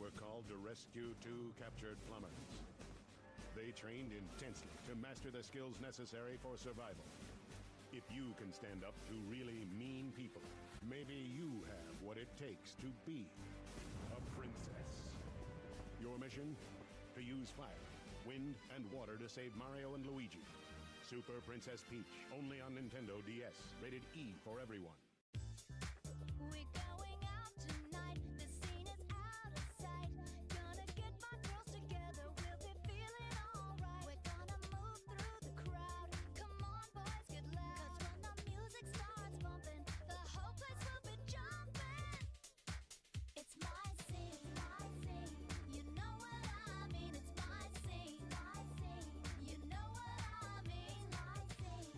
were called to rescue 2 captured plumbers. They trained intensely to master the skills necessary for survival. If you can stand up to really mean people, maybe you have what it takes to be a princess. Your mission? To use fire, wind, and water to save Mario and Luigi. Super Princess Peach, only on Nintendo DS. Rated E for everyone. We're going out tonight. The scene is out of sight. Gonna get my girls together. We'll be feeling alright. We're gonna move through the crowd. Come on, boys, get loud. 'Cause when the music starts bumping, the whole place will be jumping. It's my scene, my scene. You know what I mean. It's my scene, my scene. You know what I mean. My scene.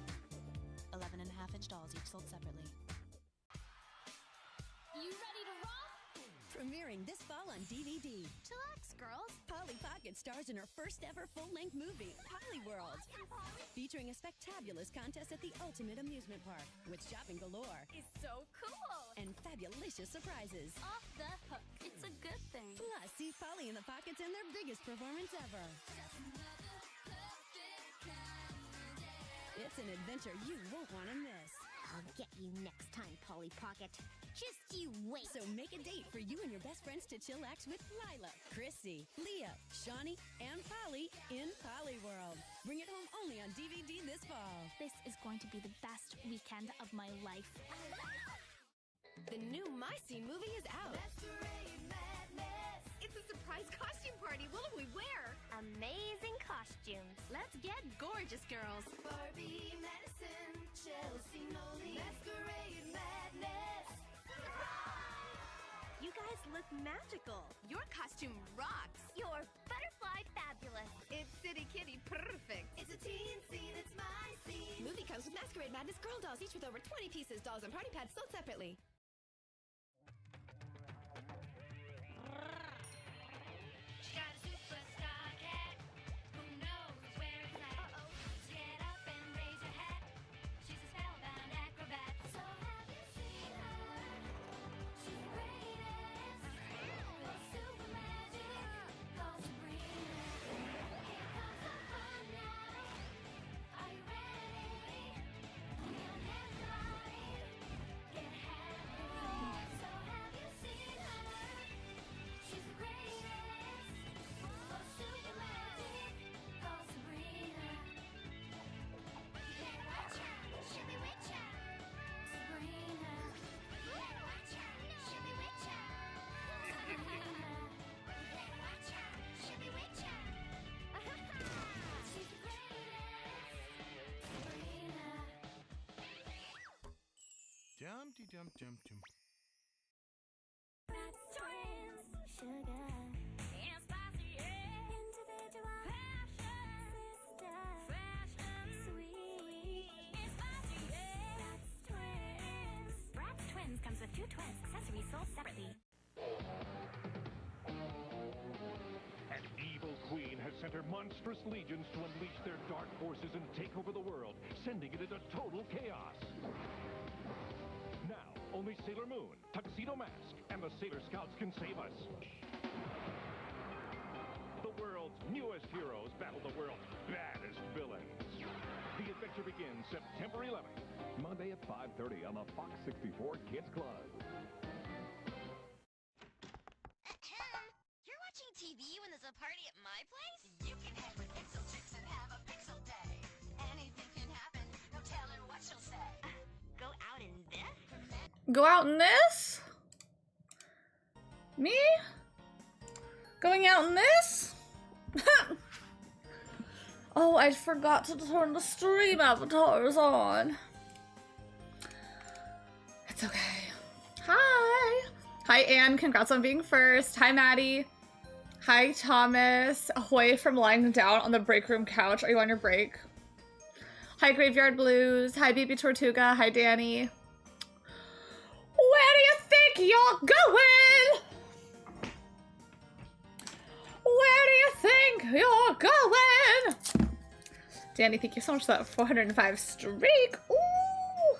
11.5-inch dolls, each sold separately. You ready to rock? Premiering this fall on DVD. Chillax, girls. Polly Pocket stars in her first ever full-length movie, Polly World. Featuring a spectabulous contest at the ultimate amusement park with shopping galore It's so cool. and fabulicious surprises. Off the hook. It's a good thing. Plus, see Polly and the Pockets in their biggest performance ever. It's an adventure you won't want to miss. I'll get you next time, Polly Pocket. Just you wait. So make a date for you and your best friends to chillax with Lila, Chrissy, Leah, Shawnee, and Polly in Polly World. Bring it home only on DVD this fall. This is going to be the best weekend of my life. The new My Scene movie is out. It's a surprise costume party. What will we wear? Amazing costumes. Let's get gorgeous, girls. Barbie medicine, Chelsea Noli, masquerade madness. You guys look magical. Your costume rocks. You're butterfly fabulous. It's City Kitty perfect. It's a teen scene, it's my scene. Movie comes with Masquerade Madness girl dolls, each with over 20 pieces. Dolls and party pads sold separately. She got a superstar cat. Who knows where it's at? Get up and raise your hat. She's a spellbound acrobat. So have you seen her? She's the greatest. For super magic, call Sabrina. Here comes the fun now. Are you ready? Young and blind, get happy. So have you seen her? She's the greatest. For super magic, call Sabrina. You better watch out, she'll be witch out. Sabrina. You better watch out, she'll be witch out. Sabrina. You better watch out, she'll be witch out. She's the greatest. Sabrina. Jumpty jump jump jump. That's twins, sugar, and spicy, yeah. Individual, passion, sister, fashion, sweet, and spicy, yeah. That's twins. Bratz Twins comes with 2 twins, accessories sold separately. An evil queen has sent her monstrous legions to unleash their dark forces and take over the world, sending it into total chaos. Now, only Sailor Moon, Tuxedo Mask, and the Sailor Scouts can save us. The world's newest heroes battle the world's baddest villains. The adventure begins September 11th. Monday at 5:30 on the Fox 64 Kids Club. You're watching TV when there's a party at my place? You can hang with Pixel Chicks and have a pixel day. Anything can happen, no telling what she'll say. Go out in this? Go out in this? Me? Going out in this? Oh, I forgot to turn the stream avatars on. It's okay. Hi! Hi, Anne. Congrats on being first. Hi, Maddie. Hi, Thomas. Ahoy from lying down on the break room couch. Are you on your break? Hi, Graveyard Blues. Hi, Baby Tortuga. Hi, Danny. Where do you think you're going? Where do you think you're going? Danny, thank you so much for that 405 streak. Ooh!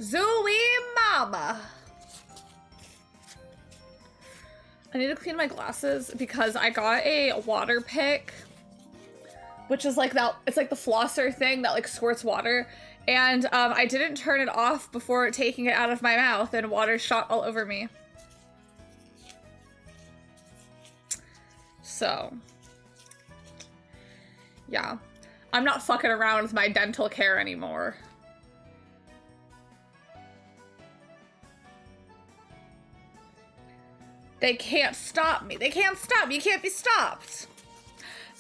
Zooey Mama. I need to clean my glasses because I got a water pick, which is like that, it's like the flosser thing that like squirts water. And I didn't turn it off before taking it out of my mouth and water shot all over me. So, yeah. I'm not fucking around with my dental care anymore. They can't stop me. They can't stop me. You can't be stopped.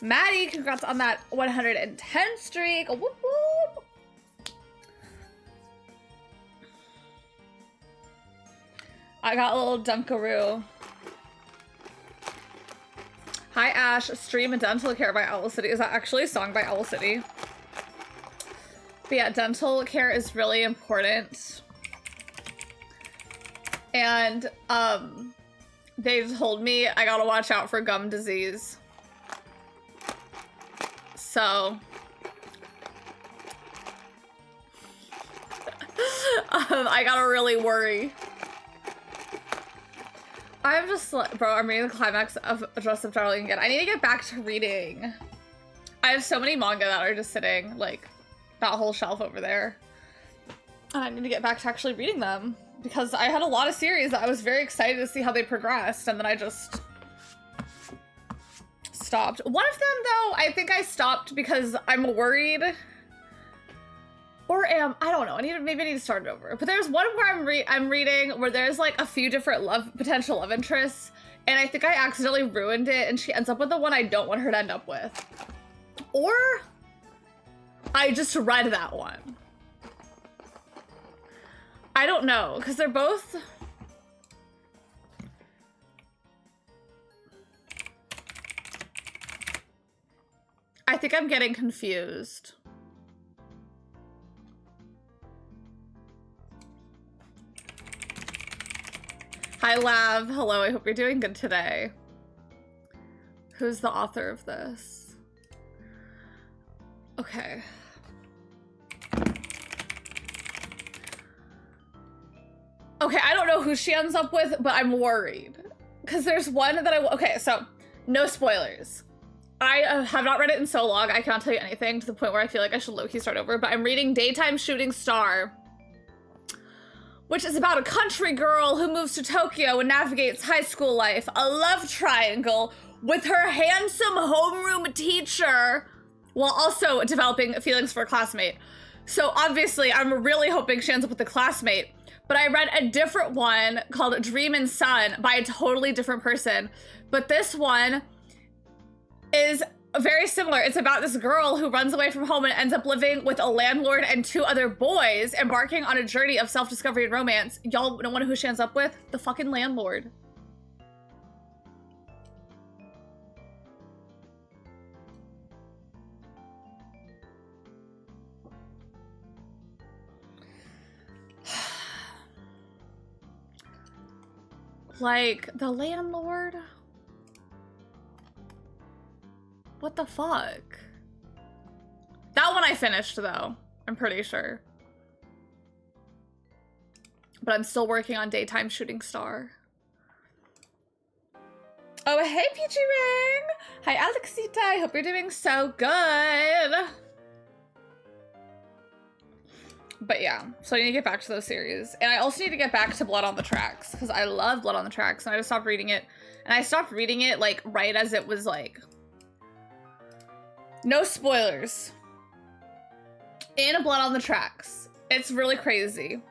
Maddie, congrats on that 110 streak. Whoop whoop. I got a little Dunkaroo. Hi Ash, stream and dental care by Owl City. Is that actually a song by Owl City? But yeah, dental care is really important. And they told me I gotta watch out for gum disease. So I gotta really worry. I'm just like, bro, I'm reading the climax of Dress Up Darling again. I need to get back to reading. I have so many manga that are just sitting, like, that whole shelf over there. And I need to get back to actually reading them. Because I had a lot of series that I was very excited to see how they progressed, and then I just stopped. One of them, though, I think I stopped because I'm worried. Or I don't know, maybe I need to start it over. But there's one where I'm reading where there's like a few different potential love interests, and I think I accidentally ruined it, and she ends up with the one I don't want her to end up with. Or I just read that one. I don't know, because they're both... I think I'm getting confused. Hi, Lav. Hello, I hope you're doing good today. Who's the author of this? Okay. Okay, I don't know who she ends up with, but I'm worried. Because there's one that okay, so, no spoilers. I have not read it in so long, I cannot tell you anything to the point where I feel like I should low-key start over, but I'm reading Daytime Shooting Star, which is about a country girl who moves to Tokyo and navigates high school life, a love triangle with her handsome homeroom teacher, while also developing feelings for a classmate. So obviously, I'm really hoping she ends up with a classmate. But I read a different one called Dream and Sun by a totally different person. But this one is very similar. It's about this girl who runs away from home and ends up living with a landlord and two other boys, embarking on a journey of self-discovery and romance. Y'all don't want to know who she ends up with? The fucking landlord. Like, the landlord? What the fuck? That one I finished, though. I'm pretty sure. But I'm still working on Daytime Shooting Star. Oh, hey, Peachy Ring! Hi, Alexita. I hope you're doing so good. But yeah, so I need to get back to those series. And I also need to get back to Blood on the Tracks, because I love Blood on the Tracks, and I just stopped reading it. And I stopped reading it, like, right as it was, like... No spoilers. In Blood on the Tracks. It's really crazy.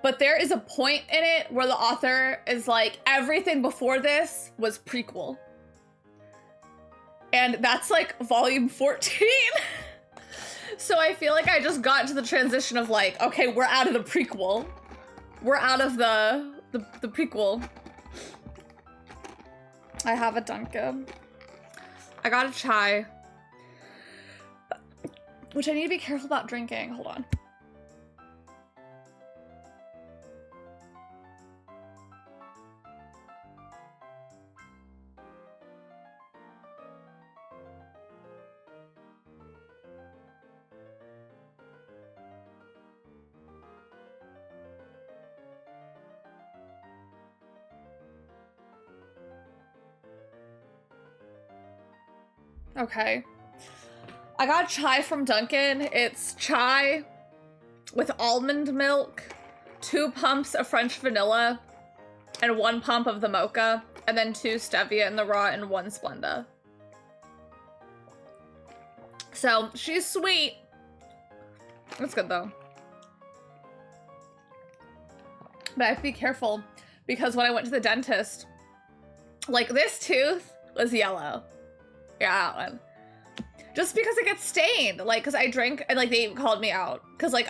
But there is a point in it where the author is like, everything before this was prequel. And that's, like, volume 14. So I feel like I just got to the transition of like, okay, we're out of the prequel. We're out of the prequel. I have a Dunkin'. I got a chai. Which I need to be careful about drinking. Hold on. Okay. I got chai from Dunkin'. It's chai with almond milk, 2 pumps of French vanilla, and 1 pump of the mocha, and then 2 stevia in the raw and 1 Splenda. So, she's sweet. That's good though. But I have to be careful because when I went to the dentist, like this tooth was yellow. Yeah, that one. Just because it gets stained, like, cause I drink and like they called me out. Cause like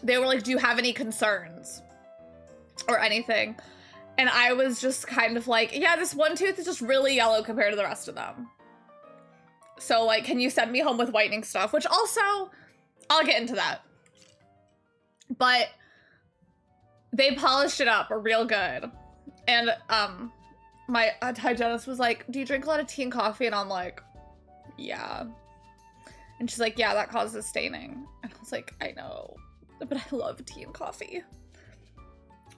they were like, do you have any concerns or anything? And I was just kind of like, yeah, this one tooth is just really yellow compared to the rest of them. So like, can you send me home with whitening stuff? Which also, I'll get into that. But they polished it up real good. And my hygienist was like, do you drink a lot of tea and coffee? And I'm like, yeah. And she's like, yeah, that causes staining. And I was like, I know, but I love tea and coffee.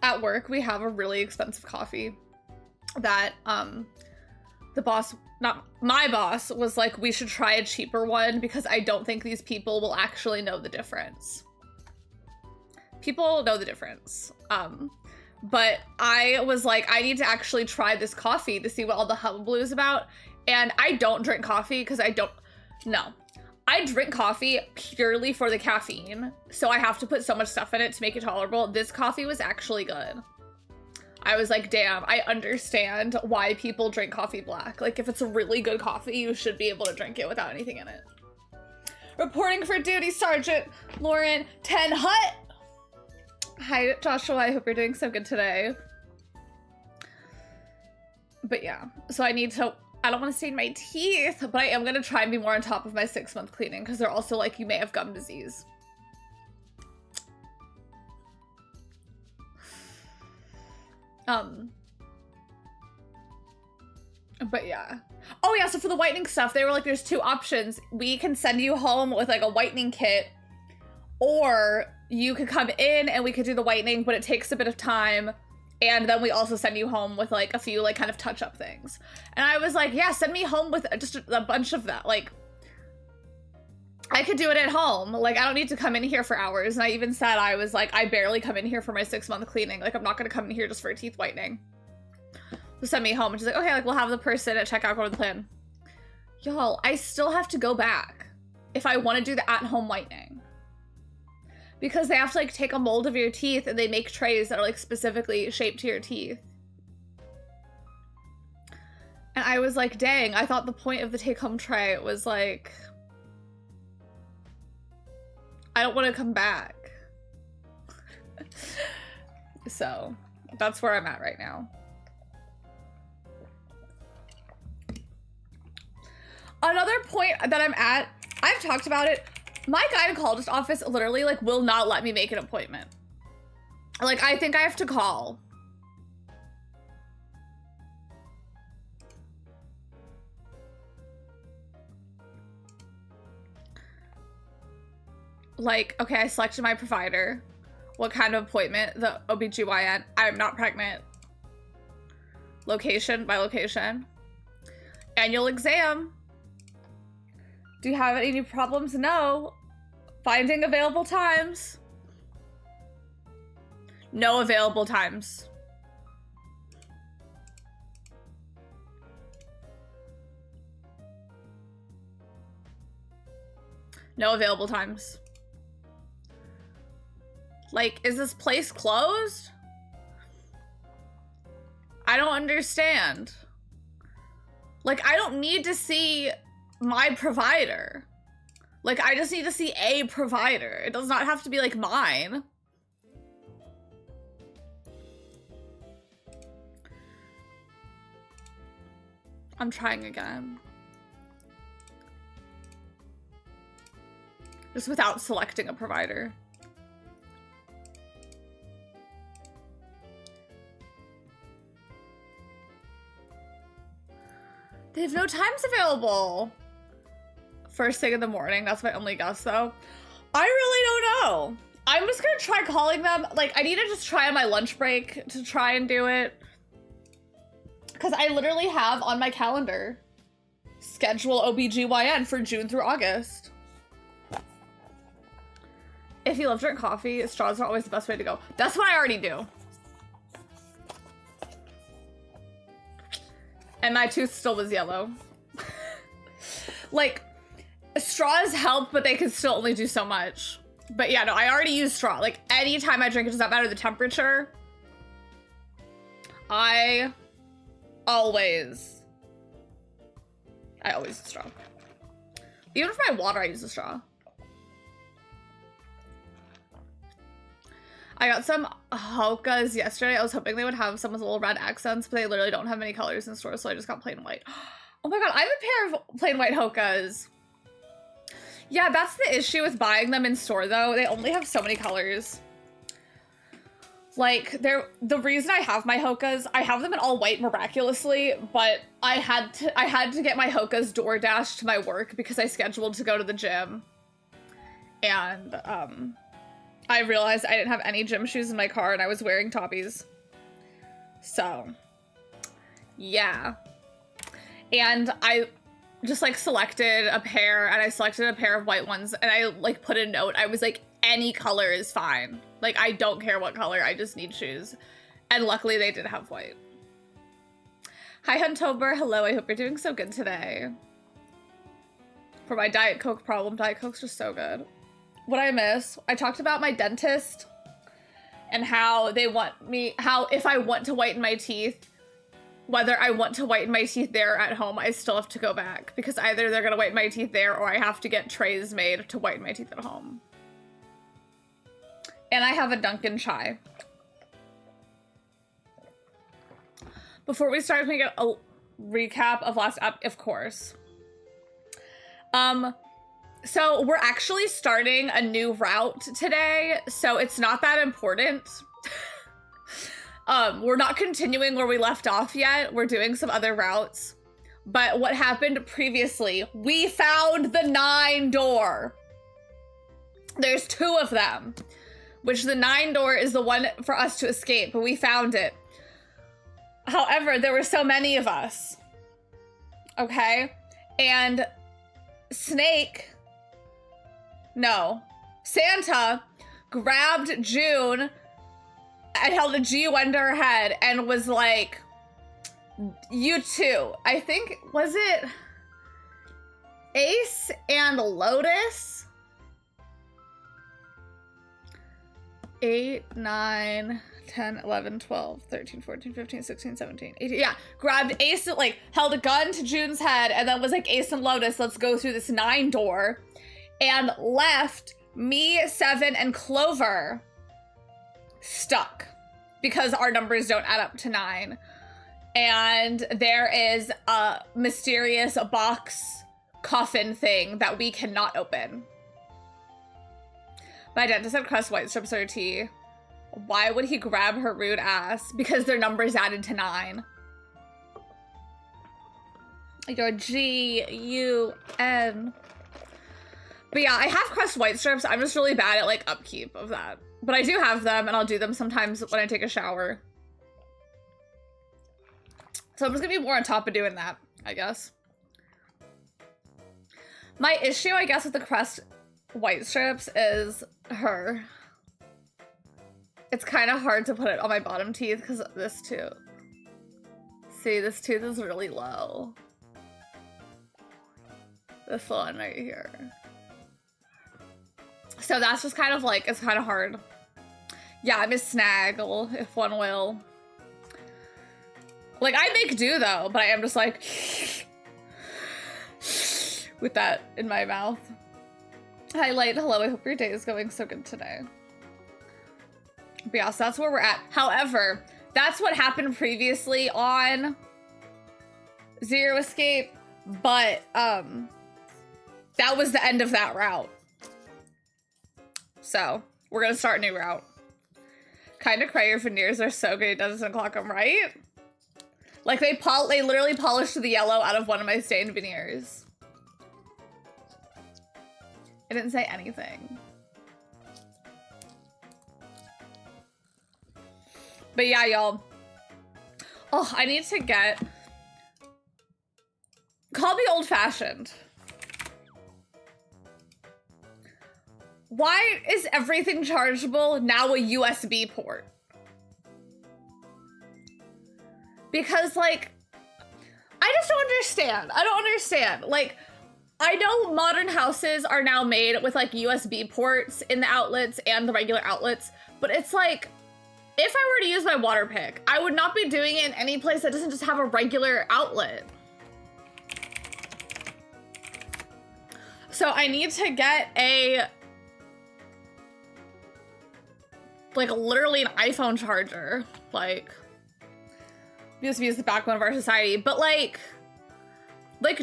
At work, we have a really expensive coffee that the boss, not my boss, was like, we should try a cheaper one because I don't think these people will actually know the difference. People know the difference. But I was like, I need to actually try this coffee to see what all the hullabaloo is about. And I don't drink coffee because I drink coffee purely for the caffeine. So I have to put so much stuff in it to make it tolerable. This coffee was actually good. I was like, damn, I understand why people drink coffee black. Like, if it's a really good coffee, you should be able to drink it without anything in it. Reporting for duty, Sergeant Lauren 10 Hut. Hi, Joshua. I hope you're doing so good today. But yeah, so I don't want to stain my teeth, but I am going to try and be more on top of my 6-month cleaning because they're also like, you may have gum disease. But yeah. Oh yeah, so for the whitening stuff, they were like, there's 2 options. We can send you home with like a whitening kit, or you could come in and we could do the whitening, but it takes a bit of time. And then we also send you home with like a few like kind of touch-up things. And I was like, yeah, send me home with just a bunch of that. Like, I could do it at home. Like, I don't need to come in here for hours. And I even said, I was like, I barely come in here for my 6-month cleaning. Like, I'm not going to come in here just for a teeth whitening. So send me home. And she's like, okay, like, we'll have the person at checkout go to the plan. Y'all, I still have to go back if I want to do the at-home whitening. Because they have to like take a mold of your teeth and they make trays that are like specifically shaped to your teeth. And I was like, dang, I thought the point of the take-home tray was like, I don't want to come back. So that's where I'm at right now. Another point that I'm at, I've talked about it. My gynecologist office literally like will not let me make an appointment. Like, I think I have to call. Like, okay, I selected my provider. What kind of appointment? The OBGYN. I'm not pregnant. Location by location. Annual exam. Do you have any problems? No. Finding available times. No available times. No available times. Like, is this place closed? I don't understand. Like, I don't need to see my provider. Like, I just need to see a provider. It does not have to be like mine. I'm trying again. Just without selecting a provider. They have no times available. First thing in the morning. That's my only guess, though. I really don't know. I'm just gonna try calling them. Like, I need to just try on my lunch break to try and do it. Because I literally have on my calendar schedule OBGYN for June through August. If you love drink coffee, straws are always the best way to go. That's what I already do. And my tooth still was yellow. Like, straws help, but they can still only do so much. But yeah, no, I already use straw. Like, anytime I drink, it does not matter the temperature. I always use a straw. Even for my water, I use a straw. I got some hokas yesterday. I was hoping they would have some with little red accents, but they literally don't have any colors in stores, so I just got plain white. Oh my god, I have a pair of plain white hokas. Yeah, that's the issue with buying them in store, though. They only have so many colors. Like, the reason I have my hokas, I have them in all white miraculously, but I had to get my hokas door dashed to my work because I scheduled to go to the gym. And, I realized I didn't have any gym shoes in my car and I was wearing toppies. So, yeah. And I just like selected a pair and I selected a pair of white ones and I like put a note. I was like, any color is fine. Like, I don't care what color, I just need shoes. And luckily they did have white. Hi Huntober, hello, I hope you're doing so good today. For my Diet Coke problem, Diet Coke's just so good. What I miss, I talked about my dentist and how they want me, how if I want to whiten my teeth, whether I want to whiten my teeth there or at home, I still have to go back because either they're gonna whiten my teeth there or I have to get trays made to whiten my teeth at home. And I have a Dunkin' chai. Before we start, can we get a recap of last up? Of course. So we're actually starting a new route today, so it's not that important. We're not continuing where we left off yet. We're doing some other routes. But what happened previously, we found the 9 door. There's 2 of them, which the 9 door is the one for us to escape, but we found it. However, there were so many of us. Okay? And Santa grabbed June and held a G1 to her head and was like, you two. I think, was it Ace and Lotus? 8, 9, 10, 11, 12, 13, 14, 15, 16, 17, 18. Yeah, grabbed Ace, like, held a gun to June's head and then was like, Ace and Lotus, let's go through this 9 door. And left me, 7, and Clover stuck because our numbers don't add up to 9. And there is a mysterious box coffin thing that we cannot open. My dentist said crust white strips are tea. Why would he grab her rude ass? Because their numbers added to 9. Your G-U-N. But yeah, I have crust white strips. I'm just really bad at like upkeep of that. But I do have them and I'll do them sometimes when I take a shower. So I'm just gonna be more on top of doing that, I guess. My issue, I guess, with the crust white strips is her. It's kind of hard to put it on my bottom teeth because of this tooth. See, this tooth is really low. This one right here. So that's just kind of like, it's kind of hard. Yeah, I'm a snaggle, if one will. Like, I make do though, but I am just like, with that in my mouth. Hi, Light. Hello, I hope your day is going so good today. But yeah, so that's where we're at. However, that's what happened previously on Zero Escape, but that was the end of that route. So we're gonna start a new route. Kind of cray, your veneers are so good, it doesn't clock them, right? Like they literally polished the yellow out of one of my stained veneers. I didn't say anything. But yeah, y'all. Oh, I need to get Call me old-fashioned. Why is everything chargeable now a USB port? Because, like, I just don't understand. I don't understand. Like, I know modern houses are now made with, like, USB ports in the outlets and the regular outlets, but it's like, if I were to use my water pick, I would not be doing it in any place that doesn't just have a regular outlet. So I need to get a, like, literally an iPhone charger. Like, USB is the backbone of our society, but like,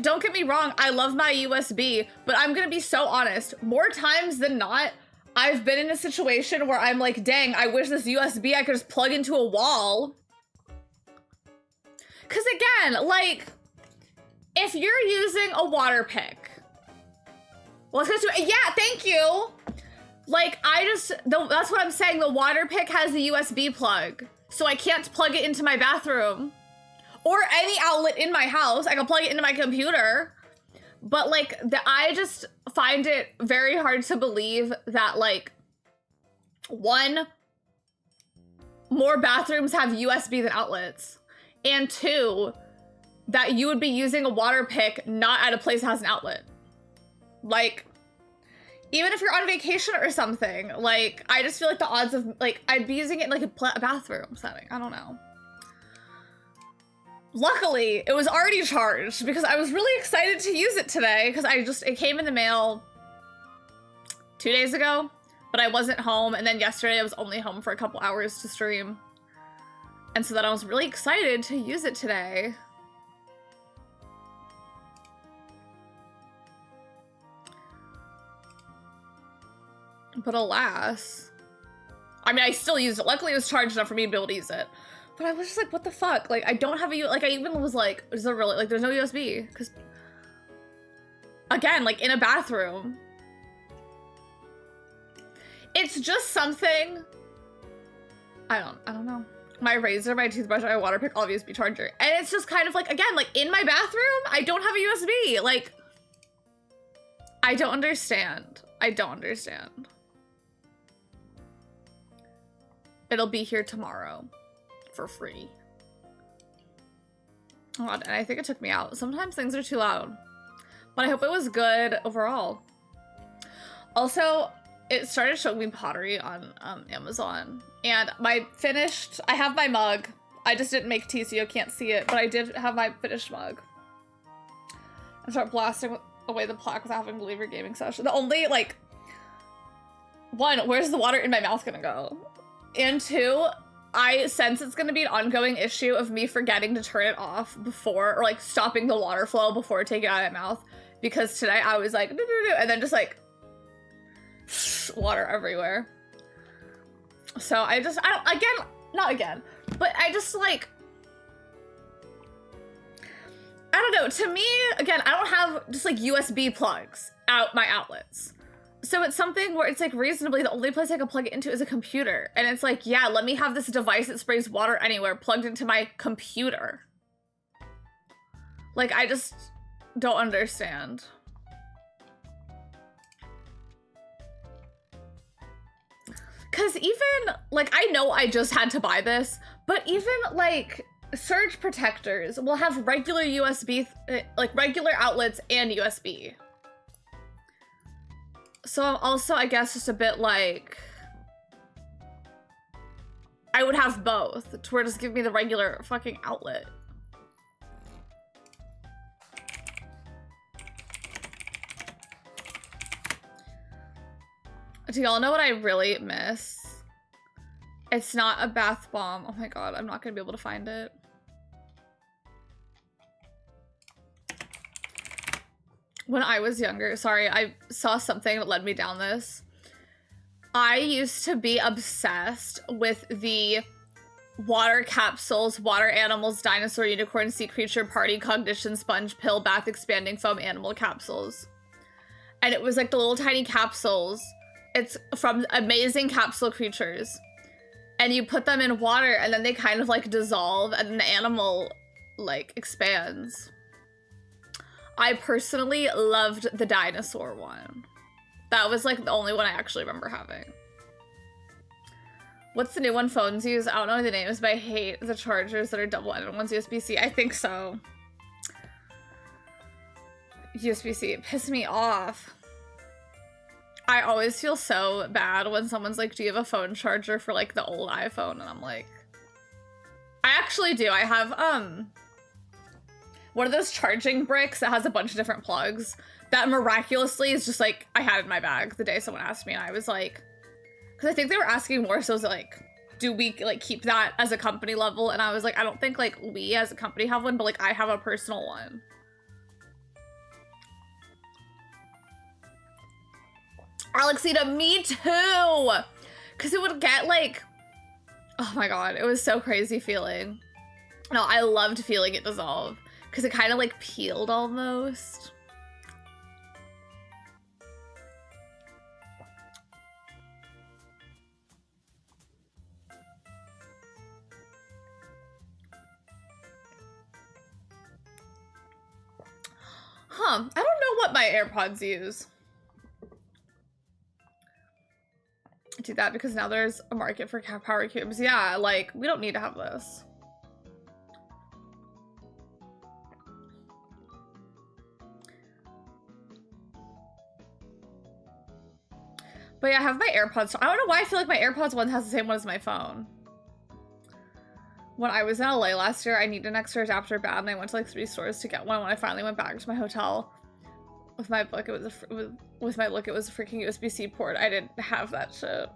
don't get me wrong, I love my USB, but I'm gonna be so honest, more times than not, I've been in a situation where I'm like, dang, I wish this USB I could just plug into a wall. Cause again, like, if you're using a water pick, well, let's go to, yeah, thank you. Like, that's what I'm saying, the water pick has the USB plug, so I can't plug it into my bathroom or any outlet in my house. I can plug it into my computer. But like, I just find it very hard to believe that, like, one, more bathrooms have USB than outlets, and two, that you would be using a water pick not at a place that has an outlet. Like, even if you're on vacation or something, like, I just feel like the odds of, like, I'd be using it in, like, a bathroom setting. I don't know. Luckily, it was already charged because I was really excited to use it today because it came in the mail 2 days ago, but I wasn't home. And then yesterday I was only home for a couple hours to stream. And so then I was really excited to use it today. But alas, I mean, I still used it. Luckily, it was charged enough for me to be able to use it. But I was just like, what the fuck? Like, I don't have a, like, I even was like, is there really, like, there's no USB? Because, again, like, in a bathroom, it's just something, I don't know. My razor, my toothbrush, my water pick, all USB charger. And it's just kind of like, again, like, in my bathroom, I don't have a USB. Like, I don't understand. I don't understand. It'll be here tomorrow. For free. Oh God, and I think it took me out. Sometimes things are too loud. But I hope it was good overall. Also, it started showing me pottery on Amazon. And I have my mug. I just didn't make tea so you can't see it, but I did have my finished mug. And start blasting away the plaque without having to leave your gaming session. The only, like, one, where's the water in my mouth gonna go? And two, I sense it's going to be an ongoing issue of me forgetting to turn it off before, or like stopping the water flow before taking it out of my mouth. Because today I was like, and then just like, water everywhere. So not again, but I just like, I don't know. To me, again, I don't have just like USB plugs out my outlets. So it's something where it's like reasonably the only place I can plug it into is a computer. And it's like, yeah, let me have this device that sprays water anywhere plugged into my computer. Like, I just don't understand. Cause even, like, I know I just had to buy this, but even like surge protectors will have regular USB, like regular outlets and USB. So I'm also, I guess, just a bit like, I would have both, to where just give me the regular fucking outlet. Do y'all know what I really miss? It's not a bath bomb. Oh my God, I'm not gonna be able to find it. When I was younger, sorry, I saw something that led me down this. I used to be obsessed with the water capsules, water animals, dinosaur, unicorn, sea creature, party, cognition, sponge, pill, bath, expanding foam, animal capsules. And it was like the little tiny capsules. It's from Amazing Capsule Creatures. And you put them in water and then they kind of like dissolve and the animal like expands. I personally loved the dinosaur one. That was like the only one I actually remember having. What's the new one phones use? I don't know the names, but I hate the chargers that are double-ended ones USB-C. I think so. USB-C, it pissed me off. I always feel so bad when someone's like, do you have a phone charger for like the old iPhone? And I'm like, I actually do. I have one of those charging bricks that has a bunch of different plugs that miraculously is just like, I had it in my bag the day someone asked me, and I was like, because I think they were asking more so like, do we like keep that as a company level? And I was like, I don't think like we as a company have one, but like I have a personal one. Alexita, me too! Because it would get like, oh my god, it was so crazy feeling. No, I loved feeling it dissolve. Because it kind of like peeled almost. Huh, I don't know what my AirPods use. Do that because now there's a market for power cubes. Yeah, like, we don't need to have this. But yeah, I have my AirPods. So I don't know why I feel like my AirPods one has the same one as my phone. When I was in LA last year, I needed an extra adapter bad, and I went to like 3 stores to get one. When I finally went back to my hotel with my book, it was with my look, it was a freaking USB-C port. I didn't have that shit.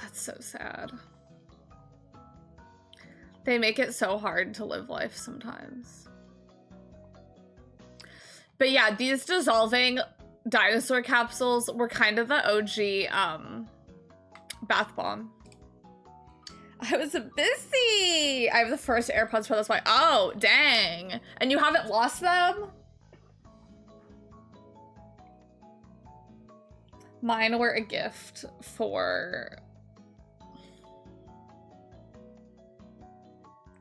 That's so sad. They make it so hard to live life sometimes. But yeah, these dissolving dinosaur capsules were kind of the OG bath bomb. I was busy. I have the first AirPods Pro, that's why. Oh, dang. And you haven't lost them? Mine were a gift for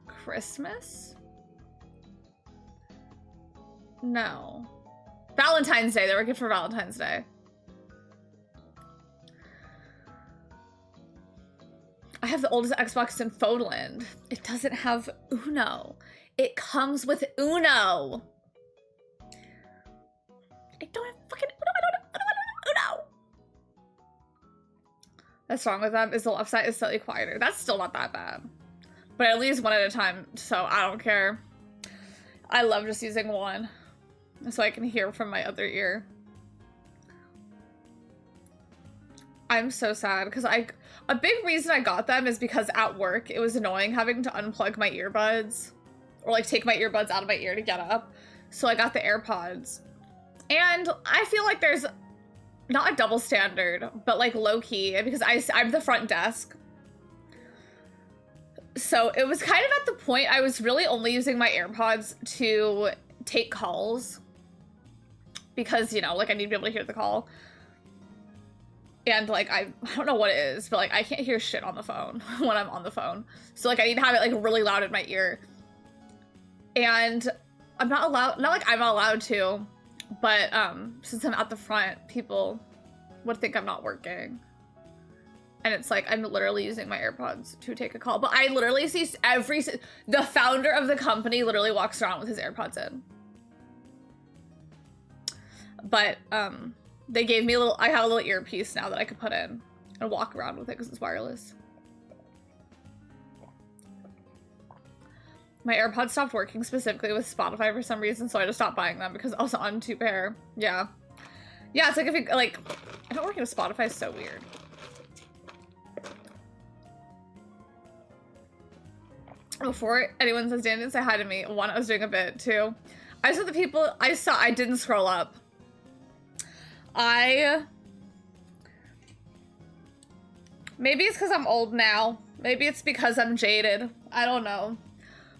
Christmas? No. Valentine's Day. They were a gift for Valentine's Day. I have the oldest Xbox in Phoneland. It doesn't have Uno. It comes with Uno. I don't have fucking Uno. I don't have Uno. What's wrong with them is the left side is slightly quieter. That's still not that bad. But at least one at a time, so I don't care. I love just using one so I can hear from my other ear. I'm so sad because a big reason I got them is because at work it was annoying having to unplug my earbuds or like take my earbuds out of my ear to get up. So I got the AirPods. And I feel like there's not a double standard, but like low key, because I'm the front desk. So it was kind of at the point I was really only using my AirPods to take calls because, you know, like I need to be able to hear the call. And like, I don't know what it is, but like I can't hear shit on the phone when I'm on the phone. So like I need to have it like really loud in my ear. And I'm not allowed, not like I'm not allowed to, but since I'm at the front, people would think I'm not working. And it's like, I'm literally using my AirPods to take a call. But I literally see the founder of the company literally walks around with his AirPods in. But they gave me I have a little earpiece now that I could put in and walk around with it because it's wireless. My AirPods stopped working specifically with Spotify for some reason, so I just stopped buying them because I was on 2 pair. Yeah. Yeah, it's like if you, like, I don't work with Spotify, is so weird. Before anyone says Dan didn't say hi to me, one, I was doing a bit, two, I saw the people I didn't scroll up. Maybe it's because I'm old now. Maybe it's because I'm jaded. I don't know.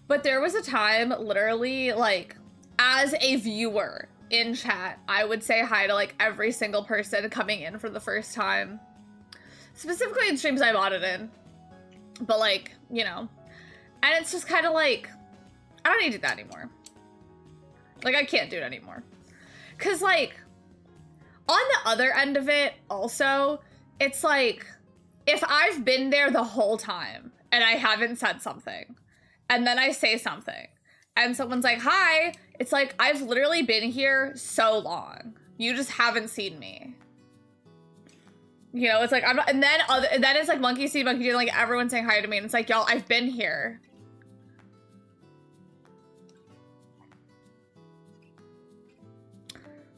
But there was a time, literally, like, as a viewer in chat, I would say hi to, like, every single person coming in for the first time. Specifically in streams I bought it in. But, like, you know. And it's just kind of like, I don't need to do that anymore. Like, I can't do it anymore. Cause like, on the other end of it, also, it's like, if I've been there the whole time and I haven't said something, and then I say something, and someone's like, hi, it's like, I've literally been here so long. You just haven't seen me. You know, it's like, I'm not, and then it's like monkey see, monkey do, like everyone saying hi to me, and it's like, y'all, I've been here.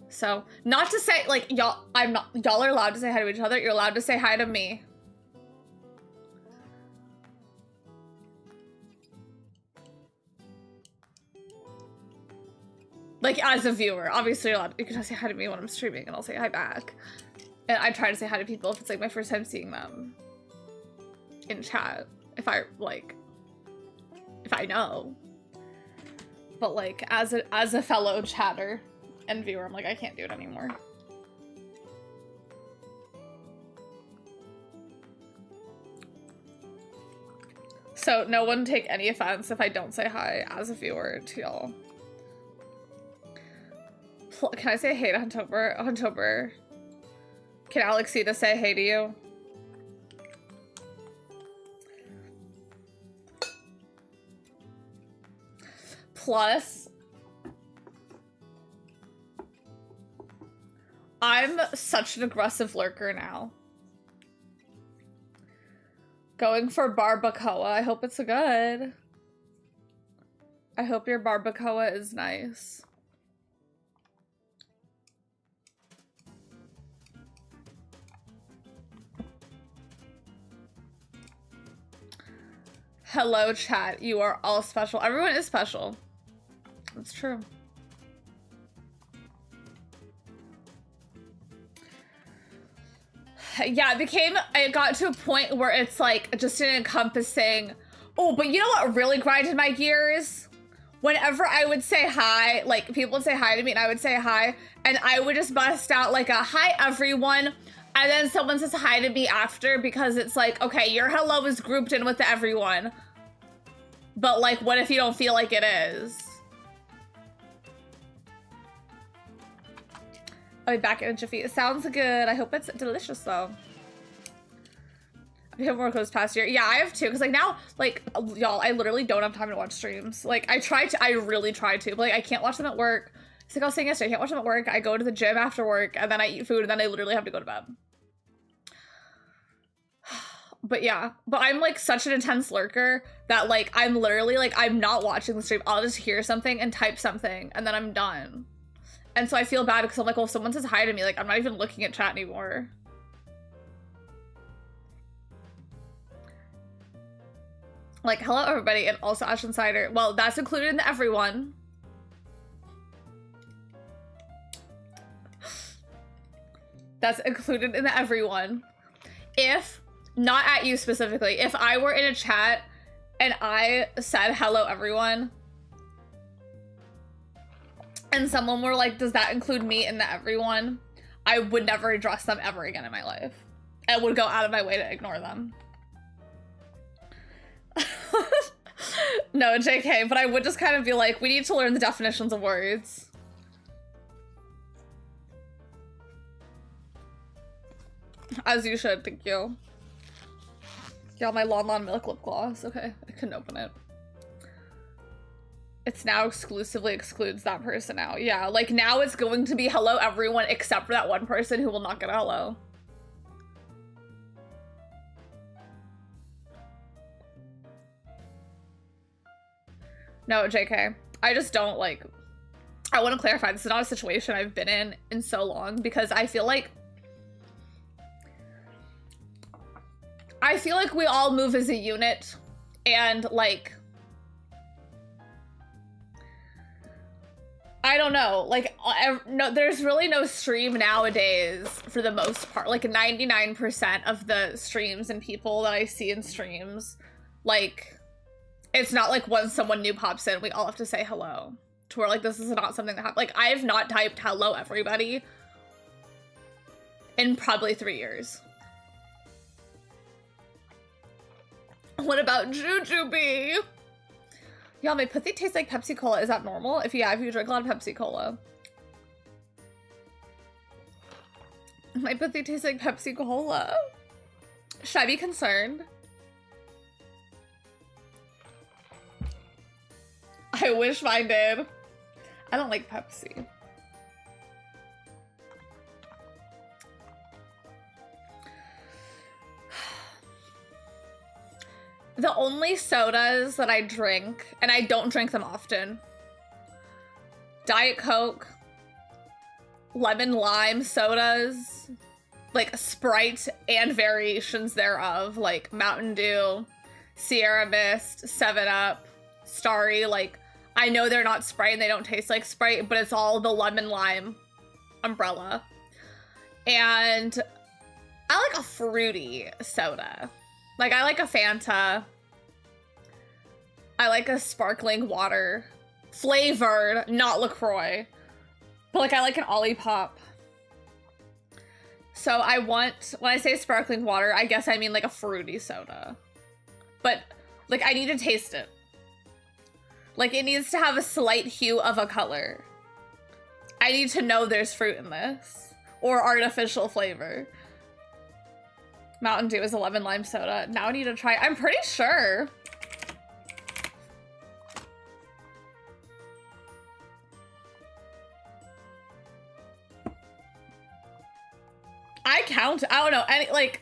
So, not to say, like, y'all are allowed to say hi to each other. You're allowed to say hi to me. Like, as a viewer, obviously you're allowed, you can say hi to me when I'm streaming, and I'll say hi back. And I try to say hi to people if it's, like, my first time seeing them in chat. If I know. But, like, as a fellow chatter and viewer, I'm like, I can't do it anymore. So no one take any offense if I don't say hi as a viewer to y'all. Can I say hey to Huntober? Huntober. Can Alexita say hey to you? Plus, I'm such an aggressive lurker now. Going for barbacoa. I hope it's good. I hope your barbacoa is nice. Hello, chat. You are all special. Everyone is special. That's true. Yeah, it got to a point where it's like just an encompassing. Oh, but you know what really grinded my gears? Whenever I would say hi, like people would say hi to me and I would say hi, and I would just bust out like a hi everyone, and then someone says hi to me after, because it's like, okay, your hello is grouped in with the everyone. But like, what if you don't feel like it is? I'll be back in a jiffy. It sounds good. I hope it's delicious though. I've had more close past year. Yeah, I have too. Cause like now, like y'all, I literally don't have time to watch streams. Like I really try to, but like I can't watch them at work. It's like I was saying yesterday, I can't watch them at work. I go to the gym after work and then I eat food and then I literally have to go to bed. But yeah, but I'm like such an intense lurker that like, I'm literally like, I'm not watching the stream. I'll just hear something and type something and then I'm done. And so I feel bad because I'm like, well, if someone says hi to me, like I'm not even looking at chat anymore. Like, hello everybody, and also Ash Insider. Well, that's included in the everyone. That's included in the everyone. If, not at you specifically, if I were in a chat and I said hello everyone, and someone were like, does that include me in the everyone? I would never address them ever again in my life. I would go out of my way to ignore them. No, JK, but I would just kind of be like, we need to learn the definitions of words. As you should, thank you. Y'all, my Lon Milk lip gloss. Okay, I couldn't open it. It's now exclusively excludes that person now. Yeah, like now it's going to be hello everyone except for that one person who will not get a hello. No, JK. I just don't like, I want to clarify, this is not a situation I've been in so long, because I feel like we all move as a unit, and like, I don't know, like, no, there's really no stream nowadays for the most part. Like 99% of the streams and people that I see in streams, like, it's not like when someone new pops in, we all have to say hello. To where like, this is not something that happens. Like, I have not typed hello everybody in probably 3 years. What about Jujubee? Yeah, my pussy tastes like Pepsi Cola. Is that normal? If you drink a lot of Pepsi Cola. My pussy tastes like Pepsi Cola. Should I be concerned? I wish mine did. I don't like Pepsi. The only sodas that I drink, and I don't drink them often, Diet Coke, lemon lime sodas, like Sprite and variations thereof, like Mountain Dew, Sierra Mist, 7-Up, Starry. Like, I know they're not Sprite and they don't taste like Sprite, but it's all the lemon lime umbrella. And I like a fruity soda. Like, I like a Fanta. I like a sparkling water. Flavored, not LaCroix. But, like, I like an Olipop. So I want, when I say sparkling water, I guess I mean, like, a fruity soda. But, like, I need to taste it. Like, it needs to have a slight hue of a color. I need to know there's fruit in this. Or artificial flavor. Mountain Dew is a lemon lime soda. Now I need to try. I'm pretty sure. I don't know, any, like,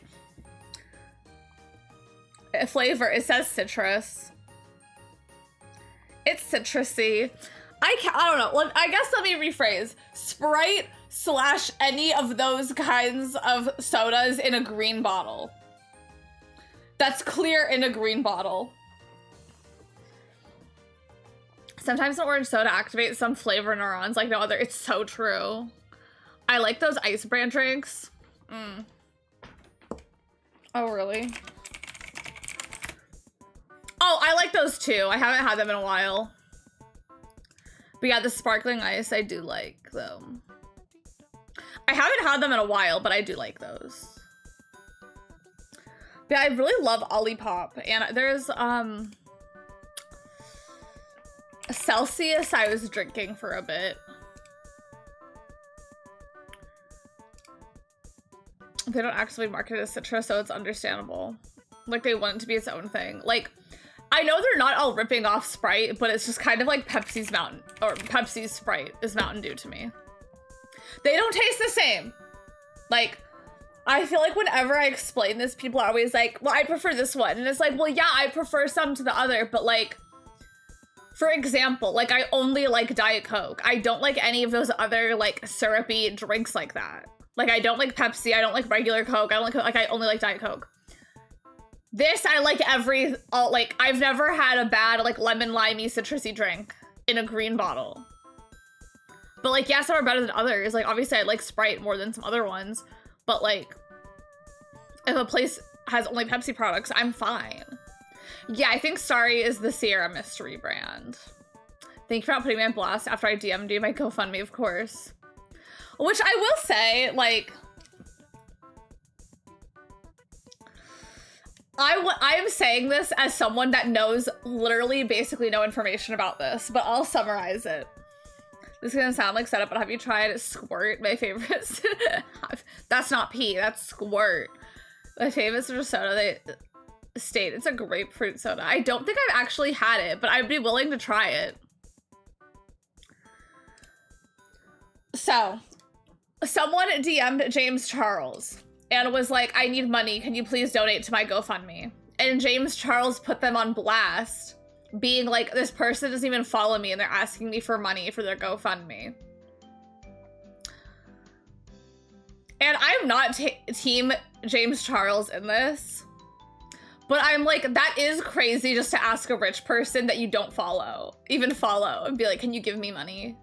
flavor, it says citrus. It's citrusy. I don't know. I guess let me rephrase. Sprite / any of those kinds of sodas in a green bottle. That's clear in a green bottle. Sometimes an orange soda activates some flavor neurons like no other. It's so true. I like those Ice Brand drinks. Oh, really? Oh, I like those too. I haven't had them in a while. But yeah, the sparkling ice, I do like them. I haven't had them in a while, but I do like those. But yeah, I really love Olipop. And there's, Celsius I was drinking for a bit. They don't actually market it as citrus, so it's understandable. Like, they want it to be its own thing. Like, I know they're not all ripping off Sprite, but it's just kind of like Pepsi's Sprite is Mountain Dew to me. They don't taste the same. Like, I feel like whenever I explain this, people are always like, well, I prefer this one. And it's like, well, yeah, I prefer some to the other, but like, for example, like, I only like Diet Coke. I don't like any of those other, like, syrupy drinks like that. Like, I don't like Pepsi. I don't like regular Coke. I don't like, I only like Diet Coke. This, I like like, I've never had a bad, like, lemon limey citrusy drink in a green bottle. But, like, yeah, some are better than others. Like, obviously, I like Sprite more than some other ones. But, like, if a place has only Pepsi products, I'm fine. Yeah, I think Starry is the Sierra Mist rebrand. Thank you for not putting me on blast after I DM'd you my GoFundMe, of course. Which I will say, like, I am saying this as someone that knows literally basically no information about this, but I'll summarize it. This is gonna sound like setup, but have you tried Squirt, my favorite? That's not pee, that's Squirt. My favorite soda, they state it's a grapefruit soda. I don't think I've actually had it, but I'd be willing to try it. So, someone DM'd James Charles and was like, I need money. Can you please donate to my GoFundMe? And James Charles put them on blast, being like, this person doesn't even follow me and they're asking me for money for their GoFundMe. And I'm not team James Charles in this, but I'm like, that is crazy just to ask a rich person that you don't even follow and be like, can you give me money?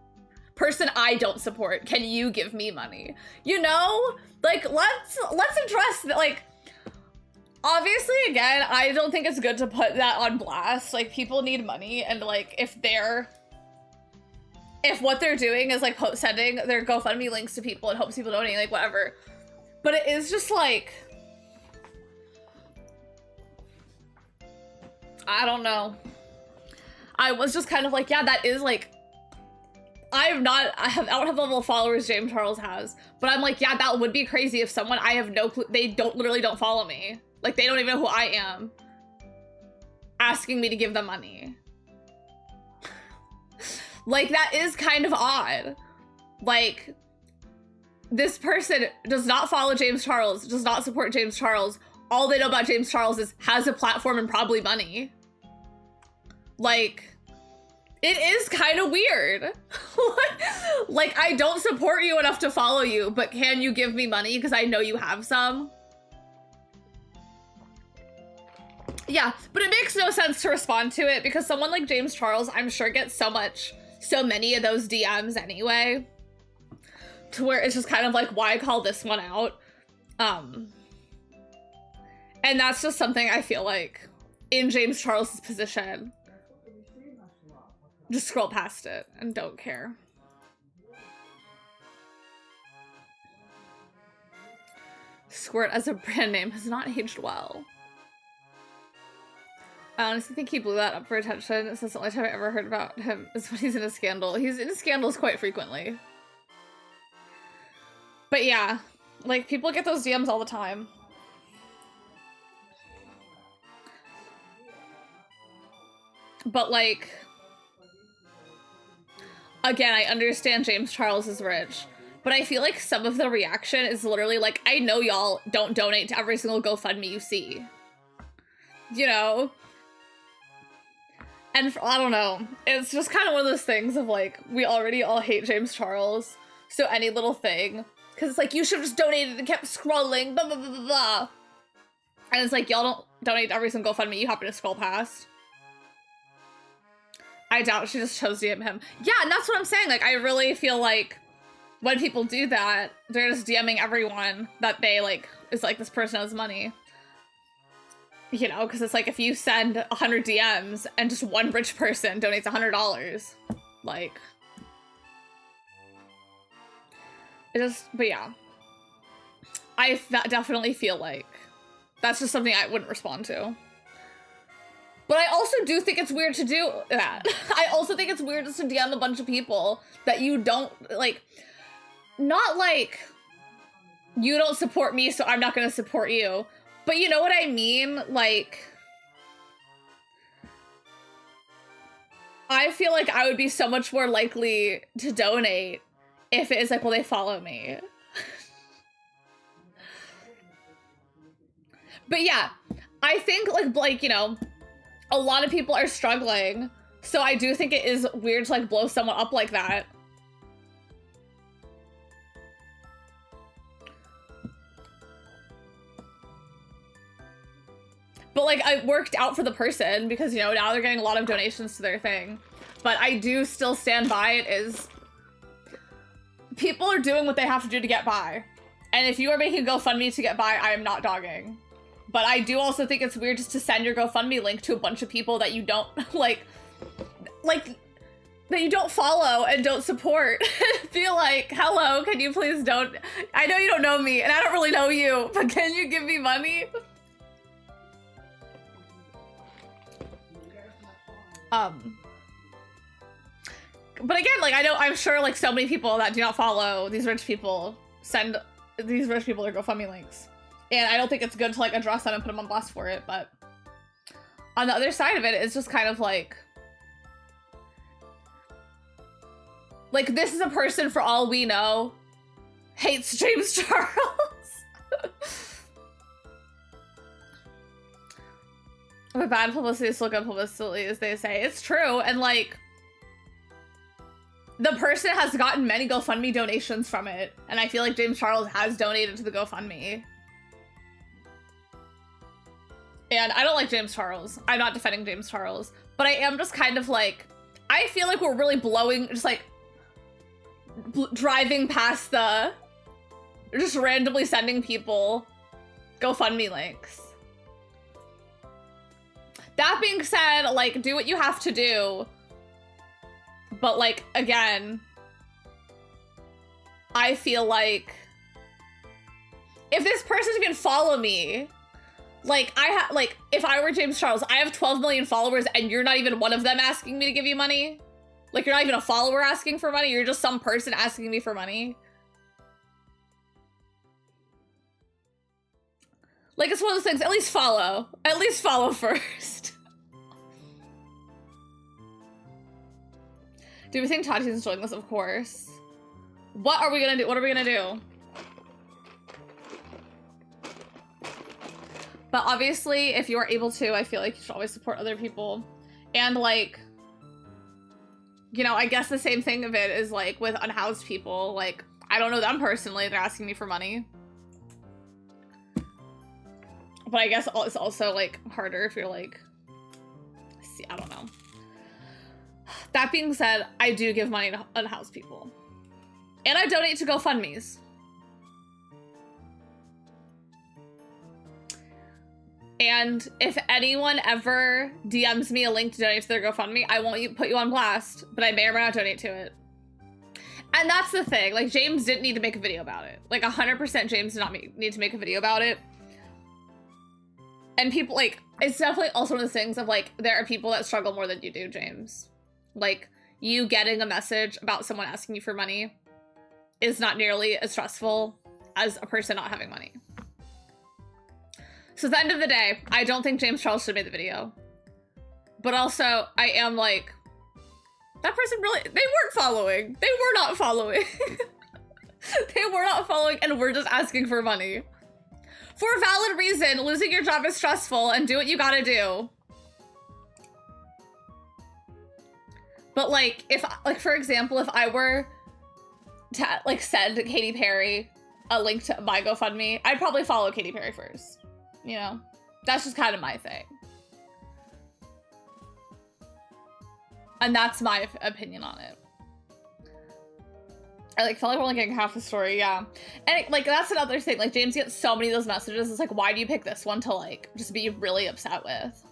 Person I don't support, can you give me money? You know, like, let's address that. Like, obviously, again, I don't think it's good to put that on blast. Like, people need money, and like, if what they're doing is like sending their GoFundMe links to people and hopes people donate, like, whatever. But it is just like, I don't know. I was just kind of like, yeah, that is like, I don't have the level of followers James Charles has, but I'm like, yeah, that would be crazy if someone I have no clue, they literally don't follow me. Like, they don't even know who I am, asking me to give them money. Like, that is kind of odd. Like, this person does not follow James Charles, does not support James Charles. All they know about James Charles is has a platform and probably money. Like, it is kind of weird. Like, I don't support you enough to follow you, but can you give me money because I know you have some? Yeah, but it makes no sense to respond to it because someone like James Charles, I'm sure, gets so many of those DMs anyway, to where it's just kind of like, why call this one out? And that's just something I feel like in James Charles's position, just scroll past it and don't care. Squirt as a brand name has not aged well. I honestly think he blew that up for attention. Since the only time I ever heard about him is when he's in a scandal. He's in scandals quite frequently. But yeah, like, people get those DMs all the time. But like, again, I understand James Charles is rich, but I feel like some of the reaction is literally like, I know y'all don't donate to every single GoFundMe you see. You know? And I don't know, it's just kind of one of those things of like, we already all hate James Charles, so any little thing, because it's like, you should have just donated and kept scrolling, blah, blah, blah, blah, blah. And it's like, y'all don't donate to every single GoFundMe you happen to scroll past. I doubt she just chose to DM him. Yeah, and that's what I'm saying. Like, I really feel like when people do that, they're just DMing everyone that they, like, is like, this person has money. You know, because it's like, if you send 100 DMs and just one rich person donates $100, like, it just, but yeah. I definitely feel like that's just something I wouldn't respond to. But I also do think it's weird to do that. I also think it's weird just to DM a bunch of people that you don't, like, not like, you don't support me, so I'm not gonna support you. But you know what I mean? Like, I feel like I would be so much more likely to donate if it is like, well, they follow me. But yeah, I think like, you know, a lot of people are struggling, so I do think it is weird to like blow someone up like that. But like, I worked out for the person because, you know, now they're getting a lot of donations to their thing. But I do still stand by it is people are doing what they have to do to get by. And if you are making GoFundMe to get by, I am not dogging. But I do also think it's weird just to send your GoFundMe link to a bunch of people that you don't like that you don't follow and don't support. Feel like, hello, can you please don't, I know you don't know me and I don't really know you, but can you give me money? But again, like, I'm sure like so many people that do not follow these rich people send these rich people their GoFundMe links. And I don't think it's good to like address them and put them on blast for it, but on the other side of it, it's just kind of like this is a person, for all we know, hates James Charles. But bad publicity is still good publicity, as they say. It's true, and like, the person has gotten many GoFundMe donations from it, and I feel like James Charles has donated to the GoFundMe. And I don't like James Charles. I'm not defending James Charles, but I am just kind of like, I feel like we're really blowing, just like, driving past just randomly sending people GoFundMe links. That being said, like, do what you have to do. But like, again, I feel like if this person can follow me, Like, if I were James Charles, I have 12 million followers and you're not even one of them asking me to give you money. Like, you're not even a follower asking for money. You're just some person asking me for money. Like, it's one of those things, at least follow. At least follow first. Do we think Tati's enjoying this? Of course. What are we gonna do? What are we gonna do? But obviously, if you are able to, I feel like you should always support other people. And like, you know, I guess the same thing of it is like with unhoused people. Like, I don't know them personally. They're asking me for money. But I guess it's also like harder if you're like, see, I don't know. That being said, I do give money to unhoused people. And I donate to GoFundMes. And if anyone ever DMs me a link to donate to their GoFundMe, I won't put you on blast, but I may or may not donate to it. And that's the thing. Like, James didn't need to make a video about it. Like, 100% James did not need to make a video about it. And people, like, it's definitely also one of the things of, like, there are people that struggle more than you do, James. Like, you getting a message about someone asking you for money is not nearly as stressful as a person not having money. So at the end of the day, I don't think James Charles should have made the video. But also, I am like, that person really, they weren't following. They were not following. They were not following and we're just asking for money. For a valid reason, losing your job is stressful and do what you gotta do. But like, if, like, for example, if I were to like send Katy Perry a link to my GoFundMe, I'd probably follow Katy Perry first. You know, that's just kind of my thing. And that's my opinion on it. I like felt like we're only getting half the story, yeah. And it, like, that's another thing. Like, James gets so many of those messages. It's like, why do you pick this one to like just be really upset with?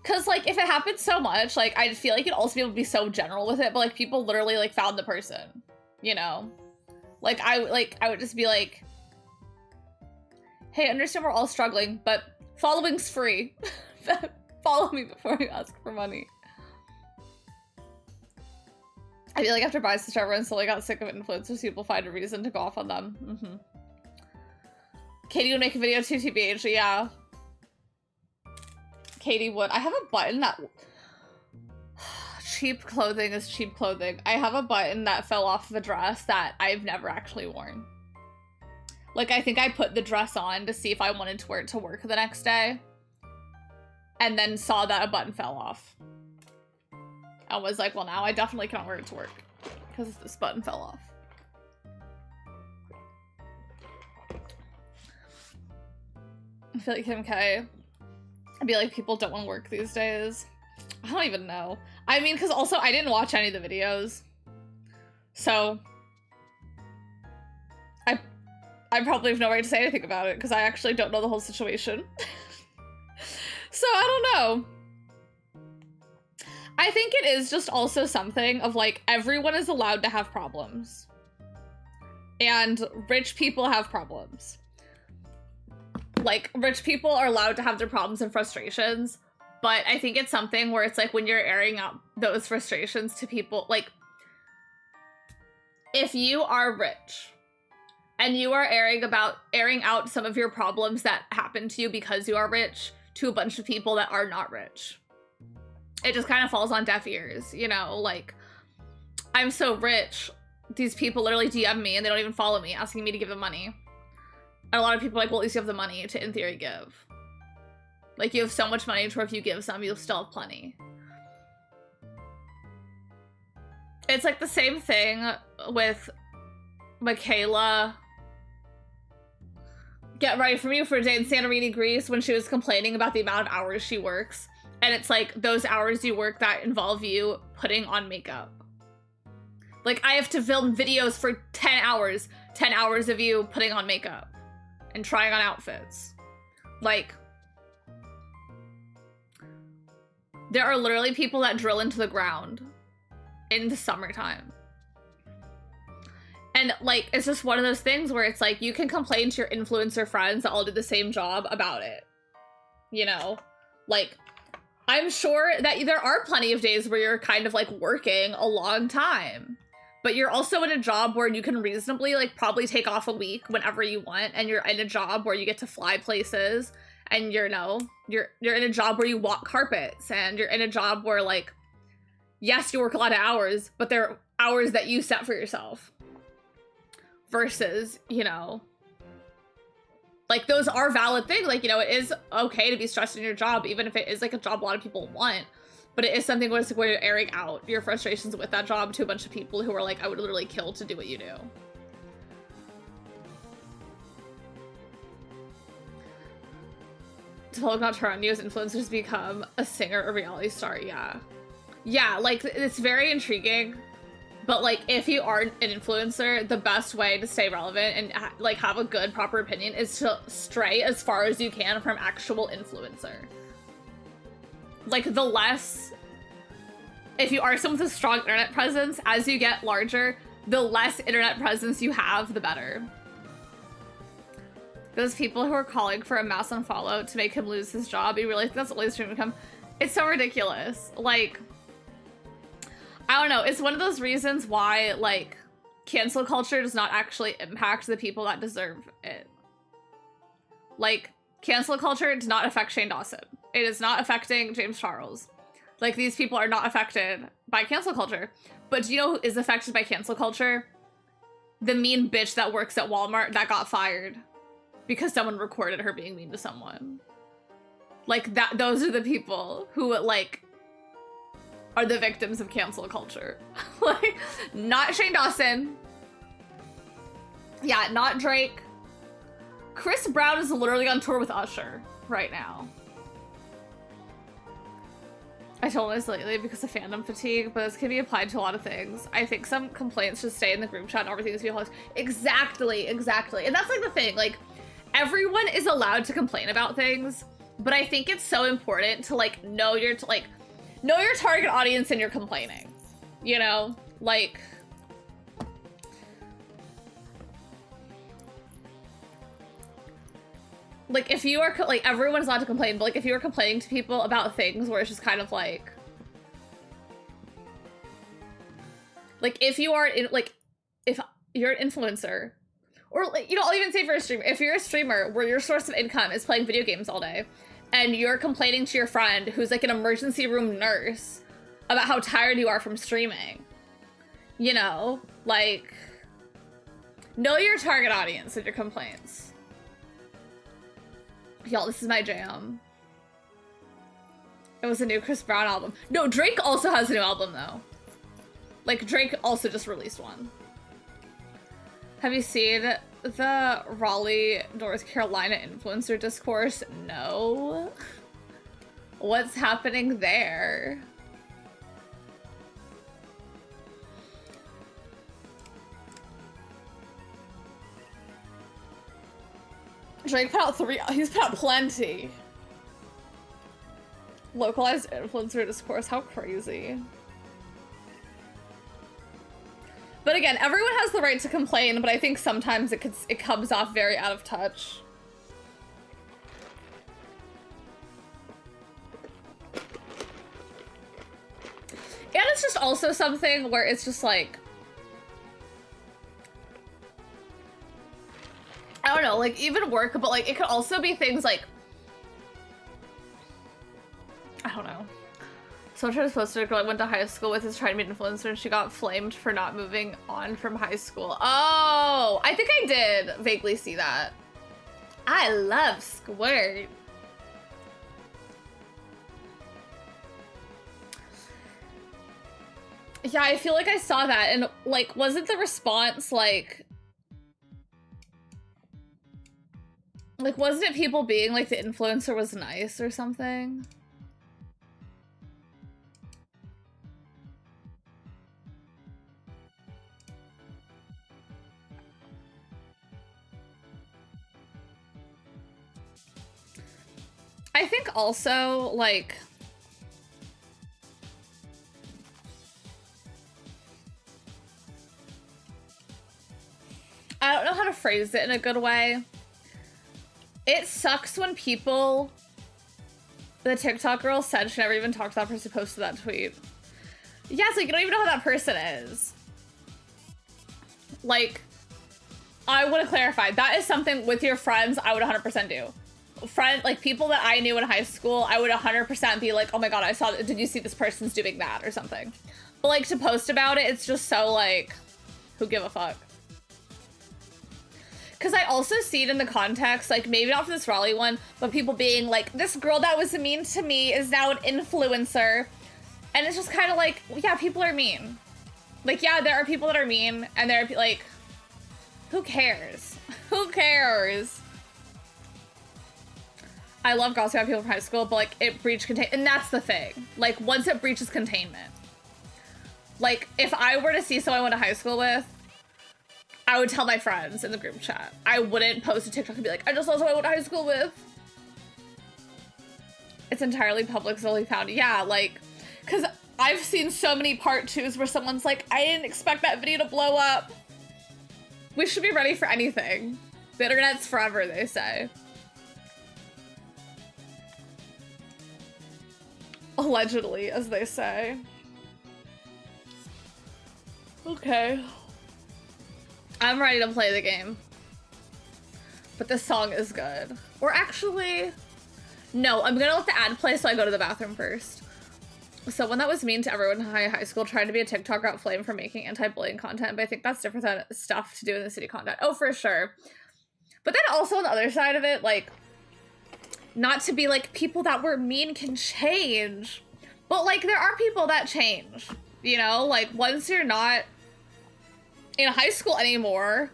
Cause like, if it happens so much, like, I feel like you'd also be able to be so general with it, but like, people literally like found the person, you know? Like, I would just be like, hey, I understand we're all struggling, but following's free. Follow me before you ask for money. I feel like after Bias to Trevor and slowly got sick of influencers, people find a reason to go off on them. Katie would make a video too, TBH, yeah. Katie would. I have a button that... Cheap clothing is cheap clothing. I have a button that fell off of a dress that I've never actually worn. Like, I think I put the dress on to see if I wanted to wear it to work the next day. And then saw that a button fell off. I was like, well, now I definitely can't wear it to work. Because this button fell off. I feel like Kim K. I'd be like, people don't want to work these days. I don't even know. I mean, because also I didn't watch any of the videos. So I probably have no right to say anything about it because I actually don't know the whole situation. So I don't know. I think it is just also something of like, everyone is allowed to have problems. And rich people have problems. Like, rich people are allowed to have their problems and frustrations. But I think it's something where it's like when you're airing out those frustrations to people, like, if you are rich and you are airing out some of your problems that happen to you because you are rich to a bunch of people that are not rich, it just kind of falls on deaf ears, you know? Like, I'm so rich, these people literally DM me and they don't even follow me, asking me to give them money. And a lot of people are like, well, at least you have the money to, in theory, give. Like, you have so much money to where if you give some, you'll still have plenty. It's like the same thing with Michaela. Get Ready For You for a Day in Santorini, Greece, when she was complaining about the amount of hours she works. And it's like, those hours you work that involve you putting on makeup. Like, I have to film videos for 10 hours. 10 hours of you putting on makeup and trying on outfits. Like, there are literally people that drill into the ground in the summertime. And, like, it's just one of those things where it's like, you can complain to your influencer friends that all do the same job about it. You know? Like, I'm sure that there are plenty of days where you're kind of, like, working a long time. But you're also in a job where you can reasonably, like, probably take off a week whenever you want. And you're in a job where you get to fly places. And you're in a job where you walk carpets. And you're in a job where, like, yes, you work a lot of hours, but they're hours that you set for yourself. Versus, you know, like, those are valid things. Like, you know, it is okay to be stressed in your job, even if it is, like, a job a lot of people want. But it is something where you're airing out your frustrations with that job to a bunch of people who are like, I would literally kill to do what you do. To not turn on you as influencers become a singer or reality star, yeah. Yeah, like, it's very intriguing. But, like, if you are an influencer, the best way to stay relevant and, like, have a good, proper opinion is to stray as far as you can from actual influencer. Like, the less... If you are someone with a strong internet presence, as you get larger, the less internet presence you have, the better. Those people who are calling for a mass unfollow to make him lose his job, you really think that's only stream income? It's so ridiculous. Like... I don't know, it's one of those reasons why, like, cancel culture does not actually impact the people that deserve it. Like, cancel culture does not affect Shane Dawson. It is not affecting James Charles. Like, these people are not affected by cancel culture. But do you know who is affected by cancel culture? The mean bitch that works at Walmart that got fired because someone recorded her being mean to someone. Like, those are the people who, like... are the victims of cancel culture. Like, not Shane Dawson. Yeah, not Drake. Chris Brown is literally on tour with Usher right now. I told this lately because of fandom fatigue, but this can be applied to a lot of things. I think some complaints should stay in the group chat and everything is being host. Exactly. And that's like the thing, like, everyone is allowed to complain about things, but I think it's so important to, like, know your target audience and you're complaining, you know? Like, if you are, like, everyone's allowed to complain, but, like, if you are complaining to people about things where it's just kind of like, if you are, if you're an influencer, or, like, you know, I'll even say for a streamer, if you're a streamer where your source of income is playing video games all day, and you're complaining to your friend who's, like, an emergency room nurse about how tired you are from streaming, you know, like, know your target audience and your complaints. Y'all, this is my jam. It was a new Chris Brown album. No, Drake also has a new album, though. Like, Drake also just released one. Have you seen the Raleigh, North Carolina influencer discourse? No. What's happening there? Drake put out he's put out plenty. Localized influencer discourse, how crazy. But again, everyone has the right to complain, but I think sometimes it comes off very out of touch. And it's just also something where it's just like, I don't know, like, even work, but, like, it could also be things like, I don't know. Someone tried to post a girl I went to high school with is trying to be an influencer and she got flamed for not moving on from high school. Oh, I think I did vaguely see that. I love Squirt. Yeah, I feel like I saw that and, like, wasn't the response, like, wasn't it people being like the influencer was nice or something? I think also, like, know how to phrase it in a good way. It sucks when people, the TikTok girl said she never even talked to that person who posted that tweet. Yeah, it's like, you don't even know who that person is. Like, I want to clarify, that is something with your friends I would 100% do. Like people that I knew in high school, I would 100% be like, oh my god, I saw that, did you see this person's doing that or something? But like to post about it, it's just so like, who give a fuck? Because I also see it in the context, like maybe not for this Raleigh one, but people being like, this girl that was mean to me is now an influencer. And it's just kind of like, yeah, people are mean. Like, yeah, there are people that are mean, and there are like, who cares? Who cares? I love gossiping about people from high school, but like it breached containment, and that's the thing. Like once it breaches containment, like if I were to see someone I went to high school with, I would tell my friends in the group chat. I wouldn't post a TikTok and be like, I just saw someone I went to high school with. It's entirely public, solely found. Yeah, like, because I've seen so many part 2s where someone's like, I didn't expect that video to blow up. We should be ready for anything. The internet's forever, they say. Allegedly, as they say. Okay. I'm ready to play the game. But this song is good. Or actually, no, I'm gonna let the ad play so I go to the bathroom first. Someone that was mean to everyone in high school tried to be a TikTok got flamed for making anti-bullying content, but I think that's different than stuff to do in the city content. Oh, for sure. But then also on the other side of it, like, not to be like, people that were mean can change. But like, there are people that change, you know? Like, once you're not in high school anymore,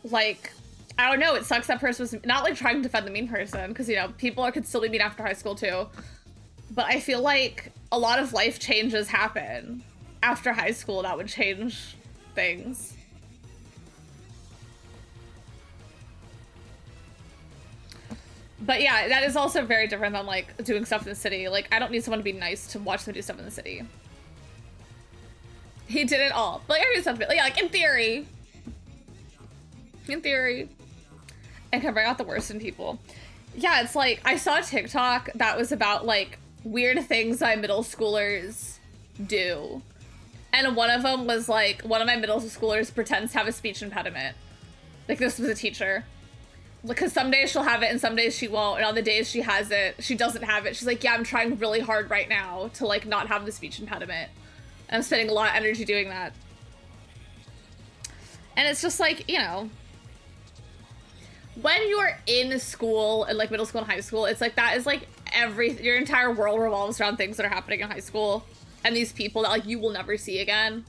like, I don't know, it sucks that person was not like trying to defend the mean person, because, you know, people could still be mean after high school too. But I feel like a lot of life changes happen after high school that would change things. But yeah, that is also very different than like doing stuff in the city. Like, I don't need someone to be nice to watch them do stuff in the city. He did it all. But like, I do stuff, yeah, like in theory. In theory. It can bring out the worst in people. Yeah, it's like, I saw a TikTok that was about like weird things that middle schoolers do. And one of them was like, one of my middle schoolers pretends to have a speech impediment. Like, this was a teacher. Because some days she'll have it and some days she won't. And on the days she has it, she doesn't have it. She's like, yeah, I'm trying really hard right now to like not have the speech impediment. And I'm spending a lot of energy doing that. And it's just like, you know, when you're in school and like middle school and high school, it's like that is like your entire world revolves around things that are happening in high school. And these people that like you will never see again.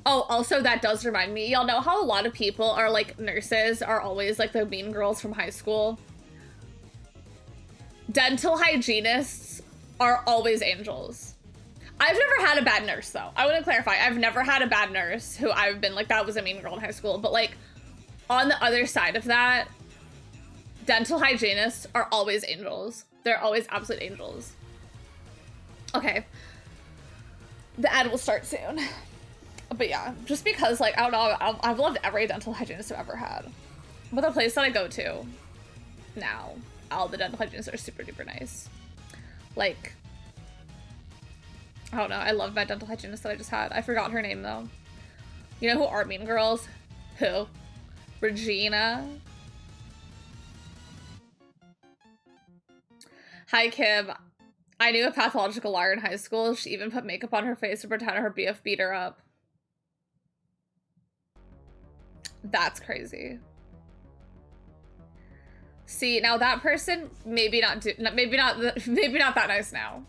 Oh, also that does remind me, y'all know how a lot of people are like nurses are always like the mean girls from high school? Dental hygienists are always angels. I've never had a bad nurse though. I want to clarify, I've never had a bad nurse who I've been like, that was a mean girl in high school. But like on the other side of that, dental hygienists are always angels. They're always absolute angels. Okay. The ad will start soon. But yeah, just because, like, I don't know, I've loved every dental hygienist I've ever had. But the place that I go to now, all the dental hygienists are super duper nice. Like, I don't know, I love my dental hygienist that I just had. I forgot her name, though. You know who are mean girls? Who? Regina. Hi, Kim. I knew a pathological liar in high school. She even put makeup on her face to pretend her BF beat her up. That's crazy. See, now that person, maybe not that nice now.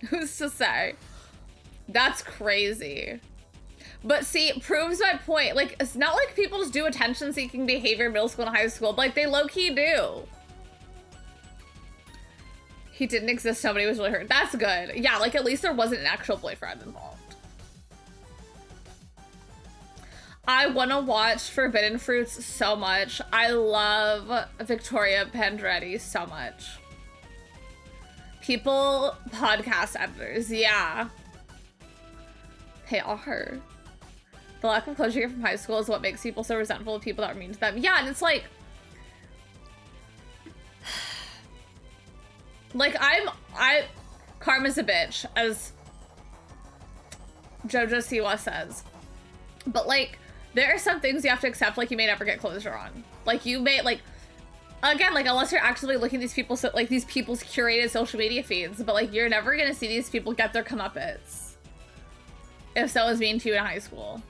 Who's to say? That's crazy. But see, it proves my point. Like, it's not like people just do attention-seeking behavior in middle school and high school, but like they low-key do. He didn't exist, somebody was really hurt. That's good. Yeah, like at least there wasn't an actual boyfriend involved. I want to watch Forbidden Fruits so much. I love Victoria Pendretti so much. People, podcast editors, yeah. They are. The lack of closure from high school is what makes people so resentful of people that are mean to them. Yeah, and it's like karma's a bitch, as JoJo Siwa says. But like, there are some things you have to accept, like you may never get closure on. Like you may, like, again, like unless you're actively looking at these people, so like these people's curated social media feeds, but like you're never gonna see these people get their comeuppance if someone's mean to you in high school.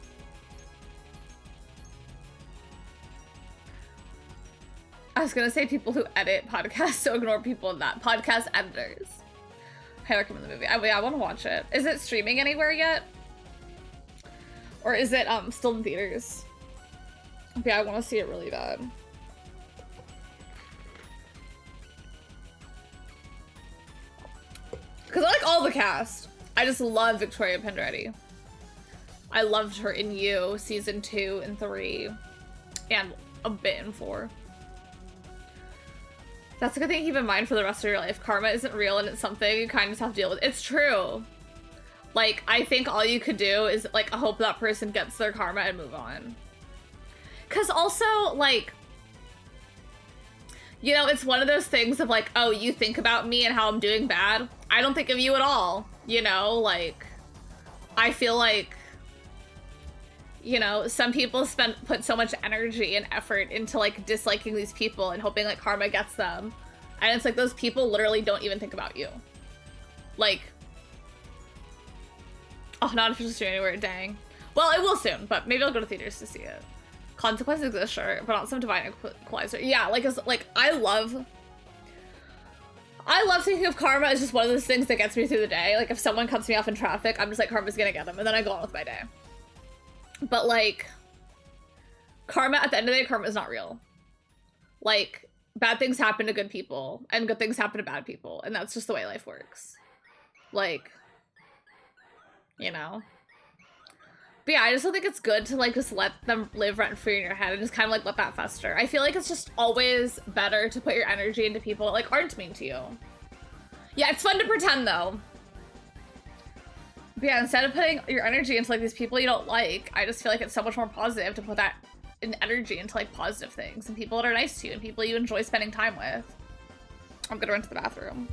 I was gonna say people who edit podcasts, so ignore people in that. Podcast editors. I recommend the movie. I want to watch it. Is it streaming anywhere yet? Or is it still in theaters? Yeah, I want to see it really bad. Because I like all the cast. I just love Victoria Penderetti. I loved her in You, season 2 and 3, and a bit in 4. That's a good thing to keep in mind for the rest of your life. Karma isn't real and it's something you kind of just have to deal with. It's true. Like, I think all you could do is, like, hope that person gets their karma and move on. Because also, like, you know, it's one of those things of, like, oh, you think about me and how I'm doing bad. I don't think of you at all, you know? Like, I feel like, you know, some people put so much energy and effort into, like, disliking these people and hoping, like, karma gets them. And it's like, those people literally don't even think about you. Like, oh, not officially streaming anywhere, dang. Well, it will soon, but maybe I'll go to theaters to see it. Consequences exist, sure, but not some divine equalizer. Yeah, like, I love thinking of karma as just one of those things that gets me through the day. Like, if someone cuts me off in traffic, I'm just like, karma's gonna get them, and then I go on with my day. But, like, karma, at the end of the day, karma is not real. Like, bad things happen to good people, and good things happen to bad people, and that's just the way life works. Like, you know? But yeah, I just don't think it's good to, like, just let them live rent-free in your head and just kind of, like, let that fester. I feel like it's just always better to put your energy into people that, like, aren't mean to you. Yeah, it's fun to pretend, though. But yeah, instead of putting your energy into, like, these people you don't like, I just feel like it's so much more positive to put that energy into, like, positive things and people that are nice to you and people you enjoy spending time with. I'm gonna run to the bathroom.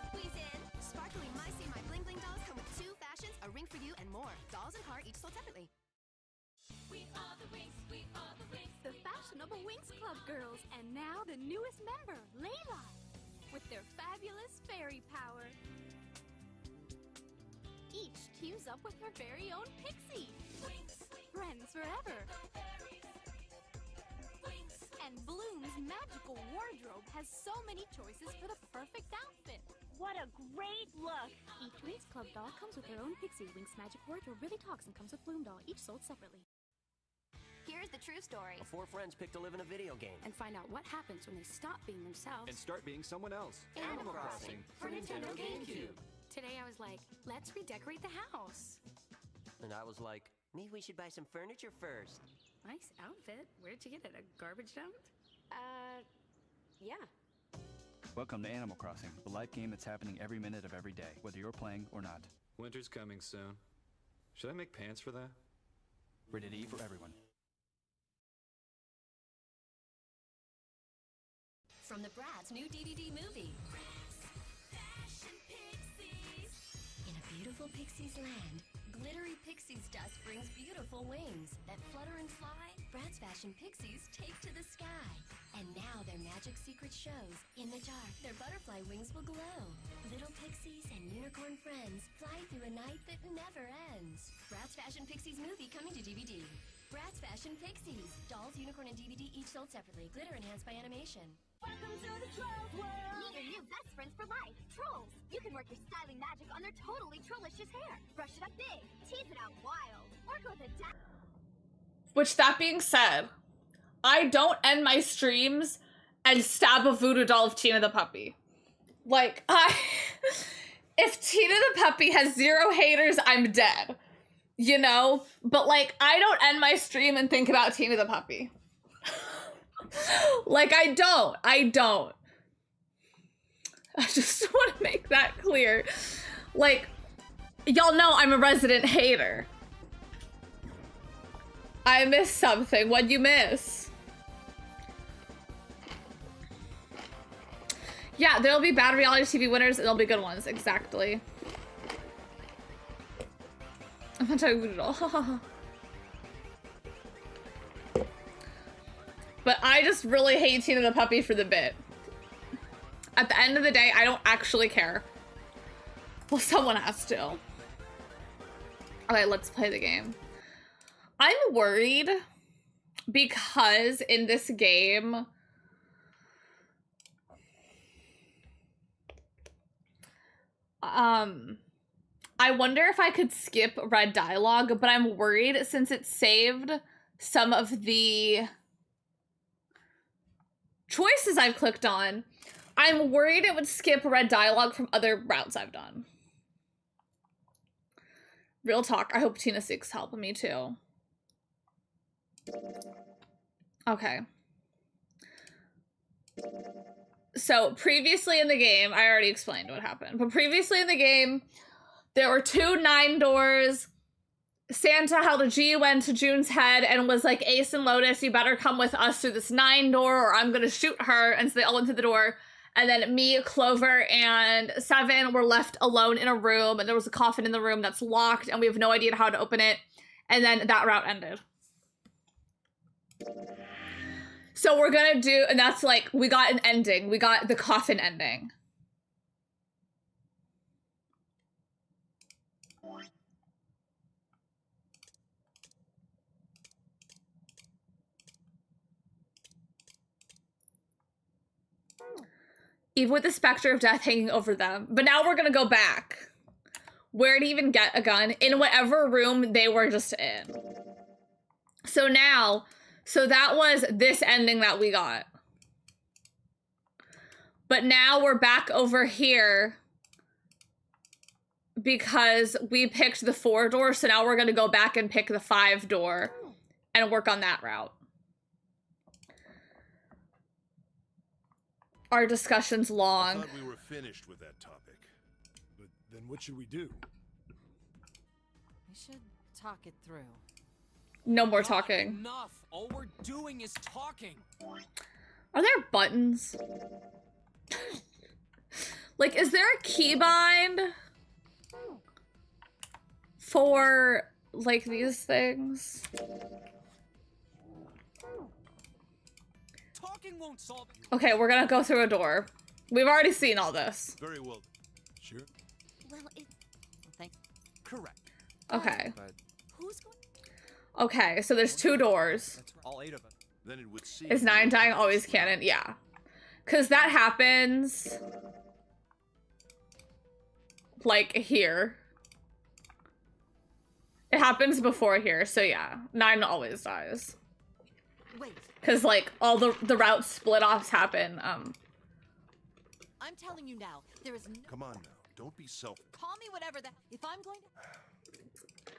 Squeeze in. Sparkly My See My Bling Bling dolls come with 2 fashions, a ring for you, and more. Dolls and car each sold separately. We are the Winx, we are the Winx. The fashionable Winx Club girls, and now the newest member, Layla, with their fabulous fairy power. Each teams up with her very own pixie. Winx, Friends forever. Winx. And Bloom's magical wardrobe has so many choices for the perfect outfit. What a great look! Each Winx Club doll comes with their own pixie. Winx magic wardrobe really talks and comes with Bloom doll, each sold separately. Here's the true story. 4 friends pick to live in a video game And find out what happens when they stop being themselves. and start being someone else. Animal Crossing for Nintendo GameCube. Today I was like, let's redecorate the house. And I was like, maybe we should buy some furniture first. Nice outfit. Where'd you get it? A garbage dump? Yeah. Welcome to Animal Crossing, the life game that's happening every minute of every day, whether you're playing or not. Winter's coming soon. Should I make pants for that? Rated E for everyone. From the Bratz new DVD movie. In a beautiful Pixie's land, glittery Pixie's dust brings beautiful wings that flutter and fly. Bratz Fashion Pixies take to the sky. And now their magic secret shows. In the dark, their butterfly wings will glow. Little pixies and unicorn friends fly through a night that never ends. Bratz Fashion Pixies movie coming to DVD. Bratz Fashion Pixies. Dolls, unicorn, and DVD each sold separately. Glitter enhanced by animation. Welcome to the Trolls world! Meet your new best friends for life, trolls. You can work your styling magic on their totally trollicious hair. Brush it up big, tease it out wild, or go the Which, that being said, I don't end my streams and stab a voodoo doll of Tina the puppy. Like, if Tina the puppy has 0 haters, I'm dead. You know? But, like, I don't end my stream and think about Tina the puppy. Like, I don't. I just want to make that clear. Like, y'all know I'm a resident hater. I missed something. What'd you miss? Yeah, there'll be bad reality TV winners and there'll be good ones. Exactly. I'm not talking about it all. But I just really hate Tina the puppy for the bit. At the end of the day, I don't actually care. Well, someone has to. Okay, let's play the game. I'm worried because in this game, I wonder if I could skip red dialogue, but I'm worried since it saved some of the choices I've clicked on. I'm worried it would skip red dialogue from other routes I've done. Real talk, I hope Tina seeks help. Me too. Okay. So previously in the game, I already explained what happened, but previously in the game, there were 2 9 doors. Santa held a GUN to June's head and was like, Ace and Lotus, you better come with us through this 9 door or I'm gonna shoot her. And so they all went through the door. And then me, Clover, and Seven were left alone in a room, and there was a coffin in the room that's locked, and we have no idea how to open it. And then that route ended. So we're gonna do, and that's like, we got an ending. We got the coffin ending. Even with the specter of death hanging over them. But now we're gonna go back. Where to even get a gun? In whatever room they were just in. So now, so that was this ending that we got. But now we're back over here because we picked the 4 door. So now we're gonna go back and pick the 5 door and work on that route. Our discussion's long. I thought we were finished with that topic. But then what should we do? We should talk it through. No more talking. Enough. All we're doing is talking. Are there buttons? Like, is there a keybind for, like, these things? Talking won't solve it. Okay, we're gonna go through a door. We've already seen all this. Very well. Sure. Well, thank. Correct. Okay. But who's going? Okay, so there's 2 doors. All 8 of them. Then it would seem. Is 9 dying always canon? Yeah. Because that happens like here. It happens before here, so yeah. 9 always dies. Wait. Because like all the route split offs happen. I'm telling you now, there is no. Come on now, don't be self. Call me whatever that. If I'm going to.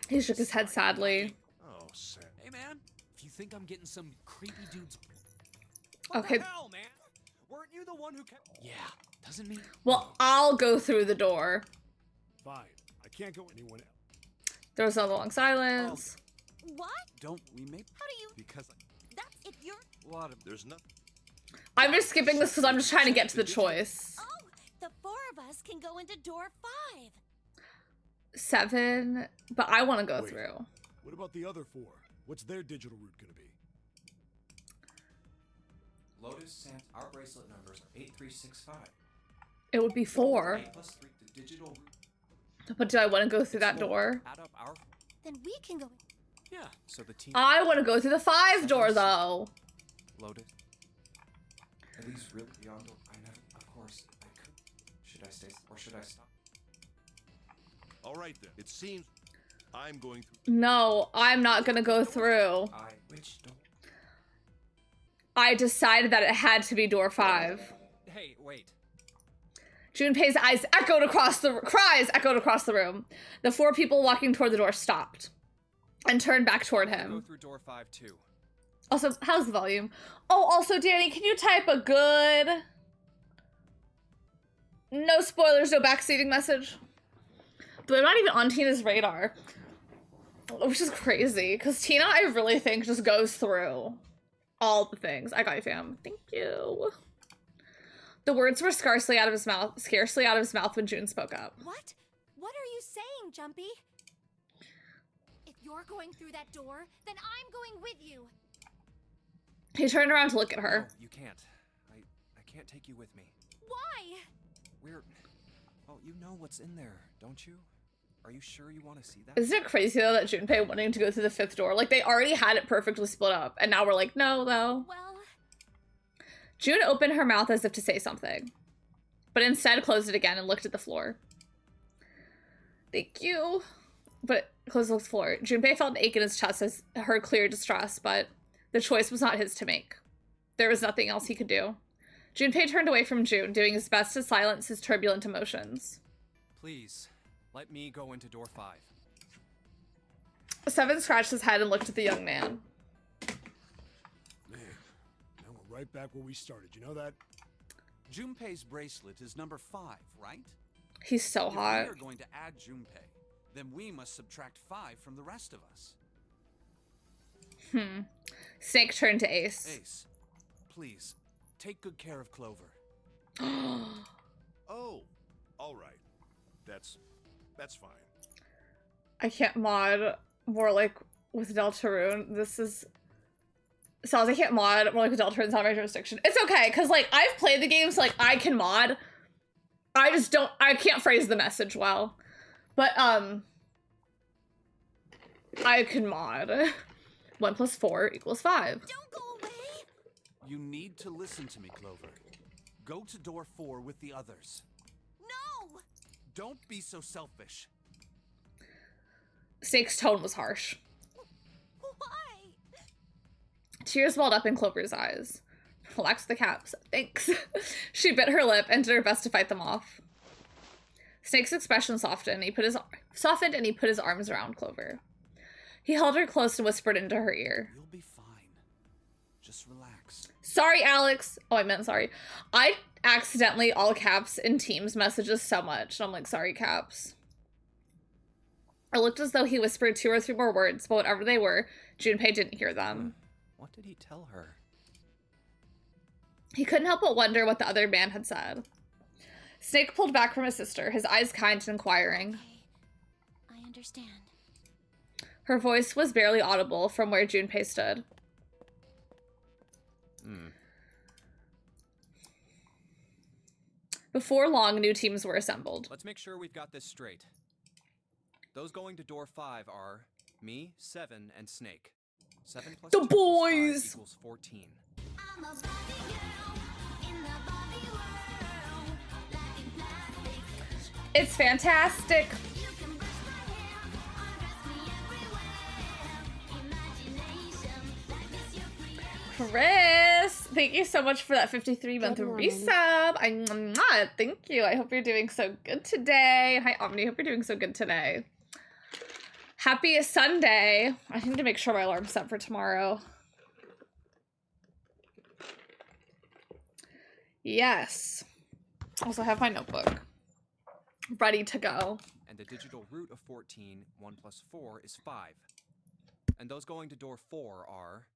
He shook his head sadly. Oh, Sam. Hey man, if you think I'm getting some creepy dudes. Okay. What the hell, man? Weren't you the one who kept? Yeah, doesn't mean. Well, I'll go through the door. Fine. I can't go anyone else. There was another long silence. What? Don't we make? How do you? Because That's if you're. lot of there's nothing. I'm just skipping this because I'm just trying to get to the choice. Oh, the 4 of us can go into door 5. 7, but I want to go through. What about the other 4? What's their digital route gonna be? Lotus and our bracelet numbers are 8365. It would be 4. 8 plus 3, the digital route. But do I want to go through that door? Add up our. Then we can go. Yeah. So the team. I want to go through the 5 door though. Loaded. At least really beyond. I never. Of course, I could. Should I stay or should I stop? All right then. It seems I'm going through. No, I'm not gonna go through. Which don't. I decided that it had to be door 5. Hey, wait. Junpei's eyes echoed across the cries echoed across the room. The 4 people walking toward the door stopped and turned back toward Go him. through door 5 too. Also, how's the volume? Oh, also, Danny, can you type a good no spoilers, no backseating message? But I'm not even on Tina's radar. Which is crazy, because Tina, I really think, just goes through all the things. I got you, fam. Thank you. The words were scarcely out of his mouth when June spoke up. What? What are you saying, Jumpy? If you're going through that door, then I'm going with you. He turned around to look at her. No, you can't. I can't take you with me. Why? Oh, you know what's in there, don't you? Are you sure you want to see that? Isn't it crazy though that Junpei wanting to go through the 5th door? Like, they already had it perfectly split up, and now we're like, no, though. Well... June opened her mouth as if to say something, but instead closed it again and looked at the floor. Thank you. But closed the floor. Junpei felt an ache in his chest as her clear distress, but the choice was not his to make. There was nothing else he could do. Junpei turned away from June, doing his best to silence his turbulent emotions. Please, let me go into door 5. Seven scratched his head and looked at the young man. Man, now we're right back where we started. You know that? Junpei's bracelet is number 5, right? He's so hot. If we are going to add Junpei, then we must subtract 5 from the rest of us. Snake turned to Ace. Ace, please, take good care of Clover. Oh, all right. That's fine. I can't mod more like with Deltarune. This is... Sounds I can't mod more like with Deltarune's not my jurisdiction. It's okay, because like I've played the game, so like I can mod. I can't phrase the message well. But I can mod. 1 + 4 = 5. Don't go away! You need to listen to me, Clover. Go to door 4 with the others. No! Don't be so selfish. Snake's tone was harsh. Why? Tears welled up in Clover's eyes. Relax the caps. Thanks. She bit her lip and did her best to fight them off. Snake's expression softened and he put his arms around Clover. He held her close and whispered into her ear. You'll be fine. Just relax. Sorry, Alex. Oh, I meant sorry. I accidentally all caps in Teams messages so much. And I'm like, sorry, caps. It looked as though he whispered 2 or 3 more words, but whatever they were, Junpei didn't hear them. What did he tell her? He couldn't help but wonder what the other man had said. Snake pulled back from his sister, his eyes kind and inquiring. Okay. I understand. Her voice was barely audible from where Junpei stood. Before long, new teams were assembled. Let's make sure we've got this straight. Those going to door 5 are me, 7, and Snake. 7 plus the 2 boys! Equals 14. I'm a Barbie girl in the Barbie world. Life in plastic. It's fantastic. You can brush my hair, undress me everywhere. Imagination, life is your creation. Chris, thank you so much for that 53-month resub. Thank you. I hope you're doing so good today. Hi, Omni. Hope you're doing so good today. Happy Sunday. I need to make sure my alarm's set for tomorrow. Yes. Also have my notebook ready to go. And the digital root of 14, 1 + 4 is 5. And those going to door 4 are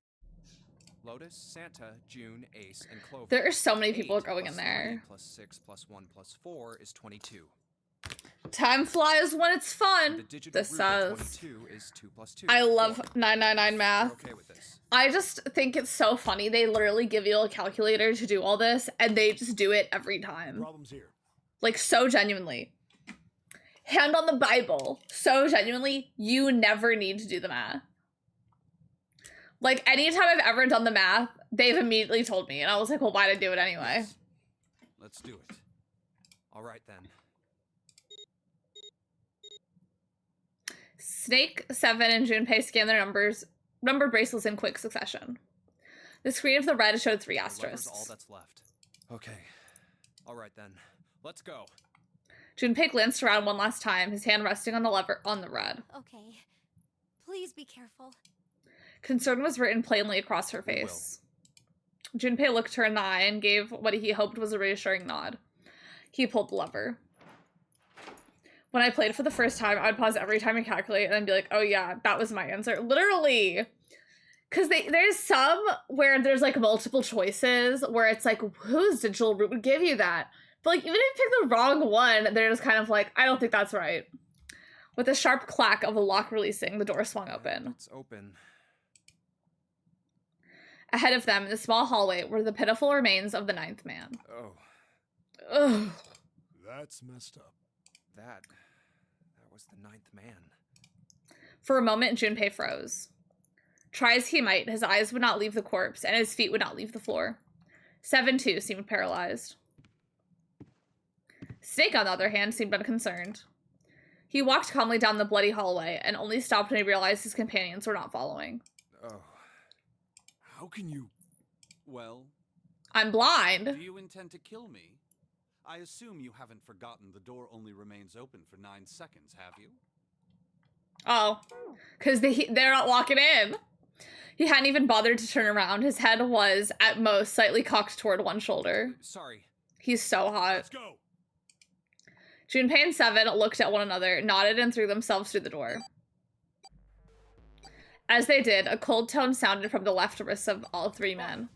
Lotus, Santa, June, Ace, and Clover. There are so many people 8 going in + there. 3 + 6 + 1 + 4 is 22. Time flies when it's fun. The digital This root of says. 22 is 2 + 2. I love 999 math. You're okay with this? I just think it's so funny. They literally give you a calculator to do all this, and they just do it every time. Problems here. Like, so genuinely. Hand on the Bible. So genuinely, you never need to do the math. Like, anytime I've ever done the math, they've immediately told me, and I was like, well, why'd I do it anyway? Let's do it. All right, then. Snake, 7, and Junpei scanned their number bracelets in quick succession. The screen of the red showed 3 The lever's asterisks. all that's left. Okay. All right, then. Let's go. Junpei glanced around one last time, his hand resting on the lever on the red. Okay. Please be careful. Concern was written plainly across her face. Junpei looked her in the eye and gave what he hoped was a reassuring nod. He pulled the lever. When I played for the first time, I'd pause every time and calculate and then be like, oh yeah, that was my answer. Literally. Because there's some where there's like multiple choices where it's like, whose digital route would give you that? But like, even if you pick the wrong one, they're just kind of like, I don't think that's right. With a sharp clack of a lock releasing, the door swung open. It's open. Ahead of them, in the small hallway, were the pitiful remains of the 9th man. Oh. Ugh. That's messed up. That was the 9th man. For a moment, Junpei froze. Try as he might, his eyes would not leave the corpse, and his feet would not leave the floor. 7, too, seemed paralyzed. Snake, on the other hand, seemed unconcerned. He walked calmly down the bloody hallway, and only stopped when he realized his companions were not following. Oh. How can you... Well... I'm blind. Do you intend to kill me? I assume you haven't forgotten the door only remains open for 9 seconds, have you? Oh. Because they're not walking in. He hadn't even bothered to turn around. His head was, at most, slightly cocked toward one shoulder. Sorry. He's so hot. Let's go. Junpei and 7 looked at one another, nodded, and threw themselves through the door. As they did, a cold tone sounded from the left wrists of all 3 men.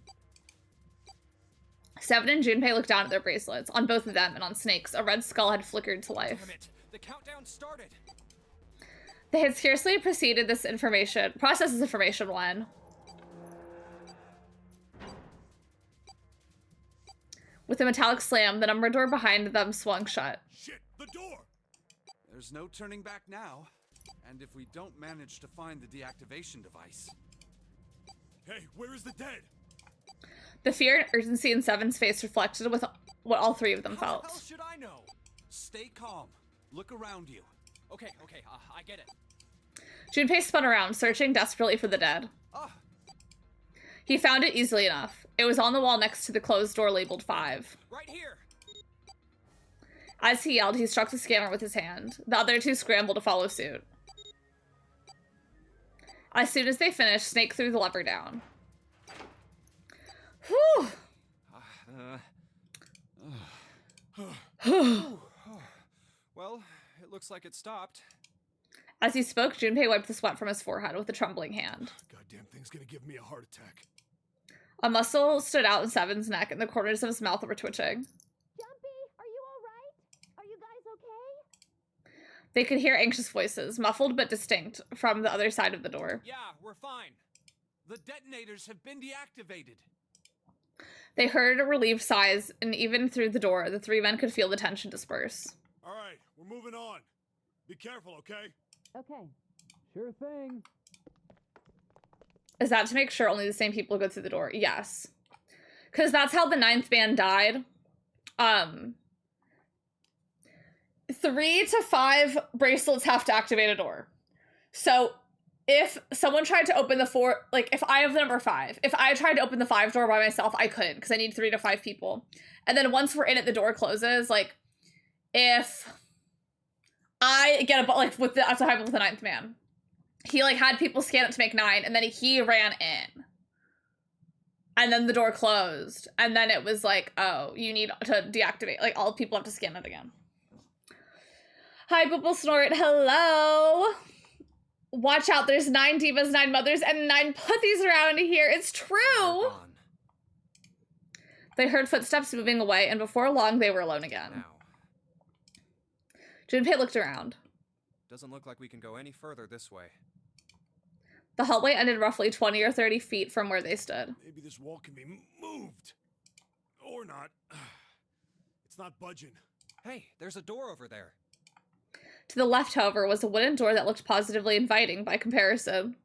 7 and Junpei looked down at their bracelets. On both of them and on Snake's, a red skull had flickered to life. Damn it. The countdown started. They had scarcely processed this information when... With a metallic slam, the number door behind them swung shut. Shit, the door! There's no turning back now. And if we don't manage to find the deactivation device... Hey, where is the dead? The fear and urgency in 7's face reflected with what all 3 of them felt. How should I know? Stay calm. Look around you. Okay, I get it. Junpei spun around, searching desperately for the dead. He found it easily enough. It was on the wall next to the closed door labeled 5. Right here. As he yelled, he struck the scanner with his hand. The other 2 scrambled to follow suit. As soon as they finished, Snake threw the lever down. Whew! Well, it looks like it stopped. As he spoke, Junpei wiped the sweat from his forehead with a trembling hand. Goddamn thing's gonna give me a heart attack. A muscle stood out in 7's neck, and the corners of his mouth were twitching. Jumpy, are you all right? Are you guys okay? They could hear anxious voices, muffled but distinct, from the other side of the door. Yeah, we're fine. The detonators have been deactivated. They heard relieved sighs, and even through the door, the 3 men could feel the tension disperse. All right, we're moving on. Be careful, okay? Okay. Sure thing. Is that to make sure only the same people go through the door? Yes. Because that's how the 9th man died. 3 to 5 bracelets have to activate a door. So if someone tried to open the 4, like if I have the number 5, if I tried to open the 5 door by myself, I couldn't because I need 3 to 5 people. And then once we're in it, the door closes. Like if I get a, like with the, that's what happened with the 9th man. He like had people scan it to make 9 and then he ran in. And then the door closed. And then it was like, oh, you need to deactivate. Like all people have to scan it again. Hi, Bubble Snort. Hello. Watch out. There's 9 divas, 9 mothers, and 9 puthies around here. It's true. They heard footsteps moving away, and before long, they were alone again. Junpei looked around. Doesn't look like we can go any further this way. The hallway ended roughly 20 or 30 feet from where they stood. Maybe this wall can be moved. Or not. It's not budging. Hey, there's a door over there. To the left, however, was a wooden door that looked positively inviting by comparison.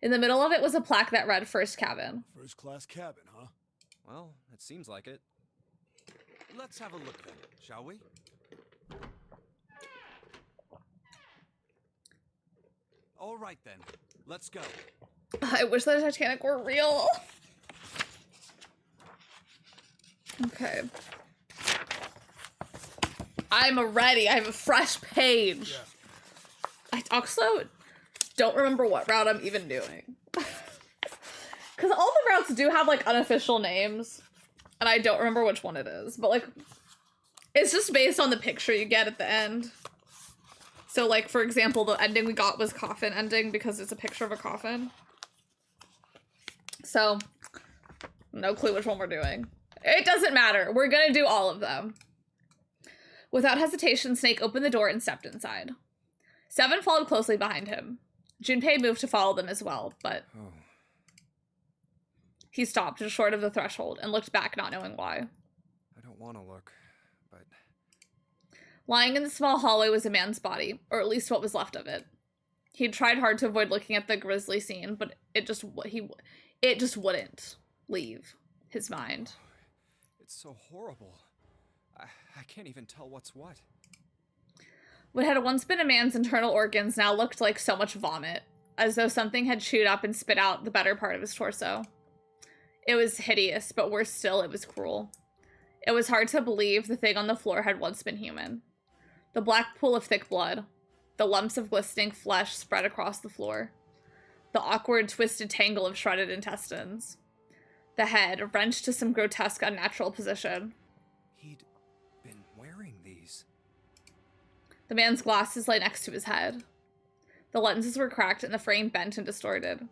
In the middle of it was a plaque that read First Cabin. First class cabin, huh? Well, it seems like it. Let's have a look then, shall we? All right then, let's go. I wish the Titanic were real. Okay. I'm ready. I have a fresh page. Yeah. I also don't remember what route I'm even doing. Because all the routes do have, like, unofficial names. And I don't remember which one it is. But, like, It's just based on the picture you get at the end. So, like, for example, the ending we got was coffin ending because it's a picture of a coffin. So, no clue which one we're doing. It doesn't matter. We're gonna do all of them. Without hesitation, Snake opened the door and stepped inside. Seven followed closely behind him. Junpei moved to follow them as well, but he stopped just short of the threshold and looked back, not knowing why. I don't want to look, but... Lying in the small hallway was a man's body, or at least what was left of it. He'd tried hard to avoid looking at the grisly scene, but it just wouldn't leave his mind. It's so horrible. I can't even tell what's what. What had once been a man's internal organs now looked like so much vomit, as though something had chewed up and spit out the better part of his torso. It was hideous, but worse still, it was cruel. It was hard to believe the thing on the floor had once been human. The black pool of thick blood, the lumps of glistening flesh spread across the floor, the awkward, twisted tangle of shredded intestines, the head wrenched to some grotesque, unnatural position. He'd been wearing these. The man's glasses lay next to his head. The lenses were cracked and the frame bent and distorted.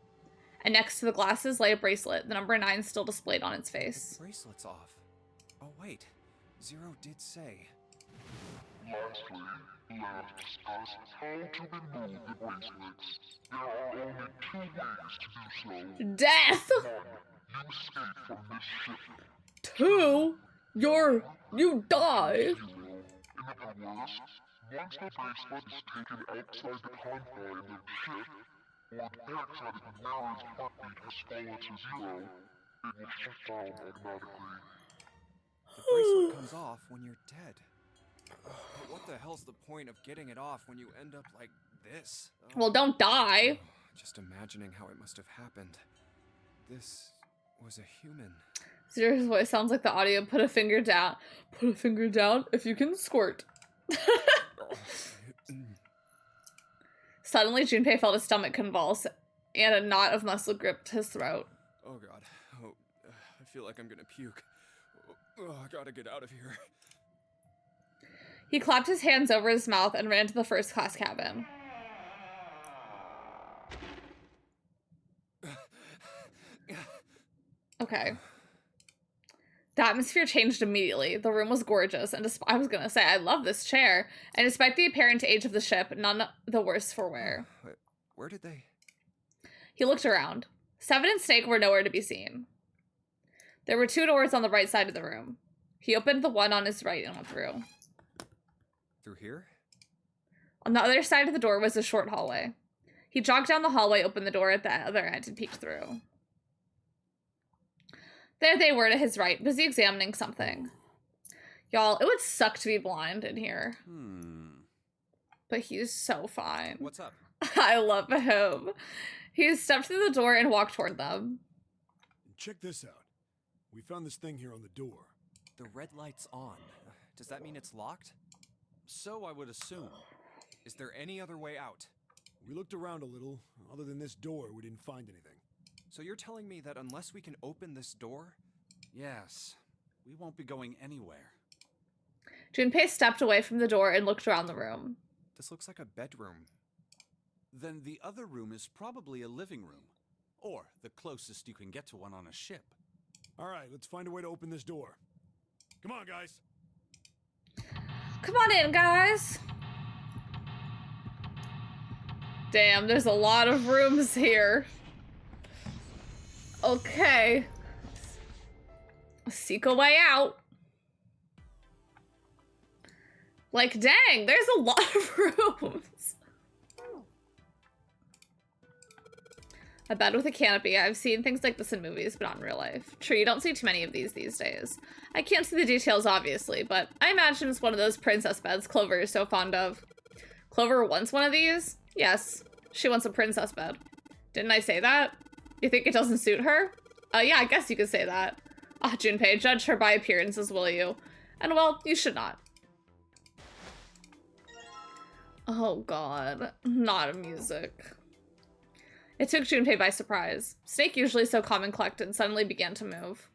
And next to the glasses lay a bracelet, the number 9 still displayed on its face. The bracelet's off. Oh wait, Zero did say. Lastly, let's discuss how to remove the bracelets. There are only 2 ways to do so. Death! 1, you escape from this ship. 2, you die. 0, in other words, once the bracelet is taken outside the confines of the ship, or detects that the wearer's heartbeat has fallen to 0, it will shut down automatically. The bracelet comes off when you're dead. But what the hell's the point of getting it off when you end up like this? Well, don't die. Just imagining how it must have happened. This was a human. Zero's voice sounds like the audio. Put a finger down. Put a finger down if you can squirt. Suddenly, Junpei felt his stomach convulse, and a knot of muscle gripped his throat. Oh god. Oh, I feel like I'm gonna puke. Oh, I gotta get out of here. He clapped his hands over his mouth and ran to the first-class cabin. Okay. The atmosphere changed immediately. The room was gorgeous, and I was gonna say, I love this chair. And despite the apparent age of the ship, none the worse for wear. Where did they? He looked around. Seven and Snake were nowhere to be seen. There were 2 doors on the right side of the room. He opened the one on his right and went through. Through here? On the other side of the door was a short hallway. He jogged down the hallway, opened the door at the other end, and peeked through. There they were to his right, busy examining something. Y'all, it would suck to be blind in here. But he's so fine. What's up? I love him. He stepped through the door and walked toward them. Check this out. We found this thing here on the door. The red light's on. Does that mean it's locked? So I would assume. Is there any other way out? We looked around a little. Other than this door, we didn't find anything. So you're telling me that unless we can open this door? Yes. We won't be going anywhere. Junpei stepped away from the door and looked around the room. This looks like a bedroom. Then the other room is probably a living room. Or the closest you can get to one on a ship. Alright, let's find a way to open this door. Come on, guys. Come on in, guys. Damn, there's a lot of rooms here. Okay. Seek a way out. Like, dang, there's a lot of rooms. A bed with a canopy. I've seen things like this in movies, but not in real life. True, you don't see too many of these days. I can't see the details, obviously, but I imagine it's one of those princess beds Clover is so fond of. Clover wants one of these? Yes, she wants a princess bed. Didn't I say that? You think it doesn't suit her? Yeah, I guess you could say that. Ah, Junpei, judge her by appearances, will you? And well, you should not. Oh god, not music. It took Junpei by surprise. Snake, usually so calm and collected, suddenly began to move.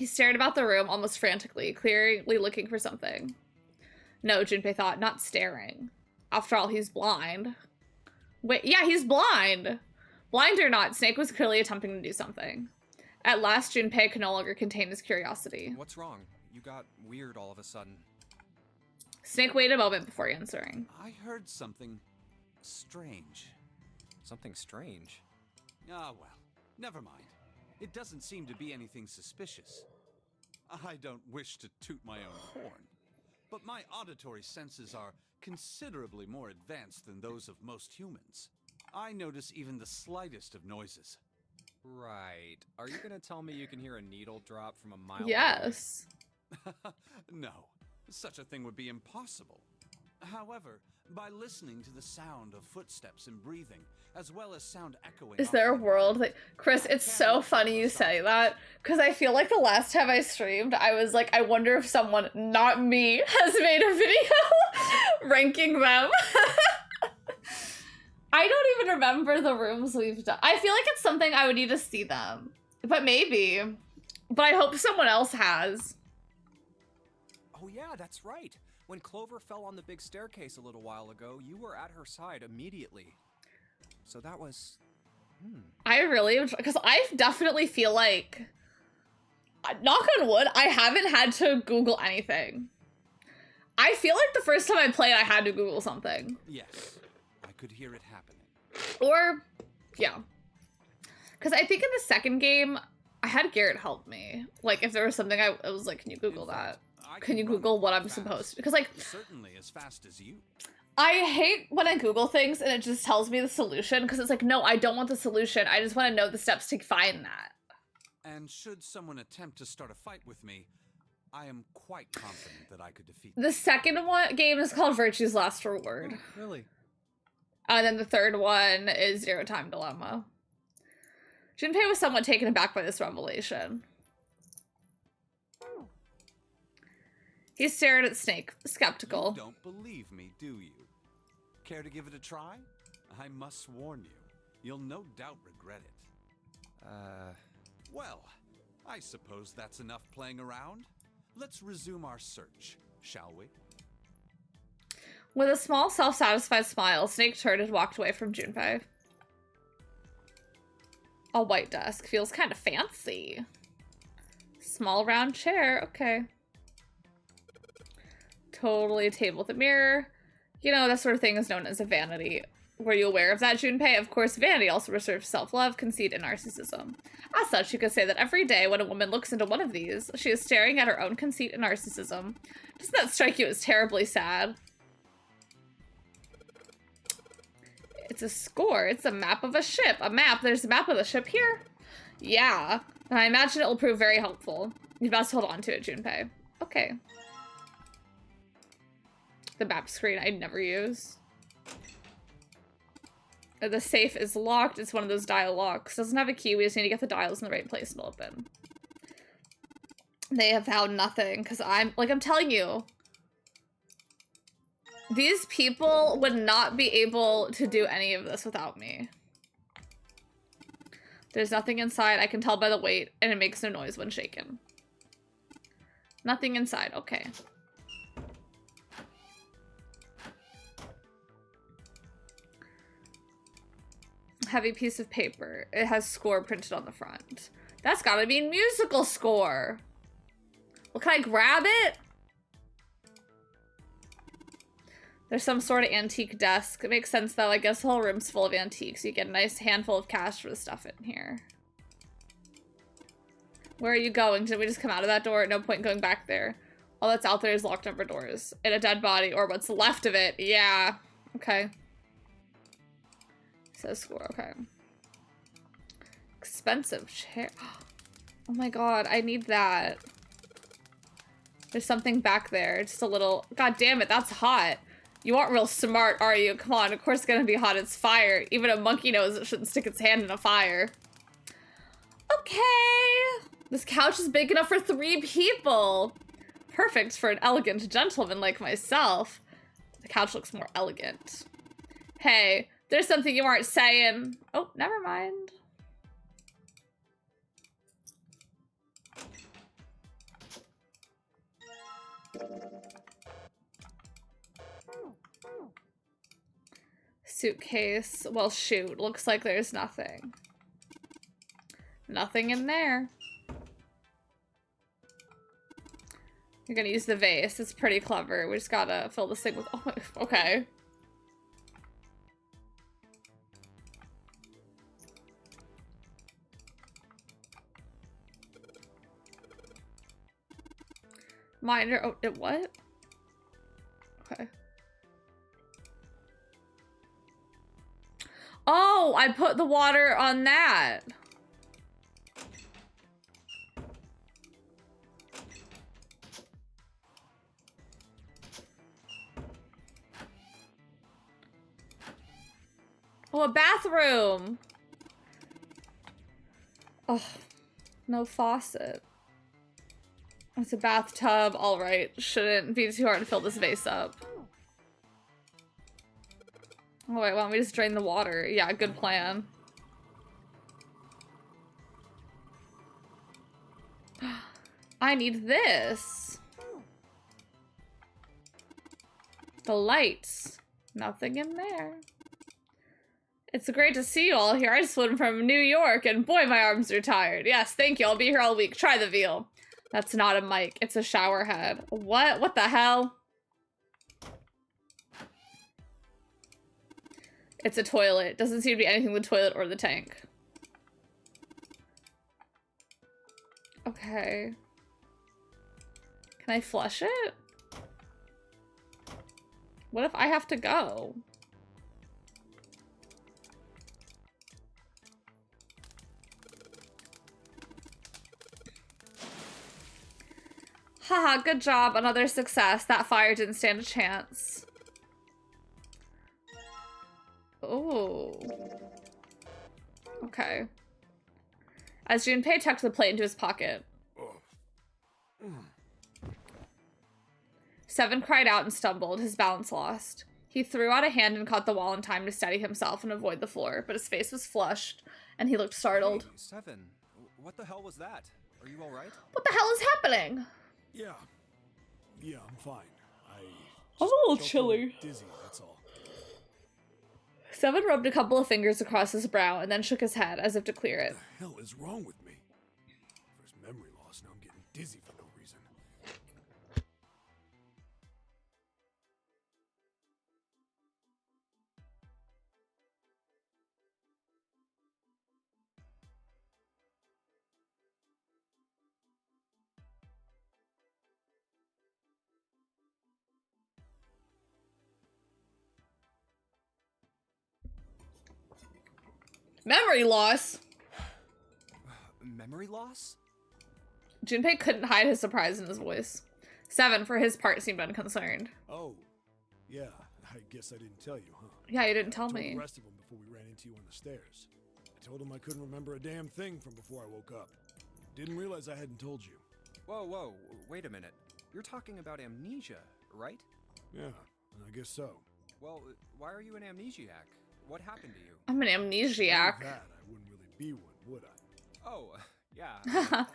He stared about the room almost frantically, clearly looking for something. No, Junpei thought, not staring. After all, he's blind. Wait, yeah, he's blind! Blind or not, Snake was clearly attempting to do something. At last, Junpei could no longer contain his curiosity. What's wrong? You got weird all of a sudden. Snake waited a moment before answering. I heard something strange. Something strange? Ah, well, never mind. It doesn't seem to be anything suspicious. I don't wish to toot my own horn, but my auditory senses are considerably more advanced than those of most humans. I notice even the slightest of noises. Right. Are you gonna tell me you can hear a needle drop from a mile Yes. away? No. Such a thing would be impossible. However, by listening to the sound of footsteps and breathing, as well as sound echoing... Is there a world that... Chris, it's so funny you say that, because I feel like the last time I streamed, I was like, I wonder if someone, not me, has made a video ranking them. I don't even remember the rooms we've done. I feel like it's something I would need to see them, but maybe. But I hope someone else has. Oh yeah, that's right. When Clover fell on the big staircase a little while ago, you were at her side immediately. So that was... I really... Because I definitely feel like... Knock on wood, I haven't had to Google anything. I feel like the first time I played, I had to Google something. Yes, I could hear it happening. Or... Yeah. Because I think in the second game, I had Garrett help me. Like, if there was something I was like, can you Google that? Can you Google what I'm supposed to? Because, like... Certainly as fast as you. I hate when I Google things and it just tells me the solution, because it's like, no, I don't want the solution. I just want to know the steps to find that. And should someone attempt to start a fight with me, I am quite confident that I could defeat The second game is called Virtue's Last Reward. Oh, really? And then the third one is Zero Time Dilemma. Junpei was somewhat taken aback by this revelation. He stared at Snake, skeptical. You don't believe me, do you? Care to give it a try? I must warn you, you'll no doubt regret it. Well, I suppose that's enough playing around. Let's resume our search, shall we? With a small, self-satisfied smile, Snake turned and walked away from Junpei. A white desk feels kind of fancy. Small round chair, okay. Totally a table with a mirror. You know, that sort of thing is known as a vanity. Were you aware of that, Junpei? Of course, vanity also reserves self-love, conceit, and narcissism. As such, you could say that every day when a woman looks into one of these, she is staring at her own conceit and narcissism. Doesn't that strike you as terribly sad? It's a score. It's a map of a ship. A map. There's a map of the ship here? Yeah. And I imagine it will prove very helpful. You best hold on to it, Junpei. Okay. The map screen I'd never use. The safe is locked. It's one of those dial locks. Doesn't have a key. We just need to get the dials in the right place and open. They have found nothing because I'm telling you, these people would not be able to do any of this without me. There's nothing inside. I can tell by the weight, and it makes no noise when shaken. Nothing inside. Okay. Heavy piece of paper. It has score printed on the front. That's gotta be musical score. Well, can I grab it? There's some sort of antique desk. It makes sense though. I guess the whole room's full of antiques. You get a nice handful of cash for the stuff in here. Where are you going? Did we just come out of that door? No point going back there. All that's out there is locked number doors. And a dead body, or what's left of it. Yeah. Okay. Says score, okay. Expensive chair. Oh my god, I need that. There's something back there. Just a little... God damn it, that's hot. You aren't real smart, are you? Come on, of course it's gonna be hot. It's fire. Even a monkey knows it shouldn't stick its hand in a fire. Okay. This couch is big enough for 3 people. Perfect for an elegant gentleman like myself. The couch looks more elegant. Hey. There's something you aren't saying. Oh, never mind. Suitcase. Well, shoot. Looks like there's nothing. Nothing in there. You're gonna use the vase. It's pretty clever. We just gotta fill this thing with... Oh my... Okay. Minor... Oh, it what? Okay. Oh, I put the water on that. Oh, a bathroom. Oh, no faucet. It's a bathtub. All right. Shouldn't be too hard to fill this vase up. Oh, wait, why don't we just drain the water? Yeah, good plan. I need this. The lights. Nothing in there. It's great to see you all here. I just flew in from New York, and boy, my arms are tired. Yes, thank you. I'll be here all week. Try the veal. That's not a mic. It's a shower head. What? What the hell? It's a toilet. Doesn't seem to be anything with the toilet or the tank. Okay. Can I flush it? What if I have to go? Haha, good job. Another success. That fire didn't stand a chance. Oh. Okay. As Junpei tucked the plate into his pocket. 7 cried out and stumbled, his balance lost. He threw out a hand and caught the wall in time to steady himself and avoid the floor, but his face was flushed, and he looked startled. Hey, 7, what the hell was that? Are you alright? What the hell is happening? Yeah. Yeah, I'm fine. I'm a little chilly. Dizzy, that's all. 7 rubbed a couple of fingers across his brow and then shook his head as if to clear it. What the hell is wrong with me? First memory loss, now I'm getting dizzy for no reason. Memory loss? Memory loss? Junpei couldn't hide his surprise in his voice. 7, for his part, seemed unconcerned. Oh, yeah, I guess I didn't tell you, huh? Yeah, you didn't tell I told me. the rest of them before we ran into you on the stairs. I told them I couldn't remember a damn thing from before I woke up. Didn't realize I hadn't told you. Whoa, wait a minute. You're talking about amnesia, right? Yeah, I guess so. Well, why are you an amnesiac? What happened to you? I'm an amnesiac. That, I wouldn't really be one, would I? Oh, yeah.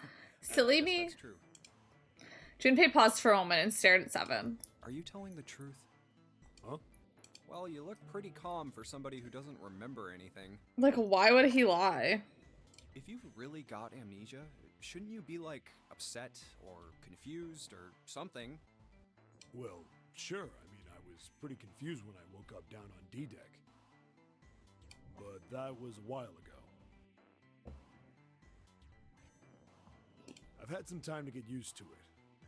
Silly me. That's true. Junpei paused for a moment and stared at 7. Are you telling the truth? Huh? Well, you look pretty calm for somebody who doesn't remember anything. Like, why would he lie? If you've really got amnesia, shouldn't you be, like, upset or confused or something? Well, sure. I mean, I was pretty confused when I woke up down on D-Deck. But that was a while ago. I've had some time to get used to it.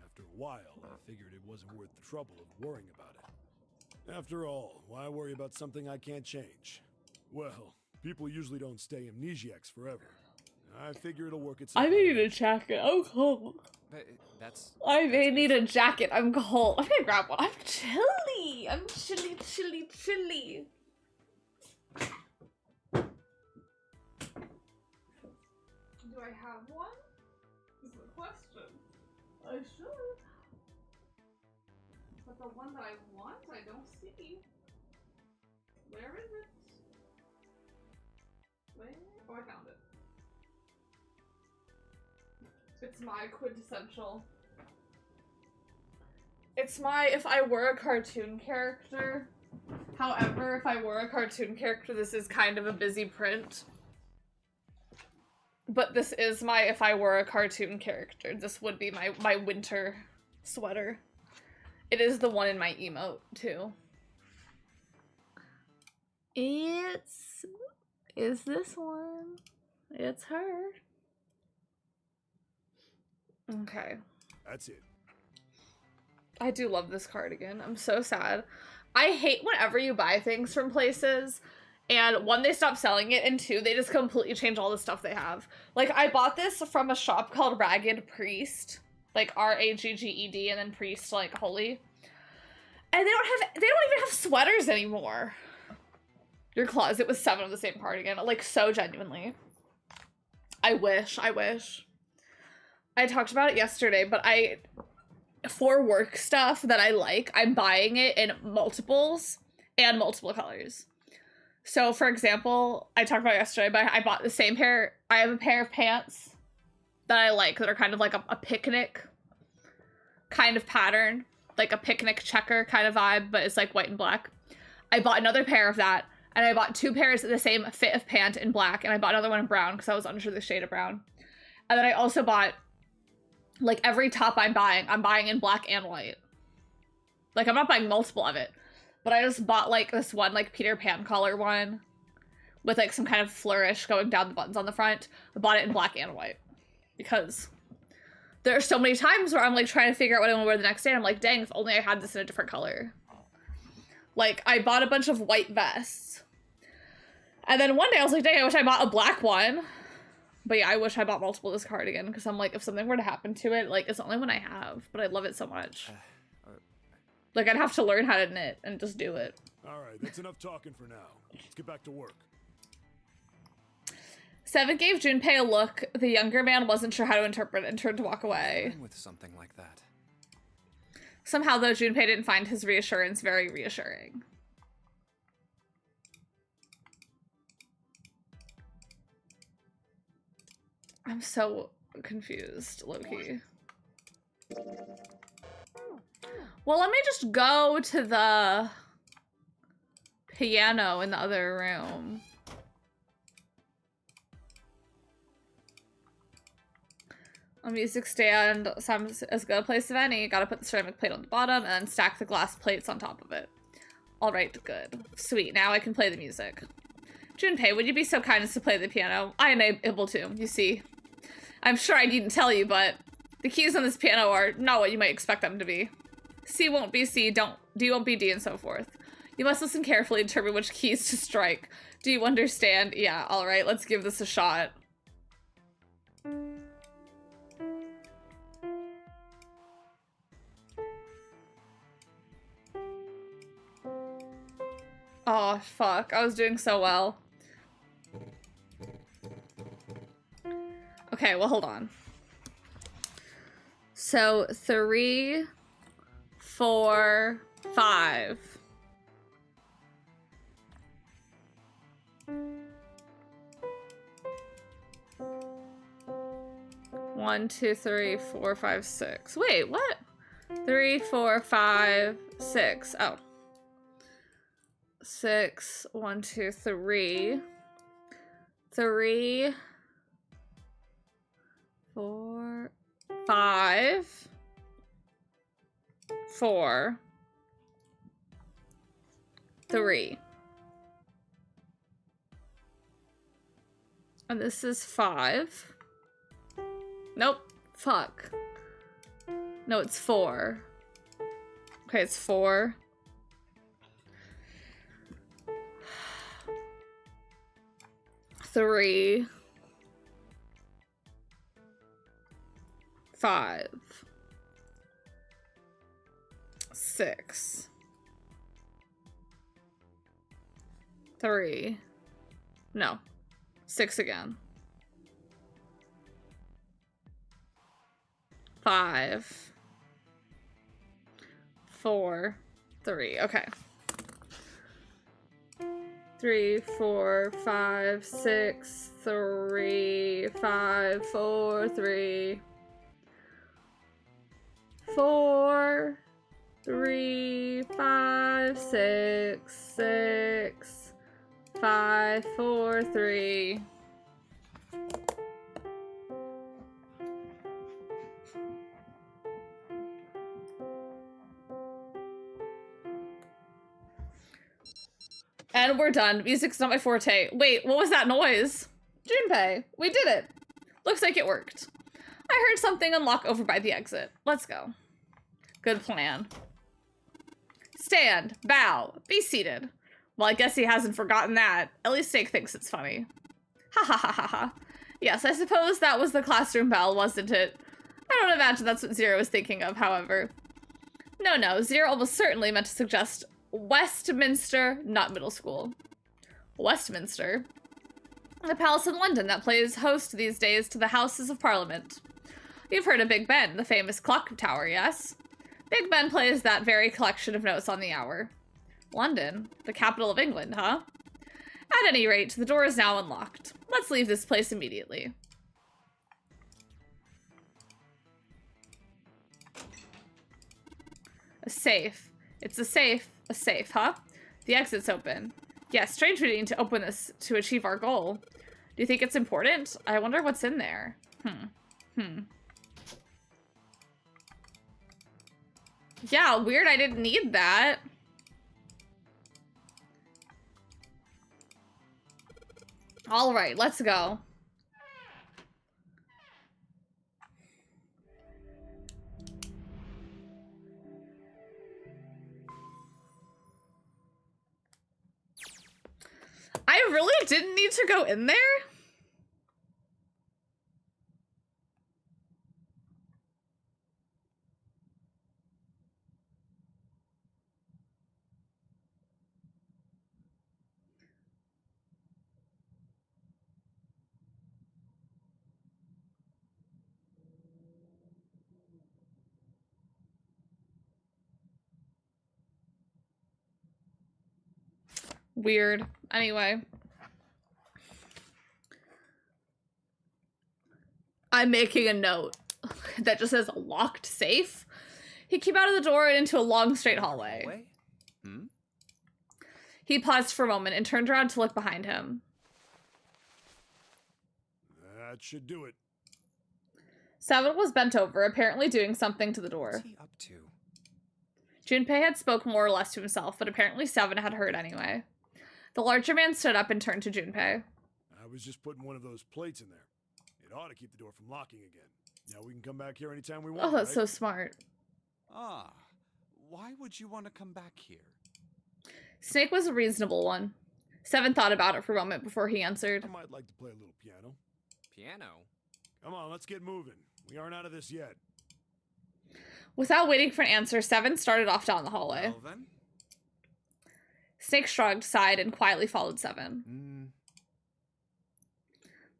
After a while, I figured it wasn't worth the trouble of worrying about it. After all, why worry about something I can't change? Well, people usually don't stay amnesiacs forever. I figure it'll work itself out. I may need a jacket. I'm cold. I may need a jacket. I'm cold. I'm gonna grab one. I'm chilly. I'm chilly. Do I have one? Is the question. I should. But the one that I want, I don't see. Where is it? Where? Oh, I found it. It's my quintessential It's my if I were a cartoon character. However, if I were a cartoon character, this is kind of a busy print. But this is my if I were a cartoon character. This would be my winter sweater. It is the one in my emote, too. Is this one. It's her. Okay. That's it. I do love this cardigan. I'm so sad. I hate whenever you buy things from places and one, they stop selling it, and two, they just completely change all the stuff they have. Like, I bought this from a shop called Ragged Priest. Like, R-A-G-G-E-D and then Priest, like, holy. And they don't even have sweaters anymore. Your closet was 7 of the same cardigan. Like, so genuinely. I wish. I talked about it yesterday, but for work stuff that I like, I'm buying it in multiples and multiple colors. So, for example, I talked about it yesterday, but I bought the same pair. I have a pair of pants that I like that are kind of like a picnic kind of pattern, like a picnic checker kind of vibe, but it's like white and black. I bought another pair of that, and I bought 2 pairs of the same fit of pant in black, and I bought another one in brown because I was unsure the shade of brown. And then I also bought, like, every top I'm buying in black and white. Like, I'm not buying multiple of it. But I just bought, like, this one, like, Peter Pan collar one with, like, some kind of flourish going down the buttons on the front. I bought it in black and white because there are so many times where I'm, like, trying to figure out what I'm gonna wear the next day, and I'm like, dang, if only I had this in a different color. Like, I bought a bunch of white vests. And then one day I was like, dang, I wish I bought a black one. But yeah, I wish I bought multiple of this cardigan because I'm like, if something were to happen to it, like, it's the only one I have, but I love it so much. Like, I'd have to learn how to knit and just do it. All right, that's enough talking for now. Let's get back to work. 7 gave Junpei a look. The younger man wasn't sure how to interpret it and turned to walk away. With something like that. Somehow, though, Junpei didn't find his reassurance very reassuring. I'm so confused, low-key. Well, let me just go to the piano in the other room. A music stand sounds as good a place as any. Gotta put the ceramic plate on the bottom and then stack the glass plates on top of it. Alright, good. Sweet, now I can play the music. Junpei, would you be so kind as to play the piano? I am able to, you see. I'm sure I needn't tell you, but the keys on this piano are not what you might expect them to be. C won't be C, D won't be D, and so forth. You must listen carefully and determine which keys to strike. Do you understand? Yeah, alright, let's give this a shot. Oh, fuck. I was doing so well. Okay, well, hold on. So, 3, 4, 5. One, 2, 3, 4, 5, 6. Wait, what? 3, 4, 5, 6. Oh. 6, 1, 2, 3. 3, 4, 5, 4, 3. And this is 5. Nope. Fuck. No, it's 4. Okay, it's 4. 3, 5, 6, 3. No. 6 again. 5, 4, 3. Okay. 3, 4, 5, 6, 3, 5, 4, 3, 4, 3, 5, 6, 6, 5, 4, 3. And we're done. Music's not my forte. Wait, what was that noise? Junpei, we did it. Looks like it worked. I heard something unlock over by the exit. Let's go. Good plan. Stand, bow, be seated. Well, I guess he hasn't forgotten that. At least Snake thinks it's funny. Ha ha ha ha ha. Yes, I suppose that was the classroom bell, wasn't it? I don't imagine that's what Zero was thinking of, however. No, Zero almost certainly meant to suggest Westminster, not middle school. Westminster? The palace in London that plays host these days to the Houses of Parliament. You've heard of Big Ben, the famous clock tower, yes? Big Ben plays that very collection of notes on the hour. London, the capital of England, huh? At any rate, the door is now unlocked. Let's leave this place immediately. A safe. It's a safe, huh? The exit's open. Yes, strange we need to open this to achieve our goal. Do you think it's important? I wonder what's in there. Yeah, weird I didn't need that. All right, let's go. I really didn't need to go in there? Weird. Anyway. I'm making a note that just says locked safe. He came out of the door and into a long straight hallway. He paused for a moment and turned around to look behind him. That should do it. 7 was bent over, apparently doing something to the door. What's he up to? Junpei had spoken more or less to himself, but apparently 7 had heard anyway. The larger man stood up and turned to Junpei. I was just putting one of those plates in there. It ought to keep the door from locking again. Now we can come back here anytime we want. Oh, that's right? so smart. Ah, why would you want to come back here? Snake was a reasonable one. 7 thought about it for a moment before he answered. I might like to play a little piano. Piano? Come on, let's get moving. We aren't out of this yet. Without waiting for an answer, 7 started off down the hallway. Well, then. Snake shrugged, sighed, and quietly followed 7.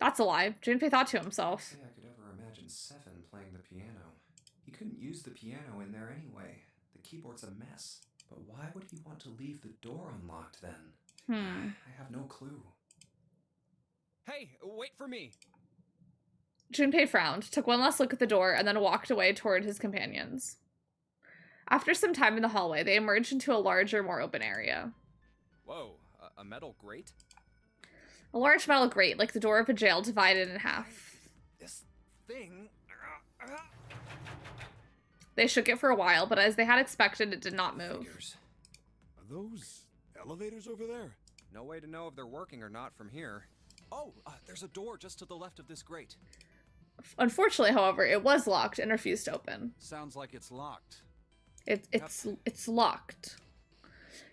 That's a lie. Junpei thought to himself. I could ever imagine 7 playing the piano. He couldn't use the piano in there anyway. The keyboard's a mess. But why would he want to leave the door unlocked then? I have no clue. Hey, wait for me! Junpei frowned, took one last look at the door, and then walked away toward his companions. After some time in the hallway, they emerged into a larger, more open area. Whoa, a metal grate? A large metal grate, like the door of a jail, divided in half. This thing... They shook it for a while, but as they had expected, it did not move. Are those elevators over there? No way to know if they're working or not from here. Oh, there's a door just to the left of this grate. Unfortunately, however, it was locked and refused to open. Sounds like it's locked. It's locked.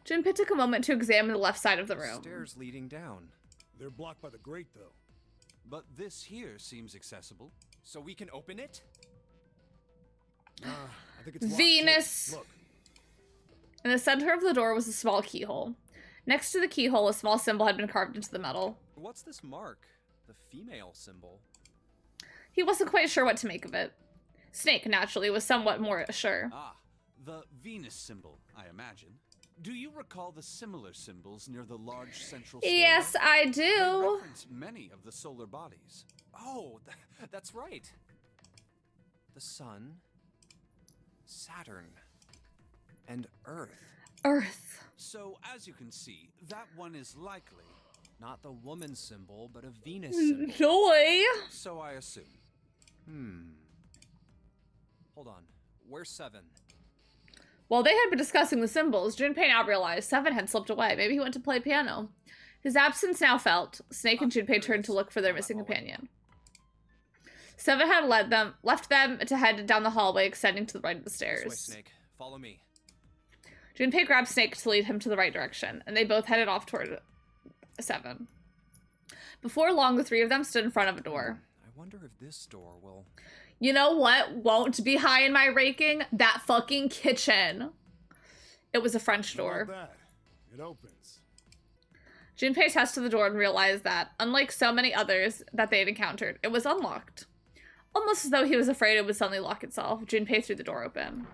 Junpei took a moment to examine the left side of the room. Stairs leading down. They're blocked by the grate, though. But this here seems accessible. So we can open it? I think it's locked. Venus! Look. In the center of the door was a small keyhole. Next to the keyhole, a small symbol had been carved into the metal. What's this mark? The female symbol. He wasn't quite sure what to make of it. Snake, naturally, was somewhat more sure. Ah, the Venus symbol, I imagine. Do you recall the similar symbols near the large central stairway? Yes, I do. They reference many of the solar bodies. Oh, that's right. The sun, Saturn, And Earth. Earth. So, as you can see, that one is likely not the woman symbol, but a Venus symbol. Joy. So I assume. Hold on. Where's 7? While they had been discussing the symbols, Junpei now realized 7 had slipped away. Maybe he went to play piano. His absence now felt. Snake and Junpei turned to look for their missing companion. 7 had left them to head down the hallway, extending to the right of the stairs. This way, Snake. Follow me. Junpei grabbed Snake to lead him to the right direction, and they both headed off toward 7. Before long, the 3 of them stood in front of a door. I wonder if this door will... You know what won't be high in my ranking? That fucking kitchen. It was a French door. How about that? It opens. Junpei tested the door and realized that, unlike so many others that they had encountered, it was unlocked. Almost as though he was afraid it would suddenly lock itself, Junpei threw the door open.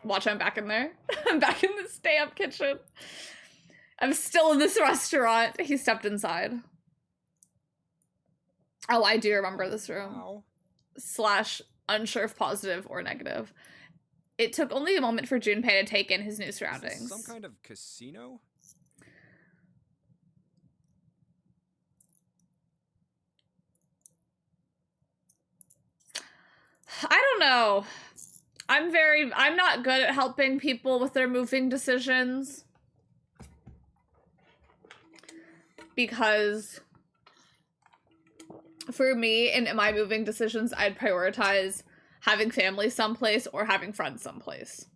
Watch, I'm back in there. I'm back in this damn kitchen. I'm still in this restaurant. He stepped inside. Oh, I do remember this room. Wow. / unsure if positive or negative. It took only a moment for Junpei to take in his new surroundings. Is this some kind of casino? I don't know. I'm not good at helping people with their moving decisions. Because for me, in my moving decisions, I'd prioritize having family someplace or having friends someplace.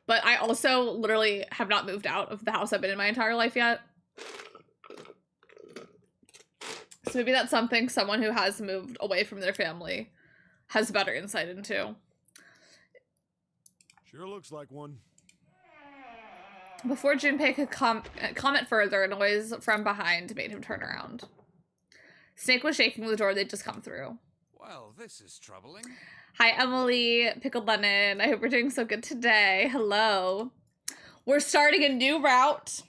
But I also literally have not moved out of the house I've been in my entire life yet. So maybe that's something someone who has moved away from their family has better insight into. Sure looks like one. Before Junpei could comment further, a noise from behind made him turn around. Snake was shaking the door they'd just come through. Well, this is troubling. Hi, Emily, Pickled Lennon. I hope you're doing so good today. Hello. We're starting a new route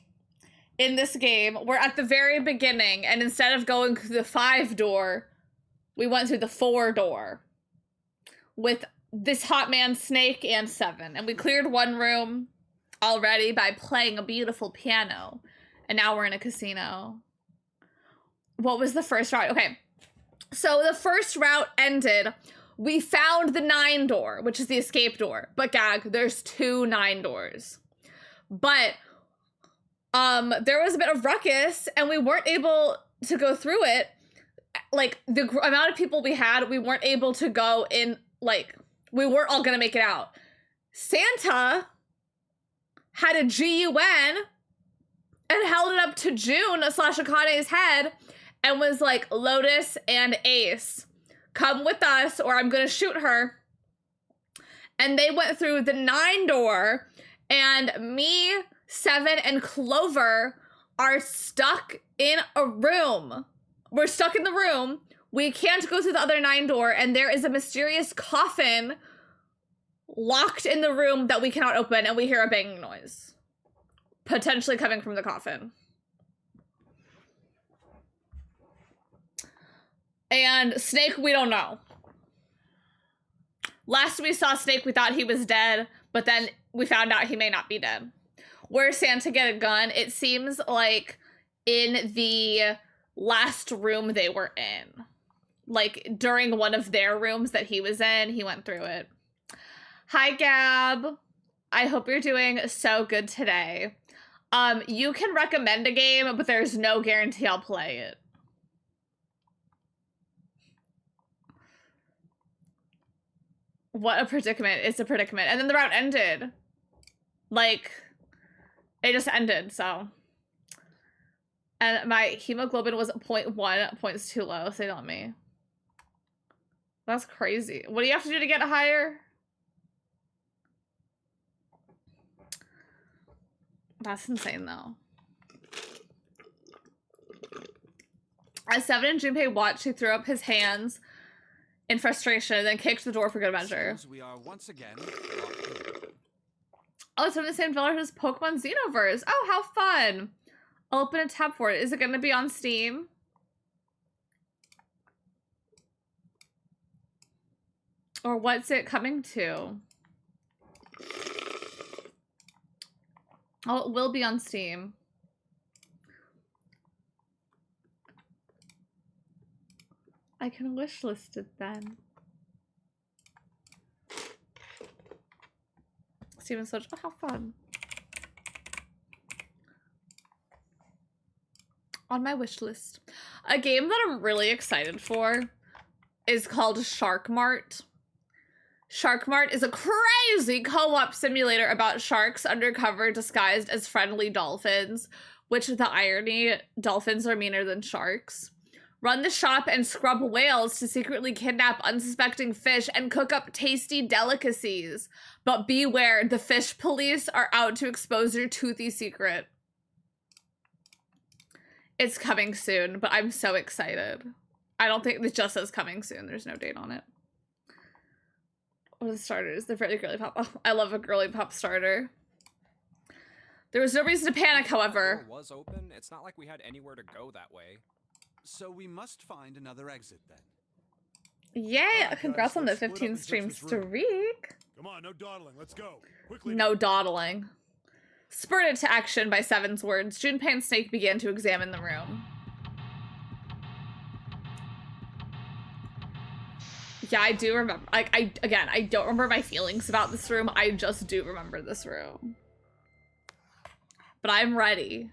in this game. We're at the very beginning, and instead of going through the 5 door, we went through the 4 door with this hot man Snake and 7. And we cleared one room already by playing a beautiful piano. And now we're in a casino. What was the first route? Okay. So the first route ended. We found the 9 door, which is the escape door. But gag, there's 2 9 doors. But there was a bit of ruckus and we weren't able to go through it. Like, the amount of people we had, we weren't able to go in, like, we weren't all gonna make it out. Santa had a GUN and held it up to June / Akane's head and was like, Lotus and Ace, come with us or I'm gonna shoot her. And they went through the 9 door and me, 7, and Clover are stuck in a room. We're stuck in the room. We can't go through the other 9 door and there is a mysterious coffin locked in the room that we cannot open and we hear a banging noise. Potentially coming from the coffin. And Snake, we don't know. Last we saw Snake, we thought he was dead, but then we found out he may not be dead. Where's Santa get a gun? It seems like in the last room they were in. Like during one of their rooms that he was in, he went through it. Hi, Gab. I hope you're doing so good today. You can recommend a game, but there's no guarantee I'll play it. What a predicament. It's a predicament. And then the route ended. Like, it just ended, so. And my hemoglobin was 0.1, points too low, say not me. That's crazy. What do you have to do to get higher? That's insane, though. As 7 and Junpei watched, he threw up his hands in frustration, then kicked the door for good measure. We are once again. Oh, it's from the same developer as Pokemon Xenoverse. Oh, how fun! I'll open a tab for it. Is it going to be on Steam? Or what's it coming to? Oh, it will be on Steam. I can wishlist it then. Steven Switch. Oh, how fun. On my wish list. A game that I'm really excited for is called Shark Mart. Shark Mart is a crazy co-op simulator about sharks undercover disguised as friendly dolphins, which the irony, dolphins are meaner than sharks. Run the shop and scrub whales to secretly kidnap unsuspecting fish and cook up tasty delicacies. But beware, the fish police are out to expose your toothy secret. It's coming soon, but I'm so excited. I don't think it just says coming soon. There's no date on it. What are the starters? They're very girly pop. Oh, I love a girly pop starter. There was no reason to panic, however. The door was open. It's not like we had anywhere to go that way. So we must find another exit then. Yay! Congrats on the 15 stream streak. Come on, no dawdling. Let's go. Quickly. No dawdling. Spurred to action by Seven's words, Junpei and Snake began to examine the room. Yeah, I do remember. Like, I don't remember my feelings about this room. I just do remember this room. But I'm ready.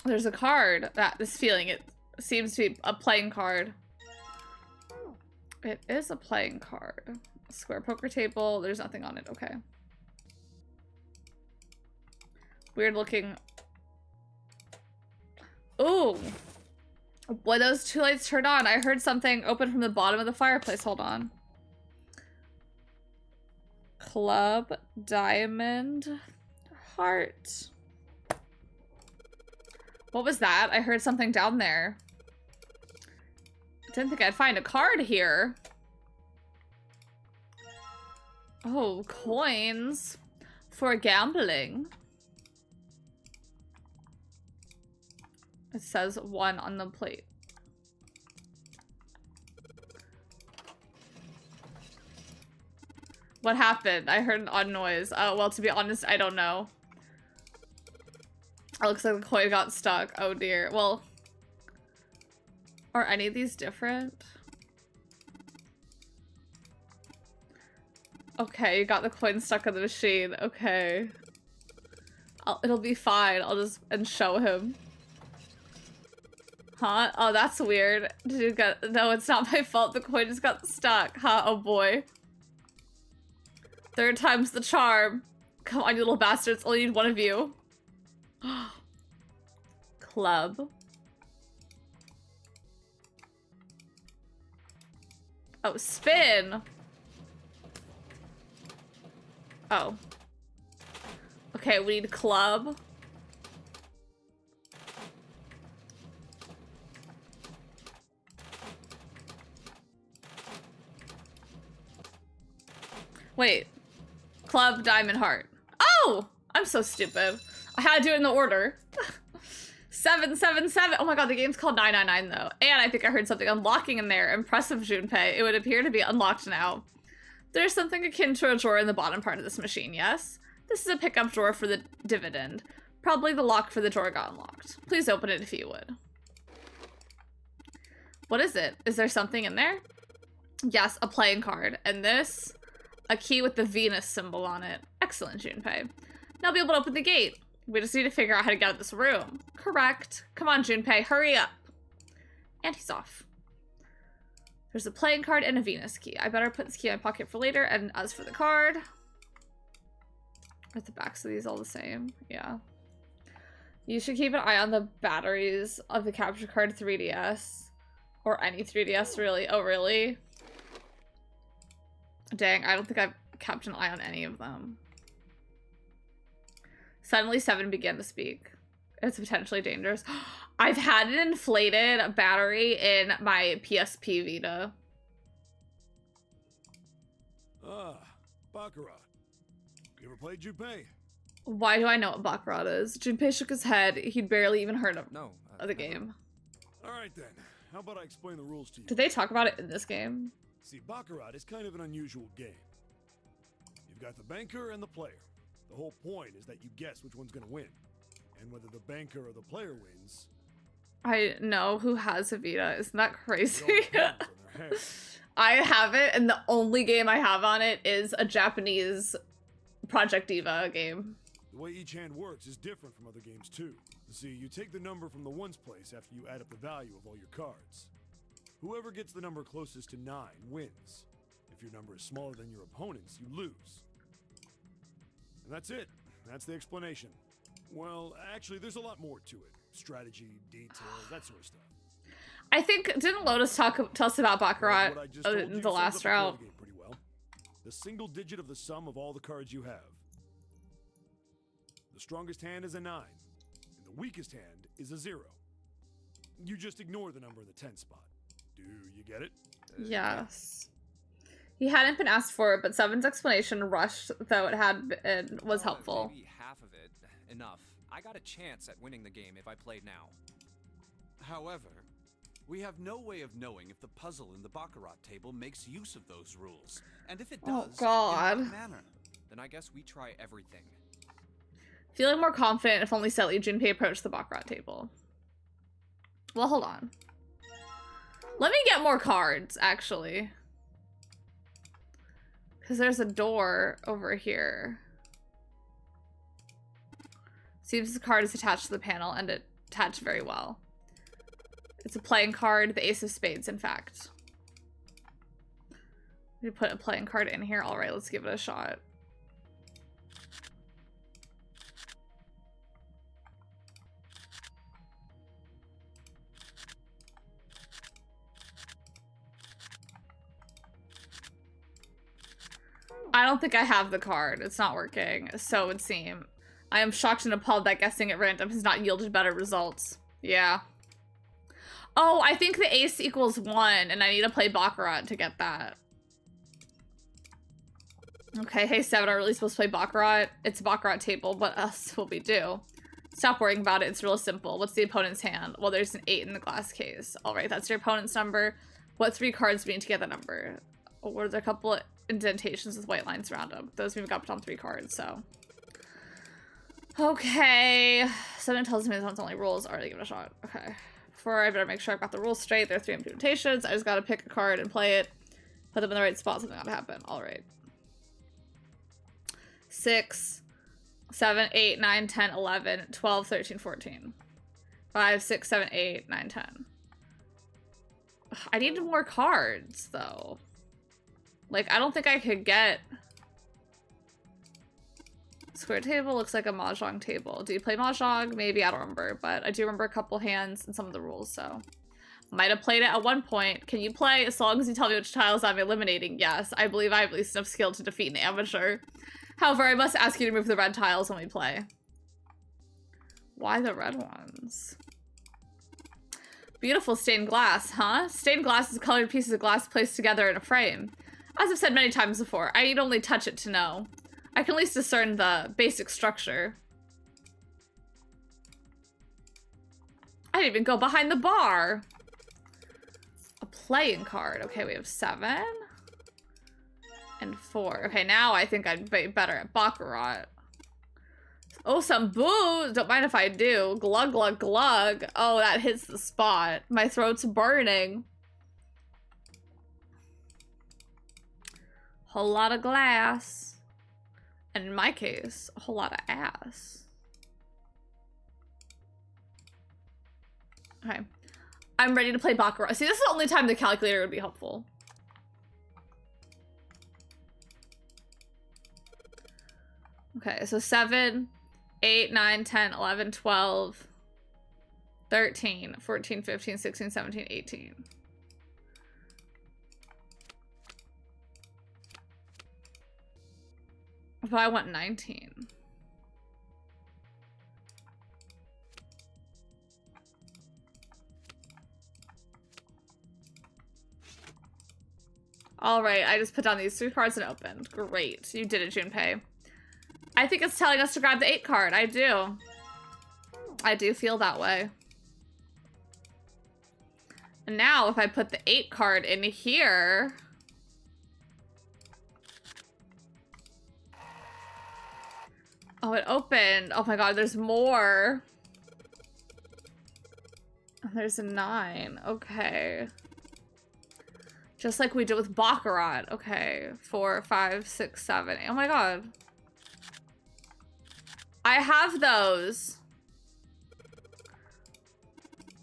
There's a card. This feeling, it seems to be a playing card. It is a playing card. A square poker table. There's nothing on it. Okay. Weird looking. Ooh. When those two lights turned on, I heard something open from the bottom of the fireplace. Hold on. Club, diamond, heart. What was that? I heard something down there. Didn't think I'd find a card here. Oh, coins for gambling. It says 1 on the plate. What happened? I heard an odd noise. Oh, well, to be honest, I don't know. It looks like the coin got stuck. Oh dear. Well, are any of these different? Okay, you got the coin stuck in the machine. Okay. It'll be fine. I'll just show him. Huh? Oh, that's weird. Did you get? No, it's not my fault. The coin just got stuck. Huh? Oh boy. Third time's the charm. Come on, you little bastards. Only need one of you. Club. Oh, spin. Oh. Okay, we need club. Wait. Club, diamond, heart. Oh! I'm so stupid. I had to do it in the order. 777. Oh my god, the game's called 999 though. And I think I heard something unlocking in there. Impressive, Junpei. It would appear to be unlocked now. There's something akin to a drawer in the bottom part of this machine, yes? This is a pickup drawer for the dividend. Probably the lock for the drawer got unlocked. Please open it if you would. What is it? Is there something in there? Yes, a playing card. And this? A key with the Venus symbol on it. Excellent, Junpei. Now I'll be able to open the gate. We just need to figure out how to get out of this room. Correct. Come on, Junpei, hurry up. And he's off. There's a playing card and a Venus key. I better put this key in my pocket for later. And as for the card, are the backs of these all the same? Yeah. You should keep an eye on the batteries of the capture card 3DS. Or any 3DS, really. Oh, really? Dang, I don't think I've kept an eye on any of them. Suddenly, Seven began to speak. It's potentially dangerous. I've had an inflated battery in my PSP Vita. Ah, Baccarat. You ever played Junpei? Why do I know what Baccarat is? Junpei shook his head. He'd barely even heard of the game. Alright then, how about I explain the rules to you? Did they talk about it in this game? See, Baccarat is kind of an unusual game. You've got the banker and the player. The whole point is that you guess which one's gonna win. And whether the banker or the player wins... I know who has a Vita. Isn't that crazy? it all depends on their hands. I have it, and the only game I have on it is a Japanese Project Diva game. The way each hand works is different from other games too. See, you take the number from the ones place after you add up the value of all your cards. Whoever gets the number closest to 9 wins. If your number is smaller than your opponent's, you lose. And that's it. That's the explanation. Well, actually, there's a lot more to it. Strategy, details, that sort of stuff. I think, didn't Lotus tell us about Baccarat What I just told in you the last sums up the core of route? the game pretty well. The single digit of the sum of all the cards you have. The strongest hand is a 9, and the weakest hand is a 0. You just ignore the number in the 10 spot. Do you get it? Yes. He hadn't been asked for it, but Seven's explanation, rushed though it had been, was helpful. Maybe half of it. Enough. I got a chance at winning the game if I played now. However, we have no way of knowing if the puzzle in the Baccarat table makes use of those rules. And if it does, Oh, God. in what manner? Then I guess we try everything. Feeling more confident if only slightly, Junpei approached the Baccarat table. Well, hold on. Let me get more cards, actually. Because there's a door over here. Seems the card is attached to the panel, and it attached very well. It's a playing card, the Ace of Spades, in fact. We put a playing card in here. All right, let's give it a shot. I don't think I have the card. It's not working, so it would seem. I am shocked and appalled that guessing at random has not yielded better results. Yeah. Oh, I think the ace equals 1, and I need to play Baccarat to get that. Okay, hey Seven, are we really supposed to play Baccarat? It's a Baccarat table. What else will we do? Stop worrying about it. It's real simple. What's the opponent's hand? Well, there's an 8 in the glass case. All right, that's your opponent's number. What 3 cards do we need to get that number? Oh, there's a couple of indentations with white lines around them. Those we've got on 3 cards, so. Okay. Someone tells me that's only rules. Already give it a shot. Okay. Before, I better make sure I've got the rules straight. There are 3 implementations. I just gotta pick a card and play it. Put them in the right spot. Something gotta happen. Alright. 6, 7, 8, 9, 10, 11, 12, 13, 14. 5, 6, 7, 8, 9, 10. I need more cards, though. Like, I don't think I could get... Square table looks like a mahjong table. Do you play mahjong? Maybe, I don't remember. But I do remember a couple hands and some of the rules, so... Might have played it at one point. Can you play as long as you tell me which tiles I'm eliminating? Yes, I believe I have at least enough skill to defeat an amateur. However, I must ask you to move the red tiles when we play. Why the red ones? Beautiful stained glass, huh? Stained glass is colored pieces of glass placed together in a frame. As I've said many times before, I need only touch it to know. I can at least discern the basic structure. I didn't even go behind the bar. A playing card. Okay, we have 7. And 4. Okay, now I think I'd be better at Baccarat. Oh, some booze. Don't mind if I do. Glug, glug, glug. Oh, that hits the spot. My throat's burning. Whole lot of glass. And in my case, a whole lot of ass. Okay. I'm ready to play Baccarat. See, this is the only time the calculator would be helpful. Okay, so 7, 8, 9, 10, 11, 12, 13, 14, 15, 16, 17, 18. If I want 19. All right, I just put down these 3 cards and opened. Great, you did it, Junpei. I think it's telling us to grab the 8 card. I do. I do feel that way. And now if I put the 8 card in here... Oh, it opened. Oh my god, there's more. There's a 9. Okay. Just like we did with Baccarat. Okay. 4, 5, 6, 7. Oh my god. I have those.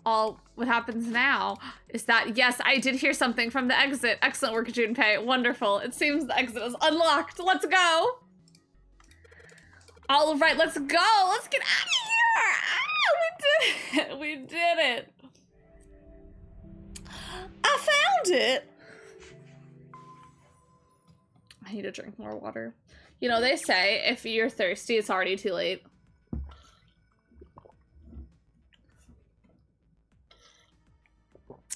All what happens now is that, yes, I did hear something from the exit. Excellent work, Junpei. Wonderful. It seems the exit is unlocked. Let's go. All right, let's go. Let's get out of here. Ah, we did it. We did it. I found it. I need to drink more water. You know, they say if you're thirsty, it's already too late.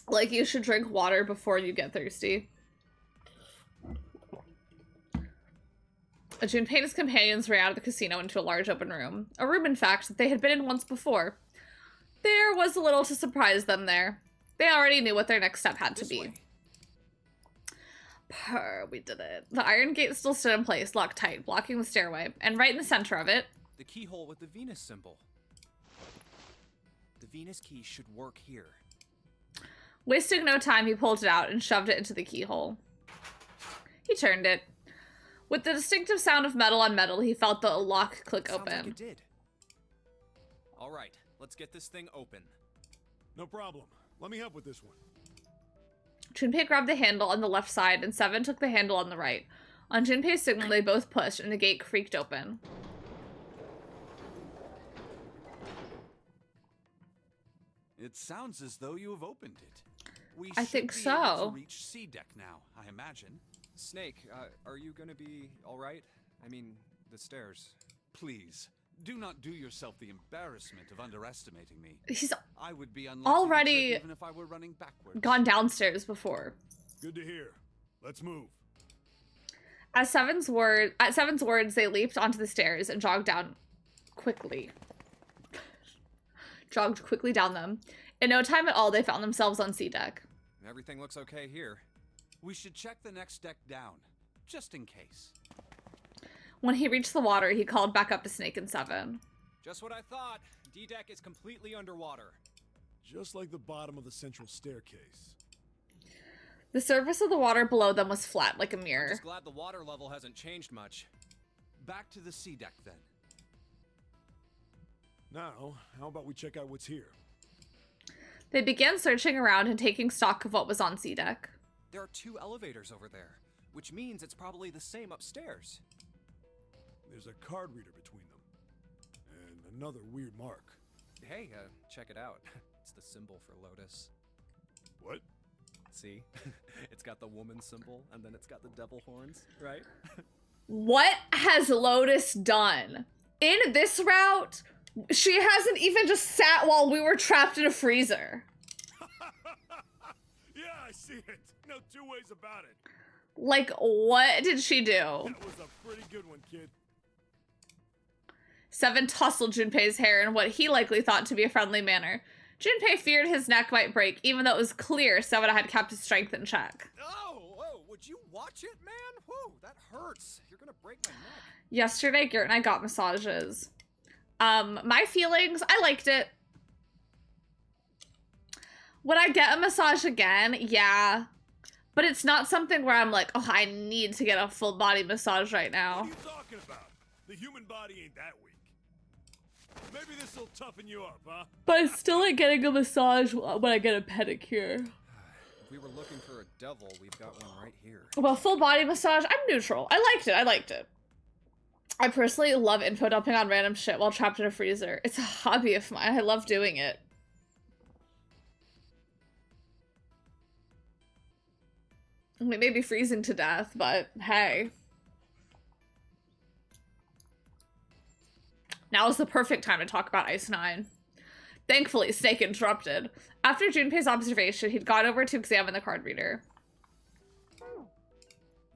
Like, you should drink water before you get thirsty. Junpei and his companions ran out of the casino into a large open room. A room, in fact, that they had been in once before. There was a little to surprise them there. They already knew what their next step had to be. Purr, we did it. The iron gate still stood in place, locked tight, blocking the stairway. And right in the center of it... The keyhole with the Venus symbol. The Venus key should work here. Wasting no time, he pulled it out and shoved it into the keyhole. He turned it. With the distinctive sound of metal on metal, he felt the lock click open. Sounds like it did. All right, let's get this thing open. No problem. Let me help with this one. Junpei grabbed the handle on the left side, and Seven took the handle on the right. On Junpei's signal, they both pushed, and the gate creaked open. It sounds as though you have opened it. I think should be able so. to reach C deck now, I imagine. Snake, are you gonna be all right? I mean, the stairs. Please, do not do yourself the embarrassment of underestimating me. He's I would be unlucky already to trip even if I were running backwards. gone downstairs before. Good to hear. Let's move. At Seven's words, they leaped onto the stairs and jogged down quickly. Jogged quickly down them. In no time at all, they found themselves on C deck. Everything looks okay here. We should check the next deck down, just in case. When he reached the water, he called back up to Snake and Seven. Just what I thought. D deck is completely underwater. Just like the bottom of the central staircase. The surface of the water below them was flat, like a mirror. I'm just glad the water level hasn't changed much. Back to the C deck, then. Now, how about we check out what's here? They began searching around and taking stock of what was on C deck. There are 2 elevators over there, which means it's probably the same upstairs. There's a card reader between them. And another weird mark. Hey, check it out. It's the symbol for Lotus. What? See? It's got the woman symbol, and then it's got the devil horns, right? What has Lotus done? In this route, she hasn't even just sat while we were trapped in a freezer. Yeah, I see it. No 2 ways about it. Like, what did she do? That was a pretty good one, kid. Seven tousled Junpei's hair in what he likely thought to be a friendly manner. Junpei feared his neck might break, even though it was clear Seven had kept his strength in check. Oh, would you watch it, man? Whoa, that hurts. You're gonna break my neck. Yesterday, Garrett and I got massages. My feelings, I liked it. Would I get a massage again? Yeah. But it's not something where I'm like, oh, I need to get a full body massage right now. What are you talking about? The human body ain't that weak. Maybe this will toughen you up, huh? But I still like getting a massage when I get a pedicure. If we were looking for a devil, we've got one right here. Well, full body massage, I'm neutral. I liked it. I personally love info dumping on random shit while trapped in a freezer. It's a hobby of mine. I love doing it. We may be freezing to death, but hey. Now is the perfect time to talk about Ice 9. Thankfully, Snake interrupted. After Junpei's observation, he'd gone over to examine the card reader.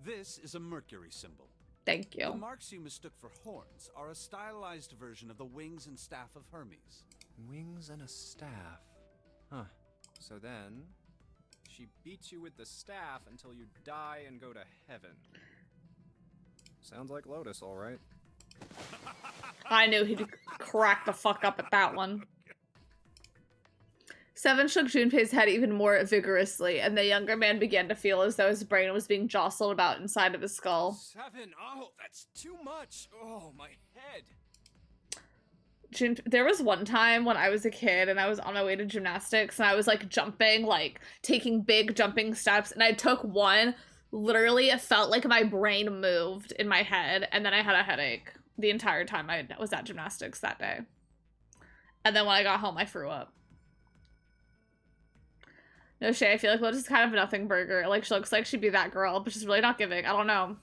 This is a Mercury symbol. Thank you. The marks you mistook for horns are a stylized version of the wings and staff of Hermes. Wings and a staff. Huh. So then, She beats you with the staff until you die and go to heaven. Sounds like Lotus, all right. I knew he'd crack the fuck up at that one. Seven shook Junpei's head even more vigorously, and the younger man began to feel as though his brain was being jostled about inside of his skull. Seven, oh, that's too much. Oh, my head. There was one time when I was a kid and I was on my way to gymnastics and I was like jumping, like taking big jumping steps, and I took one. Literally, it felt like my brain moved in my head, and then I had a headache the entire time I was at gymnastics that day. And then when I got home, I threw up. No shade, I feel like Lotus is kind of a nothing burger. Like, she looks like she'd be that girl, but she's really not giving. I don't know.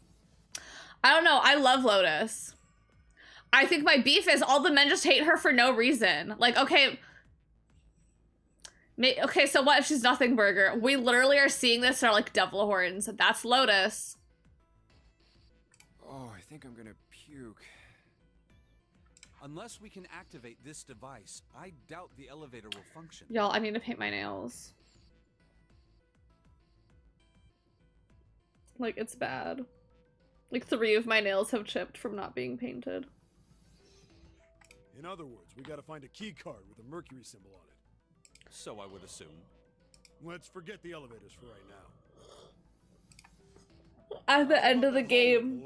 I love Lotus. I think my beef is all the men just hate her for no reason. Like, okay, so what if she's nothing burger? We literally are seeing this in our, like, devil horns. That's Lotus. Oh, I think I'm gonna puke. Unless we can activate this device, I doubt the elevator will function. Y'all, I need to paint my nails. Like, it's bad. Like, 3 of my nails have chipped from not being painted. In other words, we gotta find a key card with a Mercury symbol on it. So I would assume. Let's forget the elevators for right now. At the end of the game,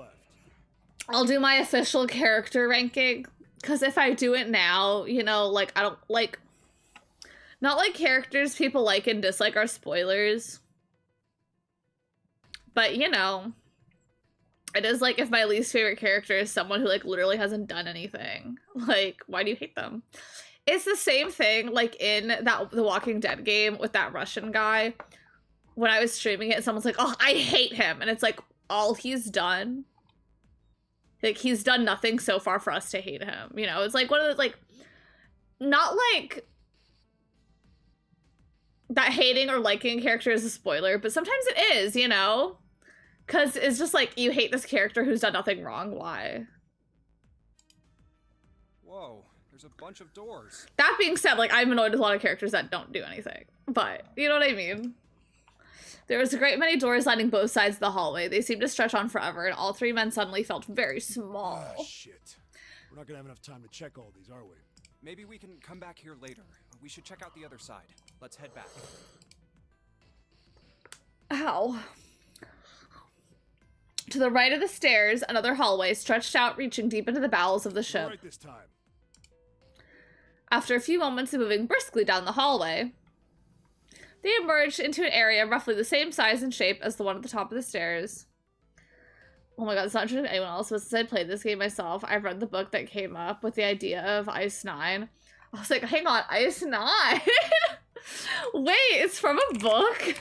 I'll do my official character ranking. Because if I do it now, you know, like, I don't, like, not like characters people like and dislike are spoilers. But, you know, it is like if my least favorite character is someone who, like, literally hasn't done anything. Like, why do you hate them? It's the same thing, like, in the Walking Dead game with that Russian guy. When I was streaming it, someone's like, oh, I hate him. And it's like, all he's done. Like, he's done nothing so far for us to hate him. You know, it's like one of those, like, not like that hating or liking a character is a spoiler, but sometimes it is, you know? Because it's just like, you hate this character who's done nothing wrong. Why? Whoa, there's a bunch of doors. That being said, like, I'm annoyed with a lot of characters that don't do anything. But, you know what I mean? There was a great many doors lining both sides of the hallway. They seemed to stretch on forever, and all 3 men suddenly felt very small. Ah, shit. We're not gonna have enough time to check all these, are we? Maybe we can come back here later. We should check out the other side. Let's head back. Ow. To the right of the stairs, another hallway stretched out, reaching deep into the bowels of the ship. Right this time. After a few moments of moving briskly down the hallway, they emerged into an area roughly the same size and shape as the one at the top of the stairs. Oh my god, it's not true to anyone else, but since I played this game myself, I've read the book that came up with the idea of Ice 9. I was like, hang on, Ice 9? Wait, it's from a book?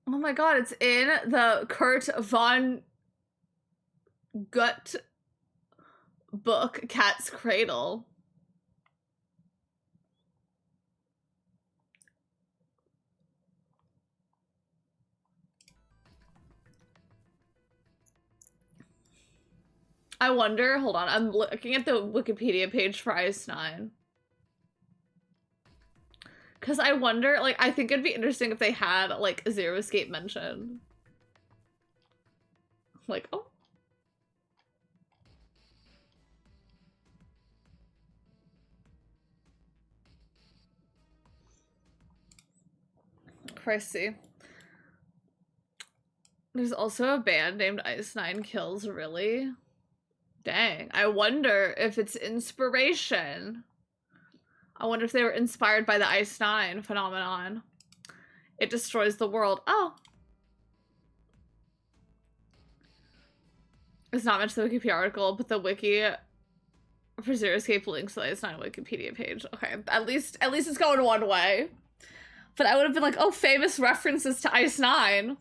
Oh my god, it's in the Kurt von Gutt book, Cat's Cradle. I wonder, hold on, I'm looking at the Wikipedia page for Ice 9. Because I wonder, like, I think it'd be interesting if they had, like, a Zero Escape mention. Like, oh. Pricey. There's also a band named Ice 9 Kills, really? Dang. I wonder if it's inspiration. I wonder if they were inspired by the Ice 9 phenomenon. It destroys the world. Oh. It's not mentioned in the Wikipedia article, but the wiki for Zero Escape links to the Ice 9 Wikipedia page. Okay, at least it's going one way. But I would have been like, oh, famous references to Ice 9.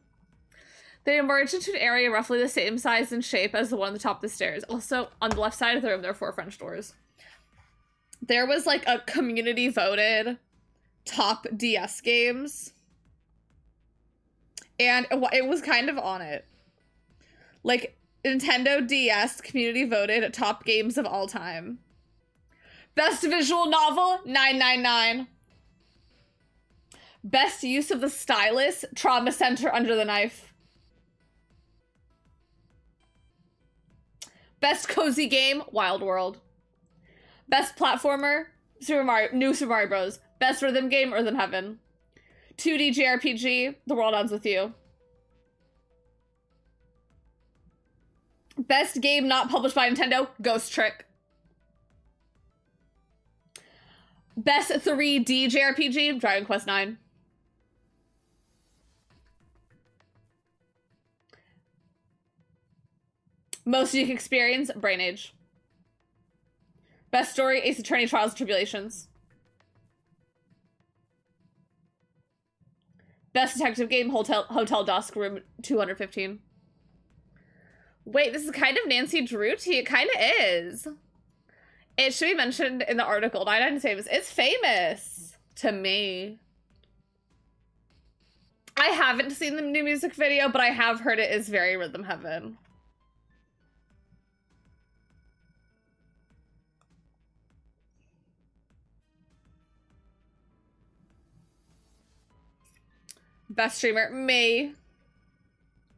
They emerged into an area roughly the same size and shape as the one on the top of the stairs. Also, on the left side of the room, there are 4 French doors. There was, like, a community-voted top DS games. And it was kind of on it. Like, Nintendo DS community voted top games of all time. Best visual novel, 999. Best use of the stylus, Trauma Center Under the Knife. Best cozy game, Wild World. Best platformer, New Super Mario Bros. Best rhythm game, Rhythm Heaven. 2D JRPG, The World Ends With You. Best game not published by Nintendo, Ghost Trick. Best 3D JRPG, Dragon Quest IX. Most unique experience, Brain Age. Best story, Ace Attorney Trials and Tribulations. Best detective game, Hotel Dusk, Room 215. Wait, this is kind of Nancy Drew tea. It kind of is. It should be mentioned in the article. 999 is famous. It's famous to me. I haven't seen the new music video, but I have heard it is very Rhythm Heaven. Best streamer, me.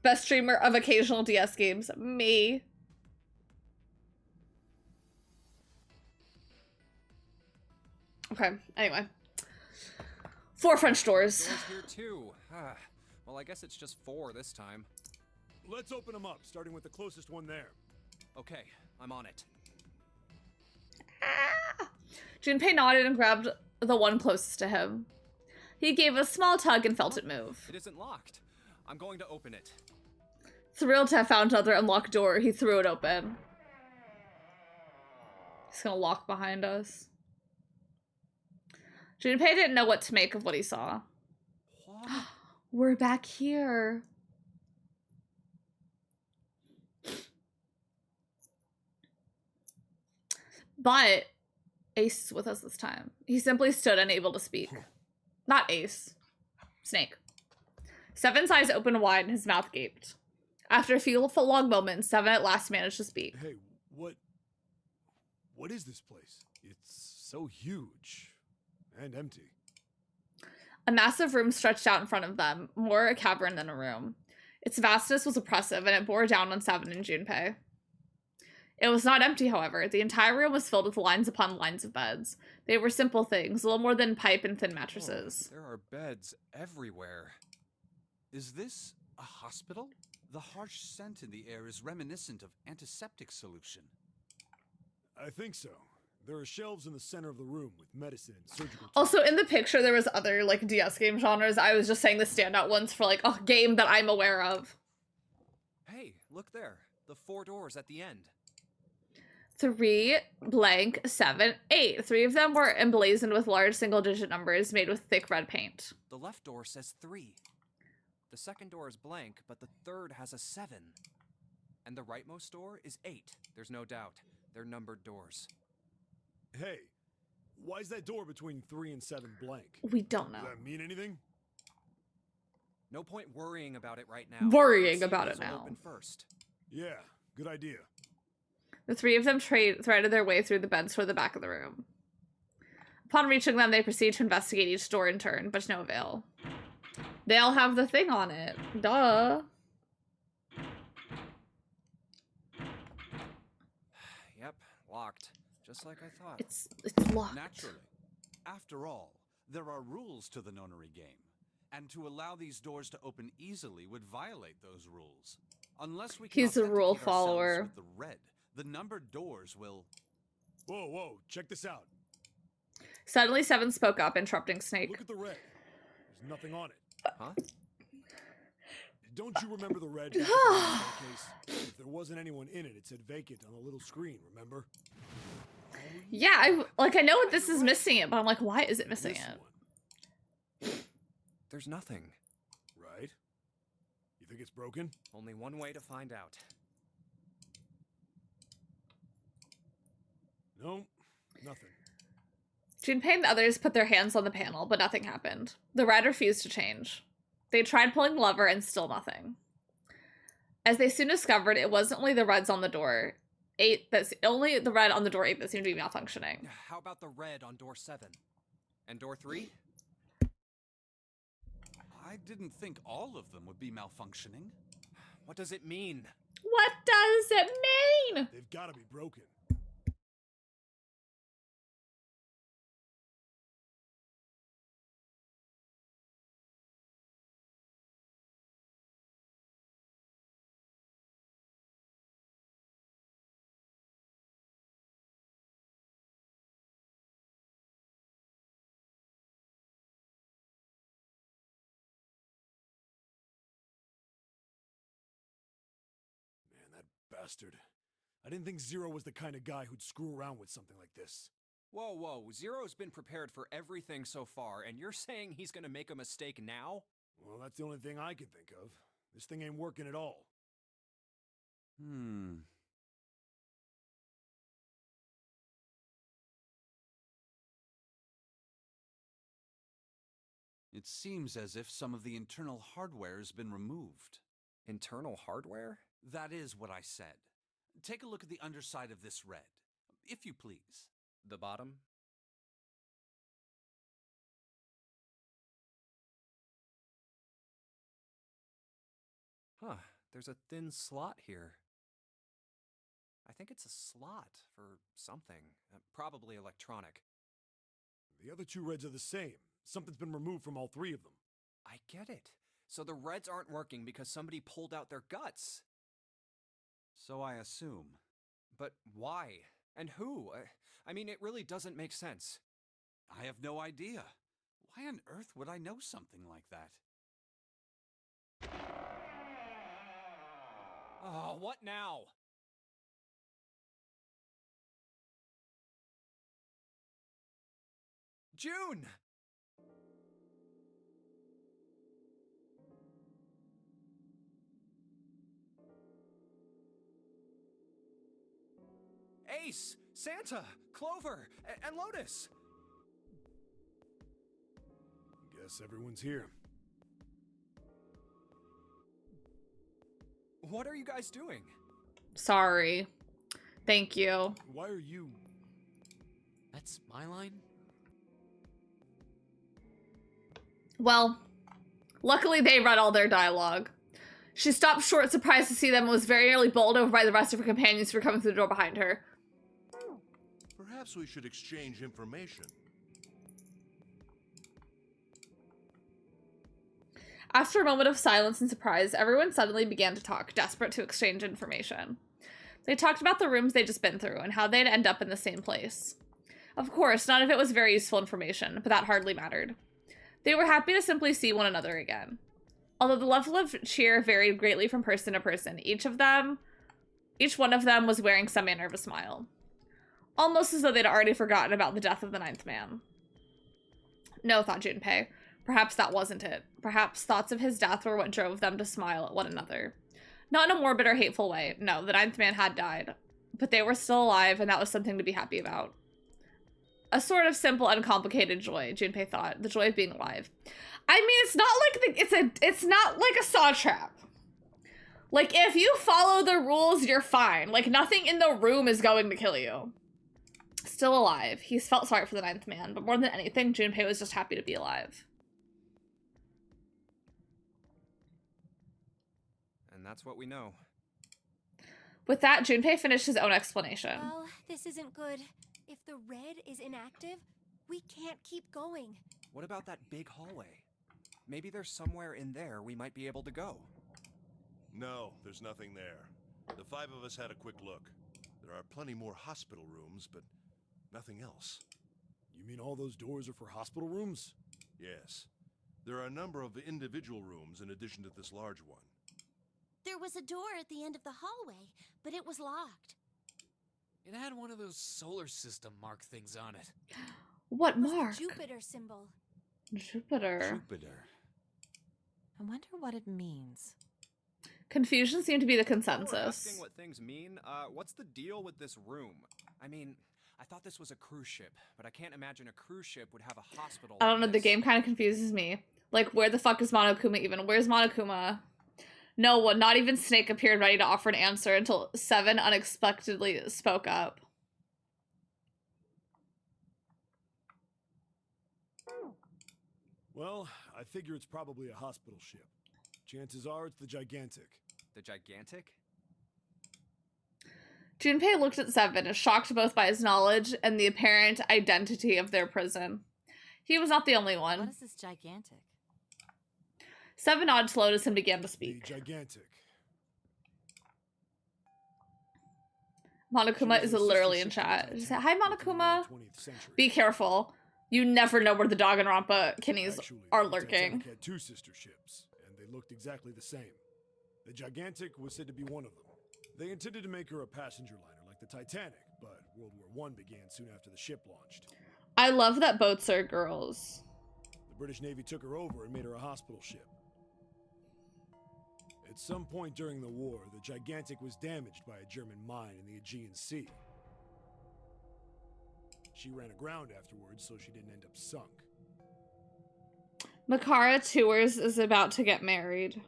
Best streamer of occasional DS games, me. Okay, anyway. 4 French doors. Doors here too. Well, I guess it's just 4 this time. Let's open them up, starting with the closest one there. Okay, I'm on it. Junpei nodded and grabbed the one closest to him. He gave a small tug and felt it move. It isn't locked. I'm going to open it. Thrilled to have found another unlocked door, he threw it open. He's gonna lock behind us. Junpei didn't know what to make of what he saw. What? We're back here. But Ace is with us this time. He simply stood unable to speak. Not Ace. Snake. Seven's eyes opened wide and his mouth gaped. After a few long moments, Seven at last managed to speak. Hey, what is this place? It's so huge and empty. A massive room stretched out in front of them, more a cavern than a room. Its vastness was oppressive, and it bore down on Seven and Junpei. It was not empty, however. The entire room was filled with lines upon lines of beds. They were simple things, little more than pipe and thin mattresses. Oh, there are beds everywhere. Is this a hospital? The harsh scent in the air is reminiscent of antiseptic solution. I think so. There are shelves in the center of the room with medicine and surgical. Also, in the picture, there was other, like, DS game genres. I was just saying the standout ones for, like, a game that I'm aware of. Hey, look there. The 4 doors at the end. 3, blank, 7, 8. 3 of them were emblazoned with large single-digit numbers made with thick red paint. The left door says 3. The second door is blank, but the third has a 7. And the rightmost door is 8. There's no doubt. They're numbered doors. Hey, why is that door between 3 and 7 blank? We don't know. Does that mean anything? No point worrying about it right now. Worrying about it now. Open first. Yeah, good idea. The 3 of them threaded their way through the beds toward the back of the room. Upon reaching them, they proceeded to investigate each door in turn, but to no avail. They all have the thing on it. Duh. Yep, locked. Just like I thought. It's locked. Naturally. After all, there are rules to the nonary game. And to allow these doors to open easily would violate those rules. Unless we can He's a rule authenticate follower. ourselves with the red, the numbered doors will... Whoa, check this out. Suddenly, Seven spoke up, interrupting Snake. Look at the red. There's nothing on it. Huh? Don't you remember the red back of the staircase? If there wasn't anyone in it, it said vacant on the little screen, remember? Yeah, I know what this is missing it, but I'm like, why is it missing it? There's nothing. Right? You think it's broken? Only one way to find out. No, nothing. Junpei and the others put their hands on the panel, but nothing happened. The red refused to change. They tried pulling the lever and still nothing. As they soon discovered, it wasn't only the reds on the door. Only the red on the door 8 that seemed to be malfunctioning. How about the red on door 7? And door 3? I didn't think all of them would be malfunctioning. What does it mean? What does it mean? They've got to be broken. Bastard. I didn't think Zero was the kind of guy who'd screw around with something like this. Whoa, whoa. Zero's been prepared for everything so far, and you're saying he's gonna make a mistake now? Well, that's the only thing I can think of. This thing ain't working at all. It seems as if some of the internal hardware has been removed. Internal hardware? That is what I said. Take a look at the underside of this red, if you please. The bottom? Huh, there's a thin slot here. I think it's a slot for something. Probably electronic. The other 2 reds are the same. Something's been removed from all 3 of them. I get it. So the reds aren't working because somebody pulled out their guts. So I assume. But why? And who? I mean, it really doesn't make sense. I have no idea. Why on earth would I know something like that? Oh, what now? June! Ace, Santa, Clover, and Lotus. Guess everyone's here. What are you guys doing? Sorry. Thank you. Why are you... That's my line? Well, luckily they read all their dialogue. She stopped short, surprised to see them, and was very nearly bowled over by the rest of her companions who were coming through the door behind her. Perhaps we should exchange information. After a moment of silence and surprise, everyone suddenly began to talk, desperate to exchange information. They talked about the rooms they'd just been through, and how they'd end up in the same place. Of course, none of it was very useful information, but that hardly mattered. They were happy to simply see one another again. Although the level of cheer varied greatly from person to person, each one of them was wearing some manner of a smile. Almost as though they'd already forgotten about the death of the 9th man. No, thought Junpei. Perhaps that wasn't it. Perhaps thoughts of his death were what drove them to smile at one another. Not in a morbid or hateful way. No, the 9th man had died. But they were still alive, and that was something to be happy about. A sort of simple, uncomplicated joy, Junpei thought. The joy of being alive. I mean, it's not like it's not like a saw trap. Like, if you follow the rules, you're fine. Like, nothing in the room is going to kill you. Still alive. He's felt sorry for the 9th man, but more than anything, Junpei was just happy to be alive. And that's what we know. With that, Junpei finished his own explanation. Well, this isn't good. If the red is inactive, we can't keep going. What about that big hallway? Maybe there's somewhere in there we might be able to go. No, there's nothing there. The 5 of us had a quick look. There are plenty more hospital rooms, but nothing else. You mean all those doors are for hospital rooms? Yes. There are a number of individual rooms in addition to this large one. There was a door at the end of the hallway, but it was locked. It had one of those solar system mark things on it. What mark? The Jupiter symbol. Jupiter. I wonder what it means. Confusion seemed to be the While we're consensus. asking what things mean, what's the deal with this room? I mean, I thought this was a cruise ship, but I can't imagine a cruise ship would have a hospital. I don't know, the game kind of confuses me. Like, where the fuck is Monokuma even? Where's Monokuma? No one, not even Snake, appeared ready to offer an answer until 7 unexpectedly spoke up. Well, I figure it's probably a hospital ship. Chances are it's the Gigantic. The Gigantic? Junpei looked at 7, shocked both by his knowledge and the apparent identity of their prison. He was not the only one. What is this Gigantic? 7 nodded to Lotus and began to speak. The Gigantic. Monokuma is literally in chat. She said, "Hi, Monokuma. Be careful. You never know where the Danganronpa Kinnies are lurking." The Titanic had 2 sister ships, and they looked exactly the same. The Gigantic was said to be one of them. They intended to make her a passenger liner like the Titanic, but World War I began soon after the ship launched. I love that boats are girls. The British Navy took her over and made her a hospital ship. At some point during the war, the Gigantic was damaged by a German mine in the Aegean Sea. She ran aground afterwards, so she didn't end up sunk. Makara Tours is about to get married.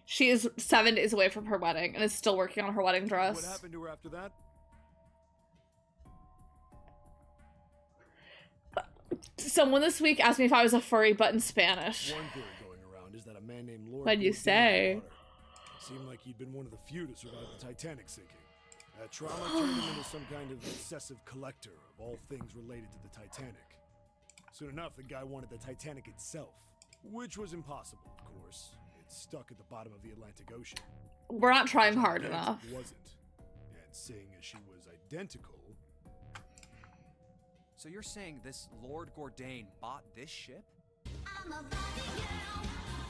She is 7 days away from her wedding and is still working on her wedding dress. What happened to her after that? Someone this week asked me if I was a furry, but in Spanish. One theory going around is that a man named Lord What'd you say? Seemed like he'd been one of the few to survive the Titanic sinking. That trauma turned him into some kind of obsessive collector of all things related to the Titanic. Soon enough, the guy wanted the Titanic itself, which was impossible, of course. It's stuck at the bottom of the Atlantic Ocean. We're not trying hard enough. It wasn't. And seeing as she was identical... So you're saying this Lord Gordain bought this ship? I'm a Barbie girl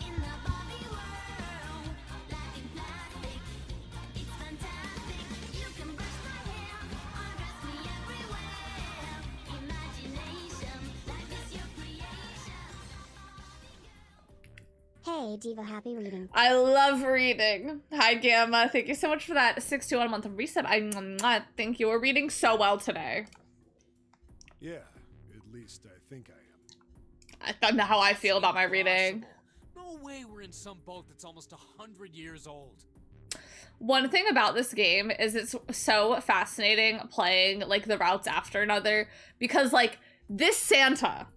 in the Barbie world. Black and plastic, it's fantastic. You can brush my hair, undress me everywhere. Imagination, life is your creation. Hey, Diva, happy reading. I love reading. Hi, Gamma. Thank you so much for that 61 month reset. Thank you. We're reading so well today. Yeah, at least I think I am. I don't know how I feel about my reading. No way we're in some boat that's almost 100 years old. One thing about this game is it's so fascinating playing like the routes after another, because like this Santa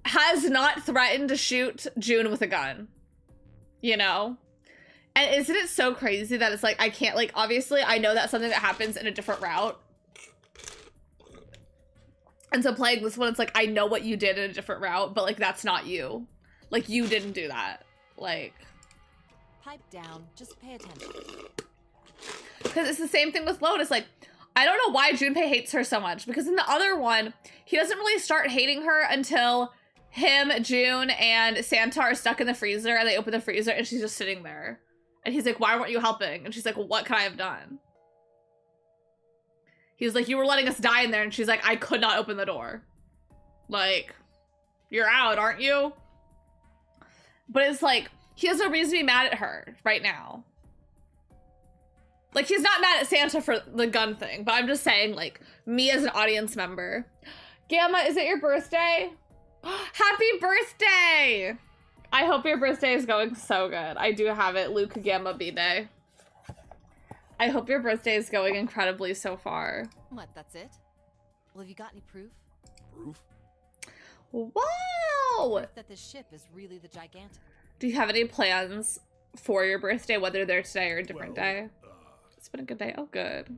has not threatened to shoot June with a gun, you know? And isn't it so crazy that it's like, I can't, like, obviously I know that's something that happens in a different route. And so playing this one, it's like, I know what you did in a different route, but like, that's not you. Like, you didn't do that. Like, pipe down, just pay attention. Because it's the same thing with Lotus. Like, I don't know why Junpei hates her so much, because in the other one, he doesn't really start hating her until him, June, and Santa are stuck in the freezer, and they open the freezer, and she's just sitting there. And he's like, why weren't you helping? And she's like, well, what could I have done? He was like, you were letting us die in there. And she's like, I could not open the door. Like, you're out, aren't you? But it's like, he has no reason to be mad at her right now. Like, he's not mad at Santa for the gun thing, but I'm just saying, like, me as an audience member. Gamma, is it your birthday? Happy birthday! I hope your birthday is going so good. I do have it, Luke Gamma B-Day. I hope your birthday is going incredibly so far. What, that's it? Well, have you got any proof? Proof? Wow! Proof that this ship is really the Gigantic. Do you have any plans for your birthday, whether they're today or a different day? It's been a good day. Oh, good.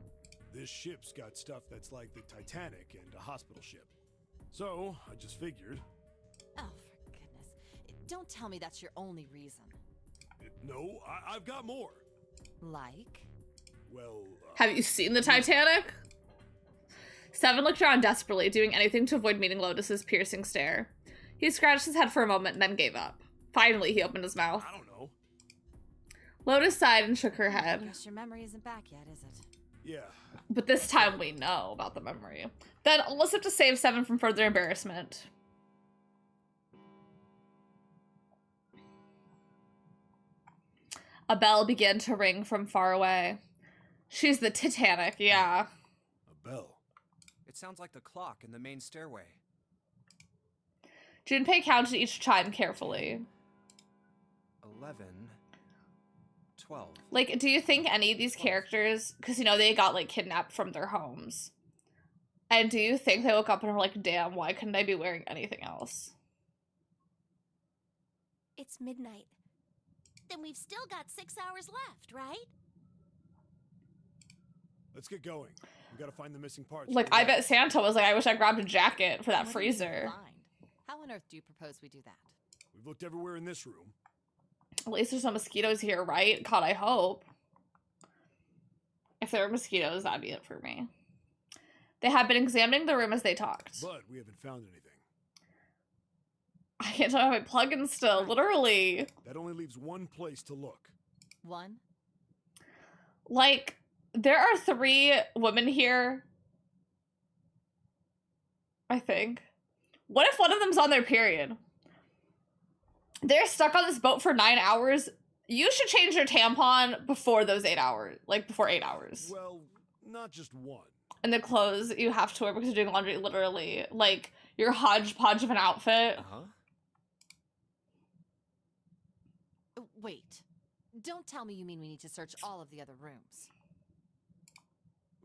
This ship's got stuff that's like the Titanic and a hospital ship. So, I just figured. Oh, for goodness. Don't tell me that's your only reason. No, I've got more. Like? Well, have you seen the Titanic? 7 looked around desperately, doing anything to avoid meeting Lotus's piercing stare. He scratched his head for a moment and then gave up. Finally, he opened his mouth. I don't know. Lotus sighed and shook her head. I guess your memory isn't back yet, is it? Yeah. But this time we know about the memory. Then let's have to save 7 from further embarrassment. A bell began to ring from far away. She's the Titanic, yeah. A bell. It sounds like the clock in the main stairway. Junpei counted each chime carefully. 11, 12. Like, do you think any of these characters, because, you know, they got, like, kidnapped from their homes, and do you think they woke up and were like, damn, why couldn't I be wearing anything else? It's midnight. Then we've still got 6 hours left, right? Let's get going. We gotta find the missing parts. Like, I bet Santa was like, I wish I grabbed a jacket for that What do you freezer. find? How on earth do you propose we do that? We've looked everywhere in this room. At least there's no mosquitoes here, right? God, I hope. If there were mosquitoes, that'd be it for me. They had been examining the room as they talked. But we haven't found anything. I can't tell my plugin still, literally. That only leaves one place to look. One? Like, there are 3 women here. I think. What if one of them's on their period? They're stuck on this boat for 9 hours. You should change your tampon before those 8 hours. Like, before 8 hours. Well, not just one. And the clothes you have to wear because you're doing laundry, literally. Like, your hodgepodge of an outfit. Uh-huh. Wait. Don't tell me you mean we need to search all of the other rooms.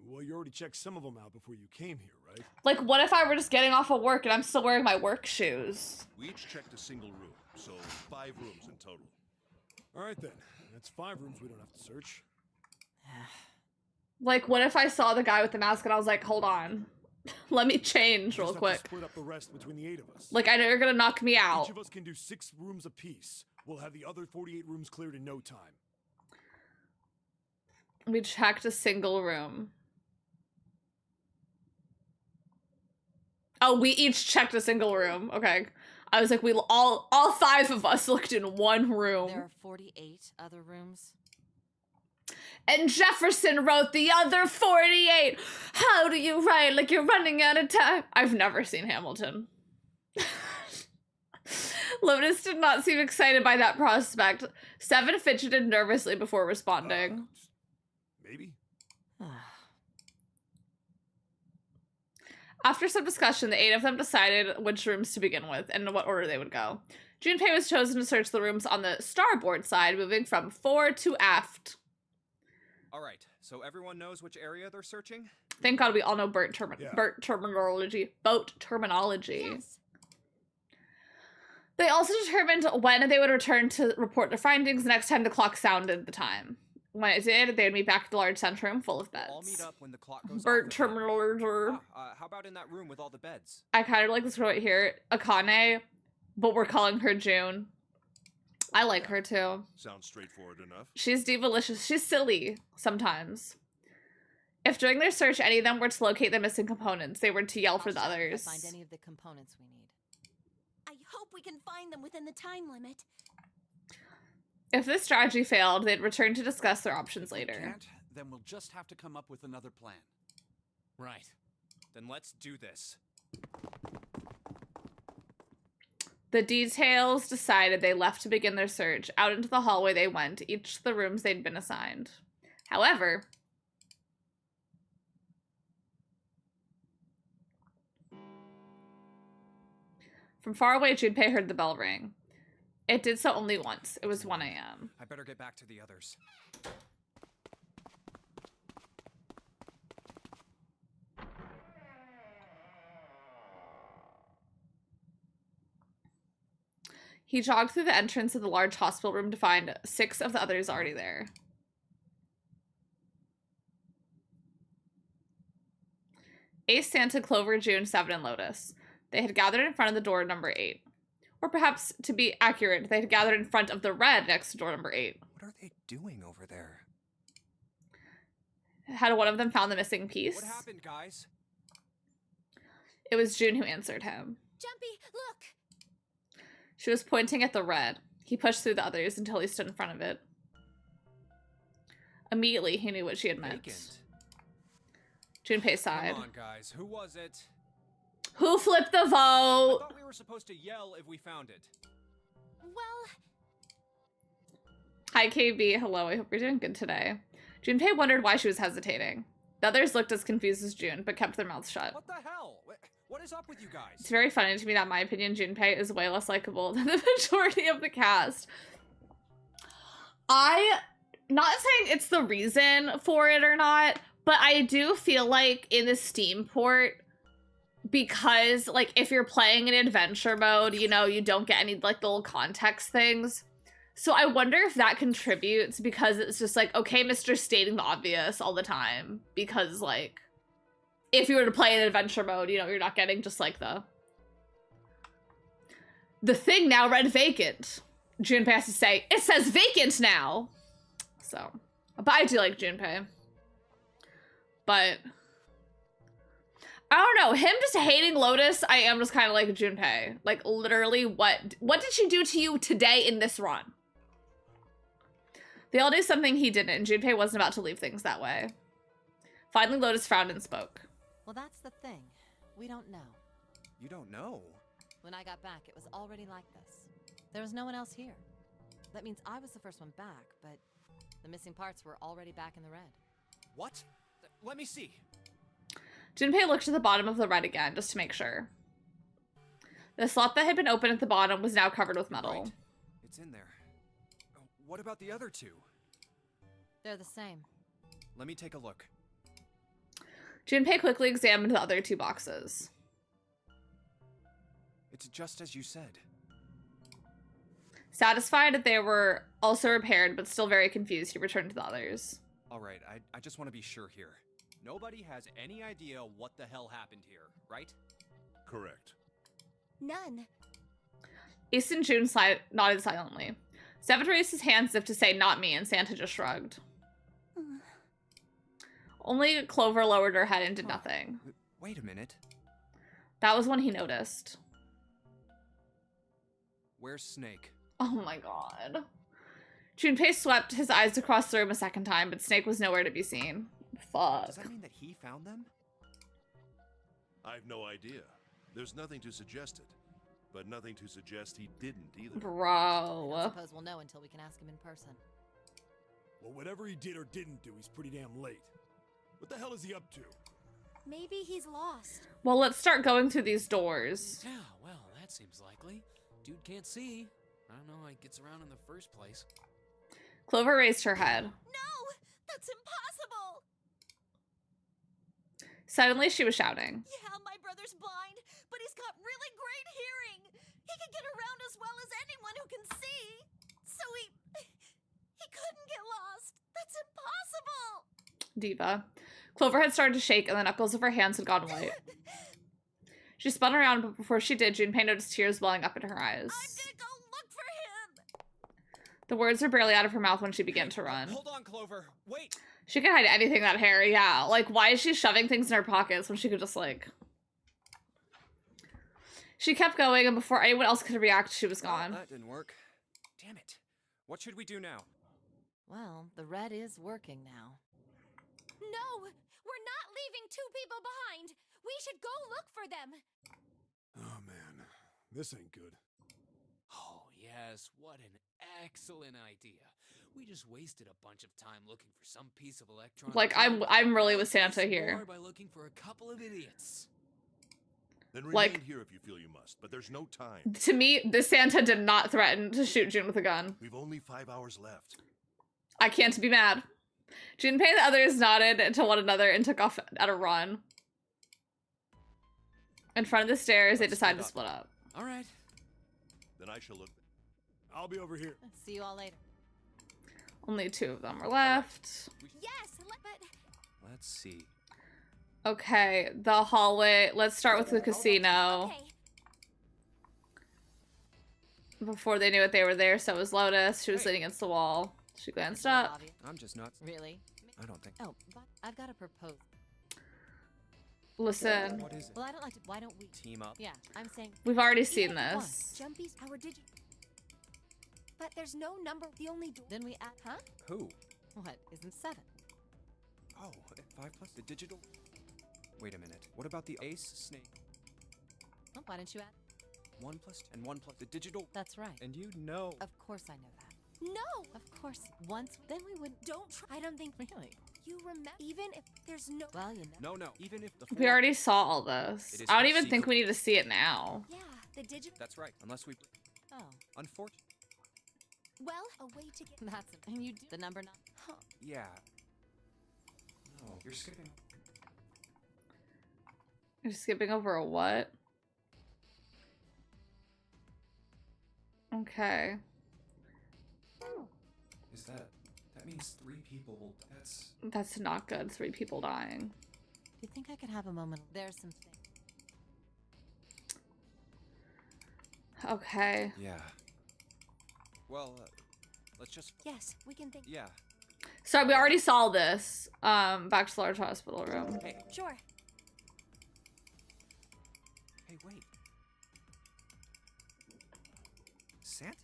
Well, you already checked some of them out before you came here, right? Like, what if I were just getting off of work and I'm still wearing my work shoes? We each checked a single room, so 5 rooms in total. All right, then. That's 5 rooms we don't have to search. Like, what if I saw the guy with the mask and I was like, hold on. Let me change real quick. Split up the rest between the 8 of us. Like, I know you're gonna knock me out. Each of us can do 6 rooms apiece. We'll have the other 48 rooms cleared in no time. We checked a single room. Oh, we each checked a single room. Okay. I was like, we all 5 of us looked in one room. There are 48 other rooms. And Jefferson wrote the other 48. How do you write like you're running out of time? I've never seen Hamilton. Lotus did not seem excited by that prospect. 7 fidgeted nervously before responding. Maybe. After some discussion, the 8 of them decided which rooms to begin with and in what order they would go. Junpei was chosen to search the rooms on the starboard side, moving from fore to aft. All right, so everyone knows which area they're searching? Thank God we all know boat terminology. Yes. They also determined when they would return to report their findings the next time the clock sounded the time. When it did, they would meet back at the large center room full of beds. We'll all meet up when the clock goes Bert off. terminology. How about in that room with all the beds? I kind of like this right here. Akane, but we're calling her June. I like her too. Sounds straightforward enough. She's divalicious. She's silly sometimes. If during their search any of them were to locate the missing components, they were to yell for the others. Find any of the components we need. I hope we can find them within the time limit. If this strategy failed, they'd return to discuss their options later. Can't, then we'll just have to come up with another plan. Right. Then let's do this. The details decided they left to begin their search. Out into the hallway they went, each to the rooms they'd been assigned. However, from far away, Junpei heard the bell ring. It did so only once. It was 1 a.m. I better get back to the others. He jogged through the entrance of the large hospital room to find 6 of the others already there. Ace, Santa, Clover, June, 7, and Lotus. They had gathered in front of the door number 8. Or perhaps, to be accurate, they had gathered in front of the red next to door number 8. What are they doing over there? Had one of them found the missing piece? What happened, guys? It was June who answered him. Jumpy, look! She was pointing at the red. He pushed through the others until he stood in front of it. Immediately, he knew what she had meant. Junpei sighed. Come on, guys. Who was it? Who flipped the vote? I thought we were supposed to yell if we found it. Well... Hi, KB. Hello. I hope you're doing good today. Junpei wondered why she was hesitating. The others looked as confused as June, but kept their mouths shut. What the hell? What is up with you guys? It's very funny to me that, in my opinion, Junpei is way less likable than the majority of the cast. Not saying it's the reason for it or not, but I do feel like in the Steam port, because like if you're playing in adventure mode, you know, you don't get any like little context things. So I wonder if that contributes, because it's just like, okay, Mr. stating the obvious all the time, because like if you were to play in adventure mode, you know, you're not getting just like the thing now read vacant. Junpei has to say, it says vacant now. So, but I do like Junpei. But I don't know, him just hating Lotus, I am just kind of like Junpei. Like literally, what did she do to you today in this run? They all do something he didn't, and Junpei wasn't about to leave things that way. Finally, Lotus frowned and spoke. Well, that's the thing. We don't know. You don't know? When I got back, it was already like this. There was no one else here. That means I was the first one back, but the missing parts were already back in the red. What? Let me see. Junpei looked at the bottom of the red again, just to make sure. The slot that had been open at the bottom was now covered with metal. Right. It's in there. What about the other two? They're the same. Let me take a look. Junpei quickly examined the other two boxes. It's just as you said. Satisfied that they were also repaired, but still very confused, he returned to the others. All right, I just want to be sure here. Nobody has any idea what the hell happened here, right? Correct. None. Ace and June nodded silently. Seven raised his hands as if to say, not me, and Santa just shrugged. Only Clover lowered her head and did nothing. Wait a minute. That was when he noticed. Where's Snake? Oh my god. Junpei swept his eyes across the room a second time, but Snake was nowhere to be seen. Fuck. Does that mean that he found them? I've no idea. There's nothing to suggest it, but nothing to suggest he didn't either. Bro. I suppose we'll know until we can ask him in person. Well, whatever he did or didn't do, he's pretty damn late. What the hell is he up to? Maybe he's lost. Well, let's start going through these doors. Yeah, well, that seems likely. Dude can't see. I don't know how he gets around in the first place. Clover raised her head. No! That's impossible! Suddenly, she was shouting. Yeah, my brother's blind, but he's got really great hearing. He can get around as well as anyone who can see. So he couldn't get lost. That's impossible! Diva. Clover had started to shake, and the knuckles of her hands had gone white. She spun around, but before she did, Junpei noticed tears welling up in her eyes. I'm gonna go look for him! The words were barely out of her mouth when she began to run. Hold on, Clover. Wait! She could hide anything that hair, yeah. Like, why is she shoving things in her pockets when she could just, like... She kept going, and before anyone else could react, she was gone. That didn't work. Damn it. What should we do now? Well, the red is working now. No! We're not leaving two people behind! We should go look for them! Oh man, this ain't good. Oh, yes, what an excellent idea. We just wasted a bunch of time looking for some piece of electronic... Like, I'm really with Santa here. By looking for a couple of idiots. Then remain Like, here if you feel you must, but there's no time. to me, this Santa did not threaten to shoot June with a gun. We've only 5 hours left. I can't be mad. Junpei and the others nodded to one another and took off at a run. In front of the stairs, they decided to split up. All right. Then I shall look. I'll be over here. See you all later. Only two of them are left. Yes, but... Let's see. Okay, the hallway. Let's start with the casino. Okay. Before they knew it, they were there. So was Lotus. She was leaning against the wall. She glanced up. I'm just nuts. Really? I don't think. Oh, but I've got a proposal. Listen. What is it? Well, I don't like to. Why don't we team up? Yeah, I'm saying. We've already seen this. Jumpy's our digit. But there's no number. The only door. Then we add, huh? Who? What? Isn't 7? Oh, 5 plus the digital. Wait a minute. What about the ace snake? Well, why didn't you add? 1 plus and 1 plus the digital. That's right. And you know. Of course I know that. No! Of course. Once, then we would. Don't try. I don't think. Really? You remember. Even if there's no. Well, you know. No. Even if the. We already saw all this. I don't even think we need to see it now. Yeah, the digital. That's right. Unless we. Oh. Unfortunately. Well, a way to get... That's it. And you do the number 9. Yeah. No, you're skipping. You're skipping over a what? Okay. Is that means 3 people? That's not good. 3 people dying. Do you think I could have a moment? There's some things. Okay. Yeah. Well, let's just... Yes, we can think... Yeah. Sorry, we already saw this. Back to the large hospital room. Hey. Sure. Hey, wait. Sant?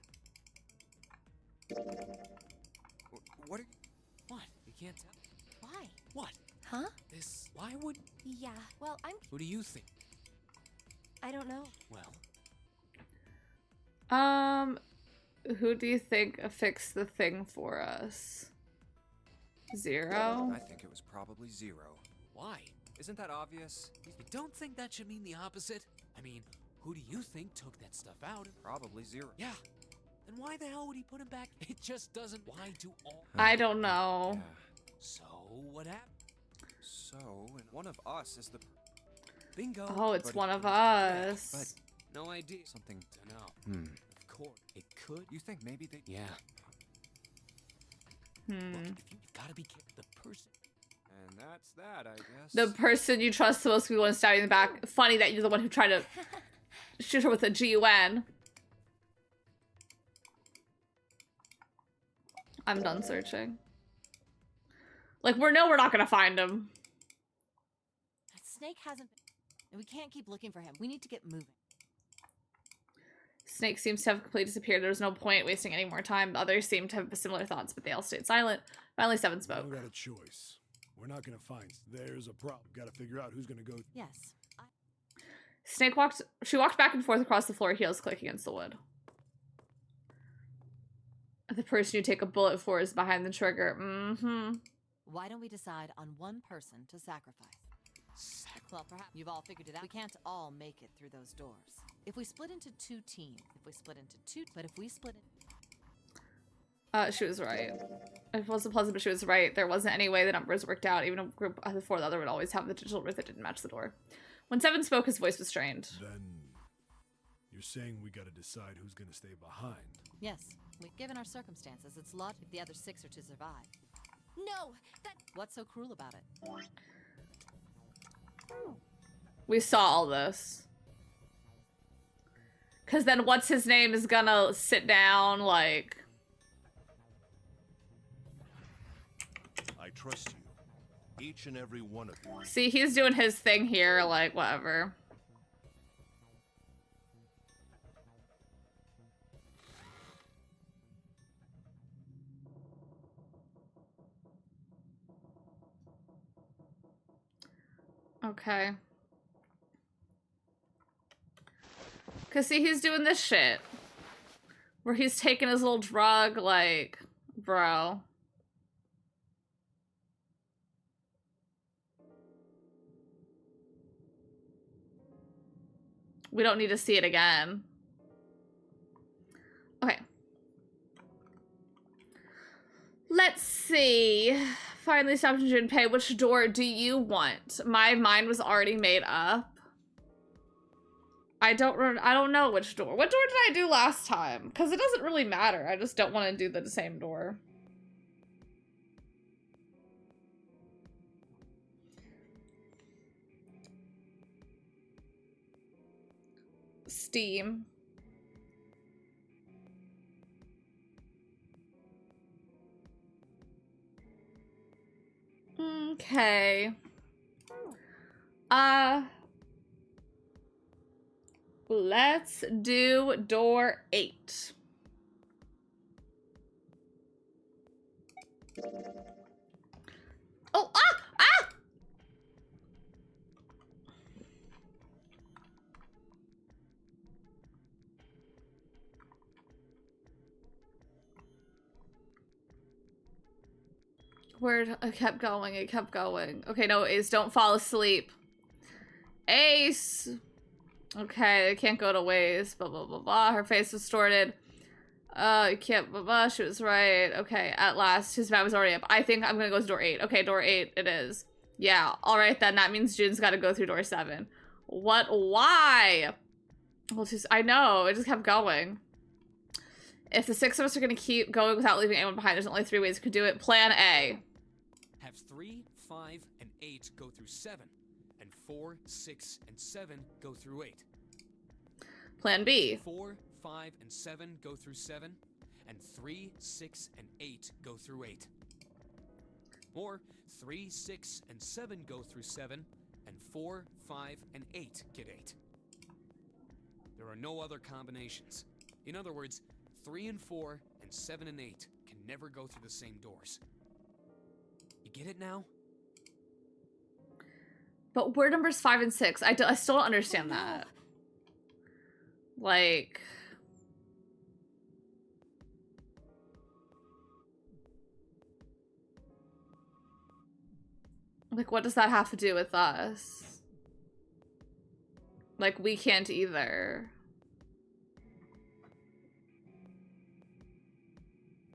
What are you... What? You can't tell? Why? What? Huh? This... Why would... Yeah, well, Who do you think? I don't know. Well... Who do you think fixed the thing for us? 0? I think it was probably 0. Why? Isn't that obvious? You don't think that should mean the opposite? I mean, who do you think took that stuff out? Probably 0. Yeah. Then why the hell would he put him back? It just doesn't. Why do all... I don't know. Yeah. So, what happened? So, and one of us is the... Bingo. Oh, it's one of us. But no idea. Something... Dunno. Of course. It could. You think maybe they... Yeah. Look, if you've got to be careful. The person... And that's that, I guess. The person you trust the most will be the one stabbing you in the back. Funny that you're the one who tried to shoot her with a GUN. I'm done searching. Like, we're not gonna find him. That snake hasn't been... And we can't keep looking for him. We need to get moving. Snake seems to have completely disappeared. There's no point wasting any more time. Others seem to have similar thoughts, but they all stayed silent. Finally, 7 spoke. We got a choice. We're not gonna find. There's a problem. Gotta figure out who's gonna go. Yes. Snake walked. She walked back and forth across the floor, heels clicking against the wood. The person you take a bullet for is behind the trigger. Why don't we decide on one person to sacrifice? Well, perhaps you've all figured it out. We can't all make it through those doors. If we split into 2 teams, but if we split in... She was right. It wasn't pleasant, but she was right. There wasn't any way the numbers worked out. Even a group of the 4, the other would always have the digital route that didn't match the door. When 7 spoke, his voice was strained. Then you're saying we gotta decide who's gonna stay behind. Yes. Given our circumstances, it's logical if the other 6 are to survive. No! What's so cruel about it? We saw all this. Because then what's his name is gonna sit down, like... I trust you. Each and every one of you. See, he's doing his thing here, like, whatever. Okay. Cause see, he's doing this shit. Where he's taking his little drug, like, bro. We don't need to see it again. Okay. Let's see. Finally stopped in Junpei. Which door do you want? My mind was already made up. I don't know which door. What door did I do last time? Because it doesn't really matter. I just don't want to do the same door. Steam. Okay. Let's do door 8. Oh, ah! Word, it kept going, it kept going. Okay, no, Ace, don't fall asleep. Ace! Okay, I can't go to ways, blah, blah, blah, blah. Her face distorted. You can't, she was right. Okay, at last, his map was already up. I think I'm gonna go to door 8. Okay, door 8 it is. Yeah, alright then, that means June's gotta go through door 7. What? Why? Well, just, I know, it just kept going. If the 6 of us are gonna keep going without leaving anyone behind, there's only 3 ways we could do it. Plan A. Have 3, 5, and 8 go through 7. And 4, 6, and 7 go through 8. Plan B. 4, 5, and 7 go through 7. And 3, 6, and 8 go through 8. Or 3, 6, and 7 go through 7. And 4, 5, and 8 get 8. There are no other combinations. In other words, 3 and 4 and 7 and 8 can never go through the same doors. You get it now? But word numbers 5 and 6. I still don't understand that. Like... Like, what does that have to do with us? Like, we can't either.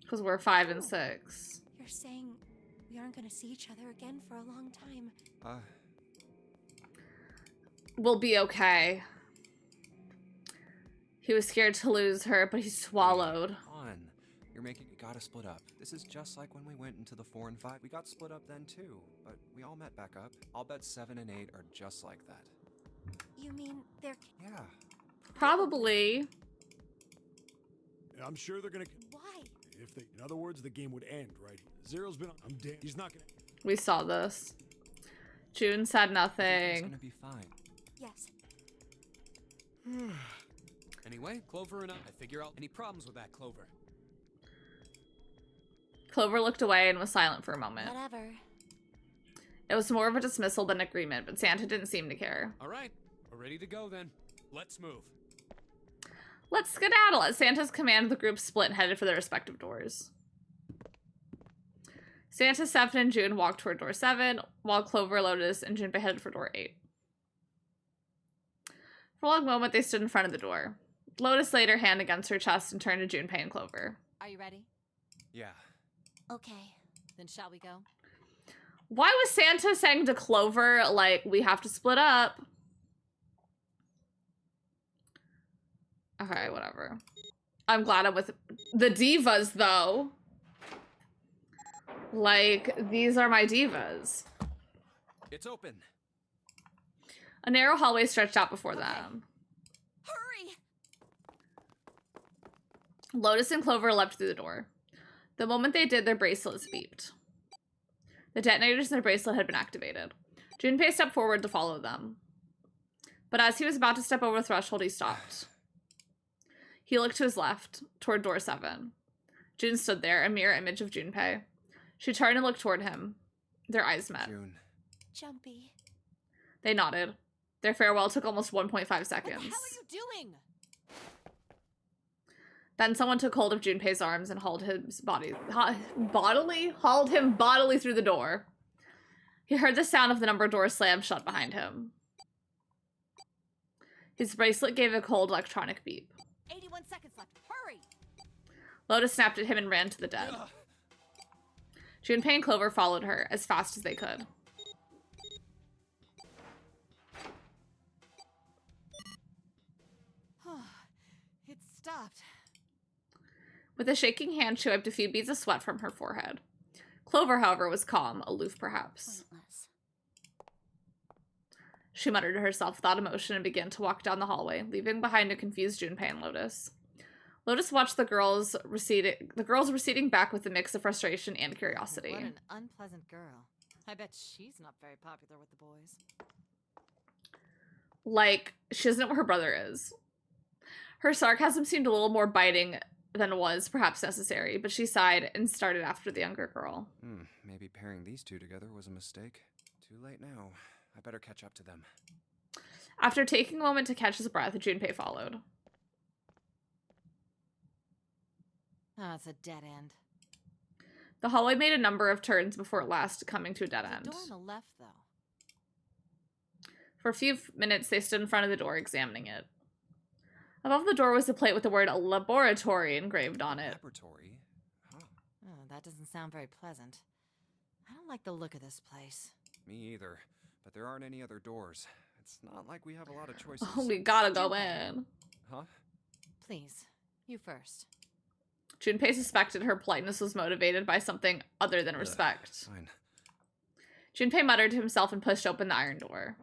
Because we're 5 and 6. You're saying we aren't gonna see each other again for a long time. We'll be okay. He was scared to lose her, but he swallowed. Come on. You're making it gotta split up. This is just like when we went into the 4 and 5. We got split up then too, but we all met back up. I'll bet 7 and 8 are just like that. You mean they're... Yeah. Probably. I'm sure they're gonna... Why? If they... In other words, the game would end, right? Zero's been... I'm dead. He's not gonna... We saw this. June said nothing. It's gonna be fine. Yes. Anyway, Clover and I figure out any problems with that, Clover. Clover looked away and was silent for a moment. Whatever. It was more of a dismissal than agreement, but Santa didn't seem to care. All right, we're ready to go then. Let's move. Let's skedaddle. At Santa's command, the group split and headed for their respective doors. Santa, 7, and June walked toward door 7, while Clover, Lotus, and Junpei headed for door 8. For a long moment, they stood in front of the door. Lotus laid her hand against her chest and turned to Junpei and Clover. Are you ready? Yeah. Okay. Then shall we go? Why was Santa saying to Clover, like, we have to split up? Okay, whatever. I'm glad I'm with the divas, though. Like, these are my divas. It's open. A narrow hallway stretched out before them. Hurry! Lotus and Clover leapt through the door. The moment they did, their bracelets beeped. The detonators in their bracelet had been activated. Junpei stepped forward to follow them. But as he was about to step over the threshold, he stopped. He looked to his left, toward door 7. June stood there, a mirror image of Junpei. She turned and looked toward him. Their eyes met. June. Jumpy. They nodded. Their farewell took almost 1.5 seconds. What the hell are you doing? Then someone took hold of Junpei's arms and hauled his hauled him bodily through the door. He heard the sound of the number door slam shut behind him. His bracelet gave a cold electronic beep. 81 seconds left. Hurry! Lotus snapped at him and ran to the dead. Junpei and Clover followed her as fast as they could. It stopped. With a shaking hand, she wiped a few beads of sweat from her forehead. Clover, however, was calm, aloof perhaps. Pointless. She muttered to herself without emotion and began to walk down the hallway, leaving behind a confused Junpei and Lotus. Lotus watched the girls receding back with a mix of frustration and curiosity. What an unpleasant girl. I bet she's not very popular with the boys. Like, she doesn't know where her brother is. Her sarcasm seemed a little more biting than was perhaps necessary, but she sighed and started after the younger girl. Maybe pairing these two together was a mistake. Too late now. I better catch up to them. After taking a moment to catch his breath, Junpei followed. Oh, it's a dead end. The hallway made a number of turns before at last coming to a dead end. The door on the left, though. For a few minutes, they stood in front of the door, examining it. Above the door was a plate with the word laboratory engraved on it. Laboratory? Huh. Oh, that doesn't sound very pleasant. I don't like the look of this place. Me either. But there aren't any other doors. It's not like we have a lot of choices. Oh, we gotta go in. Huh? Please, you first. Junpei suspected her politeness was motivated by something other than respect. Fine. Junpei muttered to himself and pushed open the iron door.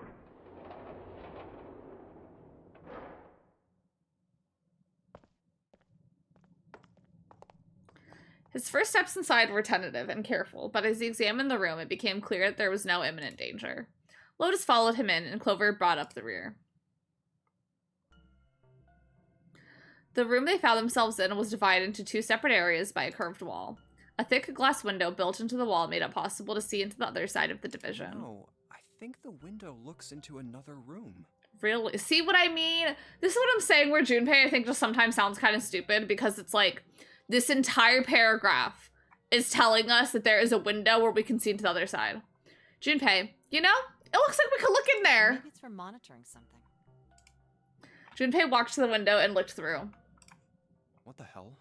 His first steps inside were tentative and careful, but as he examined the room, it became clear that there was no imminent danger. Lotus followed him in, and Clover brought up the rear. The room they found themselves in was divided into two separate areas by a curved wall. A thick glass window built into the wall made it possible to see into the other side of the division. No, I think the window looks into another room. Really? See what I mean? This is what I'm saying where Junpei, I think, just sometimes sounds kind of stupid because it's like, this entire paragraph is telling us that there is a window where we can see into the other side. Junpei, you know, it looks like we could look in there. Maybe it's for monitoring something. Junpei walked to the window and looked through. What the hell?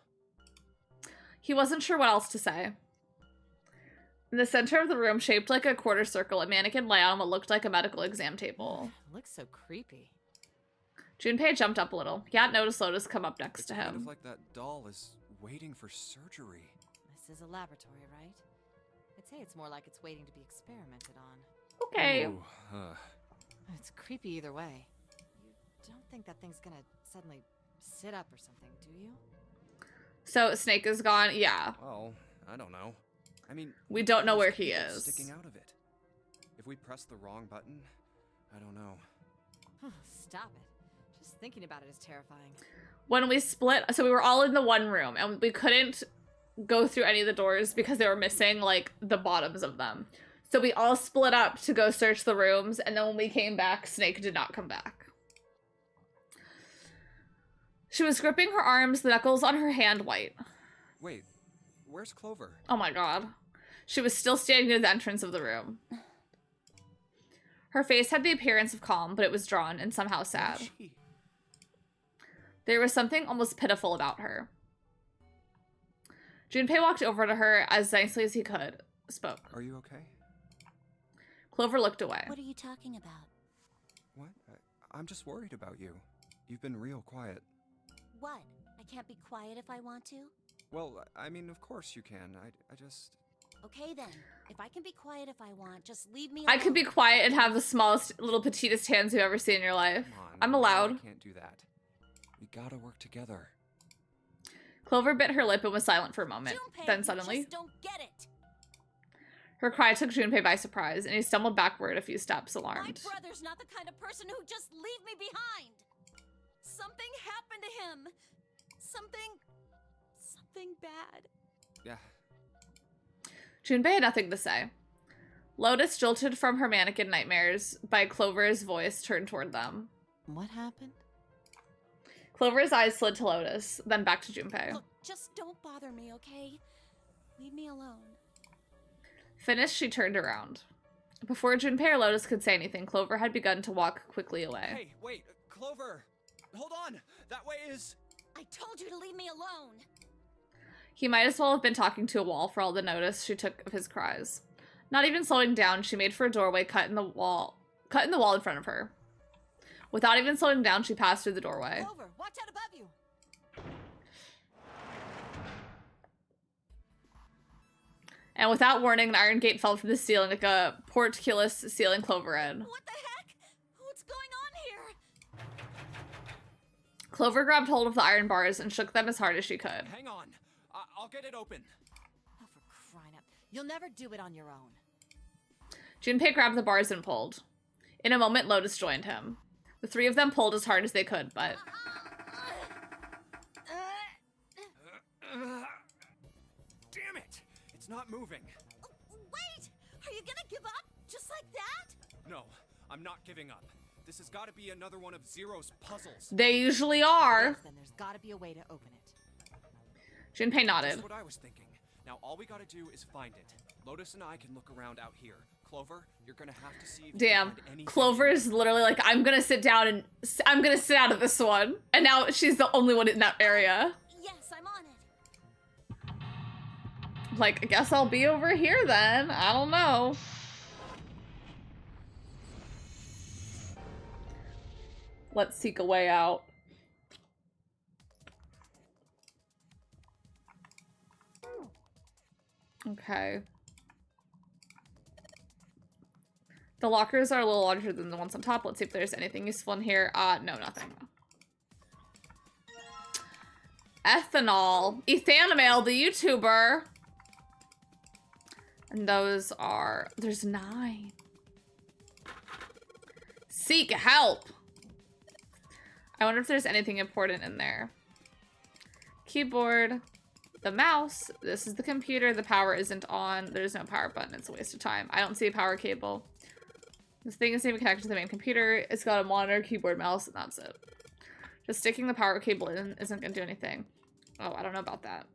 He wasn't sure what else to say. In the center of the room, shaped like a quarter circle, a mannequin lay on what looked like a medical exam table. It looks so creepy. Junpei jumped up a little. He hadn't noticed Lotus come up next to Kind him. of like that doll is waiting for surgery. This is a laboratory, right? I'd say it's more like it's waiting to be experimented on. Okay. Ooh, It's creepy either way. You don't think that thing's gonna suddenly sit up or something, do you? So Snake is gone? Yeah. Well, I don't know. I mean, we don't know where he people is. Sticking out of it. If we press the wrong button, I don't know. Stop it. Just thinking about it is terrifying. When we split, so we were all in the one room and we couldn't go through any of the doors because they were missing like the bottoms of them. So we all split up to go search the rooms, and then when we came back, Snake did not come back. She was gripping her arms, the knuckles on her hand white. Wait, where's Clover? Oh my god. She was still standing near the entrance of the room. Her face had the appearance of calm, but it was drawn and somehow sad. There was something almost pitiful about her. Junpei walked over to her as nicely as he could, spoke. Are you okay? Clover looked away. What are you talking about? What? I'm just worried about you. You've been real quiet. What? I can't be quiet if I want to? Well, I mean, of course you can. I just... Okay then. If I can be quiet if I want, just leave me alone. I could be quiet and have the smallest, little petitest hands you've ever seen in your life. Come on, I'm allowed. I can't do that. We gotta work together. Clover bit her lip and was silent for a moment. Junpei, Then suddenly, you just don't get it. her cry took Junpei by surprise, and he stumbled backward a few steps, alarmed. My brother's not the kind of person who'd just leave me behind. Something happened to him. Something bad. Yeah. Junpei had nothing to say. Lotus, jolted from her mannequin nightmares by Clover's voice, turned toward them. What happened? Clover's eyes slid to Lotus, then back to Junpei. Look, just don't bother me, okay? Leave me alone. Finished, she turned around. Before Junpei or Lotus could say anything, Clover had begun to walk quickly away. Hey, wait, Clover! Hold on! That way is... I told you to leave me alone! He might as well have been talking to a wall for all the notice she took of his cries. Not even slowing down, she made for a doorway cut in the wall in front of her. Without even slowing down, she passed through the doorway. Clover, watch out above you! And without warning, an iron gate fell from the ceiling like a portcullis ceiling Clover in. What the heck? What's going on here? Clover grabbed hold of the iron bars and shook them as hard as she could. Hang on. I'll get it open. Oh, for crying out. You'll never do it on your own. Junpei grabbed the bars and pulled. In a moment, Lotus joined him. The three of them pulled as hard as they could, but... Damn it! It's not moving. Wait! Are you gonna give up? Just like that? No, I'm not giving up. This has got to be another one of Zero's puzzles. They usually are. Yes, then there's got to be a way to open it. Junpei nodded. That's what I was thinking. Now all we gotta do is find it. Lotus and I can look around out here. Clover, you're gonna have to see if Damn. you can find anything Clover is literally like, I'm gonna sit down and I'm gonna sit out of this one. And now she's the only one in that area. Yes, I'm on it. Like, I guess I'll be over here then. I don't know. Let's seek a way out. Okay. The lockers are a little larger than the ones on top. Let's see if there's anything useful in here. No, nothing. Ethanol. Ethanimale, the YouTuber. And those are... There's 9. Seek help. I wonder if there's anything important in there. Keyboard. The mouse. This is the computer. The power isn't on. There's no power button. It's a waste of time. I don't see a power cable. This thing isn't even connected to the main computer. It's got a monitor, keyboard, mouse, and that's it. Just sticking the power cable in isn't going to do anything. Oh, I don't know about that.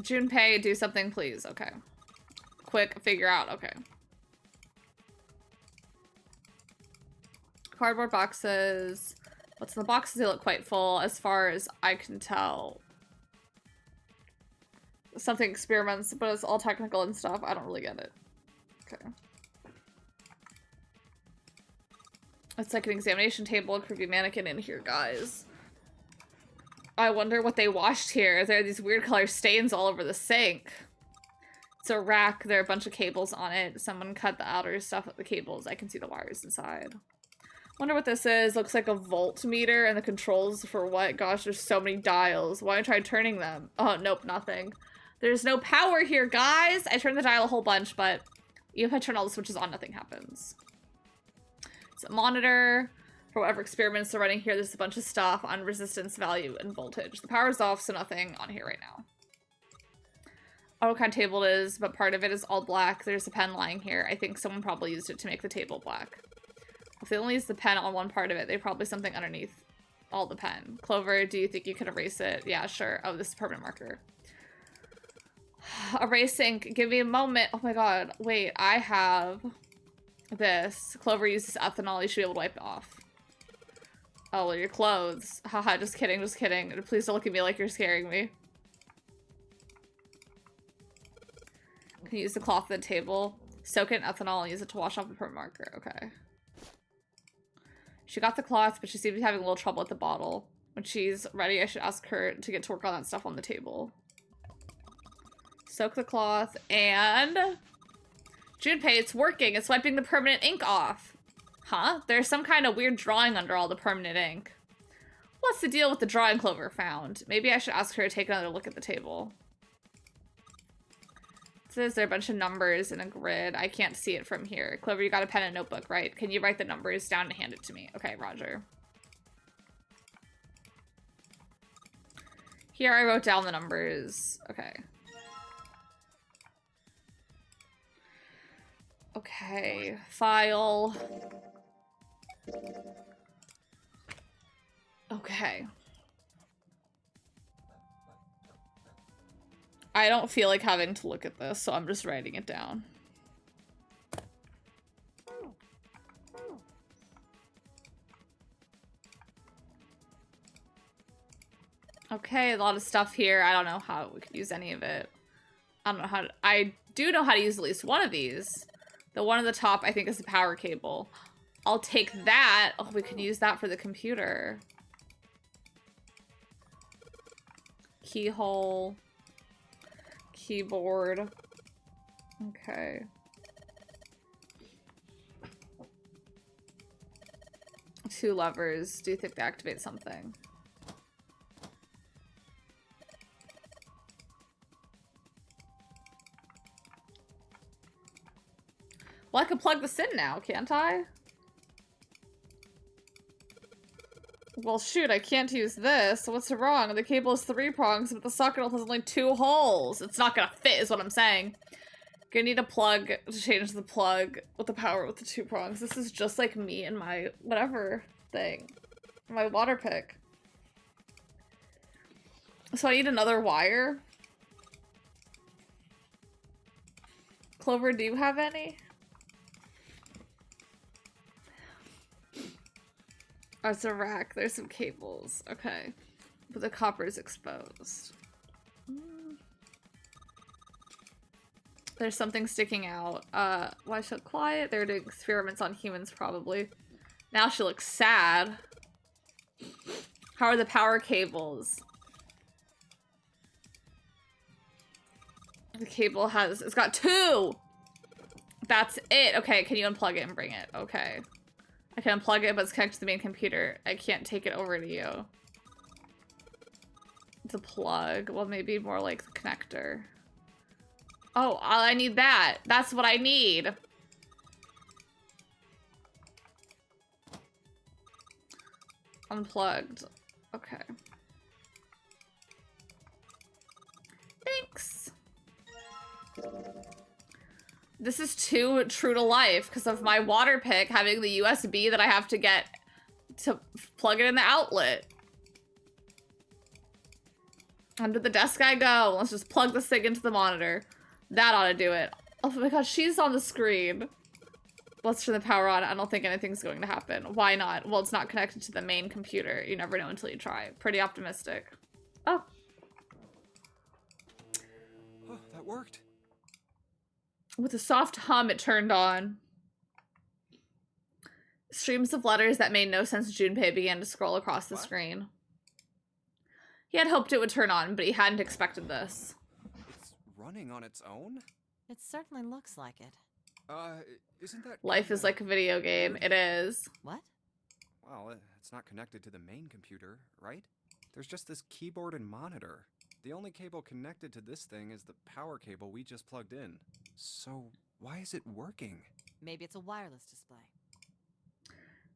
Junpei, do something, please. Okay. Quick, figure out. Okay. Cardboard boxes. What's in the boxes? They look quite full as far as I can tell. Something experiments, but it's all technical and stuff. I don't really get it. Okay. It's like an examination table. It could be a mannequin in here, guys. I wonder what they washed here. There are these weird color stains all over the sink. It's a rack. There are a bunch of cables on it. Someone cut the outer stuff of the cables. I can see the wires inside. Wonder what this is. Looks like a voltmeter, and the controls for what? Gosh, there's so many dials. Why don't I try turning them? Oh, nope, nothing. There's no power here, guys! I turned the dial a whole bunch, but even if I turn all the switches on, nothing happens. It's a monitor. For whatever experiments they're running here, there's a bunch of stuff on resistance, value, and voltage. The power's off, so nothing on here right now. I don't know what kind of table it is, but part of it is all black. There's a pen lying here. I think someone probably used it to make the table black. If they only use the pen on one part of it, they probably something underneath all the pen. Clover, do you think you could erase it? Yeah, sure. Oh, this is permanent marker. Erase ink. Give me a moment. Oh my god. Wait, I have this. Clover uses ethanol. You should be able to wipe it off. Oh, well, your clothes. Haha, just kidding, just kidding. Please don't look at me like you're scaring me. Can you use the cloth at the table? Soak it in ethanol and use it to wash off the permanent marker. Okay. She got the cloth, but she seems to be having a little trouble with the bottle. When she's ready, I should ask her to get to work on that stuff on the table. Soak the cloth, and... Junpei, it's working. It's wiping the permanent ink off. Huh? There's some kind of weird drawing under all the permanent ink. What's the deal with the drawing Clover found? Maybe I should ask her to take another look at the table. It says there are a bunch of numbers in a grid. I can't see it from here. Clover, you got a pen and notebook, right? Can you write the numbers down and hand it to me? Okay, Roger. Here I wrote down the numbers. Okay. Okay, file. Okay. I don't feel like having to look at this, so I'm just writing it down. Okay, a lot of stuff here. I don't know how we could use any of it. I don't know how to, I do know how to use at least one of these. The one at the top, I think, is the power cable. I'll take that. Oh, we can use that for the computer. Keyhole. Keyboard. Okay. Two levers. Do you think they activate something? Well, I can plug this in now, can't I? Well, shoot, I can't use this. What's wrong? The cable has 3 prongs, but the socket has only 2 holes. It's not gonna fit, is what I'm saying. Gonna need a plug to change the plug with the power with the 2 prongs. This is just like me and my whatever thing. My water pick. So I need another wire. Clover, do you have any? Oh, it's a rack. There's some cables. Okay. But the copper is exposed. There's something sticking out. Why so quiet? They're doing experiments on humans, probably. Now she looks sad. How are the power cables? The cable has, it's got 2! That's it. Okay, can you unplug it and bring it? Okay. I can unplug it, but it's connected to the main computer. I can't take it over to you. It's a plug. Well, maybe more like the connector. Oh, I need that. That's what I need. Unplugged. Okay. Thanks. This is too true to life because of my water pick having the USB that I have to get to plug it in the outlet. Under the desk I go. Let's just plug this thing into the monitor. That ought to do it. Oh my god, she's on the screen. Let's turn the power on. I don't think anything's going to happen. Why not? Well, it's not connected to the main computer. You never know until you try. Pretty optimistic. Oh. Oh, that worked. With a soft hum, it turned on. Streams of letters that made no sense to Junpei began to scroll across the screen. He had hoped it would turn on, but he hadn't expected this. It's running on its own? It certainly looks like it. Isn't that... Life is like a video game. It is. What? Well, it's not connected to the main computer, right? There's just this keyboard and monitor. The only cable connected to this thing is the power cable we just plugged in. So, why is it working? Maybe it's a wireless display.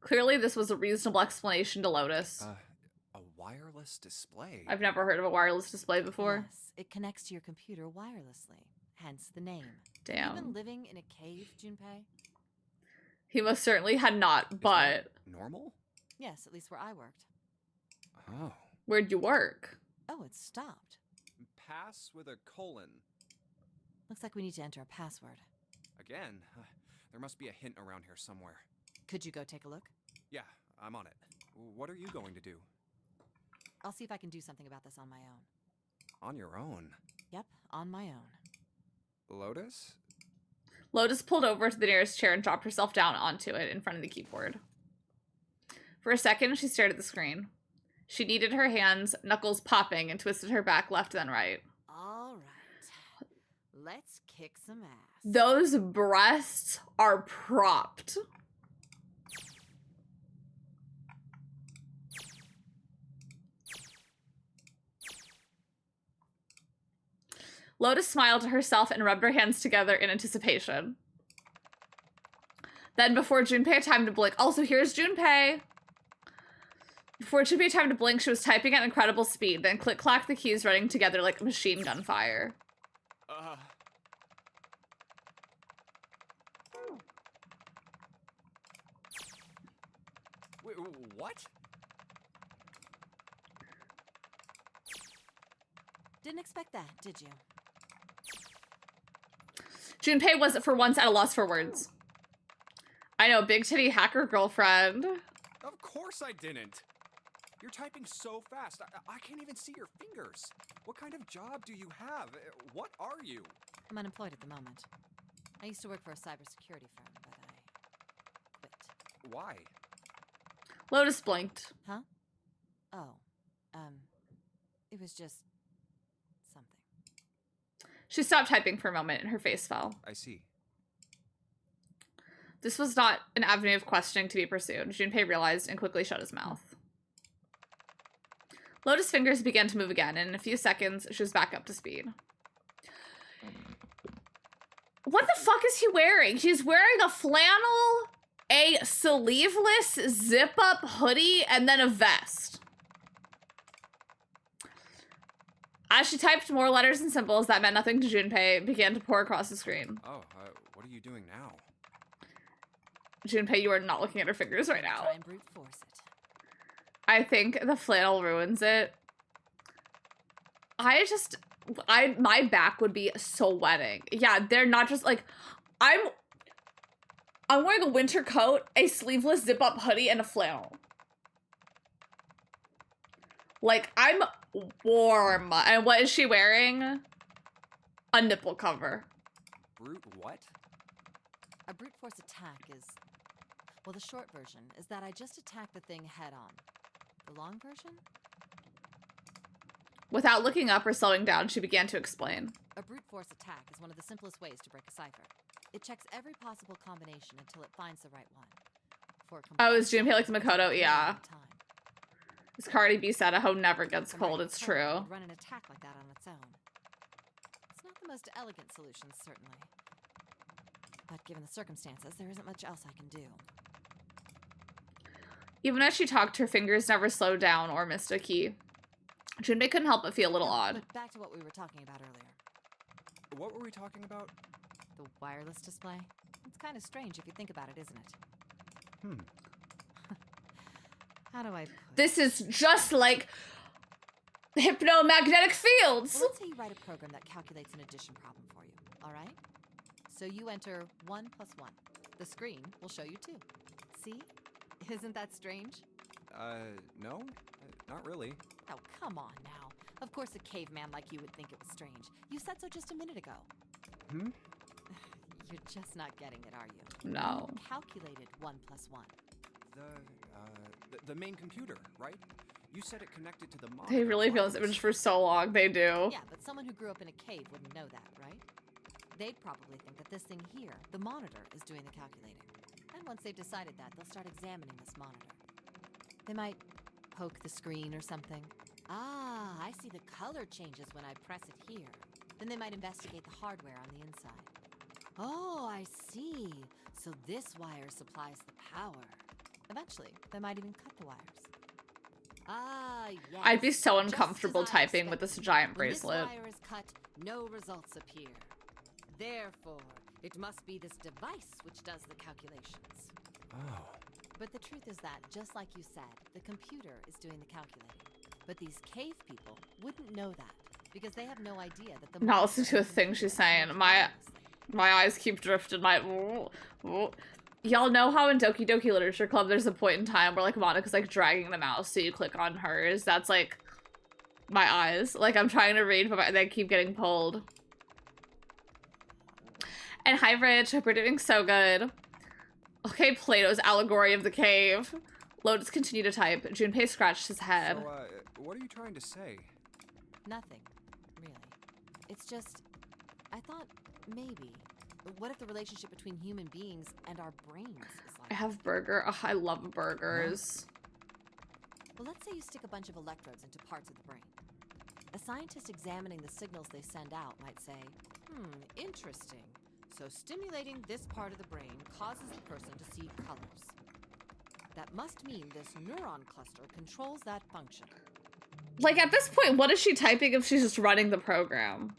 Clearly, this was a reasonable explanation to Lotus. A wireless display? I've never heard of a wireless display before. Yes, it connects to your computer wirelessly. Hence the name. Damn. Have you been living in a cave, Junpei? He most certainly had not, but... Normal? Yes, at least where I worked. Oh. Where'd you work? Oh, it stopped. Pass with a colon. Looks like we need to enter a password. Again? There must be a hint around here somewhere. Could you go take a look? Yeah, I'm on it. What are you going to do? I'll see if I can do something about this on my own. On your own? Yep, on my own. Lotus? Lotus pulled over to the nearest chair and dropped herself down onto it in front of the keyboard. For a second, she stared at the screen. She kneaded her hands, knuckles popping, and twisted her back left then right. All right. Let's kick some ass. Those breasts are propped. Lotus smiled to herself and rubbed her hands together in anticipation. Then, before Junpei had time to blink, also here's Junpei! Before Junpei had time to blink, she was typing at incredible speed, then click-clacked the keys running together like machine gun fire. Wait, what? Didn't expect that, did you? Junpei was, for once, at a loss for words. I know, big titty hacker girlfriend. Of course I didn't. You're typing so fast. I can't even see your fingers. What kind of job do you have? What are you? I'm unemployed at the moment. I used to work for a cybersecurity firm, but I quit. Why? Lotus blinked. Huh? Oh. It was just something. She stopped typing for a moment and her face fell. I see. This was not an avenue of questioning to be pursued, Junpei realized and quickly shut his mouth. Lotus' fingers began to move again, and in a few seconds, she was back up to speed. What the fuck is he wearing? He's wearing a flannel, a sleeveless zip-up hoodie, and then a vest. As she typed more letters and symbols that meant nothing to Junpei, began to pour across the screen. Oh, what are you doing now? Junpei, you are not looking at her fingers right now. Try and brute force it. I think the flannel ruins it. my back would be sweating. Yeah, they're not just like, I'm wearing a winter coat, a sleeveless zip-up hoodie, and a flannel. Like, I'm warm. And what is she wearing? A nipple cover. Brute what? A brute force attack is... Well, the short version is that I just attack the thing head on. The long version? Without looking up or slowing down, she began to explain. A brute force attack is one of the simplest ways to break a cipher. It checks every possible combination until it finds the right one. Oh, is Junpei like the Makoto? Yeah. As Cardi B said, a hoe never gets cold. It's true. Run an attack like that on its own. It's not the most elegant solution, certainly. But given the circumstances, there isn't much else I can do. Even as she talked, her fingers never slowed down or missed a key. Junpei couldn't help but feel a little odd. But back to what we were talking about earlier. What were we talking about? The wireless display? It's kind of strange if you think about it, isn't it? How do I put This is just like hypnomagnetic fields. Well, let's say you write a program that calculates an addition problem for you, all right? So you enter 1 plus 1. The screen will show you 2. See? Isn't that strange? No. Not really. Oh, come on now. Of course a caveman like you would think it was strange. You said so just a minute ago. You're just not getting it, are you? No. You calculated 1 plus 1. The main computer, right? You said it connected to the monitor. They really feel this image for so long. They do. Yeah, but someone who grew up in a cave wouldn't know that, right? They'd probably think that this thing here, the monitor, is doing the calculating. And once they've decided that, they'll start examining this monitor. They might poke the screen or something. Ah, I see the color changes when I press it here. Then they might investigate the hardware on the inside. Oh, I see. So this wire supplies the power. Eventually, they might even cut the wires. Ah, yes. I'd be so uncomfortable typing with this giant bracelet. When this wire is cut, no results appear. Therefore, it must be this device which does the calculations. Oh. But the truth is that, just like you said, the computer is doing the calculating. But these cave people wouldn't know that, because they have no idea that the... Not listen to a thing she's saying. My eyes keep drifting. Y'all know how in Doki Doki Literature Club there's a point in time where like Monica's like dragging the mouse so you click on hers. That's like my eyes. Like I'm trying to read but they keep getting pulled. And hi Rich, hope you're doing so good. Okay, Plato's allegory of the cave. Lotus continued to type. Junpei scratched his head. So, what are you trying to say? Nothing, really. It's just, I thought maybe. What if the relationship between human beings and our brains is like... I have burger. Oh, I love burgers. Well, let's say you stick a bunch of electrodes into parts of the brain. A scientist examining the signals they send out might say, interesting. So stimulating this part of the brain causes the person to see colors. That must mean this neuron cluster controls that function. Like, at this point, what is she typing if she's just running the program?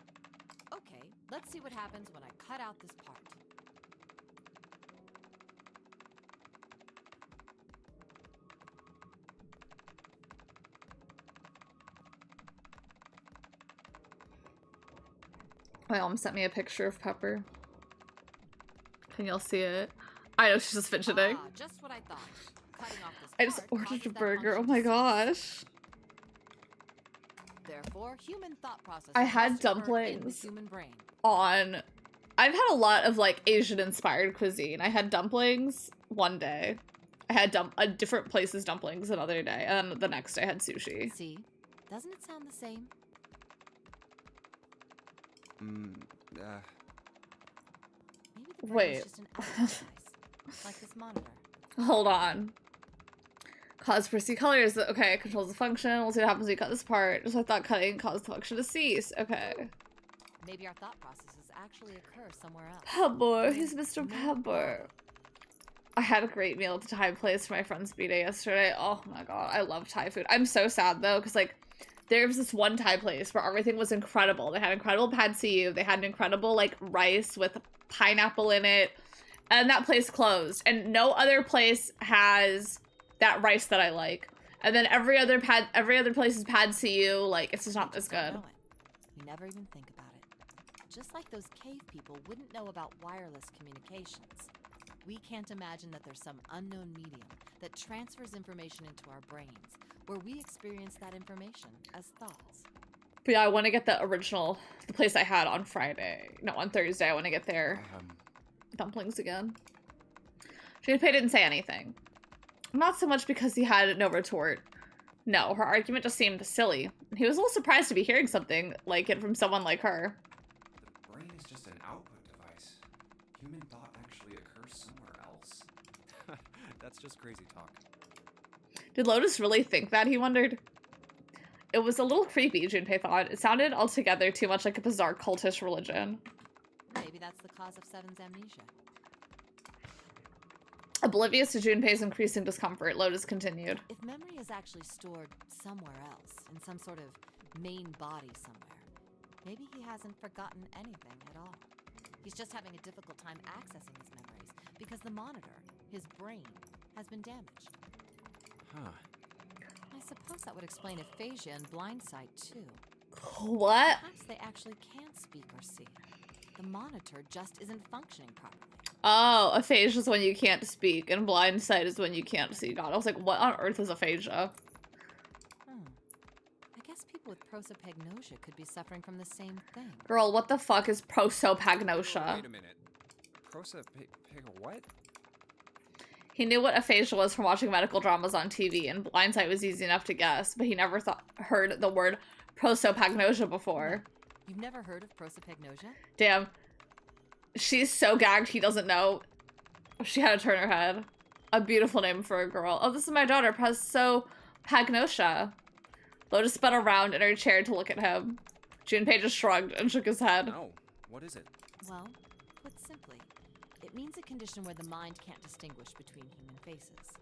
Okay, let's see what happens when I cut out this part. My mom sent me a picture of Pepper. Can y'all see it? I know she's just fidgeting. Just what I thought. Cutting off this I just ordered a burger. Oh my gosh. Therefore, human thought process. I had dumplings on. I've had a lot of like Asian inspired cuisine. I had dumplings one day. I had a different place's dumplings another day, and then the next day I had sushi. See, doesn't it sound the same? Wait. Just an device, like this monitor. Hold on. Cause for C colors, okay, it controls the function. We'll see what happens when you cut this part. So I thought cutting caused the function to cease. Okay. Maybe our thought processes actually occur somewhere else. Pepper, he's Mr. Pepper. I had a great meal at the Thai place for my friend's B-Day yesterday. Oh my god, I love Thai food. I'm so sad though, because like, there was this one Thai place where everything was incredible. They had incredible pad see ew. They had an incredible like rice with pineapple in it. And that place closed. And no other place has that rice that I like. And then every other place's pad see ew, like it's just not as good. We never even think about it. Just like those cave people wouldn't know about wireless communications. We can't imagine that there's some unknown medium that transfers information into our brains, where we experience that information as thoughts. But yeah, I want to get the original, the place I had on Friday. No, on Thursday. I want to get their dumplings again. Junpei didn't say anything. Not so much because he had no retort. No, her argument just seemed silly. He was a little surprised to be hearing something like it from someone like her. The brain is just an output device. Human thought actually occurs somewhere else. That's just crazy talk. Did Lotus really think that, he wondered? It was a little creepy, Junpei thought. It sounded altogether too much like a bizarre cultish religion. Maybe that's the cause of Seven's amnesia. Oblivious to Junpei's increasing discomfort, Lotus continued. If memory is actually stored somewhere else, in some sort of main body somewhere, maybe he hasn't forgotten anything at all. He's just having a difficult time accessing his memories because the monitor, his brain, has been damaged. Huh. I suppose that would explain aphasia and blindsight, too. What? Perhaps they actually can't speak or see. The monitor just isn't functioning properly. Oh, aphasia is when you can't speak, and blind sight is when you can't see God. I was like, what on earth is aphasia? I guess people with prosopagnosia could be suffering from the same thing. Girl, what the fuck is prosopagnosia? Wait a minute. What? He knew what aphasia was from watching medical dramas on TV, and blind sight was easy enough to guess, but he never heard the word prosopagnosia before. You've never heard of prosopagnosia? Damn. She's so gagged he doesn't know. She had to turn her head. A beautiful name for a girl. Oh, this is my daughter, prosopagnosia. Lotus spun around in her chair to look at him. Junpei just shrugged and shook his head. No. What is it? Well, put simply, it means a condition where the mind can't distinguish between human faces.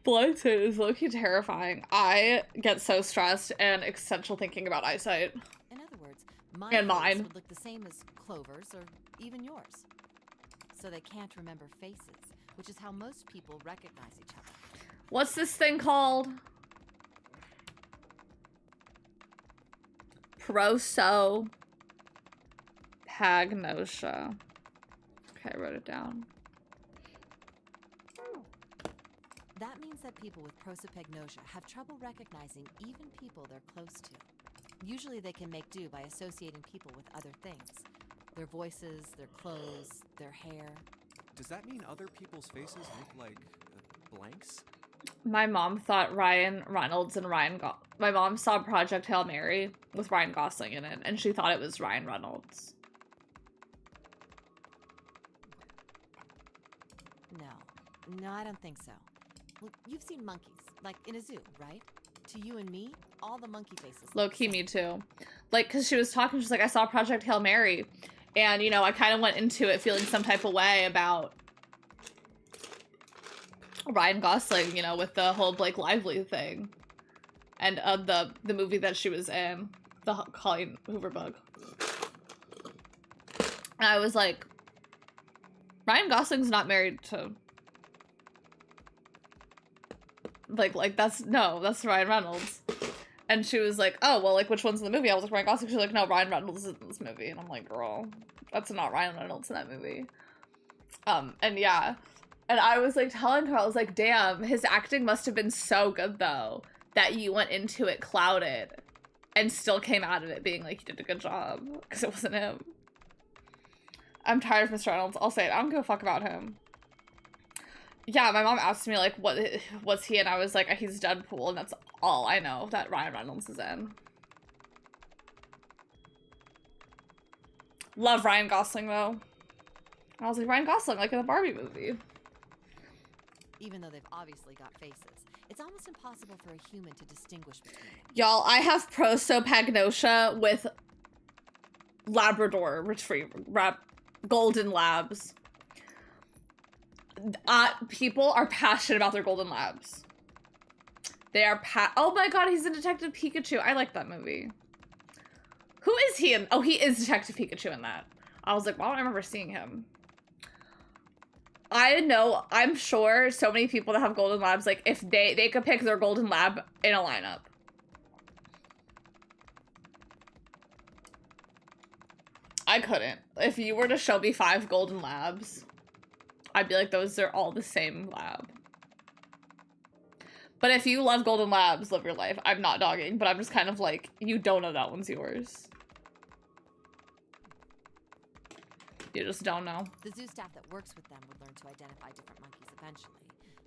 Blind sight is low-key terrifying. I get so stressed and existential thinking about eyesight. In other words, And my mine. face would look the same as Clover's or even yours. So they can't remember faces, which is how most people recognize each other. What's this thing called? Prosopagnosia. Okay, I wrote it down. That means that people with prosopagnosia have trouble recognizing even people they're close to. Usually they can make do by associating people with other things. Their voices, their clothes, their hair. Does that mean other people's faces look like blanks? My mom thought Ryan Reynolds and my mom saw Project Hail Mary with Ryan Gosling in it, and she thought it was Ryan Reynolds. No, I don't think so. Well, you've seen monkeys, like in a zoo, right? To you and me, all the monkey faces. Low-key, me too. Like, because she was talking, she's like, I saw Project Hail Mary. And, you know, I kind of went into it feeling some type of way about Ryan Gosling, you know, with the whole Blake Lively thing. And the movie that she was in, the Colleen Hoover book. And I was like, Ryan Gosling's not married to... Like, that's Ryan Reynolds. And she was like, oh, well, like, which one's in the movie? I was like, Ryan Gosling. She's like, no, Ryan Reynolds is in this movie. And I'm like, girl, that's not Ryan Reynolds in that movie. And yeah. And I was, like, telling her, I was like, damn, his acting must have been so good, though, that you went into it clouded and still came out of it being like, he did a good job. Because it wasn't him. I'm tired of Mr. Reynolds. I'll say it. I don't give a fuck about him. Yeah, my mom asked me, like, what was he? And I was like, he's Deadpool, and that's all I know that Ryan Reynolds is in. Love Ryan Gosling, though. I was like, Ryan Gosling, like in the Barbie movie. Even though they've obviously got faces, it's almost impossible for a human to distinguish between them. Y'all, I have prosopagnosia with Labrador Retriever, Golden Labs. People are passionate about their Golden Labs. They are oh my god, he's in Detective Pikachu. I like that movie. Who is he in? Oh, he is Detective Pikachu in that. I was like, why don't I remember seeing him? I know, I'm sure so many people that have Golden Labs, like, if they could pick their Golden Lab in a lineup. I couldn't. If you were to show me 5 golden labs, I'd be like, those are all the same lab. But if you love golden labs, live your life. I'm not dogging, but I'm just kind of like, you don't know that one's yours. You just don't know. The zoo staff that works with them would learn to identify different monkeys eventually.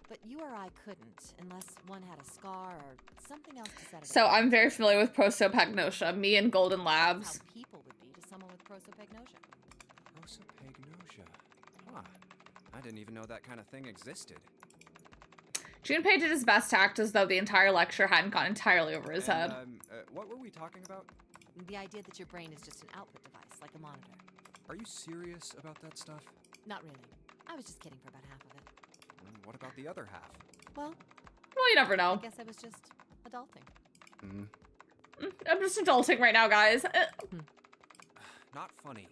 But you or I couldn't, unless one had a scar or something else to set it So apart. I'm very familiar with prosopagnosia. Me and golden labs. That's how people would be to someone with prosopagnosia. Prosopagnosia. Huh. I didn't even know that kind of thing existed. Junpei did his best to act as though the entire lecture hadn't gone entirely over his head. What were we talking about? The idea that your brain is just an output device, like a monitor. Are you serious about that stuff? Not really. I was just kidding for about half of it. What about the other half? Well, you never know. I guess I was just adulting. I'm just adulting right now, guys. Not funny.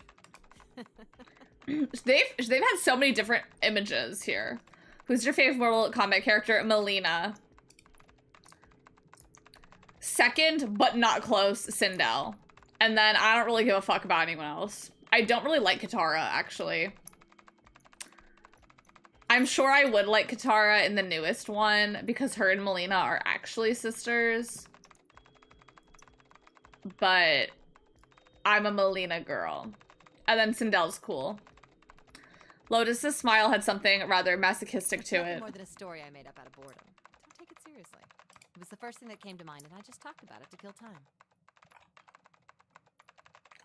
They've had so many different images here. Who's your favorite Mortal Kombat character? Melina. Second, but not close, Sindel. And then I don't really give a fuck about anyone else. I don't really like Katara, actually. I'm sure I would like Katara in the newest one because her and Melina are actually sisters. But I'm a Melina girl. And then Sindel's cool. Lotus's smile had something rather masochistic to Nothing it. more than a story I made up out of boredom. Don't take it seriously. It was the first thing that came to mind, and I just talked about it to kill time.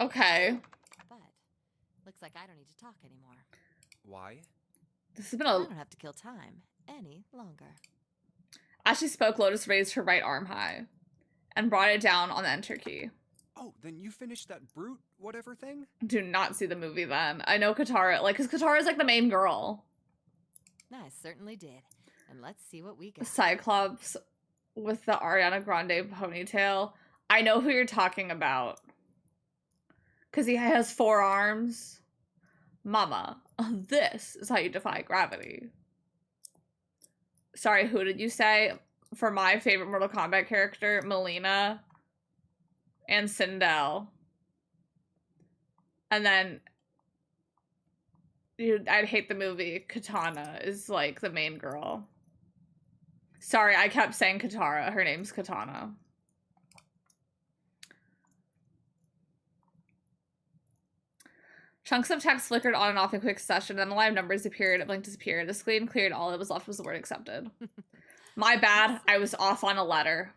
Okay. But looks like I don't need to talk anymore. Why? This has been I a... don't have to kill time any longer. As she spoke, Lotus raised her right arm high and brought it down on the enter key. Oh, then you finished that brute whatever thing? Do not see the movie then. I know Katara, like, because Katara's like the main girl. I certainly did. And let's see what we got. Cyclops with the Ariana Grande ponytail. I know who you're talking about. Because he has 4 arms. Mama, this is how you defy gravity. Sorry, who did you say? For my favorite Mortal Kombat character, Melina and Sindel. And then I'd hate the movie. Katana is like the main girl. Sorry, I kept saying Katara. Her name's Katana. Chunks of text flickered on and off in quick succession, then the line of numbers appeared, a blank disappeared, the screen cleared, all that was left was the word accepted. My bad, I was off on a letter.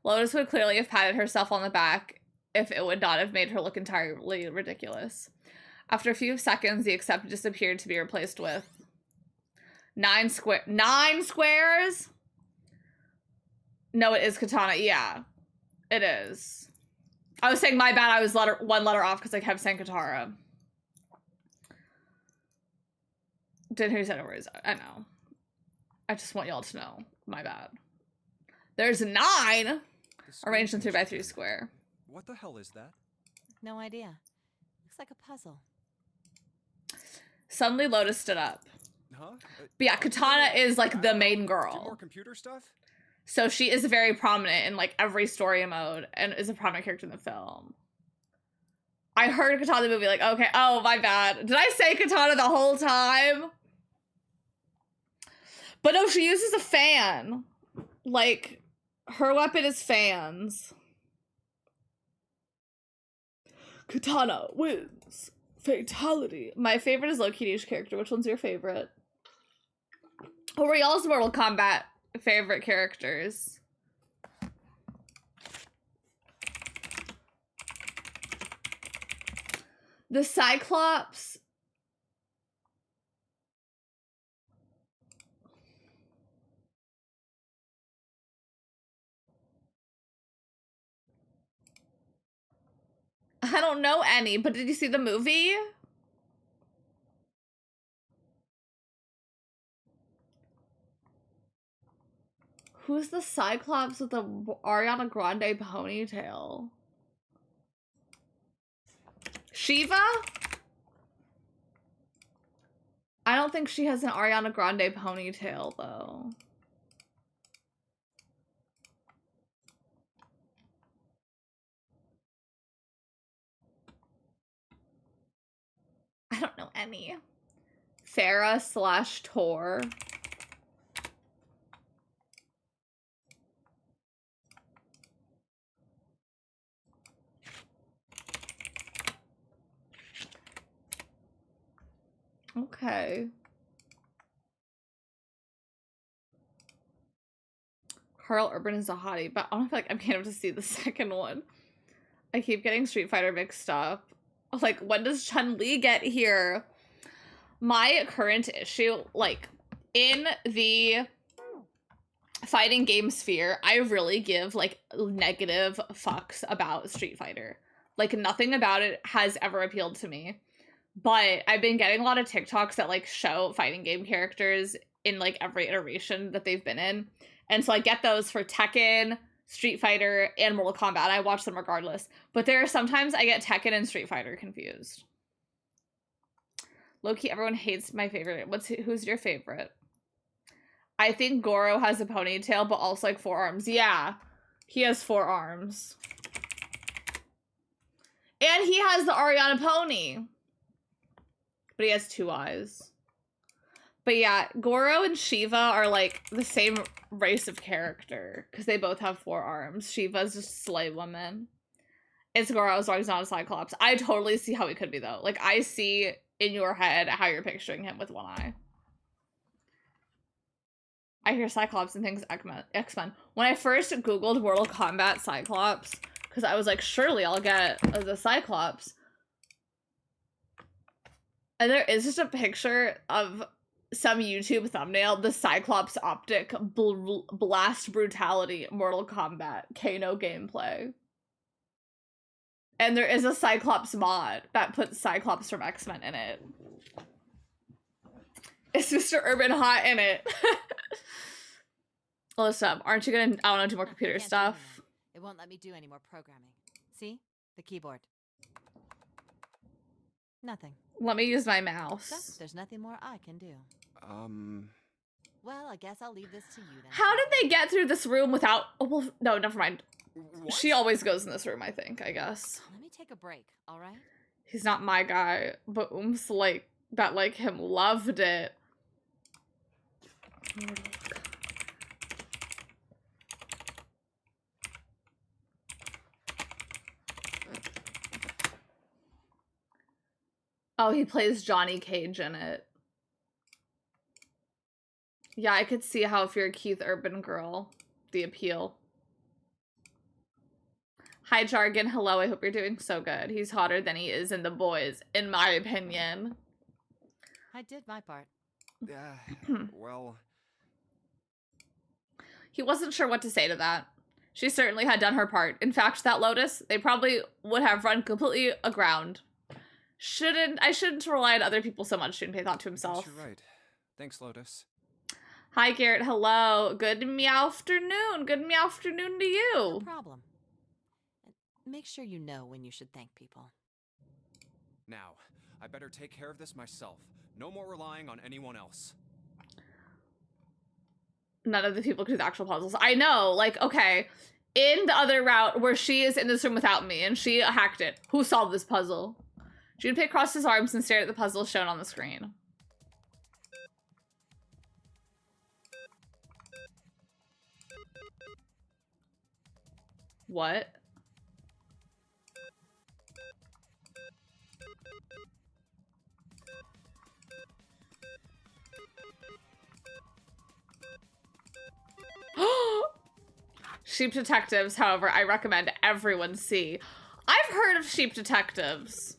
Lotus would clearly have patted herself on the back if it would not have made her look entirely ridiculous. After a few seconds, the accept disappeared to be replaced with 9 squares? No, it is Katana. Yeah, it is. I was saying my bad. I was one letter off because I kept saying Katara. Didn't hear you said words. I know. I just want y'all to know. My bad. There's 9 arranged in 3x3 square. What the hell is that? No idea. Looks like a puzzle. Suddenly, Lotus stood up. Huh? But yeah, Katana is like the main Do girl. more computer stuff? So she is very prominent in like every story mode and is a prominent character in the film. I heard Katana in the movie like, okay, oh my bad. Did I say Katana the whole time? But no, she uses a fan. Like, her weapon is fans. Katana wins. Fatality. My favorite is Loki's character. Which one's your favorite? What were y'all's Mortal Kombat favorite characters? The Cyclops. I don't know any, but did you see the movie? Who's the Cyclops with the Ariana Grande ponytail? Shiva? I don't think she has an Ariana Grande ponytail, though. many. Farah / Tor. Okay. Carl Urban is a hottie, but I don't feel like I'm able to see the second one. I keep getting Street Fighter mixed up. Like, when does Chun-Li get here? My current issue, like, in the fighting game sphere, I really give, like, negative fucks about Street Fighter. Like, nothing about it has ever appealed to me. But I've been getting a lot of TikToks that, like, show fighting game characters in, like, every iteration that they've been in. And so I get those for Tekken, Street Fighter, and Mortal Kombat. I watch them regardless. But there are sometimes I get Tekken and Street Fighter confused. Low-key, everyone hates my favorite. Who's your favorite? I think Goro has a ponytail, but also, like, 4 arms. Yeah, he has 4 arms. And he has the Ariana pony. But he has 2 eyes. But yeah, Goro and Shiva are, like, the same race of character. Because they both have 4 arms. Shiva's just a slay woman. It's Goro as long as he's not a Cyclops. I totally see how he could be, though. Like, I see in your head how you're picturing him with 1 eye. I hear Cyclops and things X-Men. When I first Googled Mortal Kombat Cyclops, because I was like, surely I'll get the Cyclops. And there is just a picture of some YouTube thumbnail, the Cyclops optic blast brutality Mortal Kombat Kano gameplay. And there is a Cyclops mod that puts Cyclops from X-Men in it. Is Mr. Urban hot in it? Listen, aren't you gonna, I wanna do more computer stuff? It won't let me do any more programming. See? The keyboard. Nothing. Let me use my mouse. So, there's nothing more I can do. Well, I guess I'll leave this to you then. How did they get through this room without, oh, well, no, never mind. What? She always goes in this room, I think, I guess. Let me take a break, all right? He's not my guy, but Ooms like him loved it. Oh, he plays Johnny Cage in it. Yeah, I could see how if you're a Keith Urban girl, the appeal. Hi, Jargon. Hello, I hope you're doing so good. He's hotter than he is in The Boys, in my opinion. I did my part. Well... He wasn't sure what to say to that. She certainly had done her part. In fact, that Lotus, they probably would have run completely aground. I shouldn't rely on other people so much, Junpei thought to himself. You're right. Thanks, Lotus. Hi, Garrett. Hello. Good meow-afternoon. Good meow-afternoon to you. No problem. Make sure you know when you should thank people. Now, I better take care of this myself. No more relying on anyone else. None of the people can do the actual puzzles. I know, like, okay. In the other route where she is in this room without me and she hacked it, who solved this puzzle? Junpei crossed his arms and stared at the puzzle shown on the screen. What? Sheep Detectives, however, I recommend everyone see. I've heard of Sheep Detectives.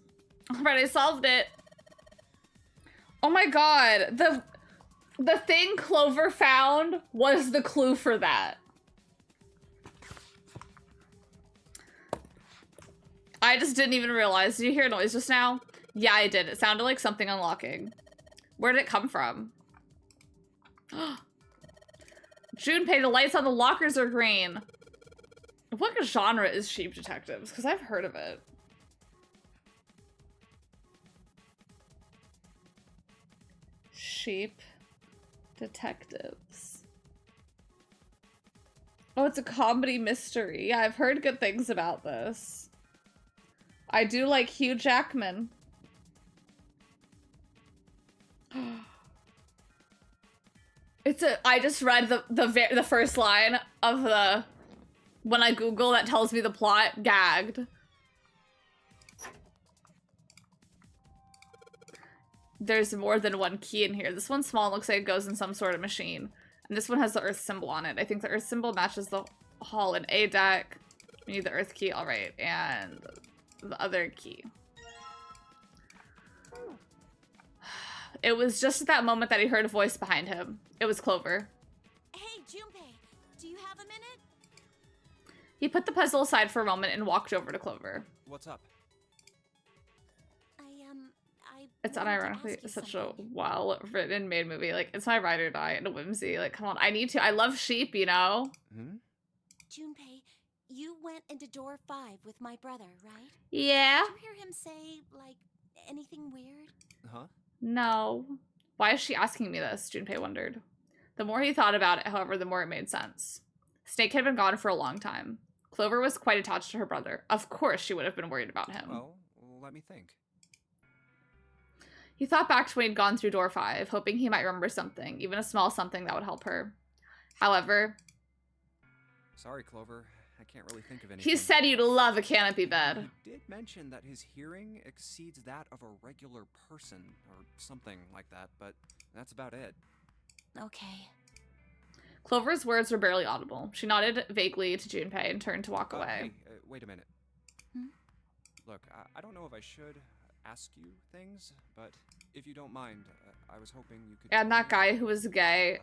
Alright, I solved it. Oh my god, the thing Clover found was the clue for that. I just didn't even realize. Did you hear a noise just now? Yeah, I did. It sounded like something unlocking. Where did it come from? Junpei, the lights on the lockers are green. What genre is Sheep Detectives? Because I've heard of it. Sheep Detectives. Oh, it's a comedy mystery. Yeah, I've heard good things about this. I do like Hugh Jackman. I just read the first line of the, when I Google that tells me the plot, gagged. There's more than one key in here. This one's small and looks like it goes in some sort of machine. And this one has the Earth symbol on it. I think the Earth symbol matches the hall in A deck. We need the Earth key, all right, and the other key. It was just at that moment that he heard a voice behind him. It was Clover. Hey, Junpei, do you have a minute? He put the puzzle aside for a moment and walked over to Clover. What's up? It's unironically such a well-written made movie. Like, it's my ride or die and a whimsy. Like, come on, I need to. I love sheep, you know? Hmm? Junpei, you went into door 5 with my brother, right? Yeah. Did you hear him say, like, anything weird? Huh? No. Why is she asking me this? Junpei wondered. The more he thought about it, however, the more it made sense. Snake had been gone for a long time. Clover was quite attached to her brother. Of course she would have been worried about him. Well, let me think. He thought back to when he'd gone through door 5, hoping he might remember something, even a small something that would help her. However... Sorry, Clover. I can't really think of anything. He said you'd love a canopy bed. He did mention that his hearing exceeds that of a regular person, or something like that, but that's about it. Okay. Clover's words were barely audible. She nodded vaguely to Junpei and turned to walk away. Hey, wait a minute. Look, I don't know if I should ask you things, but if you don't mind, I was hoping you could... And that guy who was gay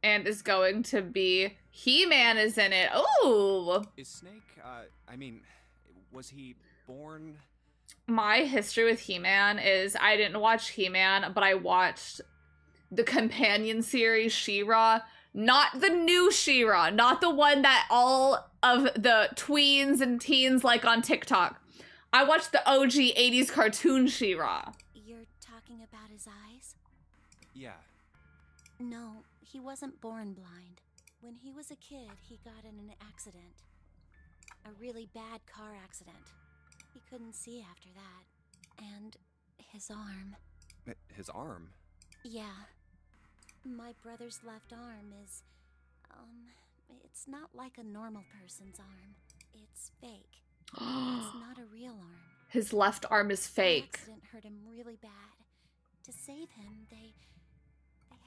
and is going to be... He-Man is in it. Ooh! Is Snake, I mean, was he born... My history with He-Man is I didn't watch He-Man, but I watched the companion series She-Ra. Not the new She-Ra, not the one that all of the tweens and teens like on TikTok. I watched the OG 80s cartoon She-Ra. You're talking about his eyes? Yeah. No, he wasn't born blind. When he was a kid, he got in an accident. A really bad car accident. He couldn't see after that. And his arm. His arm? Yeah. My brother's left arm is, it's not like a normal person's arm. It's fake. It's not a real arm. His left arm is fake. The accident hurt him really bad. To save him, they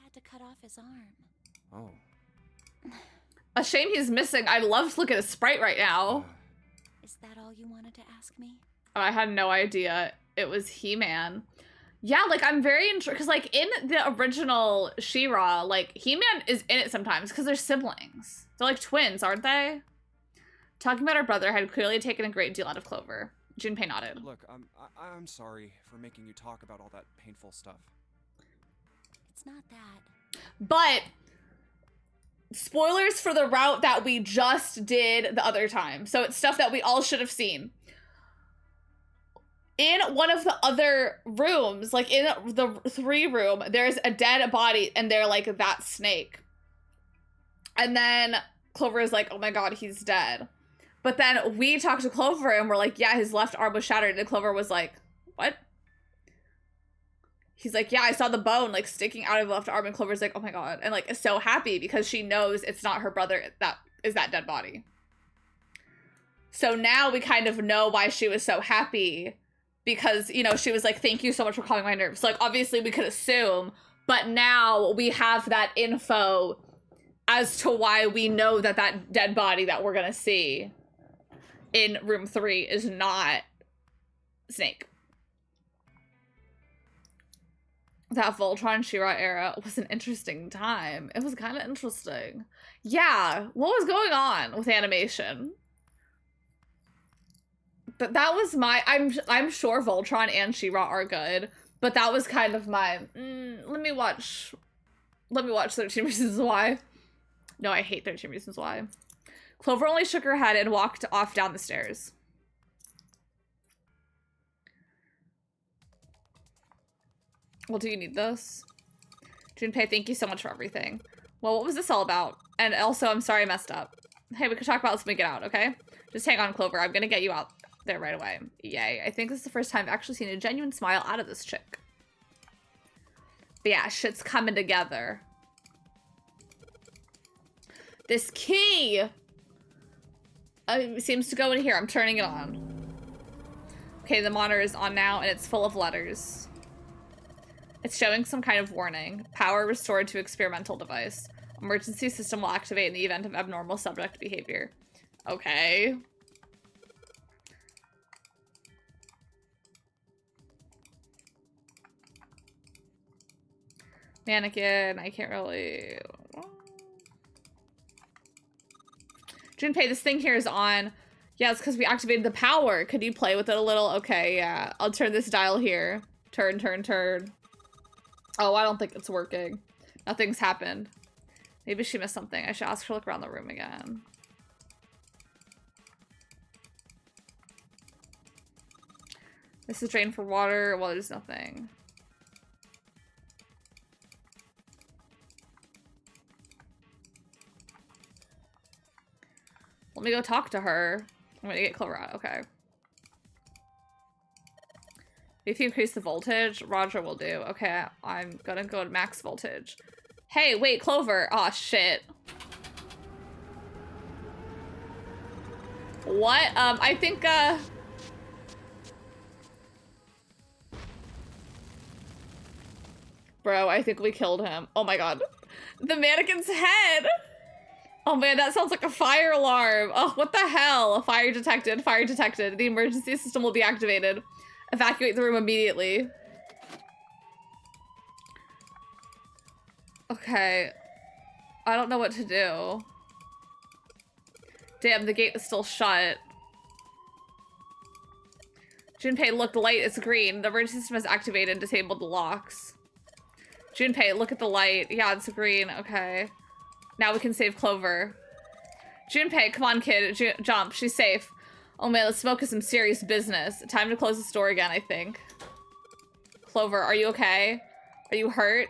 had to cut off his arm. Oh. A shame he's missing. I'd love to look at his sprite right now. Is that all you wanted to ask me? I had no idea it was He-Man. Yeah, like, I'm very intrigued, because, like, in the original She-Ra, like, He-Man is in it sometimes, because they're siblings. They're, like, twins, aren't they? Talking about her brother had clearly taken a great deal out of Clover. Junpei nodded. Look, I'm sorry for making you talk about all that painful stuff. It's not that. But, spoilers for the route that we just did the other time. So it's stuff that we all should have seen. In one of the other rooms, like in the 3 room, there's a dead body and they're like, that's Snake. And then Clover is like, oh my god, he's dead. But then we talked to Clover and we're like, yeah, his left arm was shattered. And Clover was like, what? He's like, yeah, I saw the bone like sticking out of the left arm. And Clover's like, oh my god. And like is so happy because she knows it's not her brother that is that dead body. So now we kind of know why she was so happy. Because, you know, she was like, thank you so much for calming my nerves. Like, obviously we could assume, but now we have that info as to why we know that that dead body that we're going to see in room 3 is not Snake. That Voltron She-Ra era was an interesting time. It was kind of interesting. Yeah, what was going on with animation? But that was my, I'm sure Voltron and She-Ra are good, but that was kind of my, let me watch 13 Reasons Why. No, I hate 13 Reasons Why. Clover only shook her head and walked off down the stairs. Well, do you need this? Junpei, thank you so much for everything. Well, what was this all about? And also, I'm sorry I messed up. Hey, we could talk about this when we get out, okay? Just hang on, Clover. I'm gonna get you out there right away. Yay. I think this is the first time I've actually seen a genuine smile out of this chick. But yeah, shit's coming together. This key seems to go in here. I'm turning it on. Okay, the monitor is on now, and it's full of letters. It's showing some kind of warning. Power restored to experimental device. Emergency system will activate in the event of abnormal subject behavior. Okay. Mannequin, I can't really... Junpei, this thing here is on. Yeah, it's because we activated the power. Could you play with it a little? Okay, yeah. I'll turn this dial here. Turn, turn, turn. Oh, I don't think it's working. Nothing's happened. Maybe she missed something. I should ask her to look around the room again. This is drained for water. Well, there's nothing. Let me go talk to her. I'm gonna get Clover out. Okay. If you increase the voltage, Roger will do. Okay, I'm gonna go to max voltage. Hey, wait, Clover. Aw, shit. What? I think, Bro, I think we killed him. Oh my god. The mannequin's head! Oh man, that sounds like a fire alarm. Oh, what the hell? Fire detected, fire detected. The emergency system will be activated. Evacuate the room immediately. Okay. I don't know what to do. Damn, the gate is still shut. Junpei, look, the light is green. The emergency system is activated, disabled the locks. Junpei, look at the light. Yeah, it's green. Okay. Now we can save Clover. Junpei, come on, kid. Jump. She's safe. Oh man, let's smoke is some serious business. Time to close the store again, I think. Clover, are you okay? Are you hurt?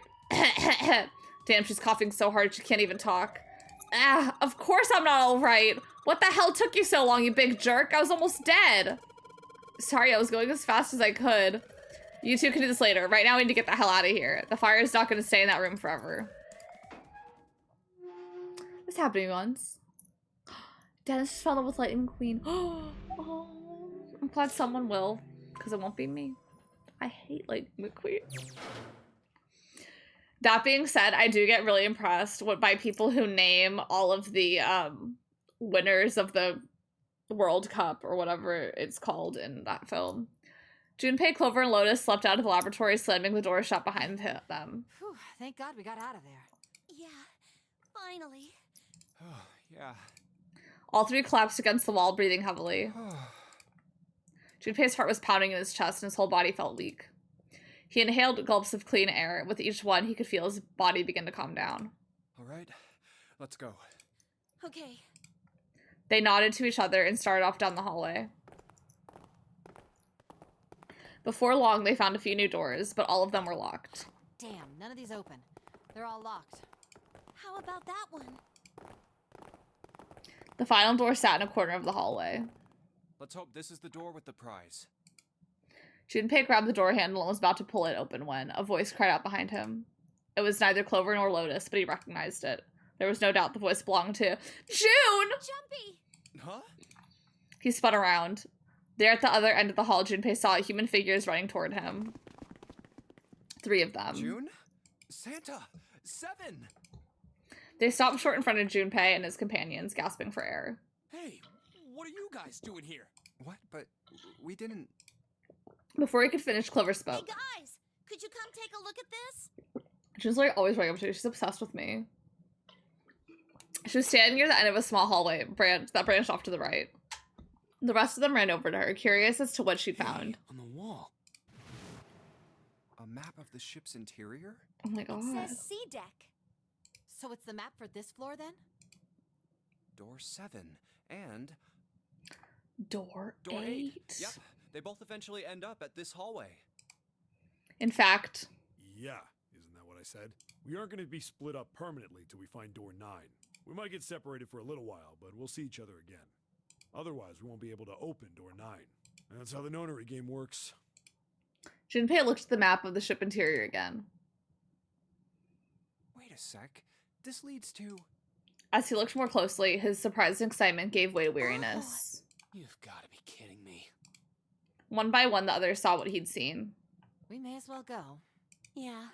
Damn, she's coughing so hard she can't even talk. Ah, of course I'm not all right. What the hell took you so long, you big jerk? I was almost dead. Sorry, I was going as fast as I could. You two can do this later. Right now we need to get the hell out of here. The fire is not going to stay in that room forever. This happened to me once. Dennis just fell in love with Lightning McQueen. Oh, I'm glad someone will, because it won't be me. I hate Lightning McQueen. That being said, I do get really impressed by people who name all of the winners of the World Cup or whatever it's called in that film. Junpei, Clover, and Lotus slept out of the laboratory, slamming the door shut behind them. Whew, thank God we got out of there. Yeah, finally. Oh, yeah. All three collapsed against the wall, breathing heavily. Junpei's heart was pounding in his chest and his whole body felt weak. He inhaled gulps of clean air. With each one, he could feel his body begin to calm down. All right, let's go. Okay. They nodded to each other and started off down the hallway. Before long, they found a few new doors, but all of them were locked. Damn, none of these open. They're all locked. How about that one? The final door sat in a corner of the hallway. Let's hope this is the door with the prize. Junpei grabbed the door handle and was about to pull it open when a voice cried out behind him. It was neither Clover nor Lotus, but he recognized it. There was no doubt the voice belonged to June! Jumpy! Huh? He spun around. There at the other end of the hall, Junpei saw human figures running toward him. 3 of them. June? Santa! 7! They stopped short in front of Junpei and his companions, gasping for air. Hey, what are you guys doing here? What? But we didn't... Before he could finish, Clover spoke. Hey guys, could you come take a look at this? She's like always running up to me. She's obsessed with me. She was standing near the end of a small hallway that branched off to the right. The rest of them ran over to her, curious as to what she'd found. On the wall. A map of the ship's interior? Oh my god. It says C deck. So it's the map for this floor then? Door 7 and... Door 8. 8. Yep, they both eventually end up at this hallway. In fact... Yeah, isn't that what I said? We aren't going to be split up permanently till we find door 9. We might get separated for a little while, but we'll see each other again. Otherwise, we won't be able to open door 9. And that's how the nonary game works. Junpei looked at the map of the ship interior again. a sec. This leads to... As he looked more closely, his surprise and excitement gave way to weariness. You've got to be kidding me. One by one, the others saw what he'd seen. We may as well go. Yeah.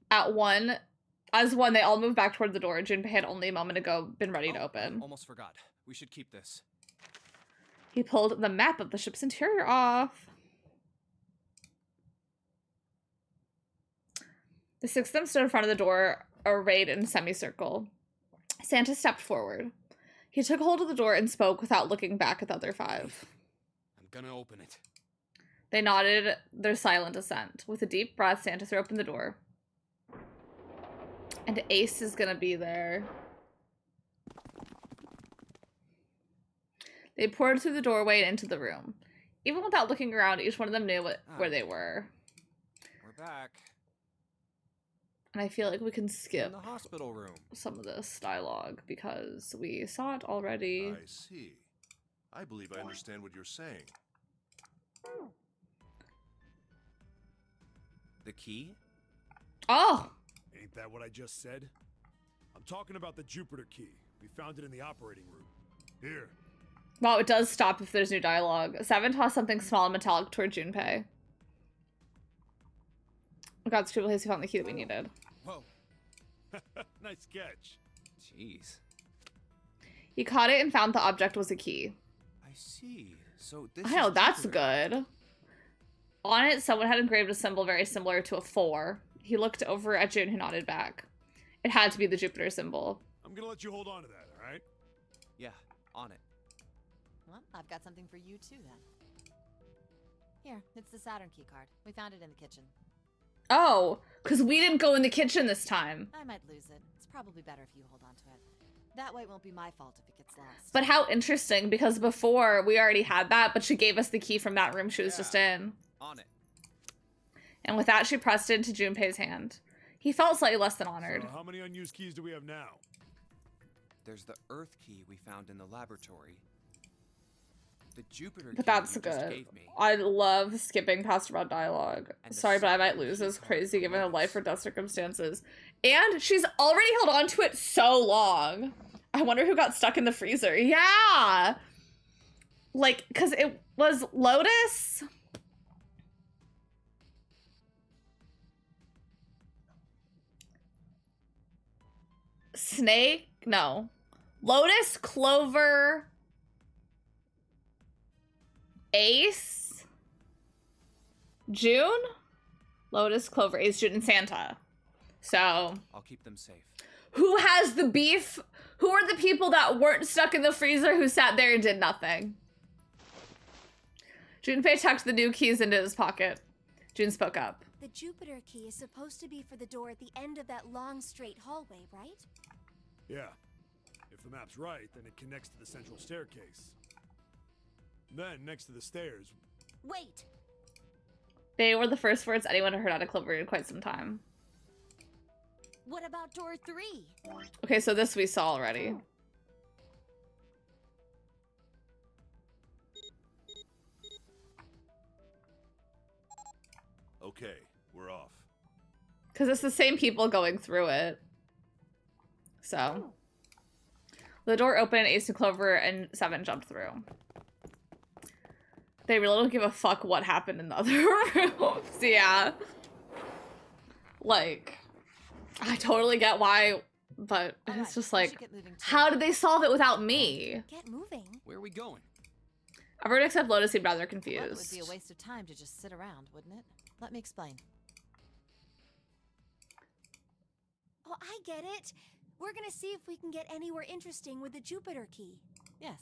As one, they all moved back toward the door. Junpei had only a moment ago been ready to open. Almost forgot. We should keep this. He pulled the map of the ship's interior off. The six of them stood in front of the door, arrayed in a semicircle. Santa stepped forward. He took hold of the door and spoke without looking back at the other five. I'm gonna open it. They nodded their silent assent. With a deep breath, Santa threw open the door. And Ace is gonna be there. They poured through the doorway and into the room. Even without looking around, each one of them knew where they were. We're back. And I feel like we can skip In the hospital room. some of this dialogue because we saw it already. I see. I believe I understand what you're saying. The key? Oh! Ain't that what I just said? I'm talking about the Jupiter key. We found it in the operating room. Here. Wow, it does stop if there's new dialogue. Seven tossed something small and metallic toward Junpei. Oh god, it's place we found the key that we needed. Whoa. Nice catch. Jeez. He caught it and found the object was a key. I see. So this I know, is that's Jupiter. good. On it, someone had engraved a symbol very similar to a 4. He looked over at June, who nodded back. It had to be the Jupiter symbol. I'm gonna let you hold on to that, alright? Yeah, on it. Well, I've got something for you too then. Here, it's the Saturn key card. We found it in the kitchen. Oh, because we didn't go in the kitchen this time. I might lose it. It's probably better if you hold on to it. That way it won't be my fault if it gets lost. But how interesting, because before we already had that, but she gave us the key from that room she was just in. On it. And with that, she pressed it into Junpei's hand. He felt slightly less than honored. So how many unused keys do we have now? There's the Earth key we found in the laboratory. The Jupiter key But that's you just good. gave me. I love skipping past about dialogue. And the Sorry, but I might Saturn lose key this card crazy given her was- life or death circumstances. And she's already held on to it so long. I wonder who got stuck in the freezer. Yeah! Like, because it was Lotus? Snake? No. Lotus, Clover, Ace, June? Lotus, Clover, Ace, June, and Santa. So, I'll keep them safe. who has the beef? Who are the people that weren't stuck in the freezer who sat there and did nothing? Junpei tucked the new keys into his pocket. June spoke up. The Jupiter key is supposed to be for the door at the end of that long, straight hallway, right? Yeah. If the map's right, then it connects to the central staircase. Then, next to the stairs... Wait! They were the first words anyone had heard out of Clover in quite some time. What about door 3? Okay, so this we saw already. Okay, we're off. Because it's the same people going through it. So. The door opened, Ace and Clover and Seven jumped through. They really don't give a fuck what happened in the other rooms. Yeah. Like, I totally get why, but it's just like, how did they solve it without me? Get moving. Where are we going? Everyone except Lotus seemed rather Well, it confused. would be a waste of time to just sit around, wouldn't it? Let me explain. Oh, I get it. We're gonna see if we can get anywhere interesting with the Jupiter key. Yes.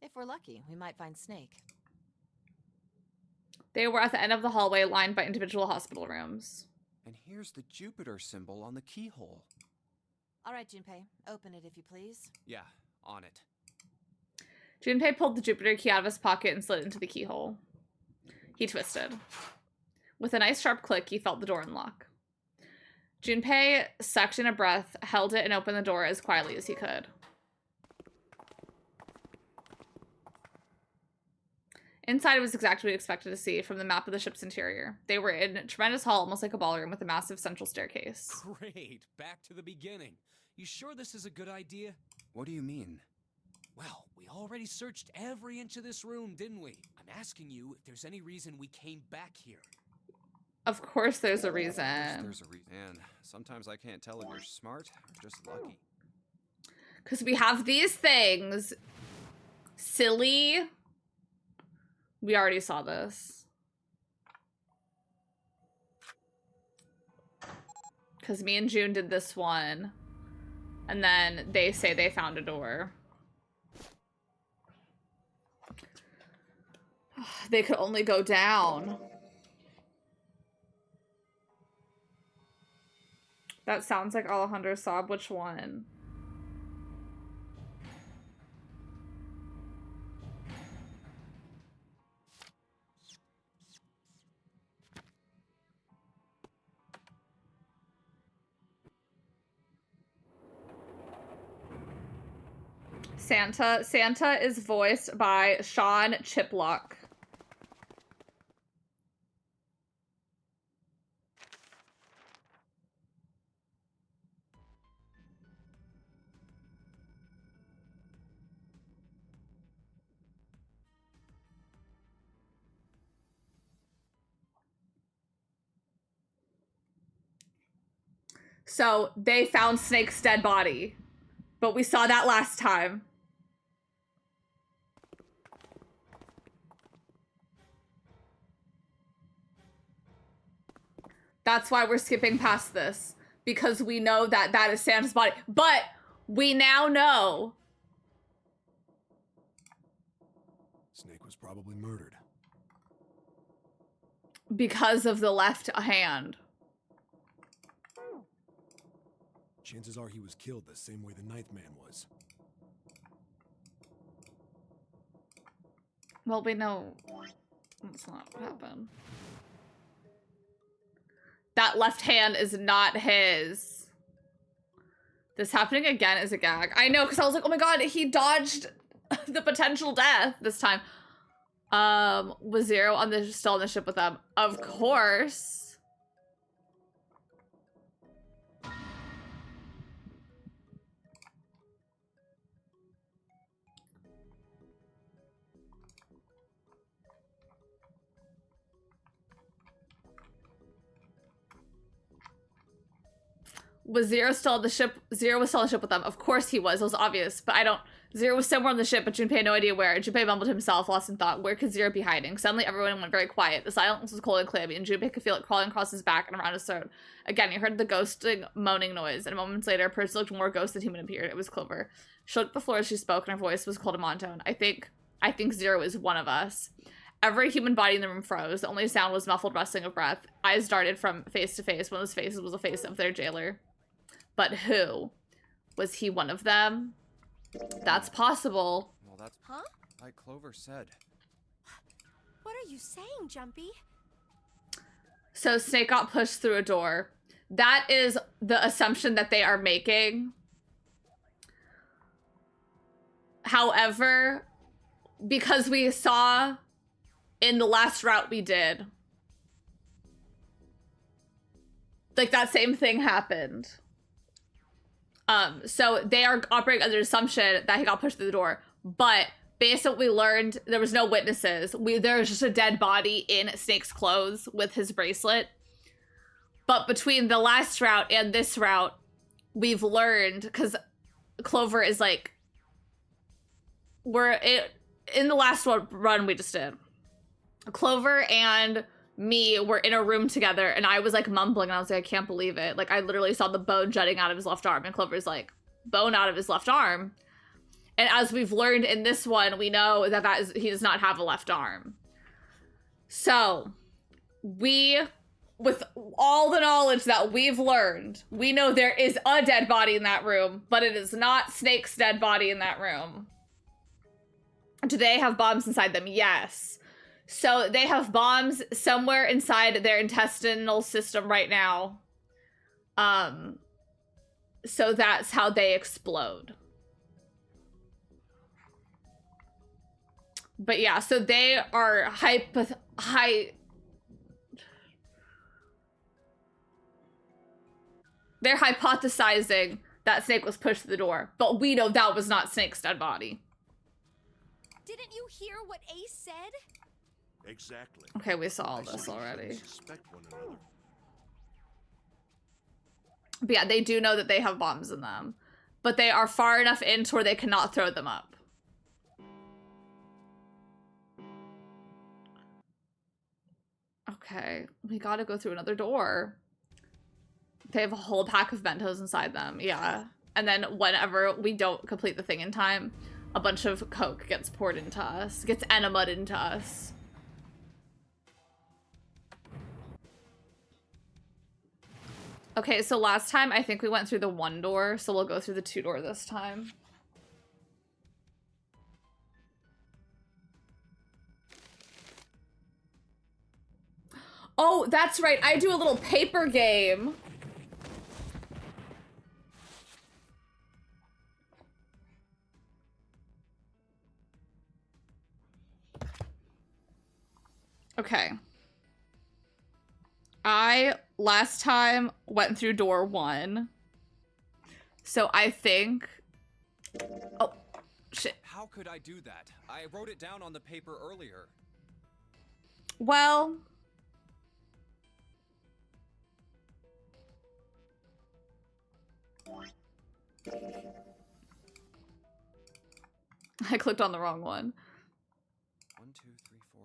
If we're lucky, we might find Snake. They were at the end of the hallway lined by individual hospital rooms. And here's the Jupiter symbol on the keyhole. All right, Junpei, open it if you please. Yeah, on it. Junpei pulled the Jupiter key out of his pocket and slid it into the keyhole. He twisted. With a nice sharp click, he felt the door unlock. Junpei sucked in a breath, held it, and opened the door as quietly as he could. Inside was exactly what we expected to see from the map of the ship's interior. They were in a tremendous hall, almost like a ballroom, with a massive central staircase. Great. Back to the beginning. You sure this is a good idea? What do you mean? Well, we already searched every inch of this room, didn't we? I'm asking you if there's any reason we came back here. Of course there's a reason. There's a reason. And sometimes I can't tell if you're smart or just lucky. Because we have these things. Silly. We already saw this. Because me and June did this one. And then they say they found a door. They could only go down. That sounds like Alejandro Saab. Which one? Santa is voiced by Sean Chiplock. So they found Snake's dead body, but we saw that last time. That's why we're skipping past this, because we know that that is Santa's body. But we now know Snake was probably murdered. Because of the left hand. Chances are he was killed the same way the Ninth Man was. Well, we know that's not what happened. That left hand is not his. This happening again is a gag. I know, because I was like, oh my god, he dodged the potential death this time. Was Zero still on the ship with them? Of course. Was Zero still on the ship? Zero was still on the ship with them. Of course he was. It was obvious. But I don't... Zero was somewhere on the ship, but Junpei had no idea where. And Junpei mumbled himself, lost in thought. Where could Zero be hiding? Suddenly, everyone went very quiet. The silence was cold and clammy, and Junpei could feel it crawling across his back and around his throat. Again, he heard the ghosting, moaning noise, and moments later, a person looked more ghost than human appeared. It was Clover. She looked at the floor as she spoke, and her voice was cold and monotone. I think Zero is one of us. Every human body in the room froze. The only sound was muffled rustling of breath. Eyes darted from face to face. One of those faces was a face of their jailer. But who? Was he one of them? That's possible. Well, that's Huh? like Clover said. What are you saying, Jumpy? So Snake got pushed through a door. That is the assumption that they are making. However, because we saw in the last route we did, like that same thing happened. So they are operating under the assumption that he got pushed through the door. But based on what we learned, there was no witnesses. There was just a dead body in Snake's clothes with his bracelet. But between the last route and this route, we've learned, because Clover is like, in the last run we just did, Clover and me were in a room together, and I was like mumbling, and I was like, I can't believe it. Like, I literally saw the bone jutting out of his left arm, and Clover's like, bone out of his left arm. And as we've learned in this one, we know that he does not have a left arm. So, with all the knowledge that we've learned, we know there is a dead body in that room, but it is not Snake's dead body in that room. Do they have bombs inside them? Yes. So they have bombs somewhere inside their intestinal system right now. So that's how they explode. But yeah, so they are they're hypothesizing that Snake was pushed through the door, but we know that was not Snake's dead body. Didn't you hear what Ace said? Exactly. Okay, we saw all this already. Suspect one another. But yeah, they do know that they have bombs in them, but they are far enough in to where they cannot throw them up. Okay, we gotta go through another door. They have a whole pack of Bentos inside them, yeah. And then whenever we don't complete the thing in time, a bunch of Coke gets poured into us, gets enemaed into us. Okay, so last time I think we went through the 1 door, so we'll go through the 2 door this time. Oh, that's right. I do a little paper game. Okay. I last time went through door 1. So I think... Oh, shit. How could I do that? I wrote it down on the paper earlier. Well... I clicked on the wrong one. 1, 2, 3, 4.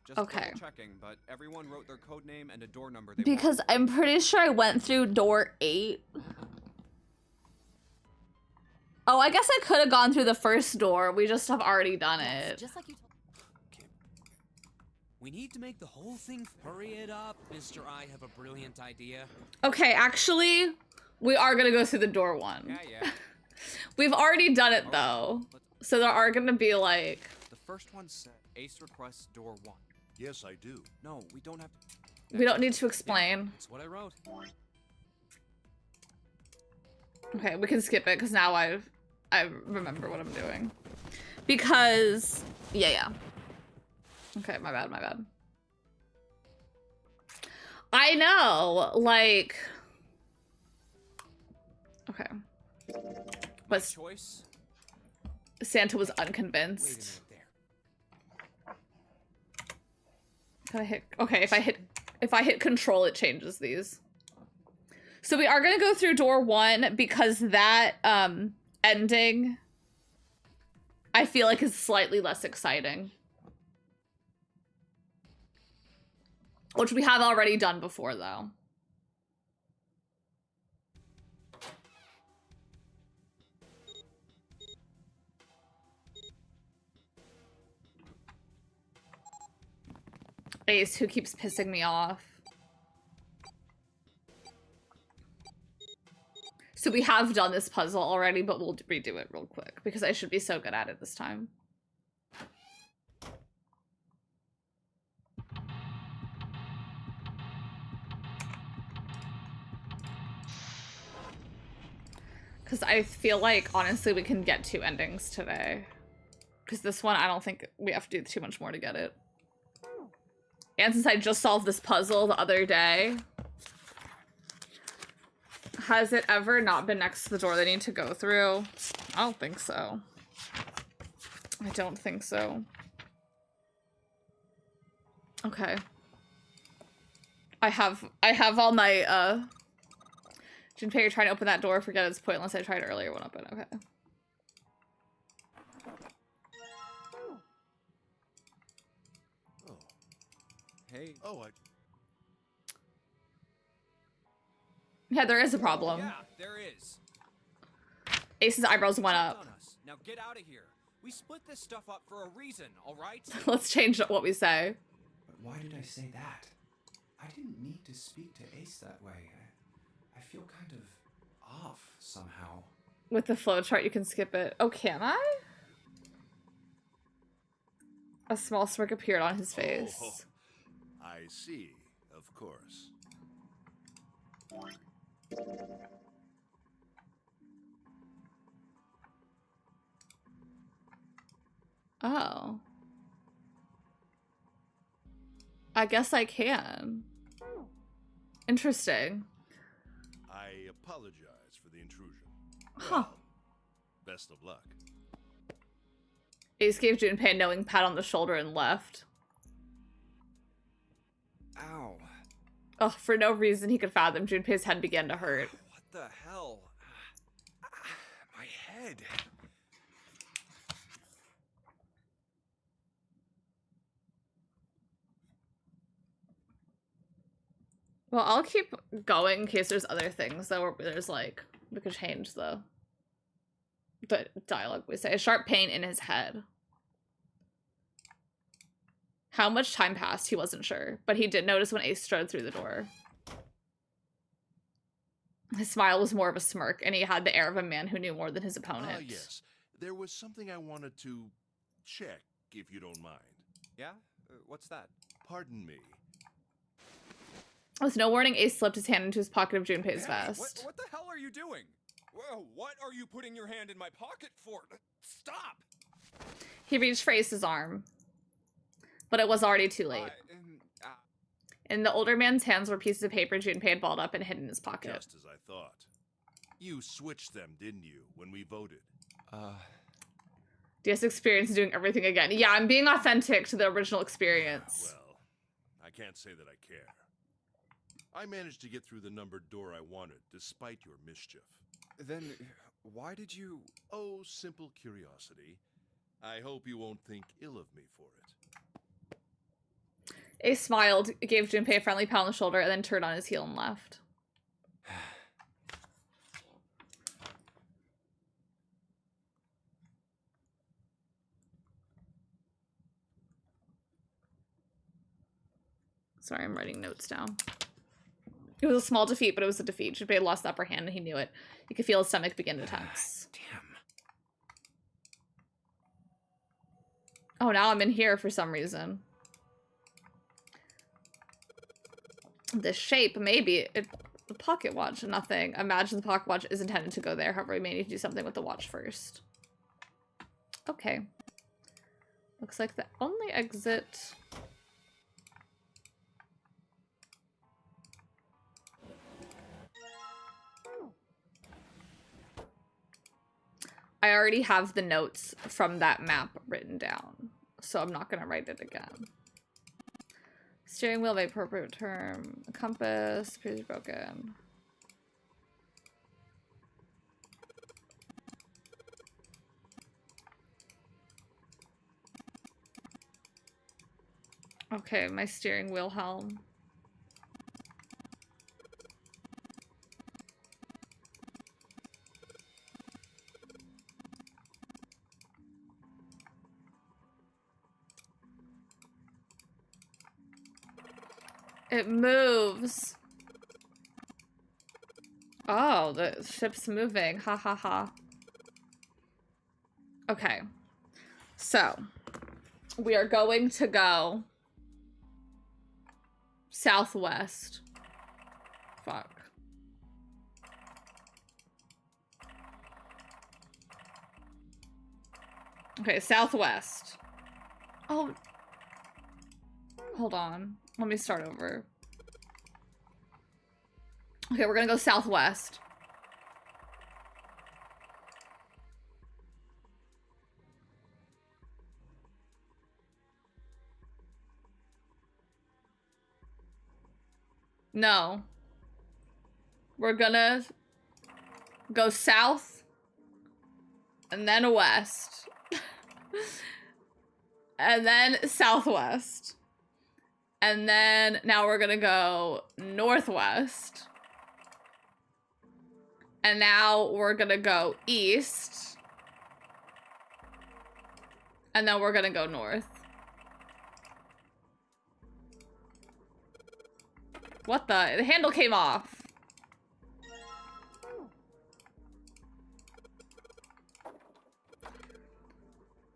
Just Okay. double checking, but everyone wrote their code name and a door number. Because I'm pretty sure I went through door 8. Oh, I guess I could have gone through the first door. We just have already done it. Just like you told. We need to make the whole thing. Hurry it up, Mr. I have a brilliant idea. Okay, actually, we are gonna go through the door 1. Yeah. We've already done it though. So there are gonna be like... The first one said Ace requests door 1. Yes, I do. No, we don't have to. We don't need to explain. That's what I wrote. Okay, we can skip it because now I remember what I'm doing. Because yeah. Okay, my bad. I know, like... Okay. But choice? Santa was unconvinced. Can I hit? Okay, if I hit control, it changes these. So we are gonna go through door 1 because that ending I feel like is slightly less exciting. Which we have already done before though. Ace, who keeps pissing me off. So we have done this puzzle already, but we'll redo it real quick because I should be so good at it this time. Because I feel like, honestly, we can get 2 endings today. Because this one, I don't think we have to do too much more to get it. And since I just solved this puzzle the other day, has it ever not been next to the door they need to go through? I don't think so. I don't think so. Okay. I have all my, Junpei, you're trying to open that door. Forget it's pointless. I tried earlier. Won't open. Okay. Hey. Oh, Yeah, there is a problem. Yeah, there is. Ace's eyebrows went up. Now get out of here. We split this stuff up for a reason, all right? Let's change what we say. But why did I say that? I didn't need to speak to Ace that way. I feel kind of off somehow. With the flowchart, you can skip it. Oh, can I? A small smirk appeared on his face. Oh, I see. Of course. Oh. I guess I can. Interesting. I apologize for the intrusion. Huh. Well, best of luck. Ace gave Junpei a knowing pat on the shoulder and left. Ow. Oh, for no reason he could fathom, Junpei's head began to hurt. What the hell? My head. Well, I'll keep going in case there's other things though, where there's like, we could change the dialogue we say. A sharp pain in his head. How much time passed, he wasn't sure, but he did notice when Ace strode through the door. His smile was more of a smirk, and he had the air of a man who knew more than his opponent. Yes. There was something I wanted to check, if you don't mind. Yeah? What's that? Pardon me. With no warning, Ace slipped his hand into his pocket of Junpei's Hey, vest. what the hell are you doing? Whoa, what are you putting your hand in my pocket for? Stop! He reached for Ace's arm, but it was already too late. In the older man's hands were pieces of paper Junpei had balled up and hid in his pocket. Just as I thought. You switched them, didn't you, when we voted? DS experience doing everything again. Yeah, I'm being authentic to the original experience. Well, I can't say that I care. I managed to get through the numbered door I wanted, despite your mischief. Then, why did you... Oh, simple curiosity. I hope you won't think ill of me for it. Ace smiled, gave Junpei a friendly pat on the shoulder, and then turned on his heel and left. Sorry, I'm writing notes down. It was a small defeat, but it was a defeat. Junpei had lost the upper hand, and he knew it. He could feel his stomach begin to tense. Damn. Oh, now I'm in here for some reason. The shape, maybe. The pocket watch, nothing. Imagine the pocket watch is intended to go there. However, we may need to do something with the watch first. Okay. Looks like the only exit... I already have the notes from that map written down, so I'm not going to write it again. Steering wheel by appropriate term. Compass appears broken. Okay, my steering wheel helm. It moves. Oh, the ship's moving. Ha ha ha. Okay. So, we are going to go southwest. Fuck. Okay, southwest. Oh. Hold on. Let me start over. Okay, we're gonna go southwest. No. We're gonna go south and then west. And then southwest. And then now we're gonna go northwest. And now we're gonna go east. And then we're gonna go north. What the handle came off.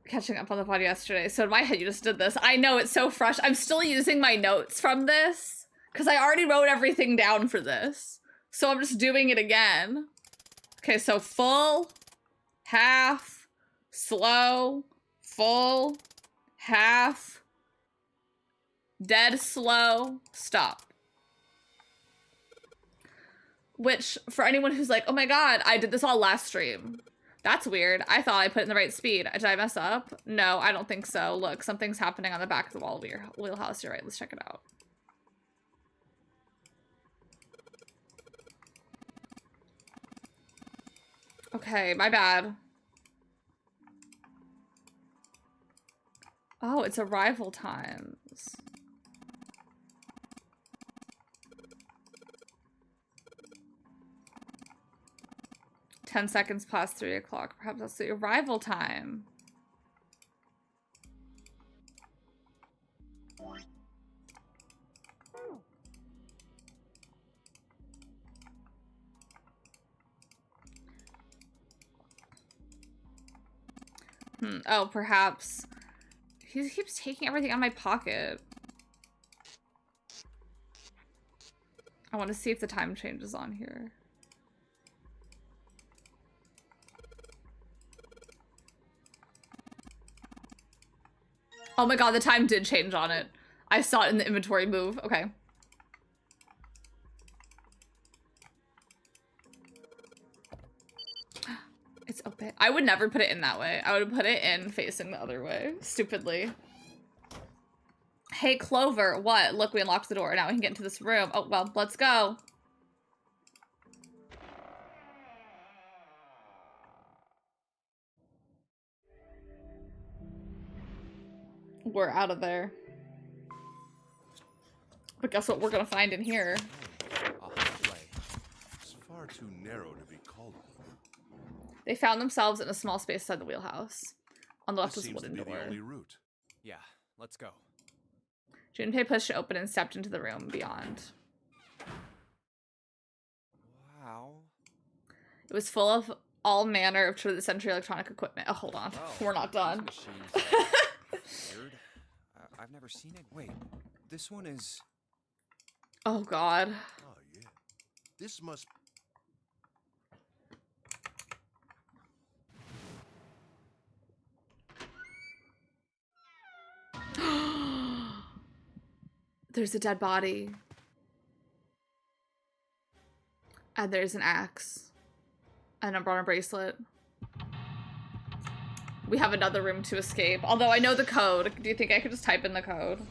Catching up on the pod yesterday. So in my head, you just did this. I know, it's so fresh. I'm still using my notes from this because I already wrote everything down for this. So I'm just doing it again. Okay, so full, half, slow, full, half, dead slow, stop. Which, for anyone who's like, oh my god, I did this all last stream. That's weird. I thought I put it in the right speed. Did I mess up? No, I don't think so. Look, something's happening on the back of the wall of your wheelhouse. You're right. Let's check it out. Okay, my bad. Oh, it's arrival times. "10 seconds past 3 o'clock. Perhaps that's the arrival time." Oh, perhaps. He keeps taking everything out of my pocket. I want to see if the time changes on here. Oh my god, the time did change on it. I saw it in the inventory move. Okay. It's open. I would never put it in that way. I would put it in facing the other way. Stupidly. Hey, Clover. What? Look, we unlocked the door. Now we can get into this room. Oh, well, let's go. We're out of there. But guess what we're gonna find in here? A hallway. It's far too narrow to be called. They found themselves in a small space inside the wheelhouse. On the left This was a seems to wooden be door. the only route. Yeah, let's go. Junpei pushed it open and stepped into the room beyond. Wow. It was full of all manner of turn-of-the-century electronic equipment. Oh, hold on. Wow, We're not done. these machines are weird. I've never seen it. Wait, this one is... Oh, God. Oh, yeah. This must... There's a dead body. And there's an axe. And a bronze bracelet. We have another room to escape. Although I know the code. Do you think I could just type in the code?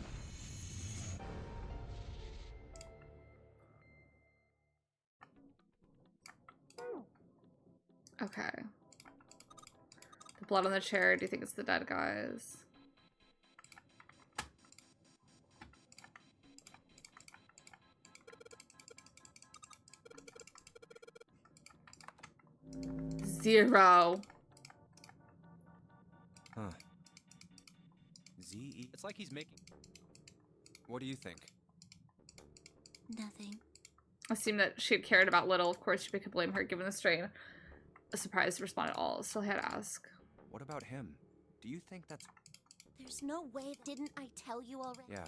Okay. The blood on the chair. Do you think it's the dead guys? Zero. Huh. Z-E... It's like he's making... What do you think? Nothing. It seemed that she had cared about little. Of course, she could blame her given the strain. A surprised response at all. Still had to ask. What about him? Do you think that's... There's no way. Didn't I tell you already? Yeah.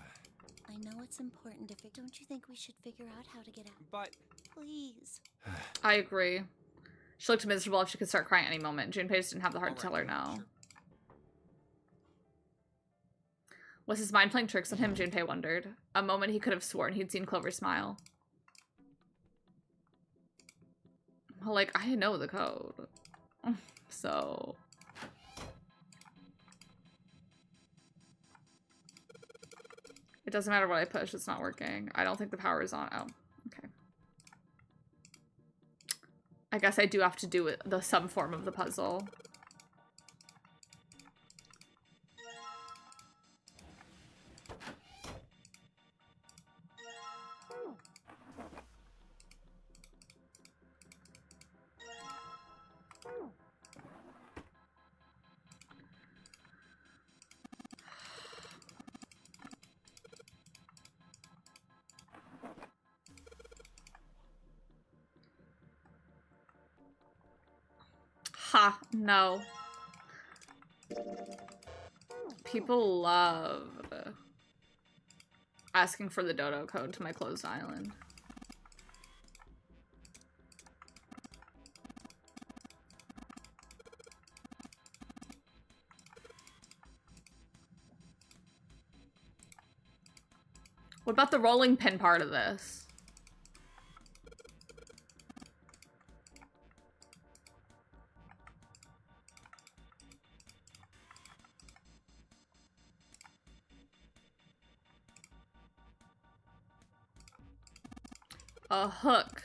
I know it's important to Don't you think we should figure out how to get out? But... Please. I agree. She looked miserable if she could start crying any moment. Junpei just didn't have the heart to tell her no. Sure. Was his mind playing tricks on him, Junpei wondered. A moment he could have sworn he'd seen Clover smile. Well, like, I know the code. So... It doesn't matter what I push, it's not working. I don't think the power is on. Oh, okay. I guess I do have to do it, some form of the puzzle. Ha, no. People loved asking for the dodo code to my closed island. What about the rolling pin part of this? A hook.